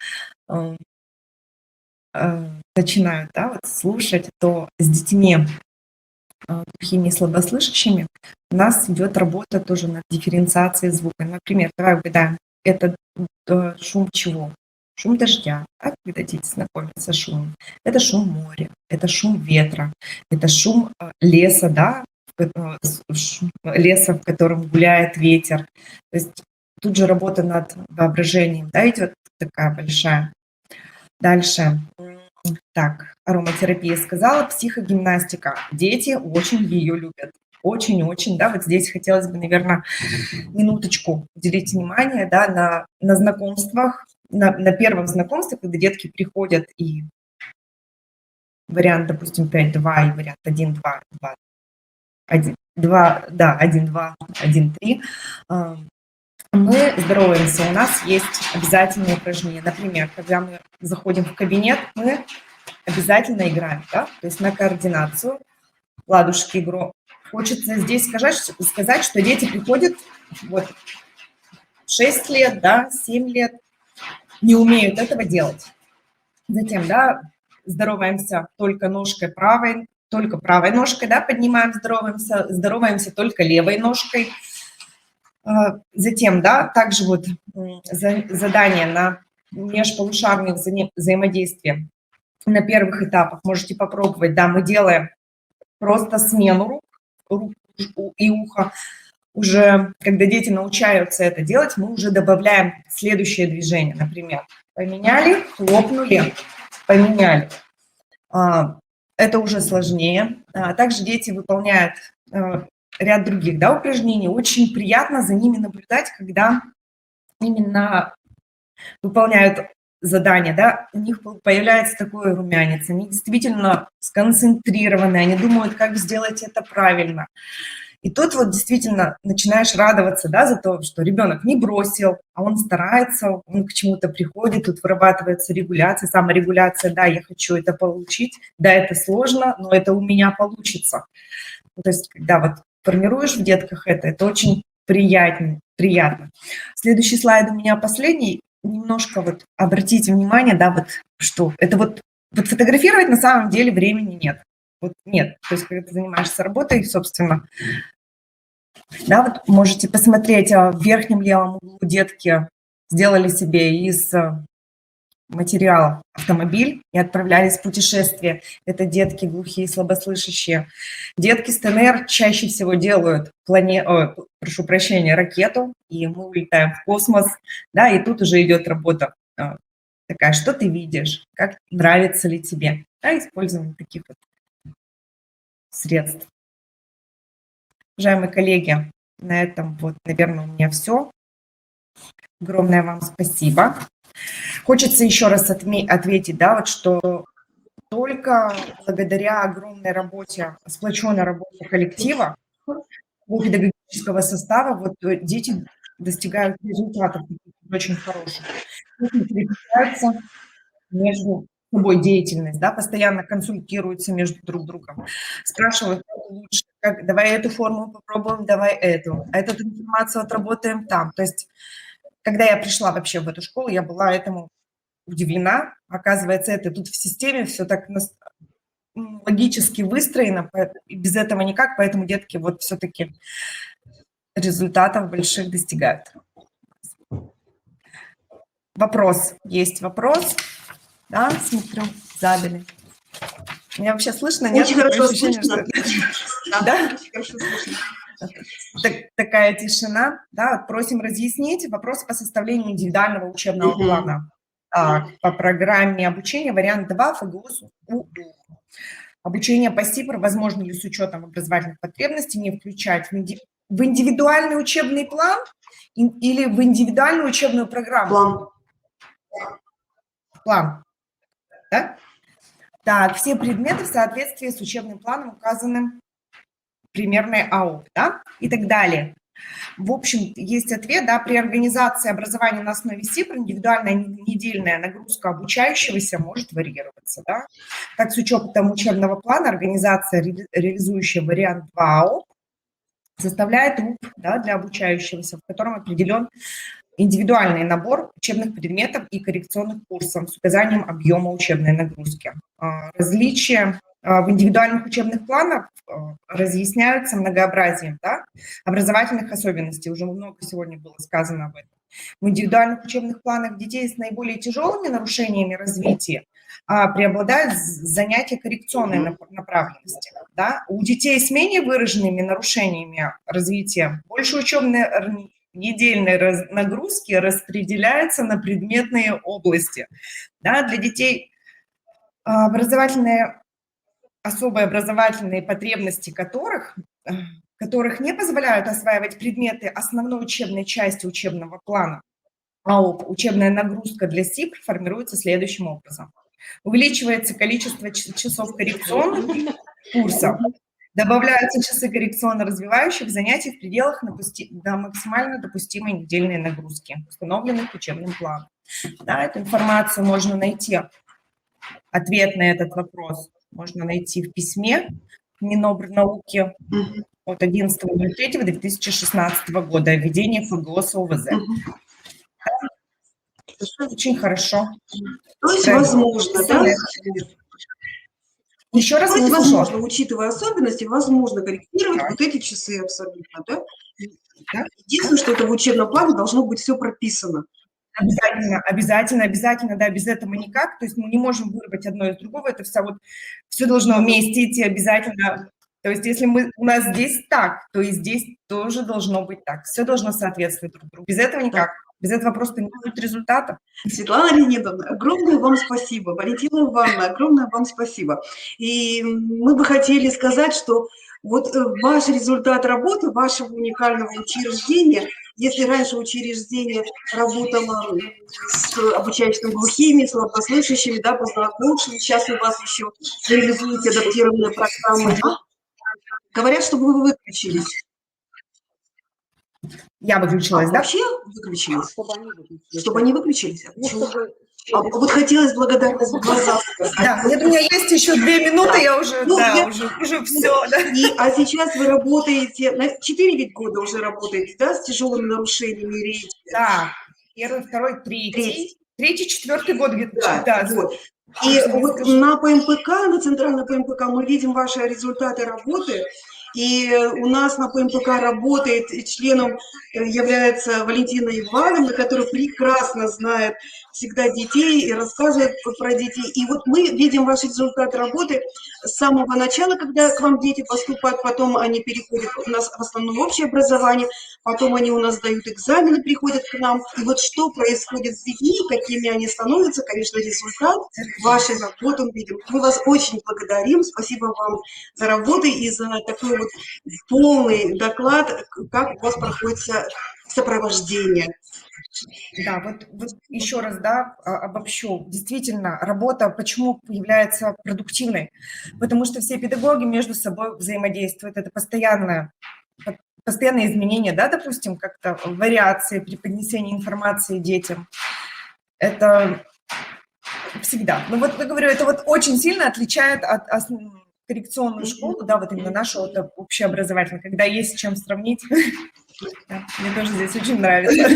Speaker 9: начинают, да, вот слушать, то с детьми глухими и слабослышащими у нас идет работа тоже над дифференциацией звука. Например, давай угадаем, это шум чего? Шум дождя, да, когда дети знакомятся с шумом. Это шум моря, это шум ветра, это шум леса, да, леса, в котором гуляет ветер. То есть тут же работа над воображением, да, идет такая большая. Дальше. Так, ароматерапия сказала, психогимнастика. Дети очень ее любят. Очень-очень, да, вот здесь хотелось бы, наверное, минуточку уделить внимание, да, на знакомствах, на первом знакомстве, когда детки приходят и вариант, допустим, 5-2 и вариант 1-2, 1-2, 1-3, мы здороваемся, у нас есть обязательные упражнения. Например, когда мы заходим в кабинет, мы обязательно играем, да, то есть на координацию, ладушки, игру. Хочется здесь сказать, что дети приходят вот 6 лет, да, 7 лет, не умеют этого делать. Затем, да, здороваемся только ножкой правой, только правой ножкой, да, поднимаем, здороваемся только левой ножкой. Затем, да, также вот задание на межполушарные взаимодействия на первых этапах можете попробовать, да, мы делаем просто смену рук и уха. Уже, когда дети научаются это делать, мы уже добавляем следующее движение, например, поменяли, хлопнули, поменяли. Это уже сложнее. Также дети выполняют ряд других, да, упражнений. Очень приятно за ними наблюдать, когда именно выполняют задания, да, у них появляется такой румянец, они действительно сконцентрированы, они думают, как сделать это правильно. И тут вот действительно начинаешь радоваться, да, за то, что ребенок не бросил, а он старается, он к чему-то приходит, тут вырабатывается регуляция, саморегуляция, да, я хочу это получить, да, это сложно, но это у меня получится. То есть, когда вот формируешь в детках это очень приятно. Следующий слайд у меня последний. Немножко вот обратите внимание, да, вот что. Это вот фотографировать на самом деле времени нет. Вот нет. То есть, когда ты занимаешься работой, собственно, да, вот можете посмотреть, в верхнем левом углу детки сделали себе из материала автомобиль и отправлялись в путешествие. Это детки глухие и слабослышащие. Детки с ТНР чаще всего делают ракету, и мы улетаем в космос, да, и тут уже идет работа такая, что ты видишь, как нравится ли тебе, да, использование таких вот средств. Уважаемые коллеги, на этом вот, наверное, у меня все. Огромное вам спасибо. Хочется еще раз ответить, да, вот что только благодаря огромной работе, сплоченной работе коллектива, педагогического состава, вот дети достигают результатов очень хороших. Переключаются между собой деятельность, да, постоянно консультируются между друг другом, спрашивают, как лучше, как, давай эту форму попробуем, давай эту, а эту информацию отработаем там. То есть, когда я пришла вообще в эту школу, я была этому удивлена. Оказывается, это тут в системе все так логически выстроено, и без этого никак, поэтому детки вот все-таки результатов больших достигают. Вопрос. Есть вопрос? Да, смотрю, задали. Меня вообще слышно? Нет?
Speaker 2: Очень хорошо
Speaker 9: Ощущение,
Speaker 2: слышно.
Speaker 9: Да?
Speaker 2: Очень хорошо слышно.
Speaker 9: Такая тишина. Да, вот просим разъяснить вопрос по составлению индивидуального учебного плана. Так, по программе обучения вариант 2 ФГУС УУ. Обучение по СИПР возможно ли с учетом образовательных потребностей не включать в индивидуальный учебный план или в индивидуальную учебную программу? План. Да? Так, все предметы в соответствии с учебным планом, указанным в примерной АОП, да, и так далее. В общем, есть ответ, да, при организации образования на основе СИПР индивидуальная недельная нагрузка обучающегося может варьироваться, да. Так, с учетом учебного плана организация, реализующая вариант 2 АОП, составляет УП, да, для обучающегося, в котором определен индивидуальный набор учебных предметов и коррекционных курсов с указанием объема учебной нагрузки. Различия в индивидуальных учебных планах разъясняются многообразием, да, образовательных особенностей. Уже много сегодня было сказано об этом. В индивидуальных учебных планах детей с наиболее тяжелыми нарушениями развития преобладают занятия коррекционной направленности. Да. У детей с менее выраженными нарушениями развития больше учебной недельной нагрузки распределяется на предметные области. Да, для детей особые образовательные потребности которых не позволяют осваивать предметы основной учебной части учебного плана, АОП, учебная нагрузка для СИПР формируется следующим образом. Увеличивается количество часов коррекционных курсов, добавляются часы коррекционно-развивающих занятий в пределах до максимально допустимой недельной нагрузки, установленных учебным планом. Да, эту информацию можно найти, ответ на этот вопрос можно найти в письме Минобрнауки от 11.03.2016 года о введении ФГОС ОВЗ. Очень хорошо.
Speaker 2: То есть возможно, да?
Speaker 9: Еще раз не
Speaker 2: возможно, учитывая особенности, возможно корректировать вот эти часы абсолютно, да? Единственное, что это в учебном плане должно быть все прописано.
Speaker 9: Обязательно, да, без этого никак. То есть мы не можем вырвать одно из другого, это все должно вместе идти обязательно. То есть если у нас здесь так, то и здесь тоже должно быть так. Все должно соответствовать друг другу. Без этого никак. Без этого просто не будет результата.
Speaker 2: Светлана Леонидовна, огромное вам спасибо. Валентина Ивановна, огромное вам спасибо. И мы бы хотели сказать, что вот ваш результат работы, вашего уникального учреждения, если раньше учреждение работало с обучающими глухими, слабослышащими, да, поздноглухими, сейчас у вас еще реализуете адаптированные программы, говорят, чтобы вы выключились.
Speaker 9: Я выключилась, да?
Speaker 2: Вообще выключились? Чтобы они выключились. А вот хотелось благодарность в глаза сказать.
Speaker 9: Да, у меня есть еще 2 минуты, я уже, уже все. Да.
Speaker 2: А сейчас вы работаете, 4 ведь года уже работаете, да, с тяжелыми нарушениями речи?
Speaker 9: Да, 1, 2, 3, 4 год где-то.
Speaker 2: Да, вот. И вот на ПМПК, на центральном ПМПК мы видим ваши результаты работы. И у нас на ПМПК работает, членом является Валентина Ивановна, которая прекрасно знает всегда детей и рассказывает про детей. И вот мы видим ваш результат работы с самого начала, когда к вам дети поступают, потом они переходят у нас в основное общее образование, потом они у нас сдают экзамены, приходят к нам. И вот что происходит с детьми, какими они становятся, конечно, результат вашей работы мы видим. Мы вас очень благодарим, спасибо вам за работу и за такой вот полный доклад, как у вас проходит сопровождение.
Speaker 9: Да, вот еще раз, да, обобщу. Действительно, работа почему является продуктивной? Потому что все педагоги между собой взаимодействуют. Это постоянные изменения, да, допустим, как-то вариации при поднесении информации детям. Это всегда. Ну вот, я говорю, это вот очень сильно отличает от коррекционную школу, да, вот именно нашу вот, общеобразовательную, когда есть с чем сравнить. Да, мне тоже здесь очень нравится.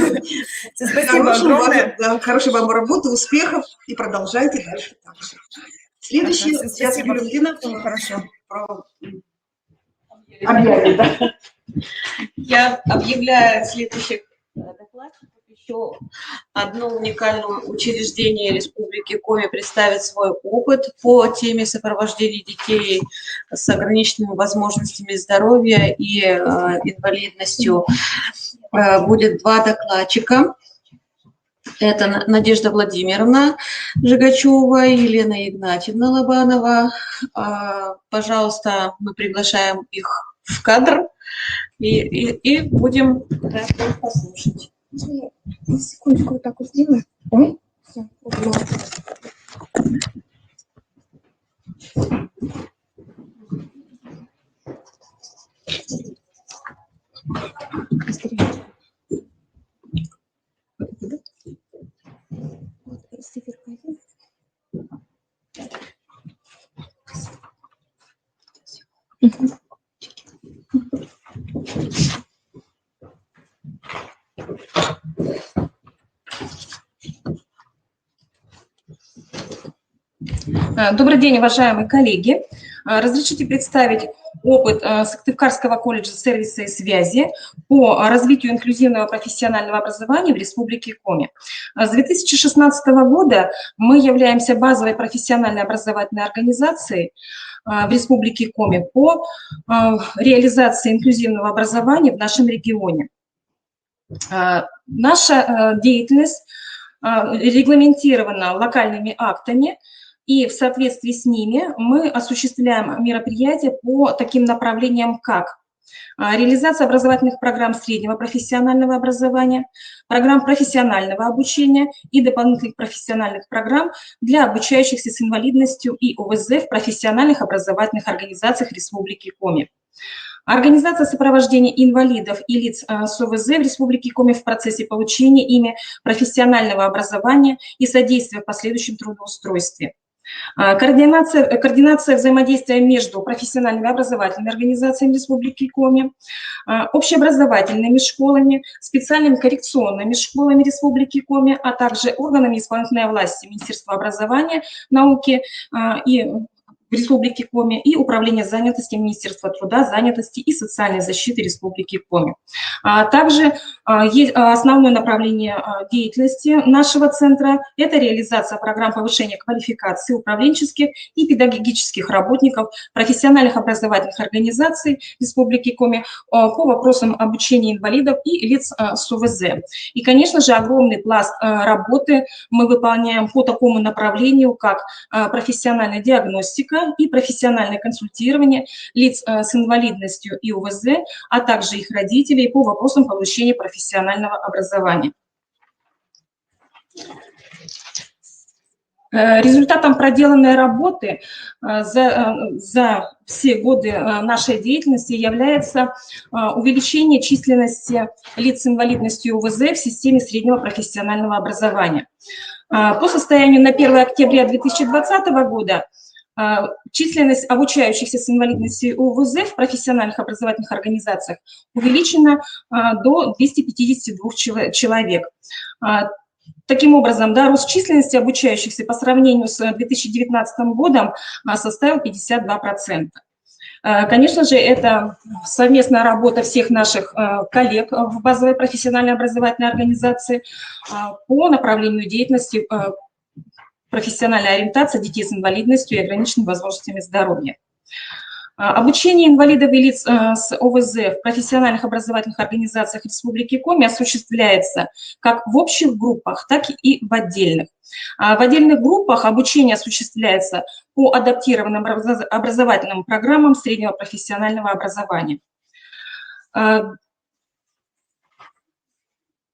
Speaker 9: Спасибо огромное.
Speaker 2: Хорошей вам работы, успехов и продолжайте дальше так же. Следующий,
Speaker 9: спасибо.
Speaker 2: Юлина,
Speaker 9: Хорошо.
Speaker 1: Я объявляю следующих докладчиков. Еще одно уникальное учреждение Республики Коми представит свой опыт по теме сопровождения детей с ограниченными возможностями здоровья и инвалидностью. Будет два докладчика. Это Надежда Владимировна Жигачева и Елена Игнатьевна Лобанова. Пожалуйста, мы приглашаем их в кадр и будем послушать.
Speaker 12: Секундочку, вот так вот сделаем. Ой, все,
Speaker 13: Добрый день, уважаемые коллеги. Разрешите представить опыт Сыктывкарского колледжа сервиса и связи по развитию инклюзивного профессионального образования в Республике Коми. С 2016 года мы являемся базовой профессиональной образовательной организацией в Республике Коми по реализации инклюзивного образования в нашем регионе. Наша деятельность регламентирована локальными актами, и в соответствии с ними мы осуществляем мероприятия по таким направлениям, как реализация образовательных программ среднего профессионального образования, программ профессионального обучения и дополнительных профессиональных программ для обучающихся с инвалидностью и ОВЗ в профессиональных образовательных организациях Республики Коми. Организация сопровождения инвалидов и лиц с ОВЗ в Республике Коми в процессе получения ими профессионального образования и содействия в последующем трудоустройстве. Координация взаимодействия между профессиональными образовательными организациями Республики Коми, общеобразовательными школами, специальными коррекционными школами Республики Коми, а также органами исполнительной власти Министерства образования, науки и в Республике Коми и Управление занятости Министерства труда, занятости и социальной защиты Республики Коми. Также есть основное направление деятельности нашего центра – это реализация программ повышения квалификации управленческих и педагогических работников профессиональных образовательных организаций Республики Коми по вопросам обучения инвалидов и лиц с ОВЗ. И, конечно же, огромный пласт работы мы выполняем по такому направлению, как профессиональная диагностика и профессиональное консультирование лиц с инвалидностью и ОВЗ, а также их родителей по вопросам получения профессионального образования. Результатом проделанной работы за все годы нашей деятельности является увеличение численности лиц с инвалидностью и ОВЗ в системе среднего профессионального образования. По состоянию на 1 октября 2020 года численность обучающихся с инвалидностью ОВЗ в профессиональных образовательных организациях увеличена до 252 человек. Таким образом, да, рост численности обучающихся по сравнению с 2019 годом составил 52%. Конечно же, это совместная работа всех наших коллег в базовой профессиональной образовательной организации по направлению деятельности профессиональная ориентация детей с инвалидностью и ограниченными возможностями здоровья. Обучение инвалидов и лиц с ОВЗ в профессиональных образовательных организациях Республики Коми осуществляется как в общих группах, так и в отдельных. В отдельных группах обучение осуществляется по адаптированным образовательным программам среднего профессионального образования.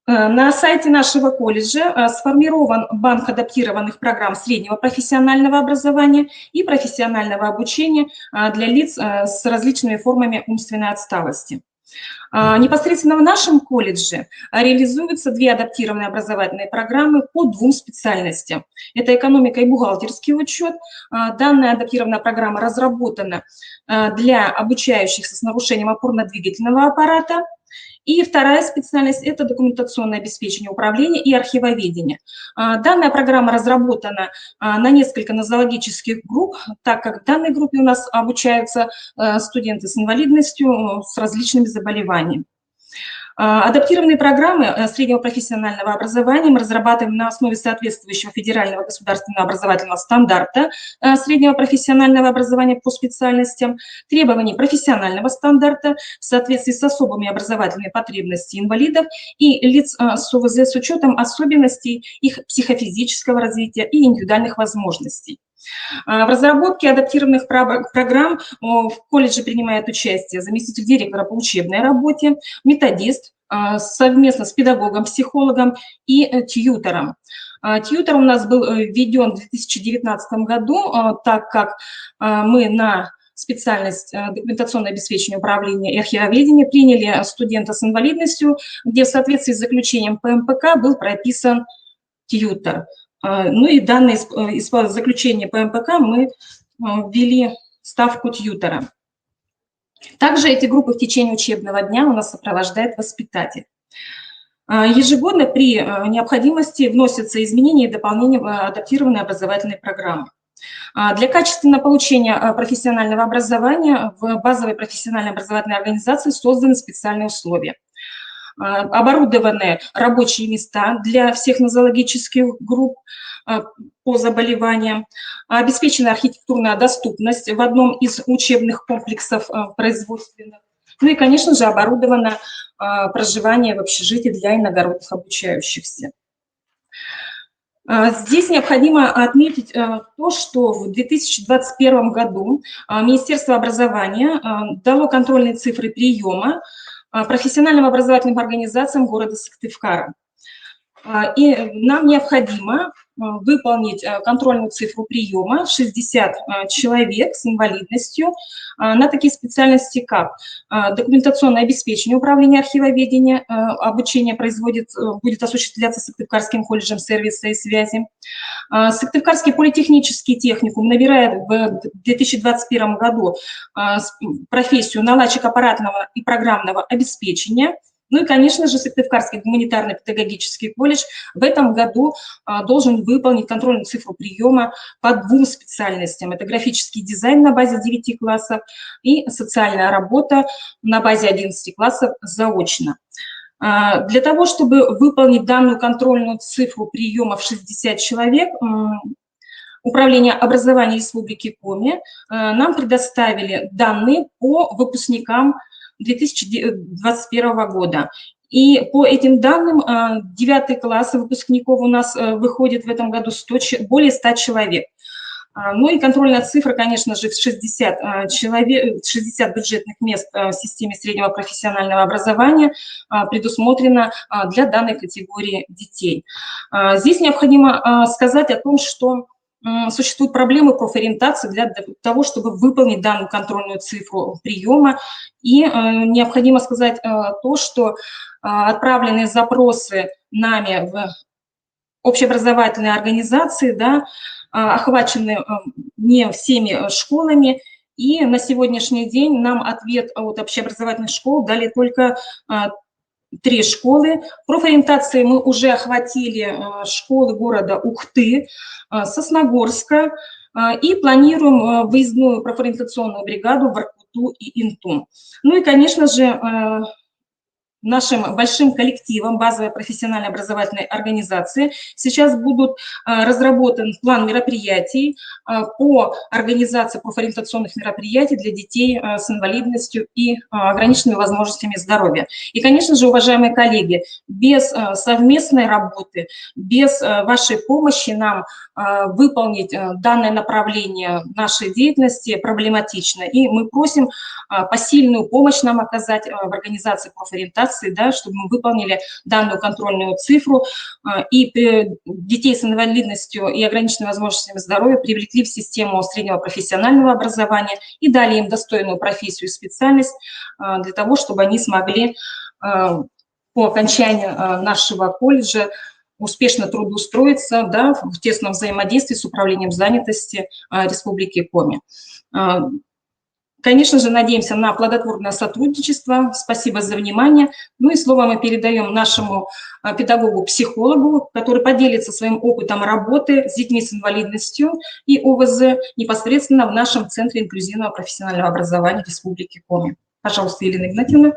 Speaker 13: На сайте нашего колледжа сформирован банк адаптированных программ среднего профессионального образования и профессионального обучения для лиц с различными формами умственной отсталости. Непосредственно в нашем колледже реализуются 2 адаптированные образовательные программы по 2 специальностям. Это экономика и бухгалтерский учет. Данная адаптированная программа разработана для обучающихся с нарушением опорно-двигательного аппарата. И вторая специальность – это документационное обеспечение управления и архивоведение. Данная программа разработана на несколько нозологических групп, так как в данной группе у нас обучаются студенты с инвалидностью, с различными заболеваниями. Адаптированные программы среднего профессионального образования мы разрабатываем на основе соответствующего федерального государственного образовательного стандарта среднего профессионального образования по специальностям, требований профессионального стандарта в соответствии с особыми образовательными потребностями инвалидов и лиц с ОВЗ с учетом особенностей их психофизического развития и индивидуальных возможностей. В разработке адаптированных программ в колледже принимает участие заместитель директора по учебной работе, методист, совместно с педагогом, психологом и тьютором. Тьютор у нас был введен в 2019 году, так как мы на специальность документационное обеспечение управления и архивоведения приняли студента с инвалидностью, где в соответствии с заключением ПМПК был прописан тьютор. Ну и данное заключение ПМПК мы ввели ставку тьютора. Также эти группы в течение учебного дня у нас сопровождает воспитатель. Ежегодно при необходимости вносятся изменения и дополнения в адаптированные образовательные программы. Для качественного получения профессионального образования в базовой профессиональной образовательной организации созданы специальные условия. Оборудованы рабочие места для всех нозологических групп по заболеваниям, обеспечена архитектурная доступность в одном из учебных комплексов производственных, ну и, конечно же, оборудовано проживание в общежитии для иногородних обучающихся. Здесь необходимо отметить то, что в 2021 году Министерство образования дало контрольные цифры приема профессиональным образовательным организациям города Сыктывкара. И нам необходимо выполнить контрольную цифру приема 60 человек с инвалидностью на такие специальности, как документационное обеспечение управления архивоведения, обучение будет осуществляться Сыктывкарским колледжем сервиса и связи. Сыктывкарский политехнический техникум набирает в 2021 году профессию наладчик аппаратного и программного обеспечения. Ну и, конечно же, Сыктывкарский гуманитарный педагогический колледж в этом году должен выполнить контрольную цифру приема по 2 специальностям. Это графический дизайн на базе 9 классов и социальная работа на базе 11 классов заочно. Для того, чтобы выполнить данную контрольную цифру приема в 60 человек, Управление образования Республики Коми нам предоставили данные по выпускникам 2021 года. И по этим данным 9 классы выпускников у нас выходит в этом году более 100 человек. Ну и контрольная цифра, конечно же, 60 бюджетных мест в системе среднего профессионального образования предусмотрено для данной категории детей. Здесь необходимо сказать о том, что существуют проблемы профориентации для того, чтобы выполнить данную контрольную цифру приема. И необходимо сказать то, что отправленные запросы нами в общеобразовательные организации, да, охвачены не всеми школами, и на сегодняшний день нам ответ от общеобразовательных школ дали только 3 школы. Профориентации мы уже охватили школы города Ухты, Сосногорска и планируем выездную профориентационную бригаду в Воркуту и Инту. Ну и, конечно же, нашим большим коллективом базовой профессиональной образовательной организации сейчас будут разработан план мероприятий по организации профориентационных мероприятий для детей с инвалидностью и ограниченными возможностями здоровья. И, конечно же, уважаемые коллеги, без совместной работы, без вашей помощи нам выполнить данное направление нашей деятельности проблематично. И мы просим посильную помощь нам оказать в организации профориентации рекомендации, да, чтобы мы выполнили данную контрольную цифру и детей с инвалидностью и ограниченными возможностями здоровья привлекли в систему среднего профессионального образования и дали им достойную профессию и специальность для того, чтобы они смогли по окончанию нашего колледжа успешно трудоустроиться, да, в тесном взаимодействии с управлением занятости Республики Коми. Конечно же, надеемся на плодотворное сотрудничество. Спасибо за внимание. Ну и слово мы передаем нашему педагогу-психологу, который поделится своим опытом работы с детьми с инвалидностью и ОВЗ непосредственно в нашем Центре инклюзивного профессионального образования Республики Коми. Пожалуйста, Елена Игнатьевна.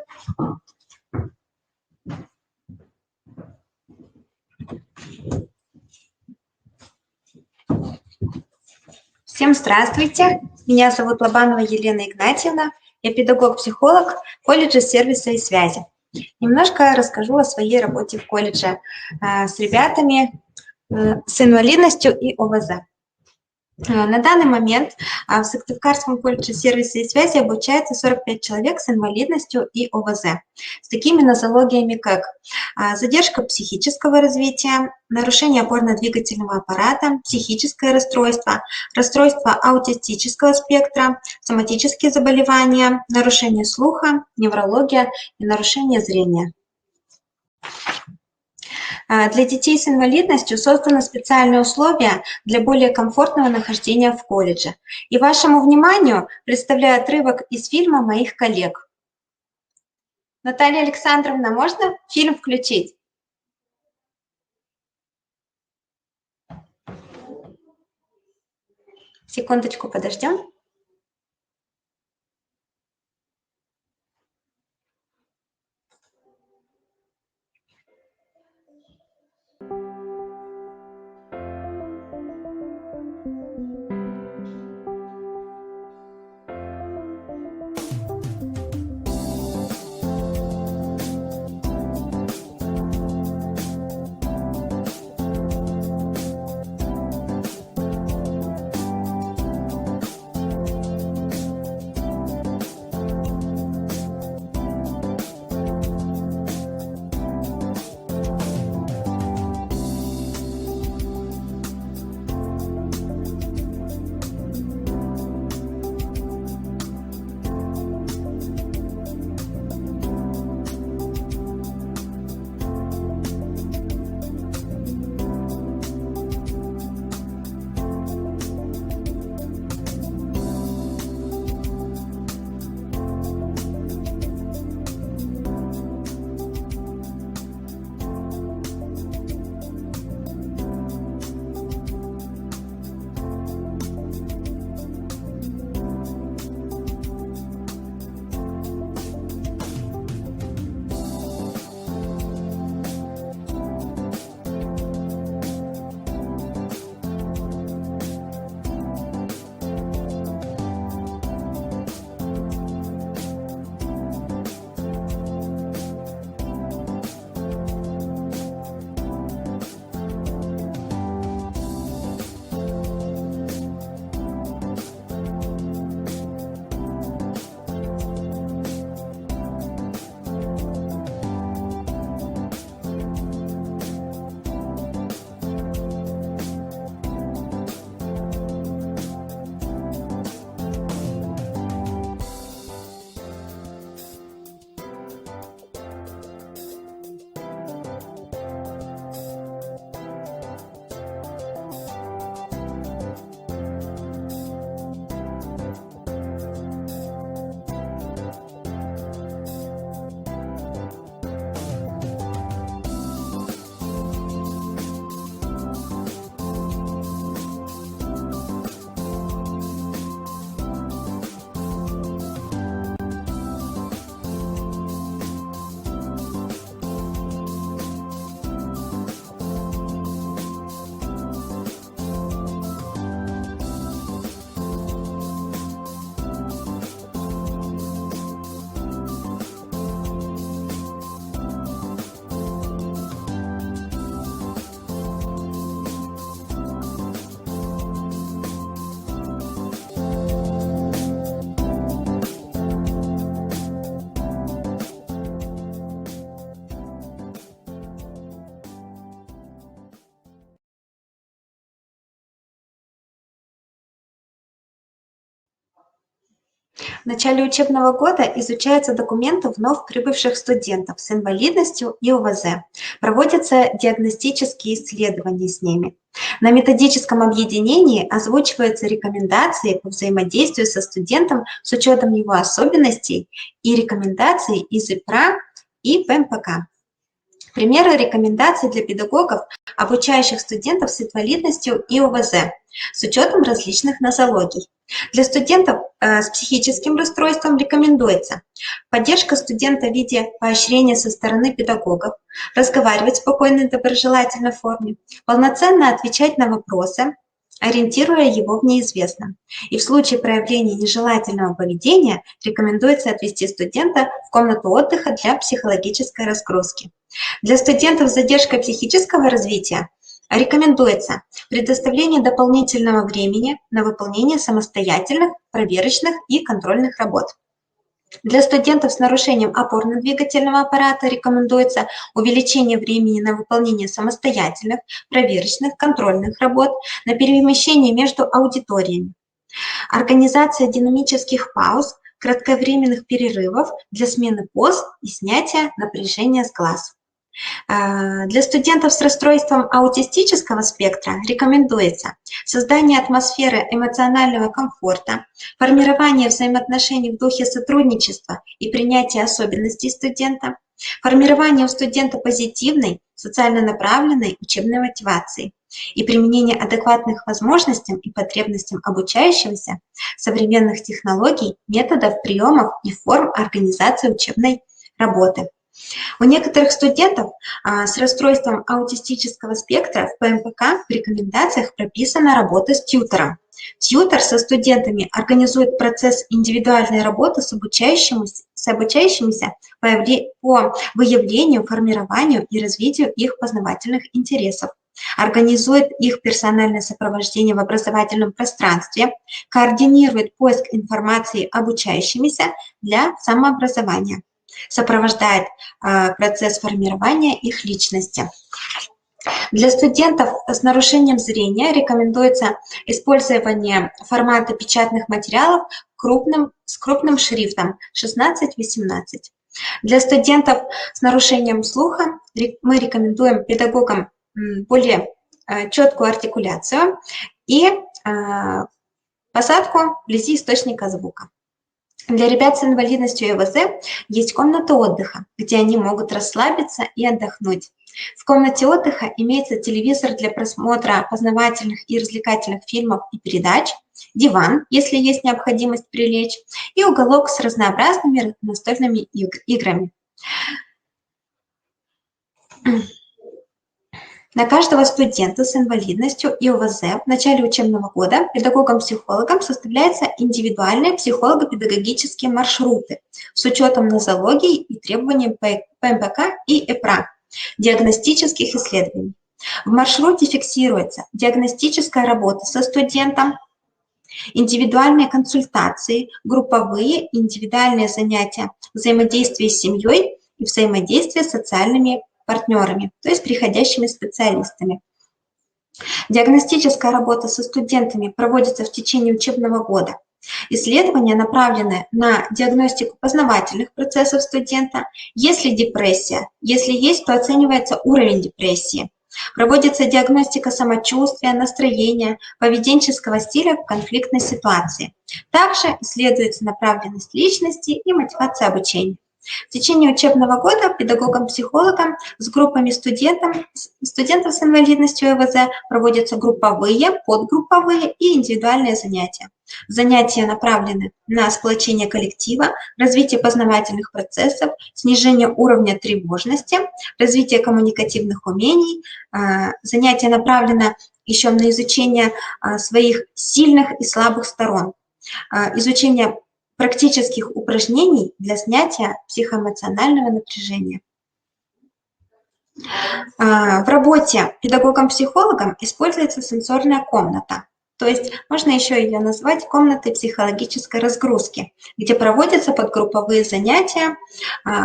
Speaker 14: Всем здравствуйте. Меня зовут Лобанова Елена Игнатьевна. Я педагог-психолог колледжа сервиса и связи. Немножко расскажу о своей работе в колледже с ребятами с инвалидностью и ОВЗ. На данный момент в Сыктывкарском колледже сервиса и связи обучается 45 человек с инвалидностью и ОВЗ, с такими нозологиями, как задержка психического развития, нарушение опорно-двигательного аппарата, психическое расстройство, расстройство аутистического спектра, соматические заболевания, нарушение слуха, неврология и нарушение зрения. Для детей с инвалидностью созданы специальные условия для более комфортного нахождения в колледже. И вашему вниманию представляю отрывок из фильма моих коллег. Наталья Александровна, можно фильм включить? Секундочку, подождем. В начале учебного года изучаются документы вновь прибывших студентов с инвалидностью и ОВЗ. Проводятся диагностические исследования с ними. На методическом объединении озвучиваются рекомендации по взаимодействию со студентом с учетом его особенностей и рекомендаций из ИПРА и ПМПК. Примеры рекомендаций для педагогов, обучающих студентов с инвалидностью и ОВЗ, с учетом различных нозологий. Для студентов с психическим расстройством рекомендуется поддержка студента в виде поощрения со стороны педагогов, разговаривать в спокойной доброжелательной форме, полноценно отвечать на вопросы, ориентируя его в неизвестном. И в случае проявления нежелательного поведения рекомендуется отвести студента в комнату отдыха для психологической разгрузки. Для студентов с задержкой психического развития рекомендуется предоставление дополнительного времени на выполнение самостоятельных, проверочных и контрольных работ. Для студентов с нарушением опорно-двигательного аппарата рекомендуется увеличение времени на выполнение самостоятельных, проверочных, контрольных работ, на перемещение между аудиториями. Организация динамических пауз, кратковременных перерывов для смены поз и снятия напряжения с глаз. Для студентов с расстройством аутистического спектра рекомендуется создание атмосферы эмоционального комфорта, формирование взаимоотношений в духе сотрудничества и принятия особенностей студента, формирование у студента позитивной, социально направленной учебной мотивации и применение адекватных возможностям и потребностям обучающимся современных технологий, методов, приемов и форм организации учебной работы. У некоторых студентов с расстройством аутистического спектра в ПМПК в рекомендациях прописана работа с тьютором. Тьютор со студентами организует процесс индивидуальной работы с обучающимися по выявлению, формированию и развитию их познавательных интересов, организует их персональное сопровождение в образовательном пространстве, координирует поиск информации обучающимися для самообразования, сопровождает процесс формирования их личности. Для студентов с нарушением зрения рекомендуется использование формата печатных материалов с крупным шрифтом 16-18. Для студентов с нарушением слуха мы рекомендуем педагогам более четкую артикуляцию и посадку вблизи источника звука. Для ребят с инвалидностью и ОВЗ есть комната отдыха, где они могут расслабиться и отдохнуть. В комнате отдыха имеется телевизор для просмотра познавательных и развлекательных фильмов и передач, диван, если есть необходимость прилечь, и уголок с разнообразными настольными играми. На каждого студента с инвалидностью и ОВЗ в начале учебного года педагогам-психологам составляются индивидуальные психолого-педагогические маршруты с учетом нозологий и требований ПМПК и ЭПРА, диагностических исследований. В маршруте фиксируется диагностическая работа со студентом, индивидуальные консультации, групповые и индивидуальные занятия, взаимодействие с семьей и взаимодействие с социальными партнерами, то есть приходящими специалистами. Диагностическая работа со студентами проводится в течение учебного года. Исследования направлены на диагностику познавательных процессов студента. Если депрессия, если есть, то оценивается уровень депрессии. Проводится диагностика самочувствия, настроения, поведенческого стиля в конфликтной ситуации. Также исследуется направленность личности и мотивация обучения. В течение учебного года педагогам-психологам с группами студентов с инвалидностью и ОВЗ проводятся групповые, подгрупповые и индивидуальные занятия. Занятия направлены на сплочение коллектива, развитие познавательных процессов, снижение уровня тревожности, развитие коммуникативных умений. Занятия направлены еще на изучение своих сильных и слабых сторон, изучение практических упражнений для снятия психоэмоционального напряжения. В работе педагогом-психологом используется сенсорная комната, то есть можно еще ее назвать комнатой психологической разгрузки, где проводятся подгрупповые занятия,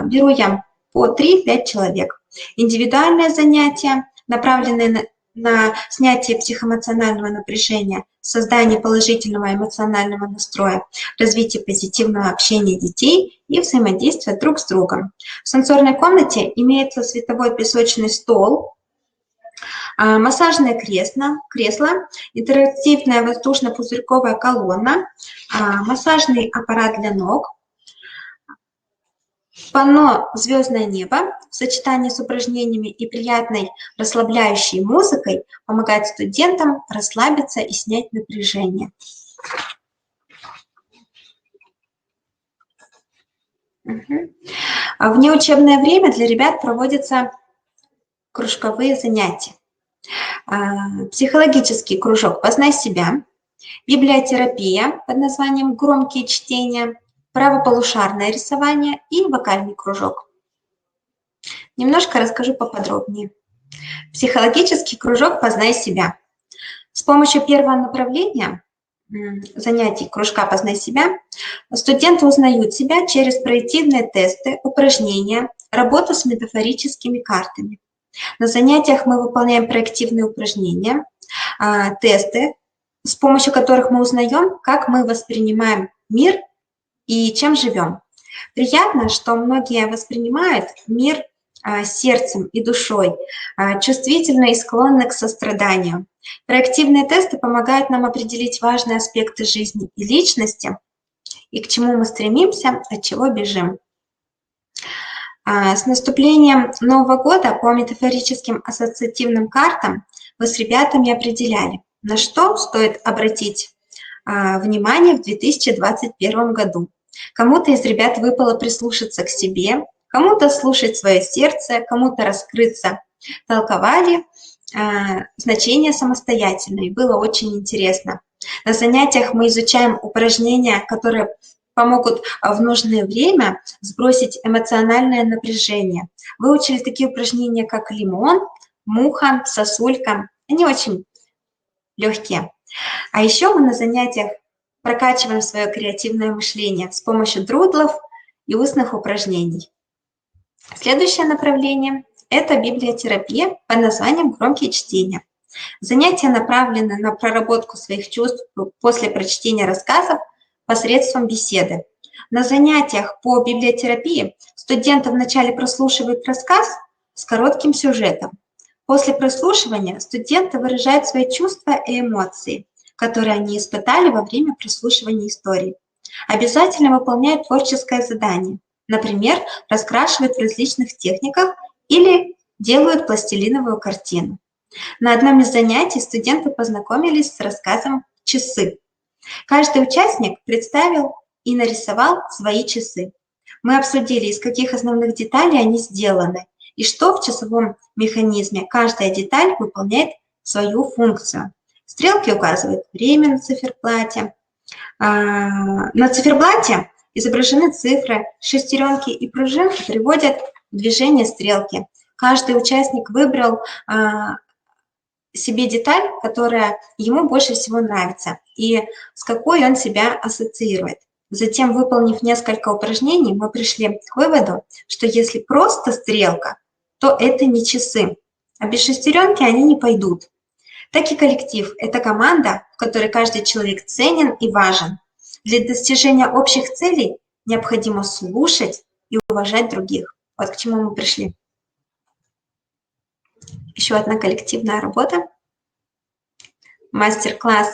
Speaker 14: беру я по 3-5 человек. Индивидуальные занятия, направленные на снятие психоэмоционального напряжения, создание положительного эмоционального настроя, развитие позитивного общения детей и взаимодействия друг с другом. В сенсорной комнате имеется световой песочный стол, массажное кресло, интерактивная воздушно-пузырьковая колонна, массажный аппарат для ног, панно «Звездное небо» в сочетании с упражнениями и приятной расслабляющей музыкой помогает студентам расслабиться и снять напряжение. В внеучебное время для ребят проводятся кружковые занятия. Психологический кружок «Познай себя», библиотерапия под названием «Громкие чтения», правополушарное рисование и вокальный кружок. Немножко расскажу поподробнее. Психологический кружок «Познай себя». С помощью первого направления занятий кружка «Познай себя» студенты узнают себя через проективные тесты, упражнения, работу с метафорическими картами. На занятиях мы выполняем проективные упражнения, тесты, с помощью которых мы узнаем, как мы воспринимаем мир и чем живем. Приятно, что многие воспринимают мир сердцем и душой, чувствительны и склонны к состраданию. Проективные тесты помогают нам определить важные аспекты жизни и личности, и к чему мы стремимся, от чего бежим. С наступлением Нового года по метафорическим ассоциативным картам вы с ребятами определяли, на что стоит обратить внимание в 2021 году. Кому-то из ребят выпало прислушаться к себе, кому-то слушать свое сердце, кому-то раскрыться. Толковали значение самостоятельно, и было очень интересно. На занятиях мы изучаем упражнения, которые помогут в нужное время сбросить эмоциональное напряжение. Выучили такие упражнения, как лимон, муха, сосулька. Они очень легкие. А еще мы на занятиях прокачиваем свое креативное мышление с помощью друдлов и устных упражнений. Следующее направление – это библиотерапия под названием «Громкие чтения». Занятия направлены на проработку своих чувств после прочтения рассказов посредством беседы. На занятиях по библиотерапии студенты вначале прослушивают рассказ с коротким сюжетом. После прослушивания студенты выражают свои чувства и эмоции, которые они испытали во время прослушивания истории. Обязательно выполняют творческое задание. Например, раскрашивают в различных техниках или делают пластилиновую картину. На одном из занятий студенты познакомились с рассказом «Часы». Каждый участник представил и нарисовал свои часы. Мы обсудили, из каких основных деталей они сделаны, и что в часовом механизме каждая деталь выполняет свою функцию. Стрелки указывают время на циферблате. На циферблате изображены цифры, шестеренки и пружинки приводят в движение стрелки. Каждый участник выбрал себе деталь, которая ему больше всего нравится, и с какой он себя ассоциирует. Затем, выполнив несколько упражнений, мы пришли к выводу, что если просто стрелка, то это не часы, а без шестеренки они не пойдут. Так и коллектив – это команда, в которой каждый человек ценен и важен. Для достижения общих целей необходимо слушать и уважать других. Вот к чему мы пришли. Еще одна коллективная работа. Мастер-класс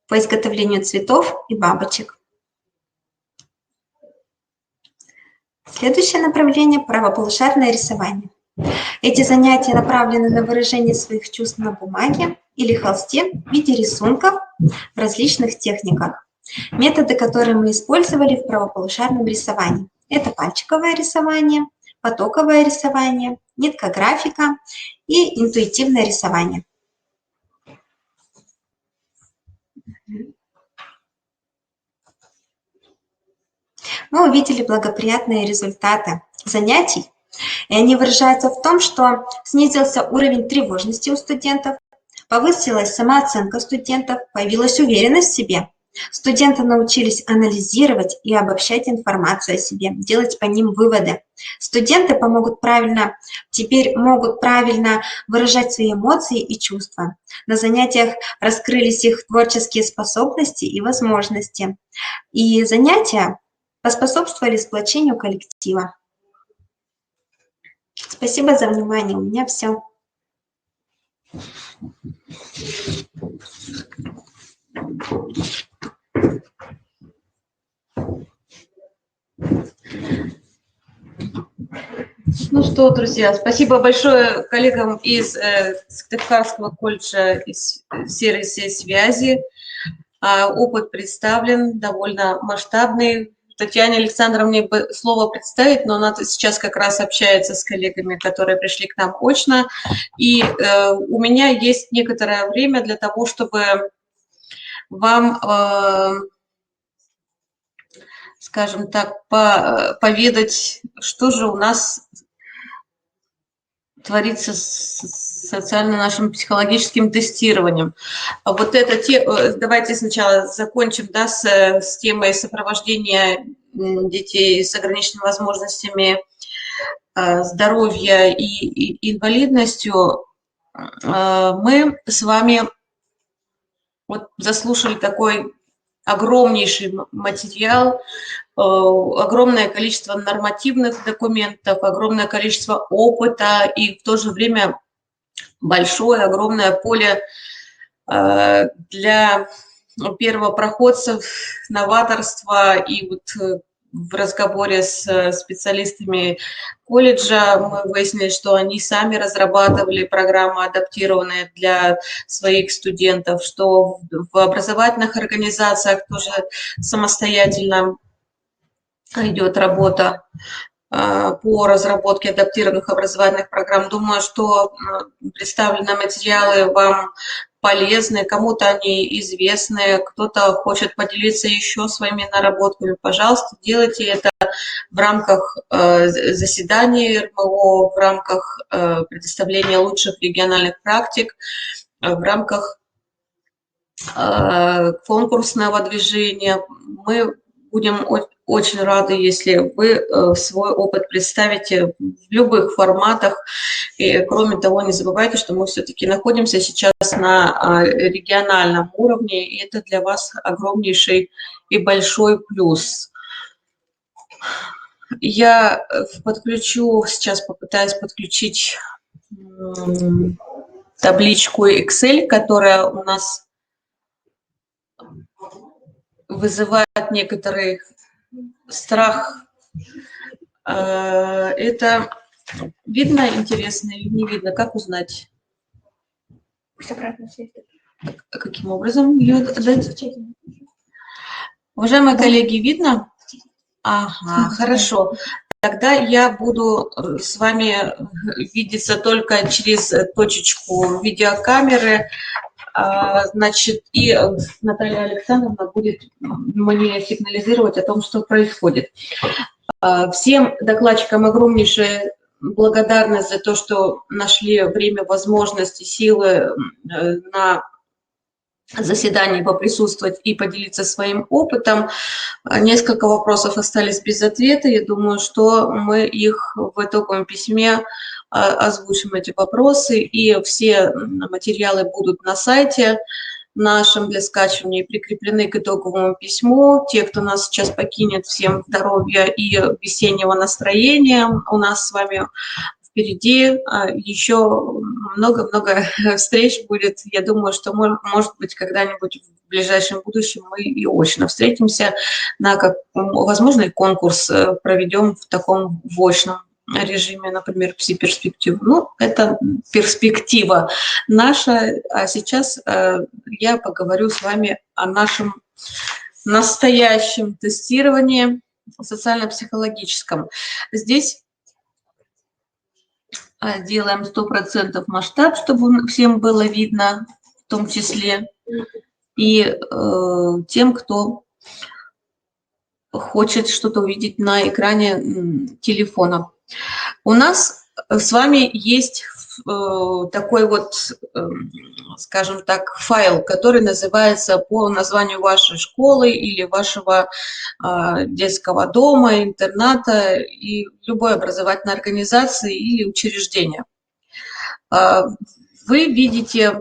Speaker 14: по изготовлению цветов и бабочек. Следующее направление – правополушарное рисование. Эти занятия направлены на выражение своих чувств на бумаге или холсте в виде рисунков в различных техниках. Методы, которые мы использовали в правополушарном рисовании – это пальчиковое рисование, потоковое рисование, ниткографика и интуитивное рисование. Мы увидели благоприятные результаты занятий, и они выражаются в том, что снизился уровень тревожности у студентов, повысилась самооценка студентов, появилась уверенность в себе, Студенты научились анализировать и обобщать информацию о себе, делать по ним выводы. Студенты теперь могут правильно выражать свои эмоции и чувства. На занятиях раскрылись их творческие способности и возможности. И занятия поспособствовали сплочению коллектива. Спасибо за внимание. У меня все.
Speaker 1: Ну что, друзья, спасибо большое коллегам из Сыктывкарского колледжа из сервиса и связи. Опыт представлен, довольно масштабный. Татьяне Александровне бы слово представить, но она сейчас как раз общается с коллегами, которые пришли к нам очно. И у меня есть некоторое время для того, чтобы вам, скажем так, поведать, что же у нас творится с социально нашим психологическим тестированием. Вот это давайте сначала закончим, да, с темой сопровождения детей с ограниченными возможностями здоровья и инвалидностью. Мы с вами вот заслушали такой огромнейший материал, огромное количество нормативных документов, огромное количество опыта и в то же время большое, огромное поле для первопроходцев, новаторства. И вот в разговоре с специалистами колледжа мы выяснили, что они сами разрабатывали программы, адаптированные для своих студентов, что в образовательных организациях тоже самостоятельно идет работа по разработке адаптированных образовательных программ. Думаю, что представленные материалы вам полезны, кому-то они известны, кто-то хочет поделиться еще своими наработками. Пожалуйста, делайте это в рамках заседаний РМО, в рамках предоставления лучших региональных практик, в рамках конкурсного движения. Мы будем очень рады, если вы свой опыт представите в любых форматах. И, кроме того, не забывайте, что мы все-таки находимся сейчас на региональном уровне, и это для вас огромнейший и большой плюс. Я сейчас попытаюсь подключить табличку Excel, которая у нас вызывает некоторый страх. Это видно, интересно или не видно? Как узнать? Каким образом ее дать? Уважаемые коллеги, видно? Ага, хорошо. Тогда я буду с вами видеться только через точечку видеокамеры. Значит, и Наталья Александровна будет мне сигнализировать о том, что происходит. Всем докладчикам огромнейшая благодарность за то, что нашли время, возможности, силы на заседании поприсутствовать и поделиться своим опытом. Несколько вопросов остались без ответа. Я думаю, что мы их в итоговом письме озвучим, эти вопросы, и все материалы будут на сайте нашем для скачивания, прикреплены к итоговому письму. Те, кто нас сейчас покинет, всем здоровья и весеннего настроения. У нас с вами впереди еще много-много встреч будет. Я думаю, что, может быть, когда-нибудь в ближайшем будущем мы и очно встретимся, возможно, и конкурс проведем в таком очном режиме, например, пси-перспективу. Ну, это перспектива наша. А сейчас я поговорю с вами о нашем настоящем тестировании социально-психологическом. Здесь делаем 100% масштаб, чтобы всем было видно, в том числе и тем, кто хочет что-то увидеть на экране телефона. У нас с вами есть такой вот, скажем так, файл, который называется по названию вашей школы или вашего детского дома, интерната и любой образовательной организации или учреждения. Вы видите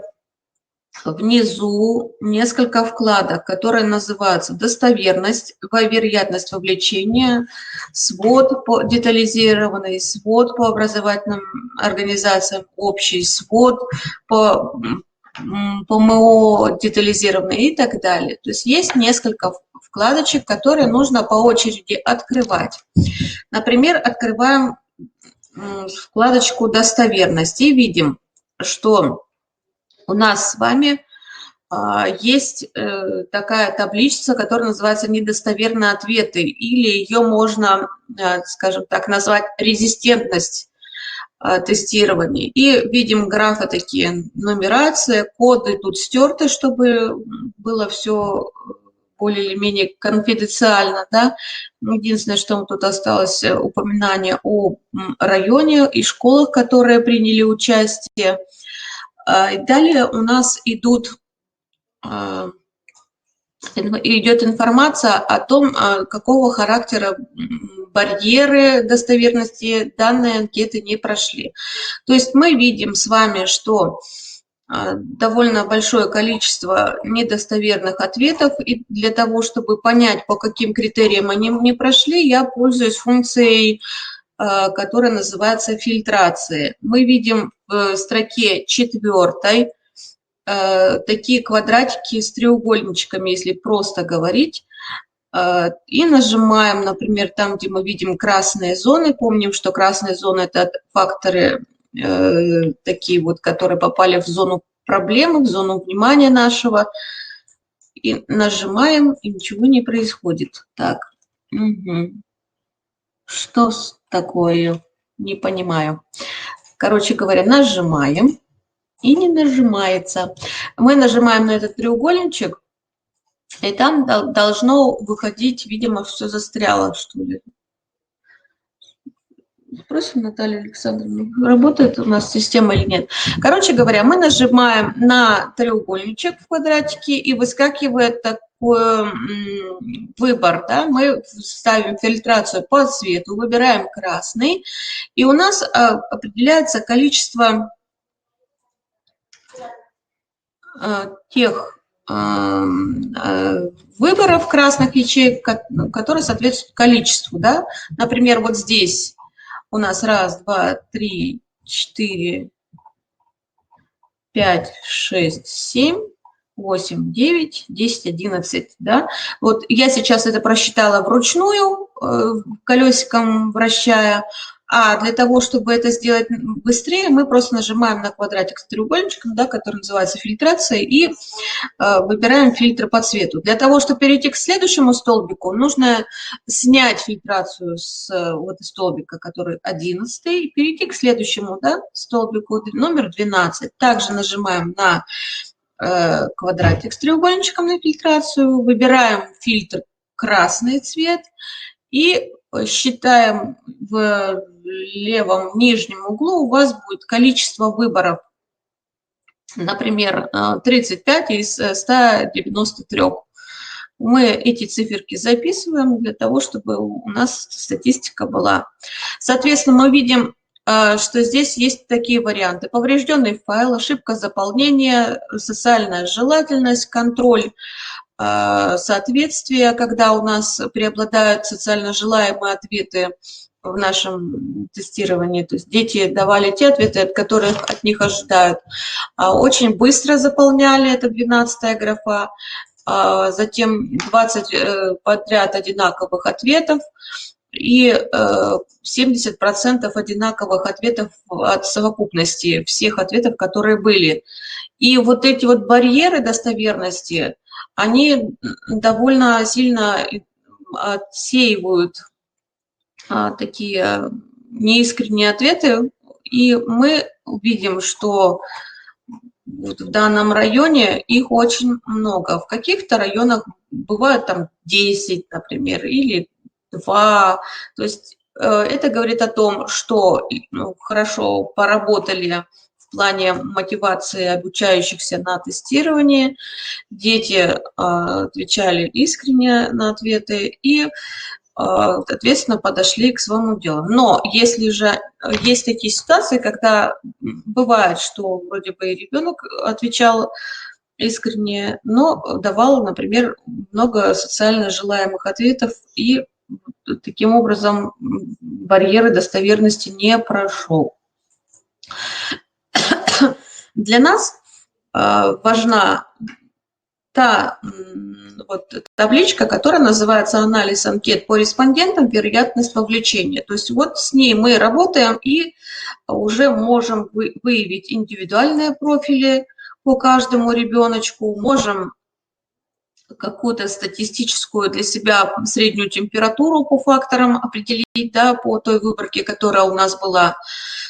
Speaker 1: внизу несколько вкладок, которые называются «Достоверность», «Вероятность вовлечения», «Свод детализированный», «Свод по образовательным организациям», «Общий свод», по ПМО детализированный и так далее. То есть есть несколько вкладочек, которые нужно по очереди открывать. Например, открываем вкладочку «Достоверность» и видим, что у нас с вами есть такая табличка, которая называется «Недостоверные ответы», или ее можно, скажем так, назвать «Резистентность тестирования». И видим графы такие, нумерация, коды тут стерты, чтобы было все более или менее конфиденциально, да. Единственное, что тут осталось упоминание о районе и школах, которые приняли участие. Далее у нас идет информация о том, какого характера барьеры достоверности данные анкеты не прошли. То есть мы видим с вами, что довольно большое количество недостоверных ответов, и для того, чтобы понять, по каким критериям они не прошли, я пользуюсь функцией, которая называется фильтрация. Мы видим в строке 4 такие квадратики с треугольничками, если просто говорить, и нажимаем, например, там, где мы видим красные зоны. Помним, что красные зоны – это факторы такие вот, которые попали в зону проблемы, в зону внимания нашего. И нажимаем, и ничего не происходит. Так, что такое? Не понимаю. Короче говоря, нажимаем, и не нажимается. Мы нажимаем на этот треугольничек, и там должно выходить, видимо, все застряло, что ли. Спросим Наталью Александровну, работает у нас система или нет. Короче говоря, мы нажимаем на треугольничек в квадратике, и выскакивает такой выбор. Да? Мы ставим фильтрацию по цвету, выбираем красный, и у нас определяется количество тех выборов красных ячеек, которые соответствуют количеству. Да? Например, вот здесь у нас 1, 2, 3, 4, 5, 6, 7, 8, 9, 10, 11. Да? Вот я сейчас это просчитала вручную, колесиком вращая. А для того, чтобы это сделать быстрее, мы просто нажимаем на квадратик с треугольничком, да, который называется фильтрация, и выбираем фильтр по цвету. Для того, чтобы перейти к следующему столбику, нужно снять фильтрацию с вот столбика, который 11, и перейти к следующему, да, столбику номер 12. Также нажимаем на квадратик с треугольничком на фильтрацию, выбираем фильтр красный цвет и считаем в левом нижнем углу, у вас будет количество выборов, например, 35 из 193. Мы эти циферки записываем для того, чтобы у нас статистика была. Соответственно, мы видим, что здесь есть такие варианты. Поврежденный файл, ошибка заполнения, социальная желательность, контроль соответствия, когда у нас преобладают социально желаемые ответы в нашем тестировании. То есть дети давали те ответы, от которых от них ожидают. Очень быстро заполняли, это 12-я графа. Затем 20 подряд одинаковых ответов и 70% одинаковых ответов от совокупности всех ответов, которые были. И вот эти вот барьеры достоверности, они довольно сильно отсеивают такие неискренние ответы, и мы видим, что вот в данном районе их очень много. В каких-то районах бывает там 10, например, или 2. То есть это говорит о том, что хорошо поработали в плане мотивации обучающихся на тестировании, дети отвечали искренне на ответы и, соответственно, подошли к своему делу. Но если же есть такие ситуации, когда бывает, что вроде бы и ребенок отвечал искренне, но давал, например, много социально желаемых ответов, и таким образом барьеры достоверности не прошел. Для нас важна та табличка, которая называется «Анализ анкет по респондентам. Вероятность вовлечения». То есть вот с ней мы работаем и уже можем выявить индивидуальные профили по каждому ребеночку, можем какую-то статистическую для себя среднюю температуру по факторам определить, да, по той выборке, которая у нас была.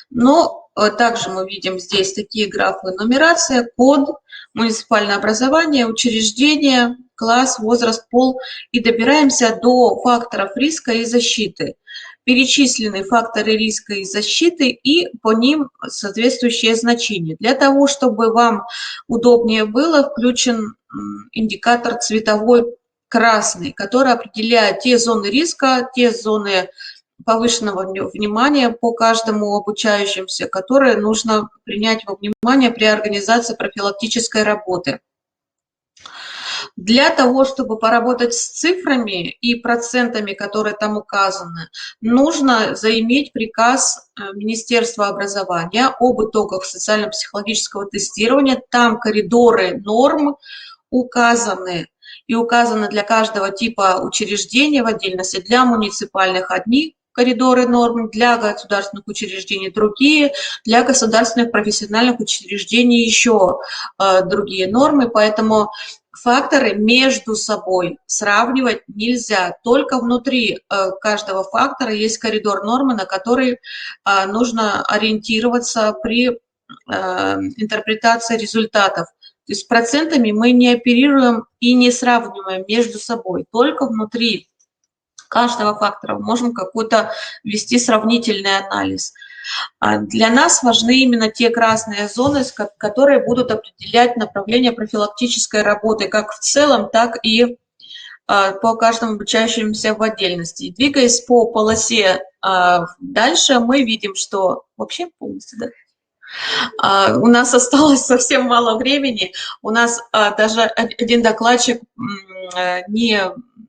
Speaker 1: Но также мы видим здесь такие графы: нумерация, код, муниципальное образование, учреждение, класс, возраст, пол, и добираемся до факторов риска и защиты. Перечислены факторы риска и защиты и по ним соответствующие значения. Для того, чтобы вам удобнее было, включен индикатор цветовой красный, который определяет те зоны риска, те зоны повышенного внимания по каждому обучающимся, которые нужно принять во внимание при организации профилактической работы. Для того, чтобы поработать с цифрами и процентами, которые там указаны, нужно заиметь приказ Министерства образования об итогах социально-психологического тестирования. Там коридоры норм указаны, и указаны для каждого типа учреждения в отдельности. Для муниципальных одни коридоры норм, для государственных учреждений другие, для государственных профессиональных учреждений еще другие нормы, поэтому факторы между собой сравнивать нельзя. Только внутри каждого фактора есть коридор нормы, на который нужно ориентироваться при интерпретации результатов. То есть процентами мы не оперируем и не сравниваем между собой. Только внутри каждого фактора можем какой-то вести сравнительный анализ. Для нас важны именно те красные зоны, которые будут определять направление профилактической работы как в целом, так и по каждому обучающемуся в отдельности. Двигаясь по полосе дальше, мы видим, что вообще полностью, да? У нас осталось совсем мало времени. У нас даже один докладчик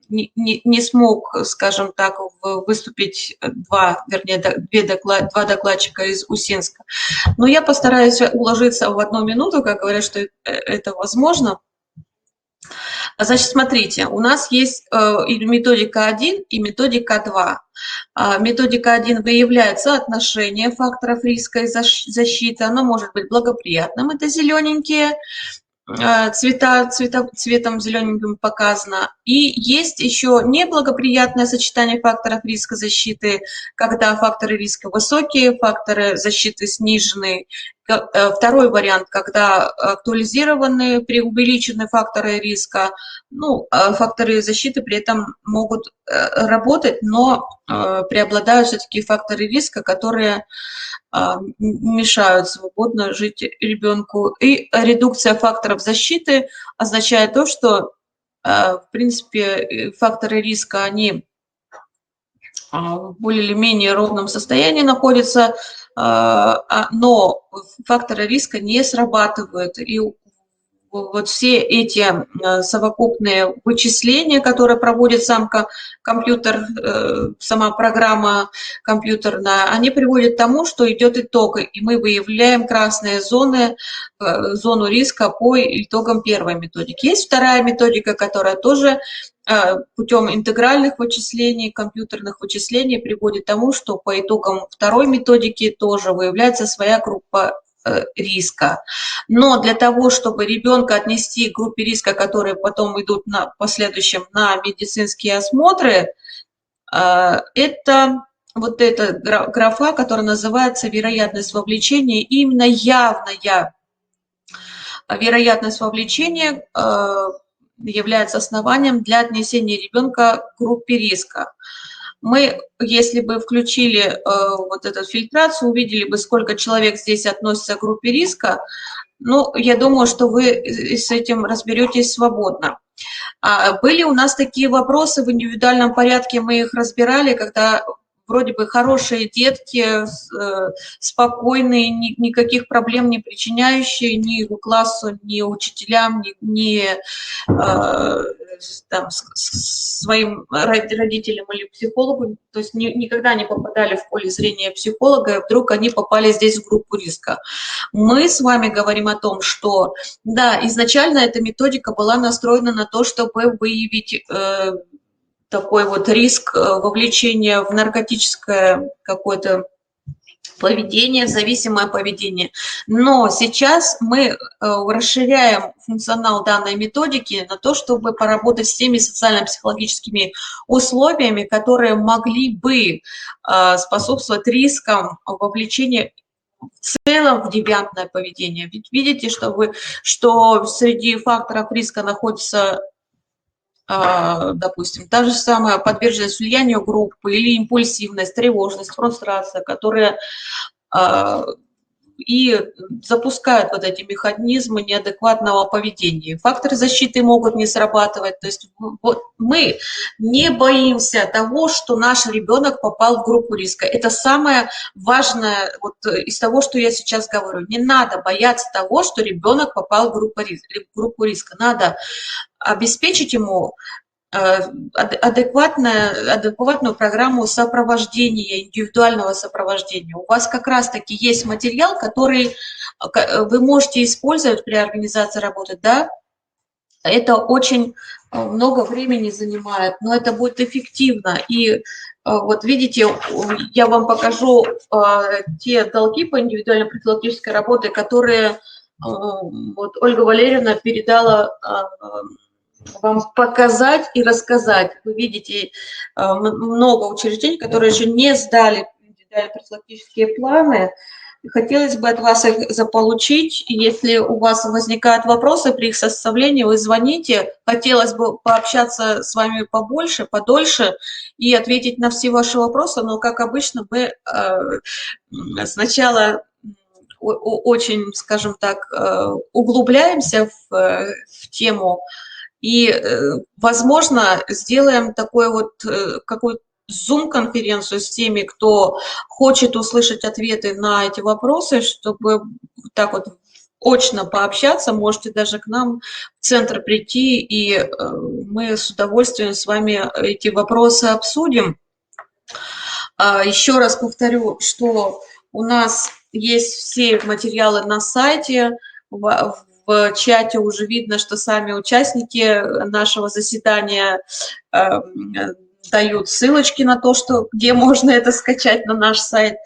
Speaker 1: не смог, скажем так, выступить, два докладчика из Усинска. Но я постараюсь уложиться в 1 минуту, как говорят, что это возможно. Значит, смотрите, у нас есть и методика 1, и методика 2. Методика 1 выявляет соотношение факторов риска и защиты. Оно может быть благоприятным, это зелененькие, цветом зелененьким показано. И есть еще неблагоприятное сочетание факторов риска защиты, когда факторы риска высокие, факторы защиты сниженные. Второй вариант, когда актуализированы, преувеличены факторы риска, ну, факторы защиты при этом могут работать, но преобладают все-таки факторы риска, которые мешают свободно жить ребенку. И редукция факторов защиты означает то, что, в принципе, факторы риска, они в более или менее ровном состоянии находятся, но факторы риска не срабатывают. И вот все эти совокупные вычисления, которые проводит сам компьютер, сама программа компьютерная, они приводят к тому, что идет итог, и мы выявляем красные зоны, зону риска по итогам первой методики. Есть вторая методика, которая тоже путем интегральных вычислений, компьютерных вычислений приводит к тому, что по итогам второй методики тоже выявляется своя группа риска. Но для того, чтобы ребенка отнести к группе риска, которые потом идут в последующем на медицинские осмотры, это вот эта графа, которая называется вероятность вовлечения. И именно явная вероятность вовлечения является основанием для отнесения ребенка к группе риска. Мы, если бы включили вот эту фильтрацию, увидели бы, сколько человек здесь относится к группе риска. Ну, я думаю, что вы с этим разберетесь свободно. Были у нас такие вопросы в индивидуальном порядке, мы их разбирали, когда вроде бы хорошие детки, спокойные, никаких проблем не причиняющие ни классу, ни учителям, ни там, своим родителям или психологу, то есть никогда не попадали в поле зрения психолога, и вдруг они попали здесь в группу риска. Мы с вами говорим о том, что, да, изначально эта методика была настроена на то, чтобы выявить такой вот риск вовлечения в наркотическое какое-то поведение, зависимое поведение. Но сейчас мы расширяем функционал данной методики на то, чтобы поработать с теми социально-психологическими условиями, которые могли бы способствовать рискам вовлечения в целом в девиантное поведение. Ведь видите, что среди факторов риска находится, допустим, та же самая подверженность влиянию группы или импульсивность, тревожность, фрустрация, которые и запускают вот эти механизмы неадекватного поведения. Факторы защиты могут не срабатывать. То есть вот мы не боимся того, что наш ребенок попал в группу риска. Это самое важное вот из того, что я сейчас говорю. Не надо бояться того, что ребенок попал в группу риска. Надо обеспечить ему адекватную программу сопровождения, индивидуального сопровождения. У вас как раз-таки есть материал, который вы можете использовать при организации работы, да? Это очень много времени занимает, но это будет эффективно. И вот видите, я вам покажу те долги по индивидуальной профилактической работе, которые вот Ольга Валерьевна передала вам показать и рассказать. Вы видите много учреждений, которые еще не сдали индивидуальные профилактические планы. Хотелось бы от вас их заполучить. Если у вас возникают вопросы при их составлении, вы звоните. Хотелось бы пообщаться с вами побольше, подольше и ответить на все ваши вопросы. Но, как обычно, мы сначала очень, скажем так, углубляемся в тему, и, возможно, сделаем такой вот какую-то Zoom-конференцию с теми, кто хочет услышать ответы на эти вопросы, чтобы так вот очно пообщаться. Можете даже к нам в центр прийти, и мы с удовольствием с вами эти вопросы обсудим. Еще раз повторю, что у нас есть все материалы на сайте. В чате уже видно, что сами участники нашего заседания дают ссылочки на то, где можно это скачать на наш сайт.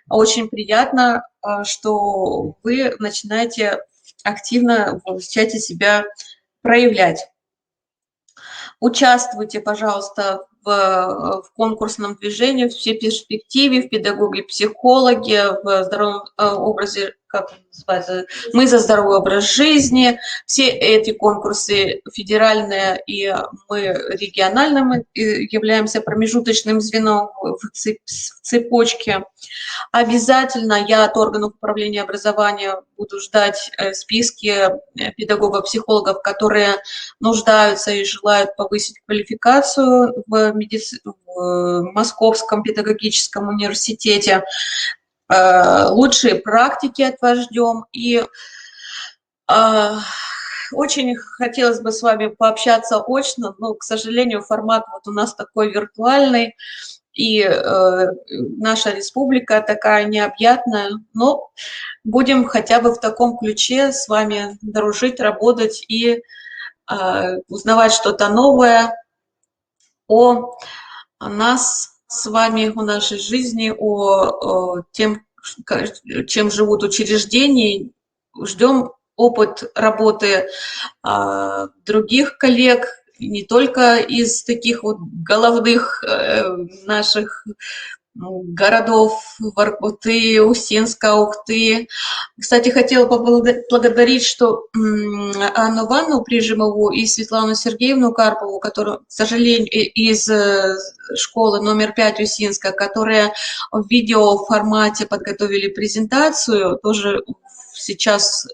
Speaker 1: Очень приятно, что вы начинаете активно в чате себя проявлять. Участвуйте, пожалуйста, в конкурсном движении, в перспективе, в педагоге, психологе, в здоровом образе, как называется, мы за здоровый образ жизни. Все эти конкурсы федеральные, и мы региональные, мы являемся промежуточным звеном в цепочке. Обязательно я от органов управления образования буду ждать списки педагогов, психологов, которые нуждаются и желают повысить квалификацию в Московском педагогическом университете. Лучшие практики от вас ждем. И очень хотелось бы с вами пообщаться очно, но, к сожалению, формат вот у нас такой виртуальный, и наша республика такая необъятная, но будем хотя бы в таком ключе с вами дружить, работать и узнавать что-то новое о нас с вами, о нашей жизни, о тем, чем живут учреждения. Ждем опыт работы других коллег, не только из таких вот головных наших городов Воркуты, Усинска, Ухты. Кстати, хотела поблагодарить, что Анну Ивановну Прижимову и Светлану Сергеевну Карпову, которые, к сожалению, из школы номер 5 Усинска, которые в видеоформате подготовили презентацию, тоже сейчас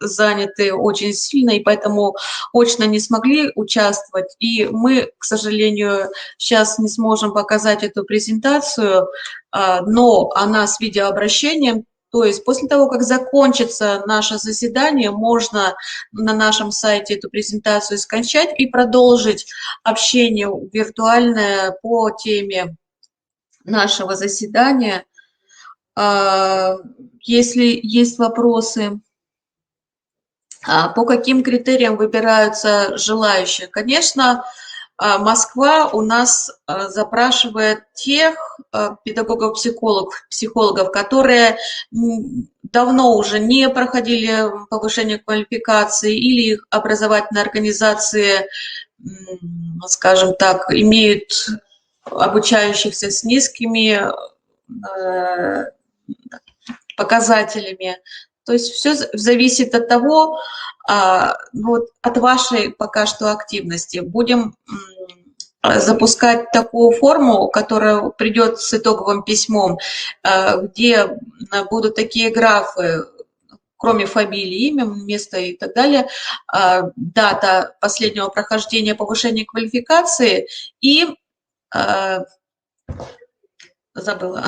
Speaker 1: заняты очень сильно, и поэтому очно не смогли участвовать. И мы, к сожалению, сейчас не сможем показать эту презентацию, но она с видеообращением. То есть после того, как закончится наше заседание, можно на нашем сайте эту презентацию скачать и продолжить общение виртуальное по теме нашего заседания. Если есть вопросы, по каким критериям выбираются желающие? Конечно, Москва у нас запрашивает тех педагогов-психологов, которые давно уже не проходили повышение квалификации или их образовательные организации, скажем так, имеют обучающихся с низкими показателями. То есть все зависит от того, вот от вашей пока что активности. Будем запускать такую форму, которая придет с итоговым письмом, где будут такие графы, кроме фамилии, имя, место и так далее, дата последнего прохождения повышения квалификации и забыла.